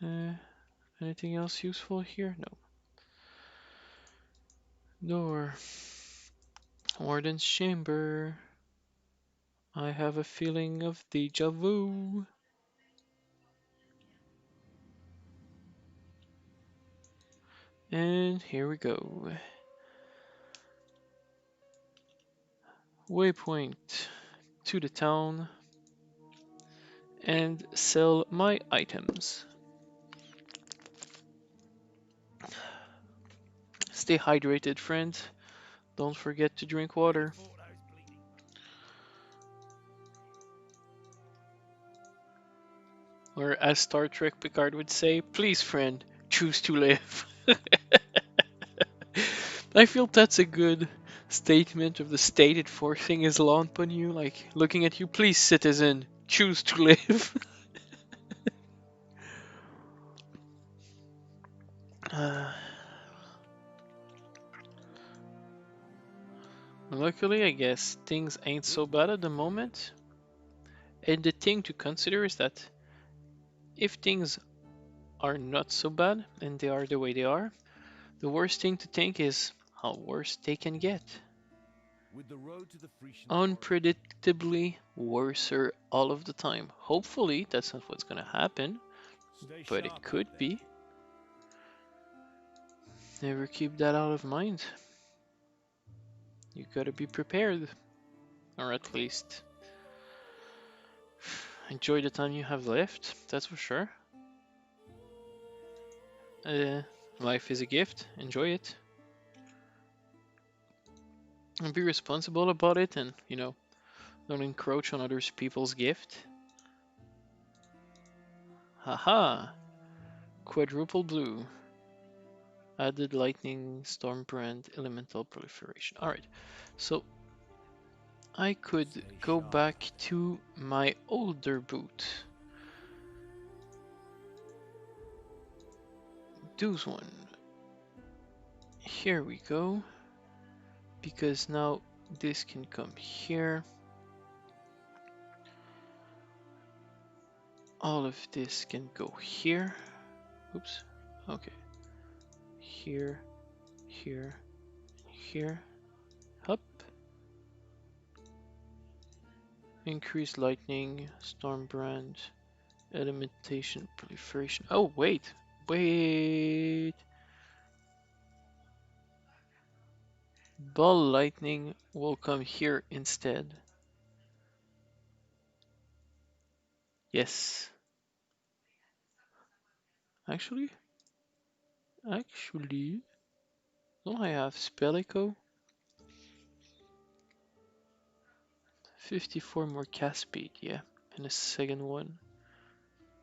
begins. Anything else useful here? No. Door. Warden's chamber. I have a feeling of deja vu. And here we go. Waypoint to the town and sell my items. Stay hydrated, friend. Don't forget to drink water. Or as Star Trek Picard would say, please friend, choose to live. I feel that's a good statement of the state enforcing his law upon you, like looking at you, please citizen, choose to live. uh, Luckily, I guess things ain't so bad at the moment. And the thing to consider is that if things are not so bad and they are the way they are, the worst thing to think is how worse they can get. With the road to the Frisian Unpredictably worser all of the time. Hopefully, that's not what's gonna happen, Stay but sharp it could out there. be. Never keep that out of mind. You gotta be prepared, or at least enjoy the time you have left, that's for sure. Uh, Life is a gift, enjoy it. And be responsible about it and, don't encroach on other people's gift. Haha! Quadruple blue. Added lightning, storm brand, elemental proliferation. Alright, so I could go back to my older boot. Those one. Here we go. Because now this can come here. All of this can go here. Oops. Okay. Here, here, here. Up. Increased lightning, storm brand, elementation proliferation. Oh, wait. Wait. Ball lightning will come here instead. Yes. Actually, don't I have spell echo? 54 more cast speed, yeah. And a second one.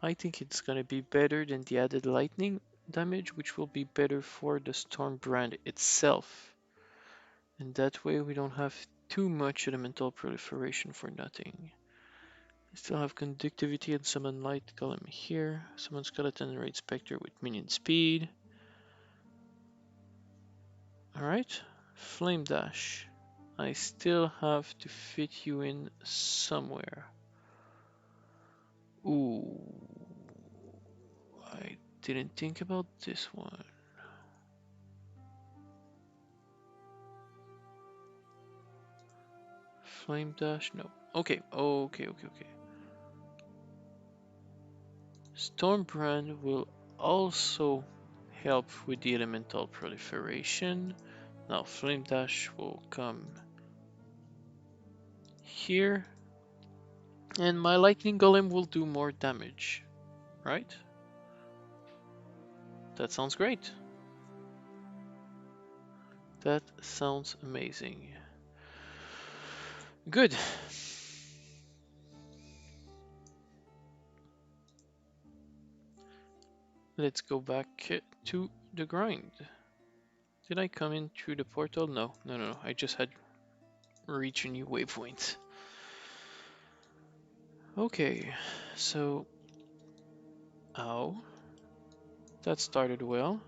I think it's gonna be better than the added lightning damage, which will be better for the storm brand itself. And that way we don't have too much elemental proliferation for nothing. I still have conductivity and summon light column here. Summon skeleton and raid spectre with minion speed. Alright, flame dash. I still have to fit you in somewhere. Ooh, I didn't think about this one. Flame dash? No. Okay, okay. Stormbrand will also help with the elemental proliferation. Now Flame Dash will come here. And my Lightning Golem will do more damage, right? That sounds great. That sounds amazing. Good. Let's go back to the grind. Did I come in through the portal? No. I just had reached a new waypoint. Okay, so... Ow. That started well.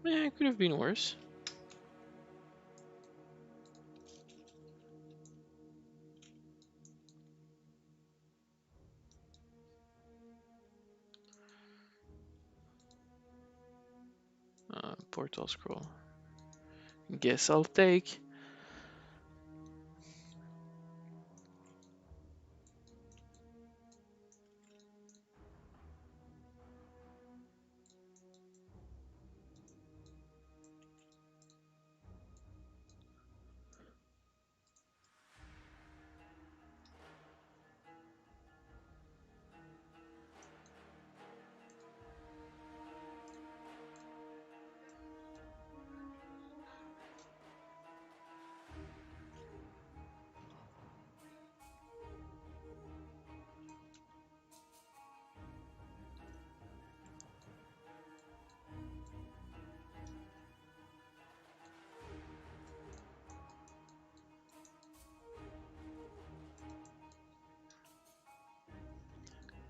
It could have been worse. Portal scroll. Guess I'll take.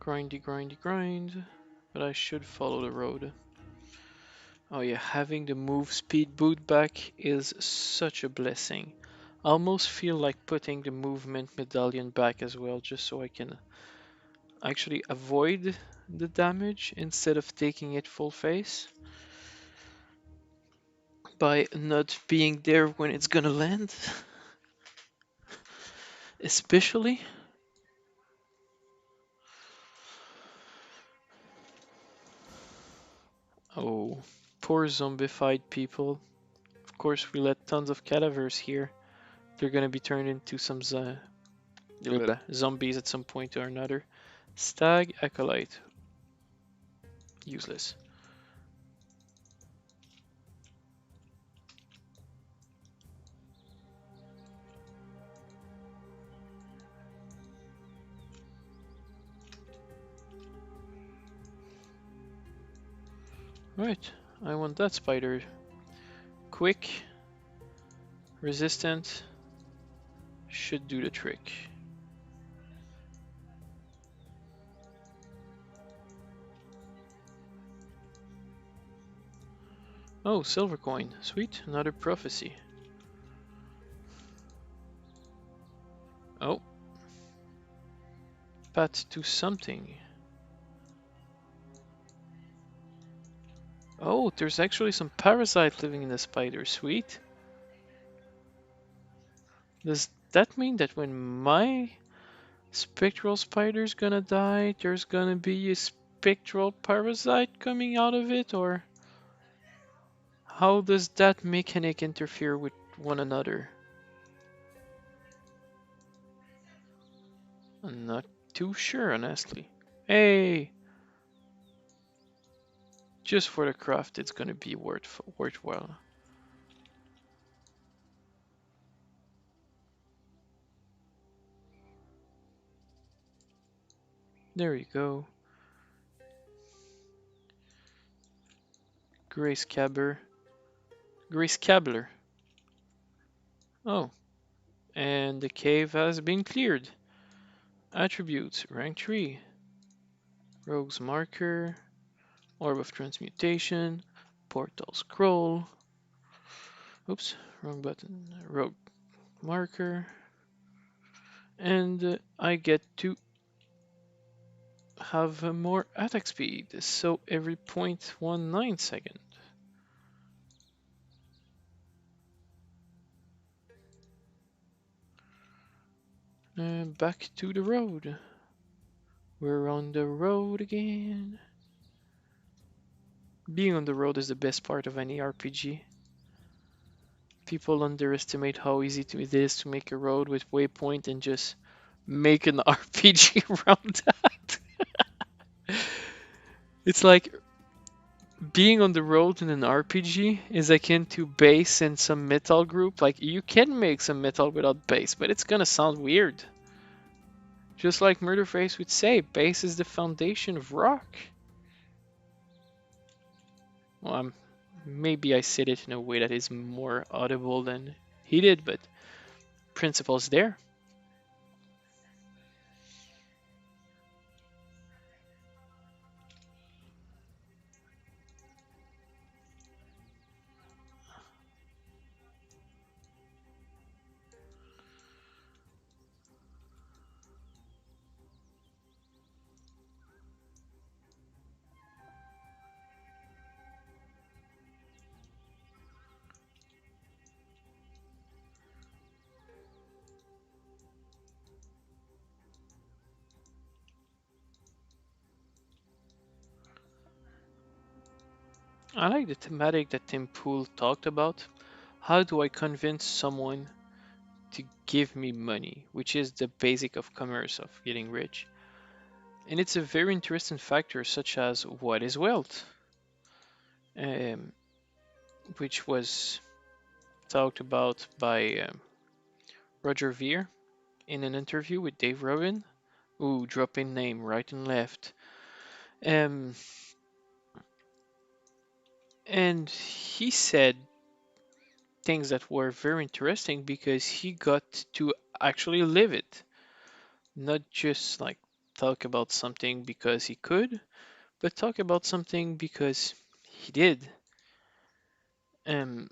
Grind. But I should follow the road. Oh yeah, having the move speed boot back is such a blessing. I almost feel like putting the movement medallion back as well, just so I can actually avoid the damage instead of taking it full face. By not being there when it's gonna land. Especially. Oh, poor zombified people. Of course, we let tons of cadavers here. They're gonna be turned into some zombies at some point or another. Stag Acolyte. Useless. Right, I want that spider. Quick, resistant, should do the trick. Oh, silver coin. Sweet, another prophecy. Oh. Path to something. Oh, there's actually some parasite living in the spider. Sweet. Does that mean that when my spectral spider's gonna die, there's gonna be a spectral parasite coming out of it, or how does that mechanic interfere with one another? I'm not too sure, honestly. Hey! Just for the craft, it's gonna be worthwhile. There you go. Grace Cabler. Grace Cabler. Oh. And the cave has been cleared. Attributes, rank 3. Rogue's Marker. Orb of Transmutation. Portal Scroll. Oops, wrong button. Rogue Marker. And I get to have more attack speed, so every 0.19 second. back to the road. We're on the road again. Being on the road is the best part of any RPG. People underestimate how easy it is to make a road with waypoint and just make an RPG around that. It's like being on the road in an RPG is akin to bass in some metal group. Like you can make some metal without bass, but it's gonna sound weird. Just like Murderface would say, bass is the foundation of rock. Well, maybe I said it in a way that is more audible than he did, but principle's there. I like the thematic that Tim Pool talked about. How do I convince someone to give me money, which is the basic of commerce, of getting rich? And it's a very interesting factor, such as what is wealth, um, which was talked about by Roger Veer in an interview with Dave Rogan. Ooh, dropping name right and left. Um, and he said things that were very interesting because he got to actually live it, not just like talk about something because he could, but talk about something because he did. Um,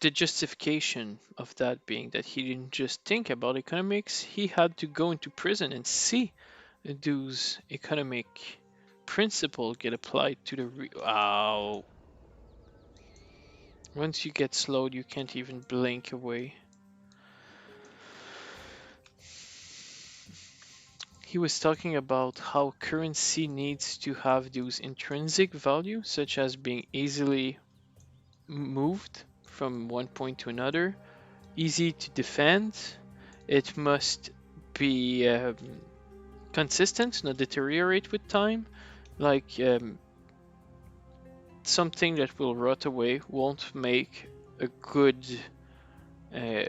the justification of that being that he didn't just think about economics, he had to go into prison and see those economic principles get applied to the wow. Once you get slowed, you can't even blink away. He was talking about how currency needs to have those intrinsic values, such as being easily moved from one point to another, easy to defend. It must be consistent, not deteriorate with time. Like something that will rot away won't make a good uh,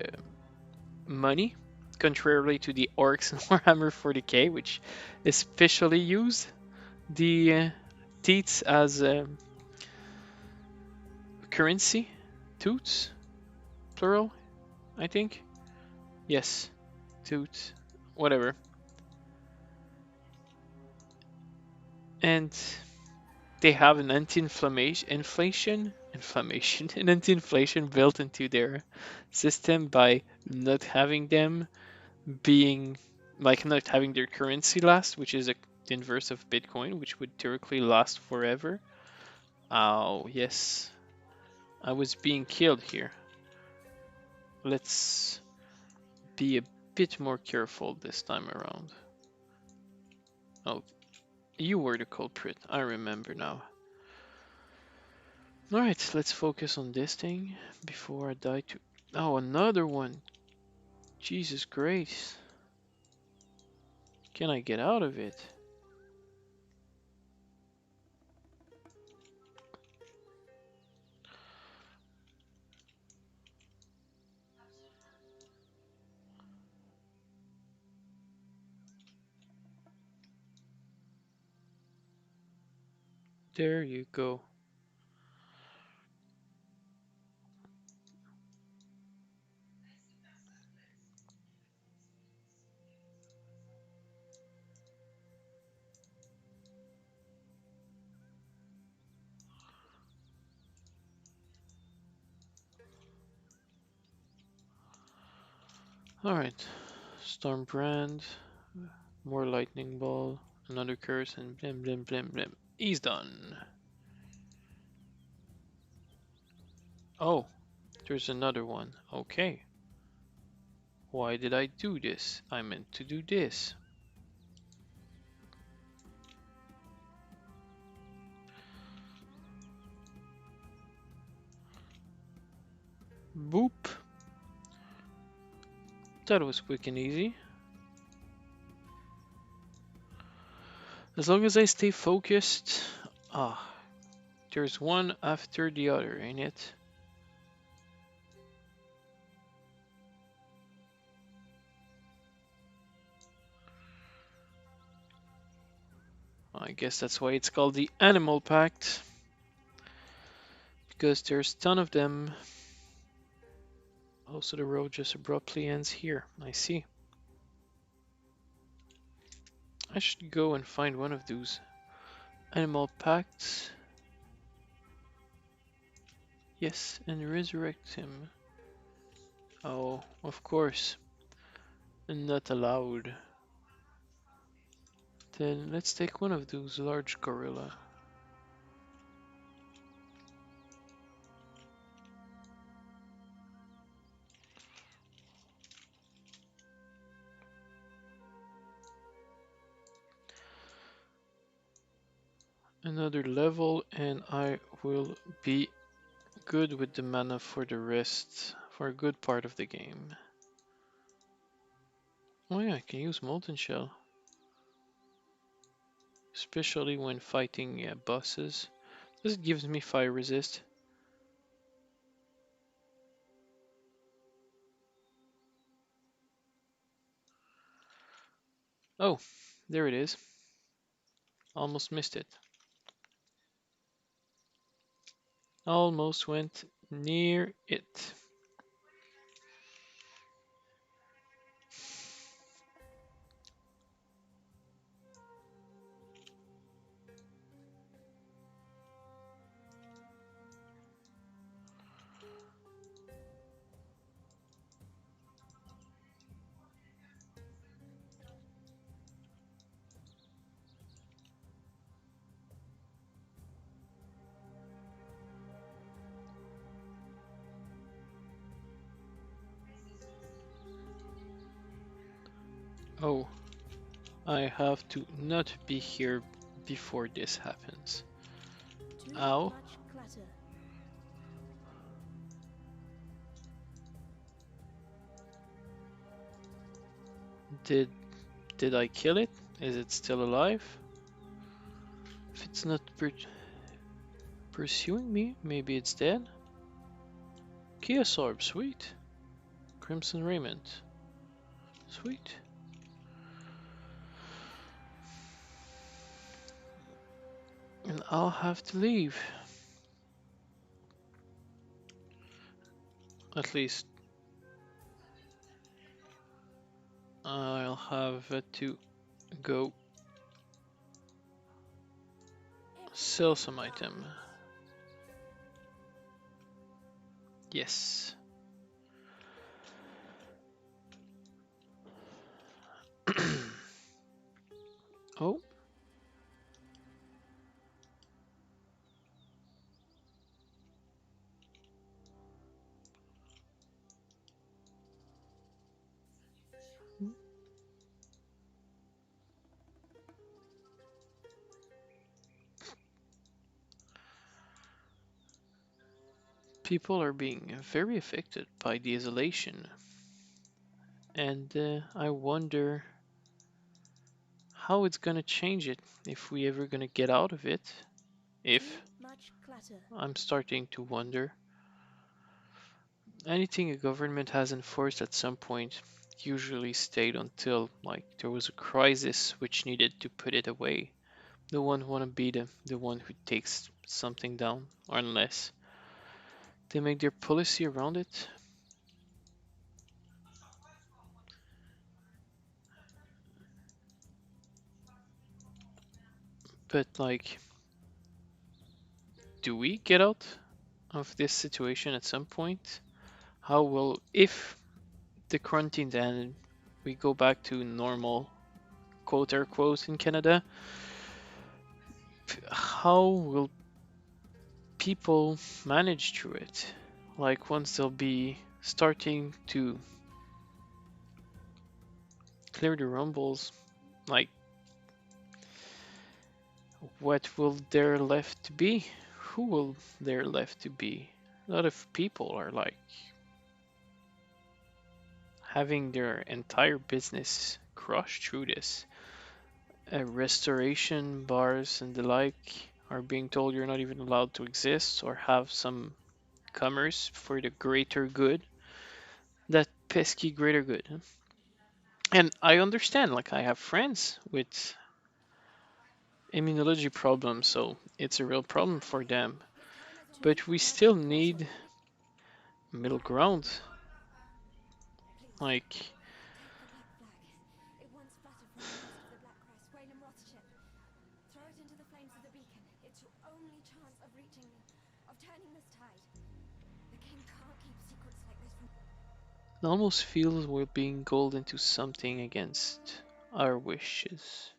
money, contrarily to the orcs in Warhammer 40k, which especially use the teats as currency. Toots, plural, I think. Yes, toots, whatever. And they have an an anti-inflation built into their system by not having them being like not having their currency last, which is the inverse of Bitcoin, which would theoretically last forever. Oh yes, I was being killed here. Let's be a bit more careful this time around. Oh, you were the culprit. I remember now. Alright, let's focus on this thing before I die to... Oh, another one! Jesus Christ. Can I get out of it? There you go. Alright. Stormbrand. More lightning ball. Another curse and blim blim blim blim. He's done. Oh, there's another one. Okay. Why did I do this? I meant to do this. Boop. That was quick and easy. As long as I stay focused. Ah, there's one after the other, ain't it? I guess that's why it's called the Animal Pact. Because there's a ton of them. Also, the road just abruptly ends here. I see. I should go and find one of those animal pacts. Yes, and resurrect him. Oh, of course. Not allowed. Then let's take one of those large gorilla. Another level and I will be good with the mana for the rest, for a good part of the game. Oh yeah, I can use Molten Shell. Especially when fighting bosses. This gives me fire resist. Oh, there it is. Almost missed it. Almost went near it. Oh, I have to not be here before this happens. Ow. Did did I kill it? Is it still alive? If it's not pursuing me, maybe it's dead? Chaos Orb, sweet. Crimson Raiment, sweet. And I'll have to leave. At least I'll have to go sell some item. Yes. Oh. People are being very affected by the isolation. And I wonder how it's gonna change it, if we ever gonna get out of it. If. I'm starting to wonder. Anything a government has enforced at some point usually stayed until like there was a crisis which needed to put it away. No one wanna be the one who takes something down, or unless they make their policy around it. But like, do we get out of this situation at some point? How will, if the quarantine ended, we go back to normal, quote unquote, in Canada, how will people manage through it? Like once they'll be starting to clear the rumbles, like what will there left to be? Who will there left to be? A lot of people are like having their entire business crushed through this. Restoration bars and the like are being told you're not even allowed to exist or have some commerce for the greater good. That pesky greater good. Huh? And I understand, like, I have friends with immunology problems, so it's a real problem for them. But we still need middle ground. Like, Take the black flag. It once fluttered from the mast of the Black Crest, Raynham Roth's ship. Throw it into the flames of the beacon. It's your only chance of reaching me, of turning this tide. The king can't keep secrets like this from... it almost feels we're being gold into something against our wishes.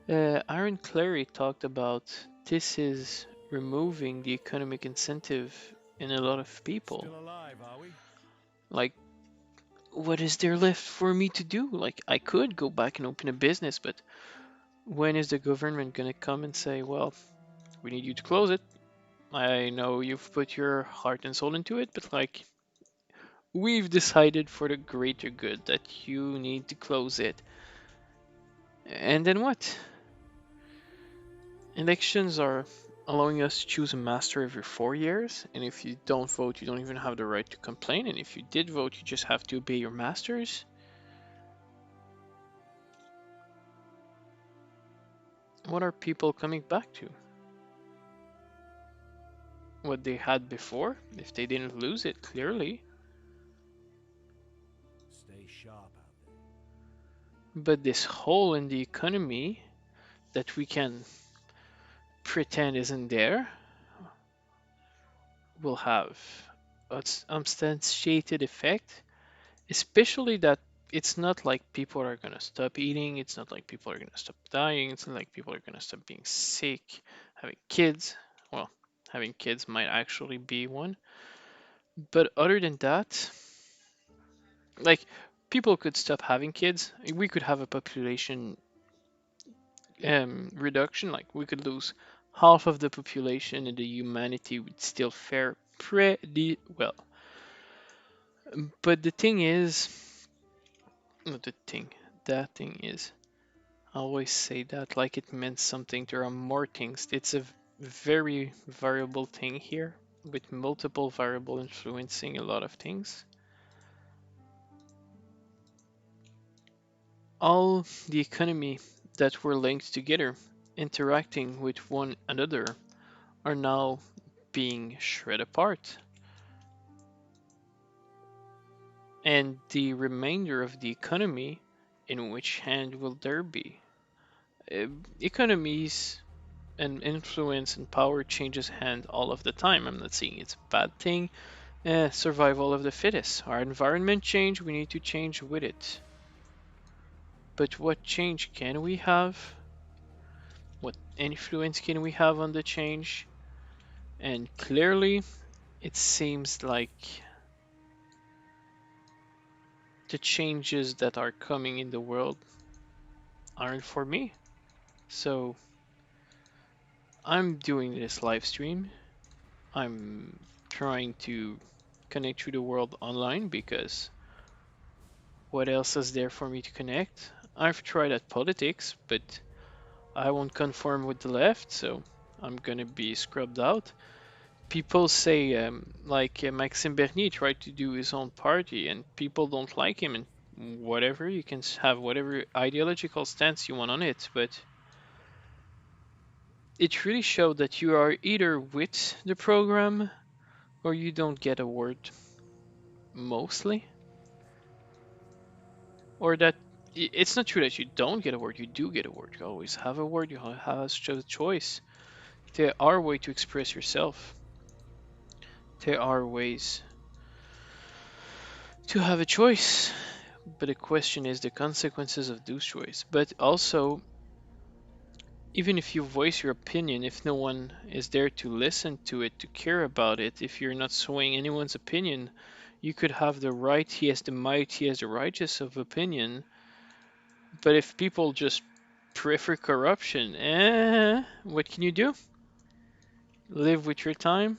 Aaron Clary talked about this is removing the economic incentive in a lot of people. Still alive, are we? Like, what is there left for me to do? Like, I could go back and open a business, but when is the government gonna come and say, well, we need you to close it? I know you've put your heart and soul into it, but like, we've decided for the greater good that you need to close it. And then what? Elections are allowing us to choose a master every 4 years, and if you don't vote, you don't even have the right to complain, and if you did vote, you just have to obey your masters. What are people coming back to? What they had before, if they didn't lose it, clearly. Stay sharp out there. But this hole in the economy that we can pretend isn't there will have an unsubstantiated effect, especially that it's not like people are gonna stop eating, it's not like people are gonna stop dying, it's not like people are gonna stop being sick, having kids. Well, having kids might actually be one. But other than that, like people could stop having kids. We could have a population reduction, like we could lose half of the population and the humanity would still fare pretty well. But the thing is, not the thing, that thing is, I always say that like it meant something. There are more things. It's a very variable thing here with multiple variable influencing a lot of things. All the economy that were linked together, interacting with one another, are now being shred apart. And the remainder of the economy, in which hand will there be? Economies and influence and power changes hand all of the time. I'm not saying it's a bad thing. Survival of the fittest. Our environment change, we need to change with it. But what change can we have? What influence can we have on the change? And clearly, it seems like the changes that are coming in the world aren't for me. So I'm doing this live stream. I'm trying to connect to the world online because what else is there for me to connect? I've tried at politics, but I won't conform with the left, so I'm gonna be scrubbed out. People say, like Maxime Bernier tried to do his own party, and people don't like him, and whatever, you can have whatever ideological stance you want on it, but it really showed that you are either with the program or you don't get a word, mostly. Or that it's not true that you don't get a word, you do get a word. You always have a word, you have a choice. There are ways to express yourself. There are ways to have a choice. But the question is the consequences of those choices. But also, even if you voice your opinion, if no one is there to listen to it, to care about it, if you're not swaying anyone's opinion, you could have the right, he has the might, he has the righteous of opinion. But if people just prefer corruption, what can you do? Live with your time.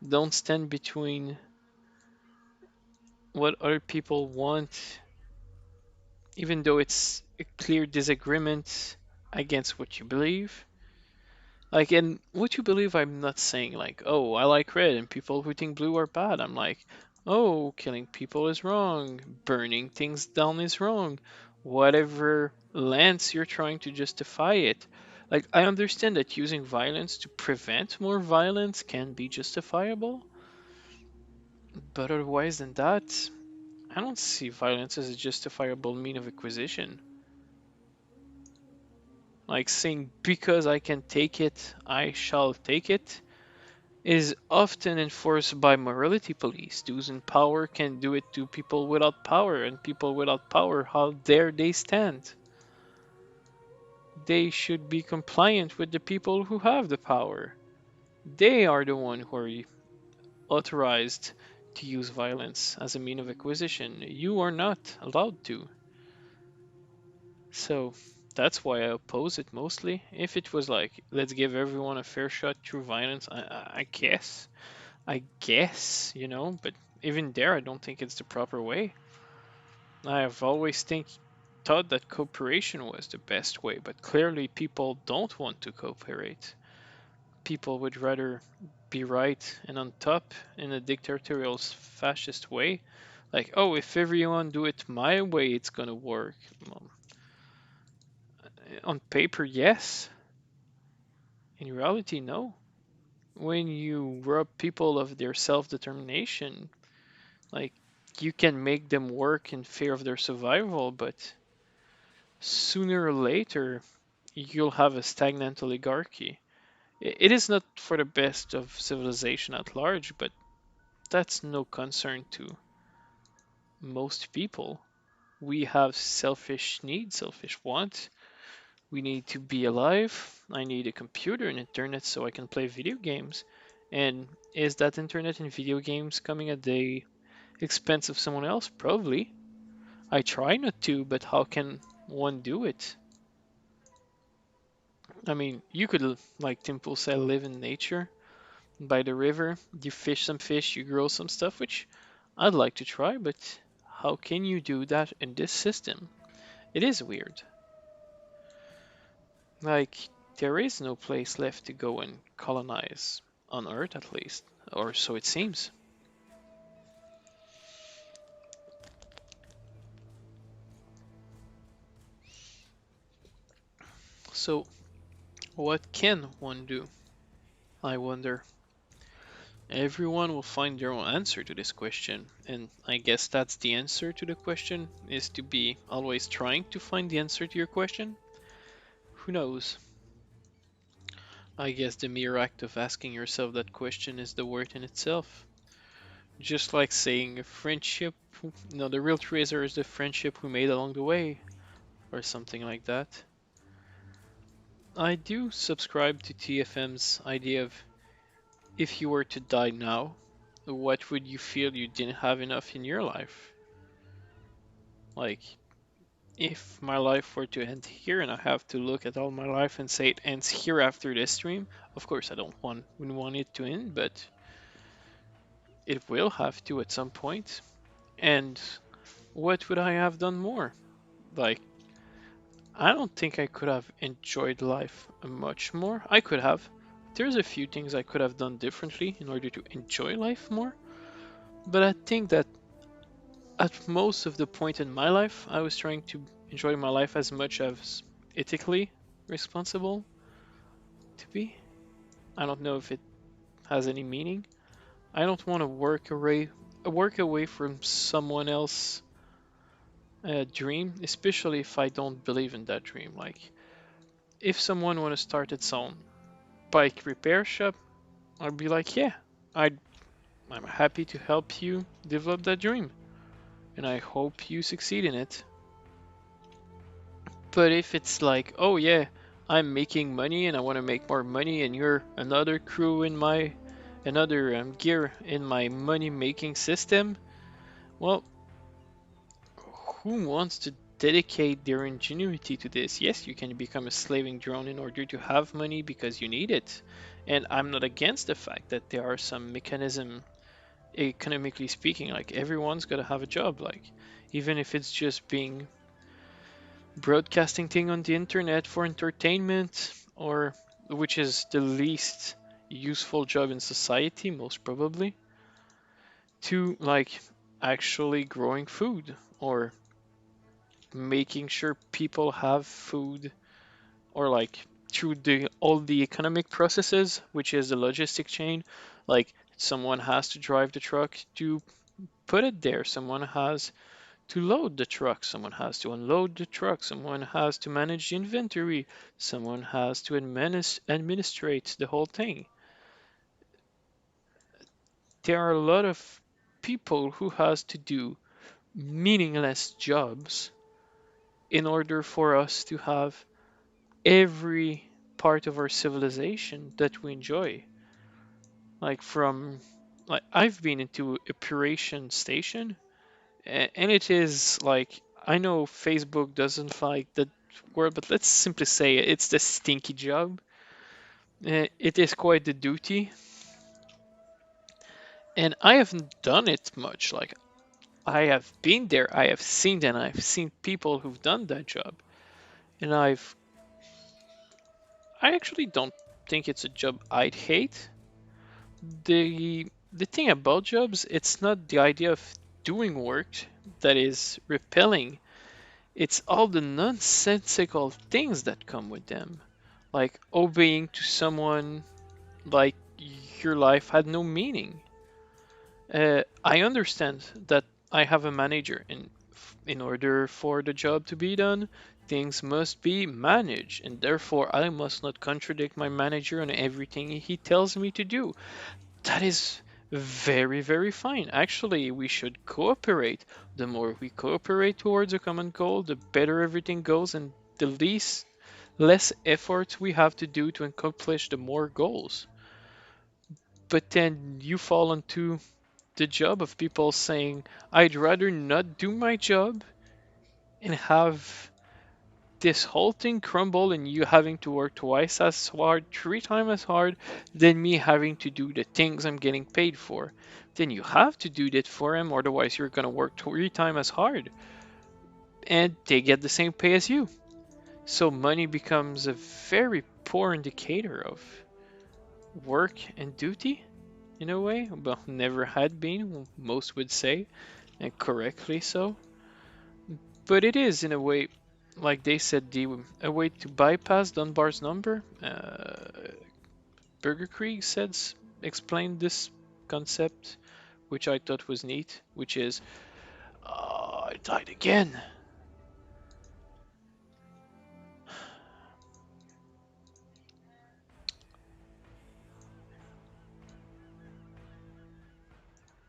Don't stand between what other people want, even though it's a clear disagreement against what you believe. Like, in what you believe, I'm not saying like, oh, I like red and people who think blue are bad. I'm like, oh, killing people is wrong, burning things down is wrong. Whatever lens you're trying to justify it. Like, I understand that using violence to prevent more violence can be justifiable, but otherwise than that, I don't see violence as a justifiable mean of acquisition. Like saying because I can take it, I shall take it is often enforced by morality police. Those in power can do it to people without power, and people without power, how dare they stand? They should be compliant with the people who have the power. They are the one who are authorized to use violence as a mean of acquisition. You are not allowed to. So that's why I oppose it mostly. If it was like, let's give everyone a fair shot through violence, I guess. I guess, but even there, I don't think it's the proper way. I have always thought that cooperation was the best way, but clearly people don't want to cooperate. People would rather be right and on top in a dictatorial fascist way. Like, oh, if everyone do it my way, it's gonna work. Well, on paper, yes. In reality, no. When you rob people of their self-determination, like, you can make them work in fear of their survival, but sooner or later, you'll have a stagnant oligarchy. It is not for the best of civilization at large, but that's no concern to most people. We have selfish needs, selfish wants. We need to be alive. I need a computer and internet so I can play video games. And is that internet and video games coming at the expense of someone else? Probably. I try not to, but how can one do it? I mean, you could, like Timple said, live in nature by the river. You fish some fish, you grow some stuff, which I'd like to try, but how can you do that in this system? It is weird. Like, there is no place left to go and colonize, on Earth at least, or so it seems. So, what can one do? I wonder. Everyone will find their own answer to this question, and I guess that's the answer to the question, is to be always trying to find the answer to your question. Who knows? I guess the mere act of asking yourself that question is the worth in itself. Just like saying a friendship, the real treasure is the friendship we made along the way, or something like that. I do subscribe to TFM's idea of if you were to die now, what would you feel you didn't have enough in your life? Like, if my life were to end here and I have to look at all my life and say it ends here after this stream, of course I wouldn't want it to end, but it will have to at some point. And what would I have done more? Like, I don't think I could have enjoyed life much more. I could have. There's a few things I could have done differently in order to enjoy life more. But I think that at most of the point in my life, I was trying to enjoy my life as much as ethically responsible to be. I don't know if it has any meaning. I don't want to work away from someone else's dream, especially if I don't believe in that dream. Like, if someone want to start its own bike repair shop, I'd be like, yeah, I'm happy to help you develop that dream, and I hope you succeed in it. But if it's like, oh yeah, I'm making money and I want to make more money, and you're another crew in my another gear in my money making system. Well, who wants to dedicate their ingenuity to this? Yes, you can become a slaving drone in order to have money because you need it. And I'm not against the fact that there are some mechanism, economically speaking, like everyone's got to have a job, like even if it's just being broadcasting thing on the internet for entertainment, or which is the least useful job in society, most probably, to like actually growing food or making sure people have food, or like through the all the economic processes, which is the logistic chain. Like someone has to drive the truck to put it there, someone has to load the truck, someone has to unload the truck, someone has to manage the inventory, someone has to administrate the whole thing. There are a lot of people who has to do meaningless jobs in order for us to have every part of our civilization that we enjoy. Like from like I've been into a Puration station, and it is like I know Facebook doesn't like that word, but let's simply say it's the stinky job. It is quite the duty, and I haven't done it much. Like I have been there, I have seen that, I've seen people who've done that job, and I actually don't think it's a job I'd hate. The thing about jobs, it's not the idea of doing work that is repelling. It's all the nonsensical things that come with them, like obeying to someone like your life had no meaning. I understand that I have a manager, and in order for the job to be done, things must be managed, and therefore I must not contradict my manager on everything he tells me to do. That is very, very fine. Actually, we should cooperate. The more we cooperate towards a common goal, the better everything goes, and the less effort we have to do to accomplish the more goals. But then you fall into the job of people saying, I'd rather not do my job and have this whole thing crumble and you having to work twice as hard, three times as hard than me having to do the things I'm getting paid for. Then you have to do that for them, otherwise you're gonna work three times as hard and they get the same pay as you. So money becomes a very poor indicator of work and duty in a way. Well, never had been, most would say, and correctly so. But it is, in a way, like they said, a way to bypass Dunbar's number. Burger Krieg explained this concept, which I thought was neat, which is, I died again.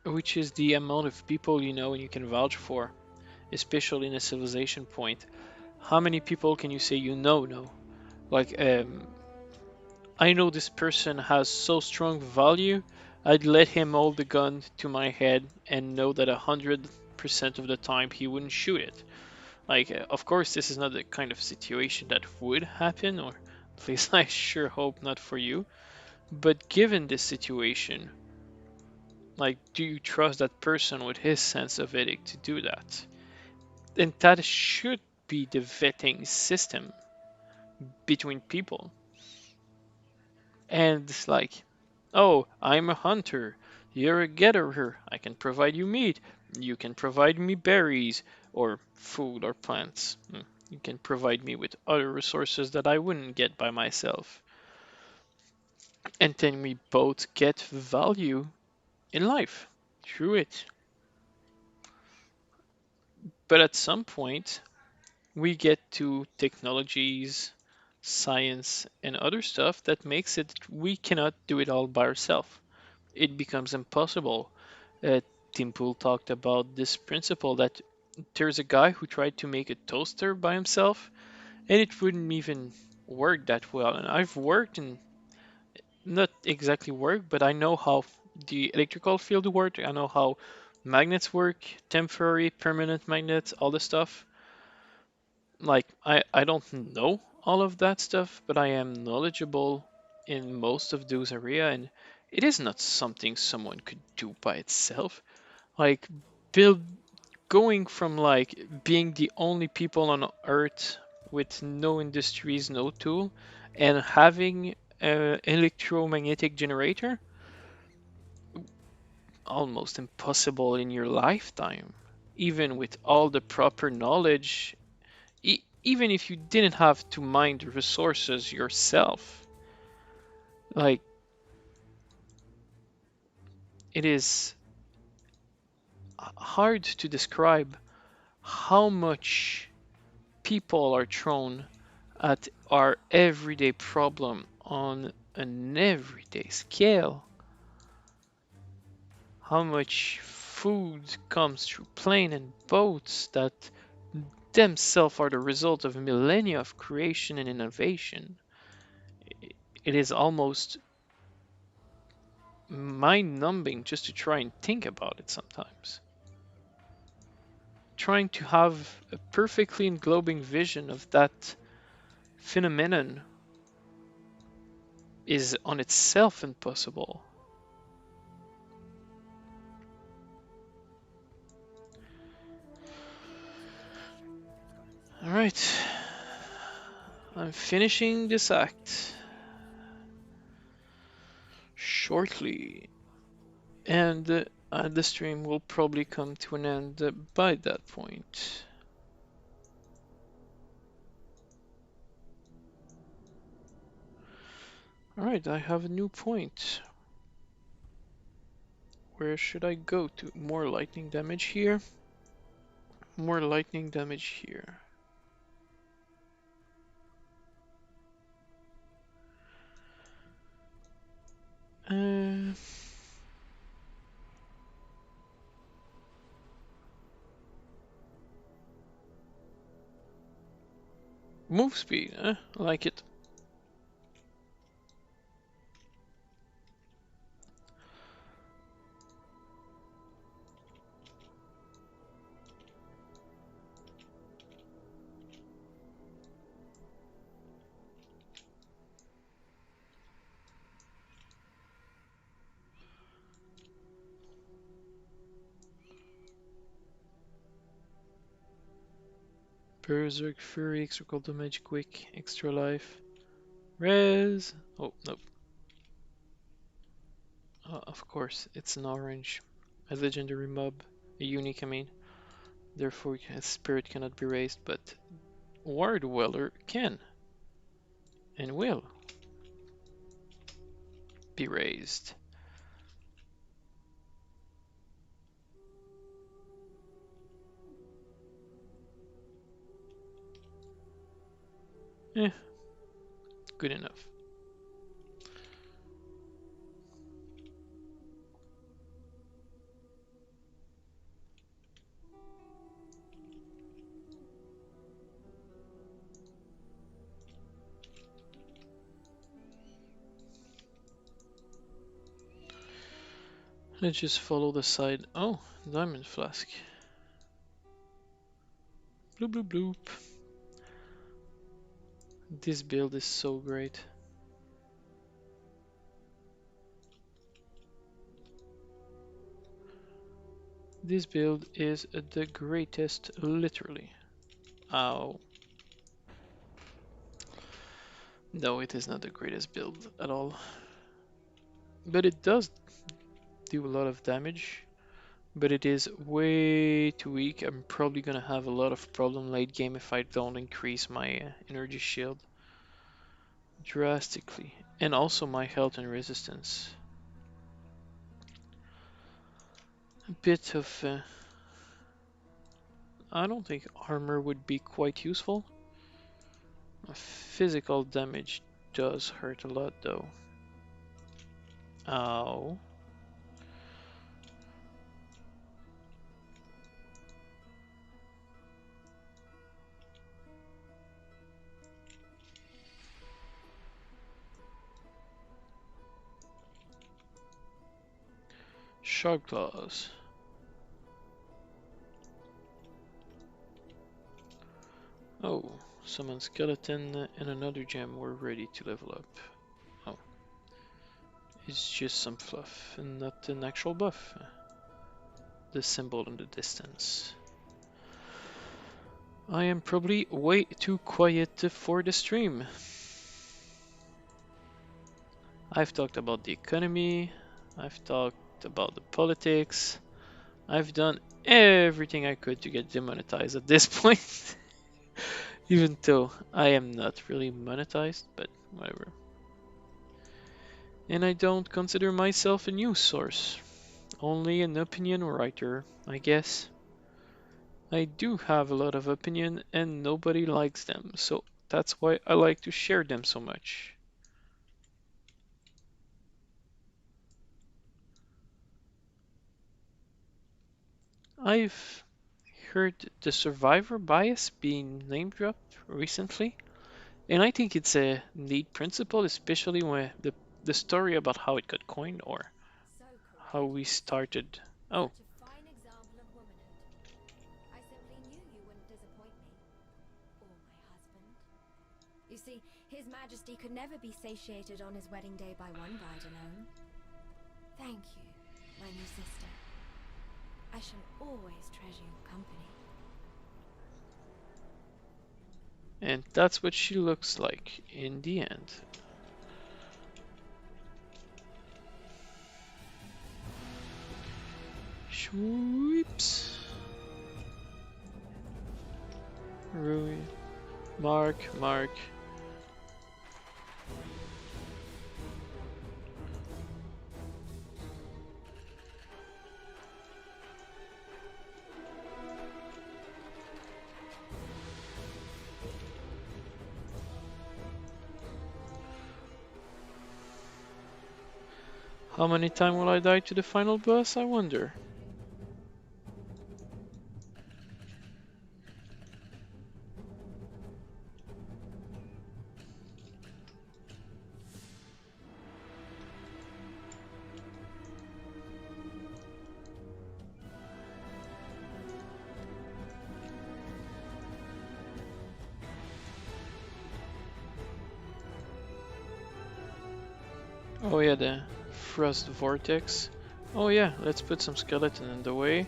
Which is the amount of people you know and you can vouch for, especially in a civilization point. How many people can you say you know? No, like I know this person has so strong value, I'd let him hold the gun to my head and know that 100% of the time he wouldn't shoot it. Like, of course, this is not the kind of situation that would happen, or at least I sure hope not for you. But given this situation, like, do you trust that person with his sense of ethic to do that? And that should be the vetting system between people. And it's like, oh, I'm a hunter. You're a gatherer. I can provide you meat. You can provide me berries or food or plants. You can provide me with other resources that I wouldn't get by myself. And then we both get value in life through it. But at some point, we get to technologies, science, and other stuff that makes it we cannot do it all by ourselves. It becomes impossible. Uh, Tim Pool talked about this principle that there's a guy who tried to make a toaster by himself, and it wouldn't even work that well. And I've worked in, not exactly work, but I know how the electrical field work. I know how magnets work, temporary, permanent magnets, all the stuff. Like I don't know all of that stuff, but I am knowledgeable in most of those area, and it is not something someone could do by itself. Like build going from like being the only people on Earth with no industries, no tool, and having an electromagnetic generator, almost impossible in your lifetime. Even with all the proper knowledge, even if you didn't have to mine the resources yourself, like it is hard to describe how much people are thrown at our everyday problem on an everyday scale. How much food comes through plane and boats that themselves are the result of millennia of creation and innovation. It is almost mind-numbing just to try and think about it sometimes. Trying to have a perfectly englobing vision of that phenomenon is on itself impossible. Alright, I'm finishing this act shortly, and the stream will probably come to an end by that point. Alright, I have a new point. Where should I go to? More lightning damage here. More lightning damage here. Uh, Move speed, I like it. Berserk, Fury, extra cold damage, quick, extra life. Res! Oh, nope. Of course, it's an orange. A legendary mob. A unique, I mean. Therefore, its spirit cannot be raised, but War Dweller can. And will be raised. Eh, good enough. Let's just follow the side. Oh, diamond flask. Bloop bloop bloop. This build is so great. This build is the greatest, literally. Ow. No, it is not the greatest build at all. But it does do a lot of damage. But it is way too weak. I'm probably gonna have a lot of problem late game if I don't increase my energy shield drastically. And also my health and resistance. A bit of... I don't think armor would be quite useful. Physical damage does hurt a lot though. Ow. Sharp Claws. Oh, summon skeleton and another gem. We're ready to level up. Oh, it's just some fluff and not an actual buff. The symbol in the distance. I am probably way too quiet for the stream. I've talked about the economy, I've talked about the politics, I've done everything I could to get demonetized at this point. Even though I am not really monetized, but whatever. And I don't consider myself a news source, only an opinion writer, I guess. I do have a lot of opinion and nobody likes them, so that's why I like to share them so much. I've heard the survivor bias being name dropped recently, and I think it's a neat principle, especially when the story about how it got coined or So how we courageous. started. Oh, Such a fine example of womanhood. I simply knew you wouldn't disappoint me. Or my husband. You see, His Majesty could never be satiated on his wedding day by one bride alone. Thank you, my new sister. I shall always treasure your company. and that's what she looks like in the end. Sweeps. Rui. Mark. How many times will I die to the final boss, I wonder? Oh yeah, the Frost Vortex. Oh yeah, let's put some skeleton in the way.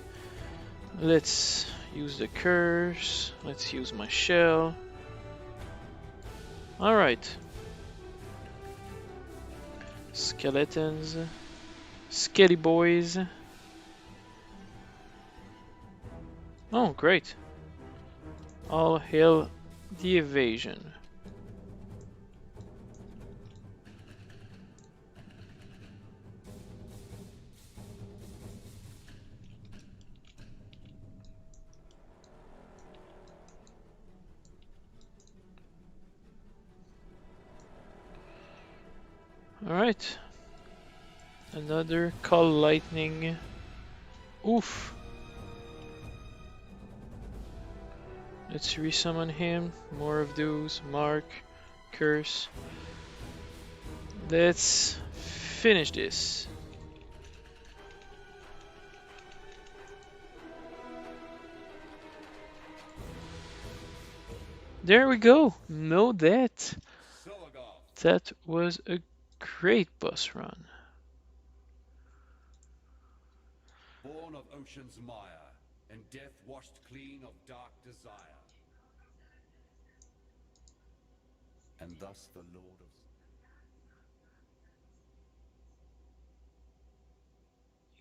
Let's use the curse. Let's use my shell. Alright. Skeletons. Skelly boys. Oh, great. All hail the evasion. Alright. Another call lightning. Oof. Let's resummon him. More of those. Mark. Curse. Let's finish this. There we go. No death. That was a great boss run. Born of ocean's mire, and death washed clean of dark desire. And thus the Lord of...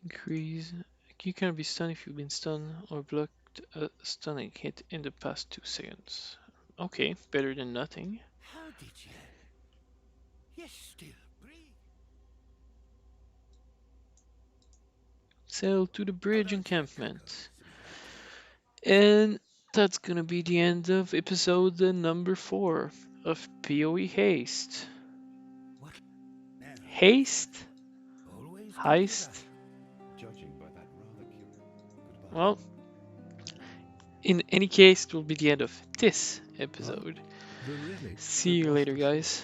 Increase. You can be stunned if you've been stunned or blocked a stunning hit in the past 2 seconds. Okay, better than nothing. How did you? You still breathe. Sail to the bridge encampment. And that's gonna be the end of episode number 4 of PoE Haste. What? Now, Haste? always Heist? Judging by that rather curious. Goodbye. Well, in any case, it will be the end of this episode. the really See you later, guys.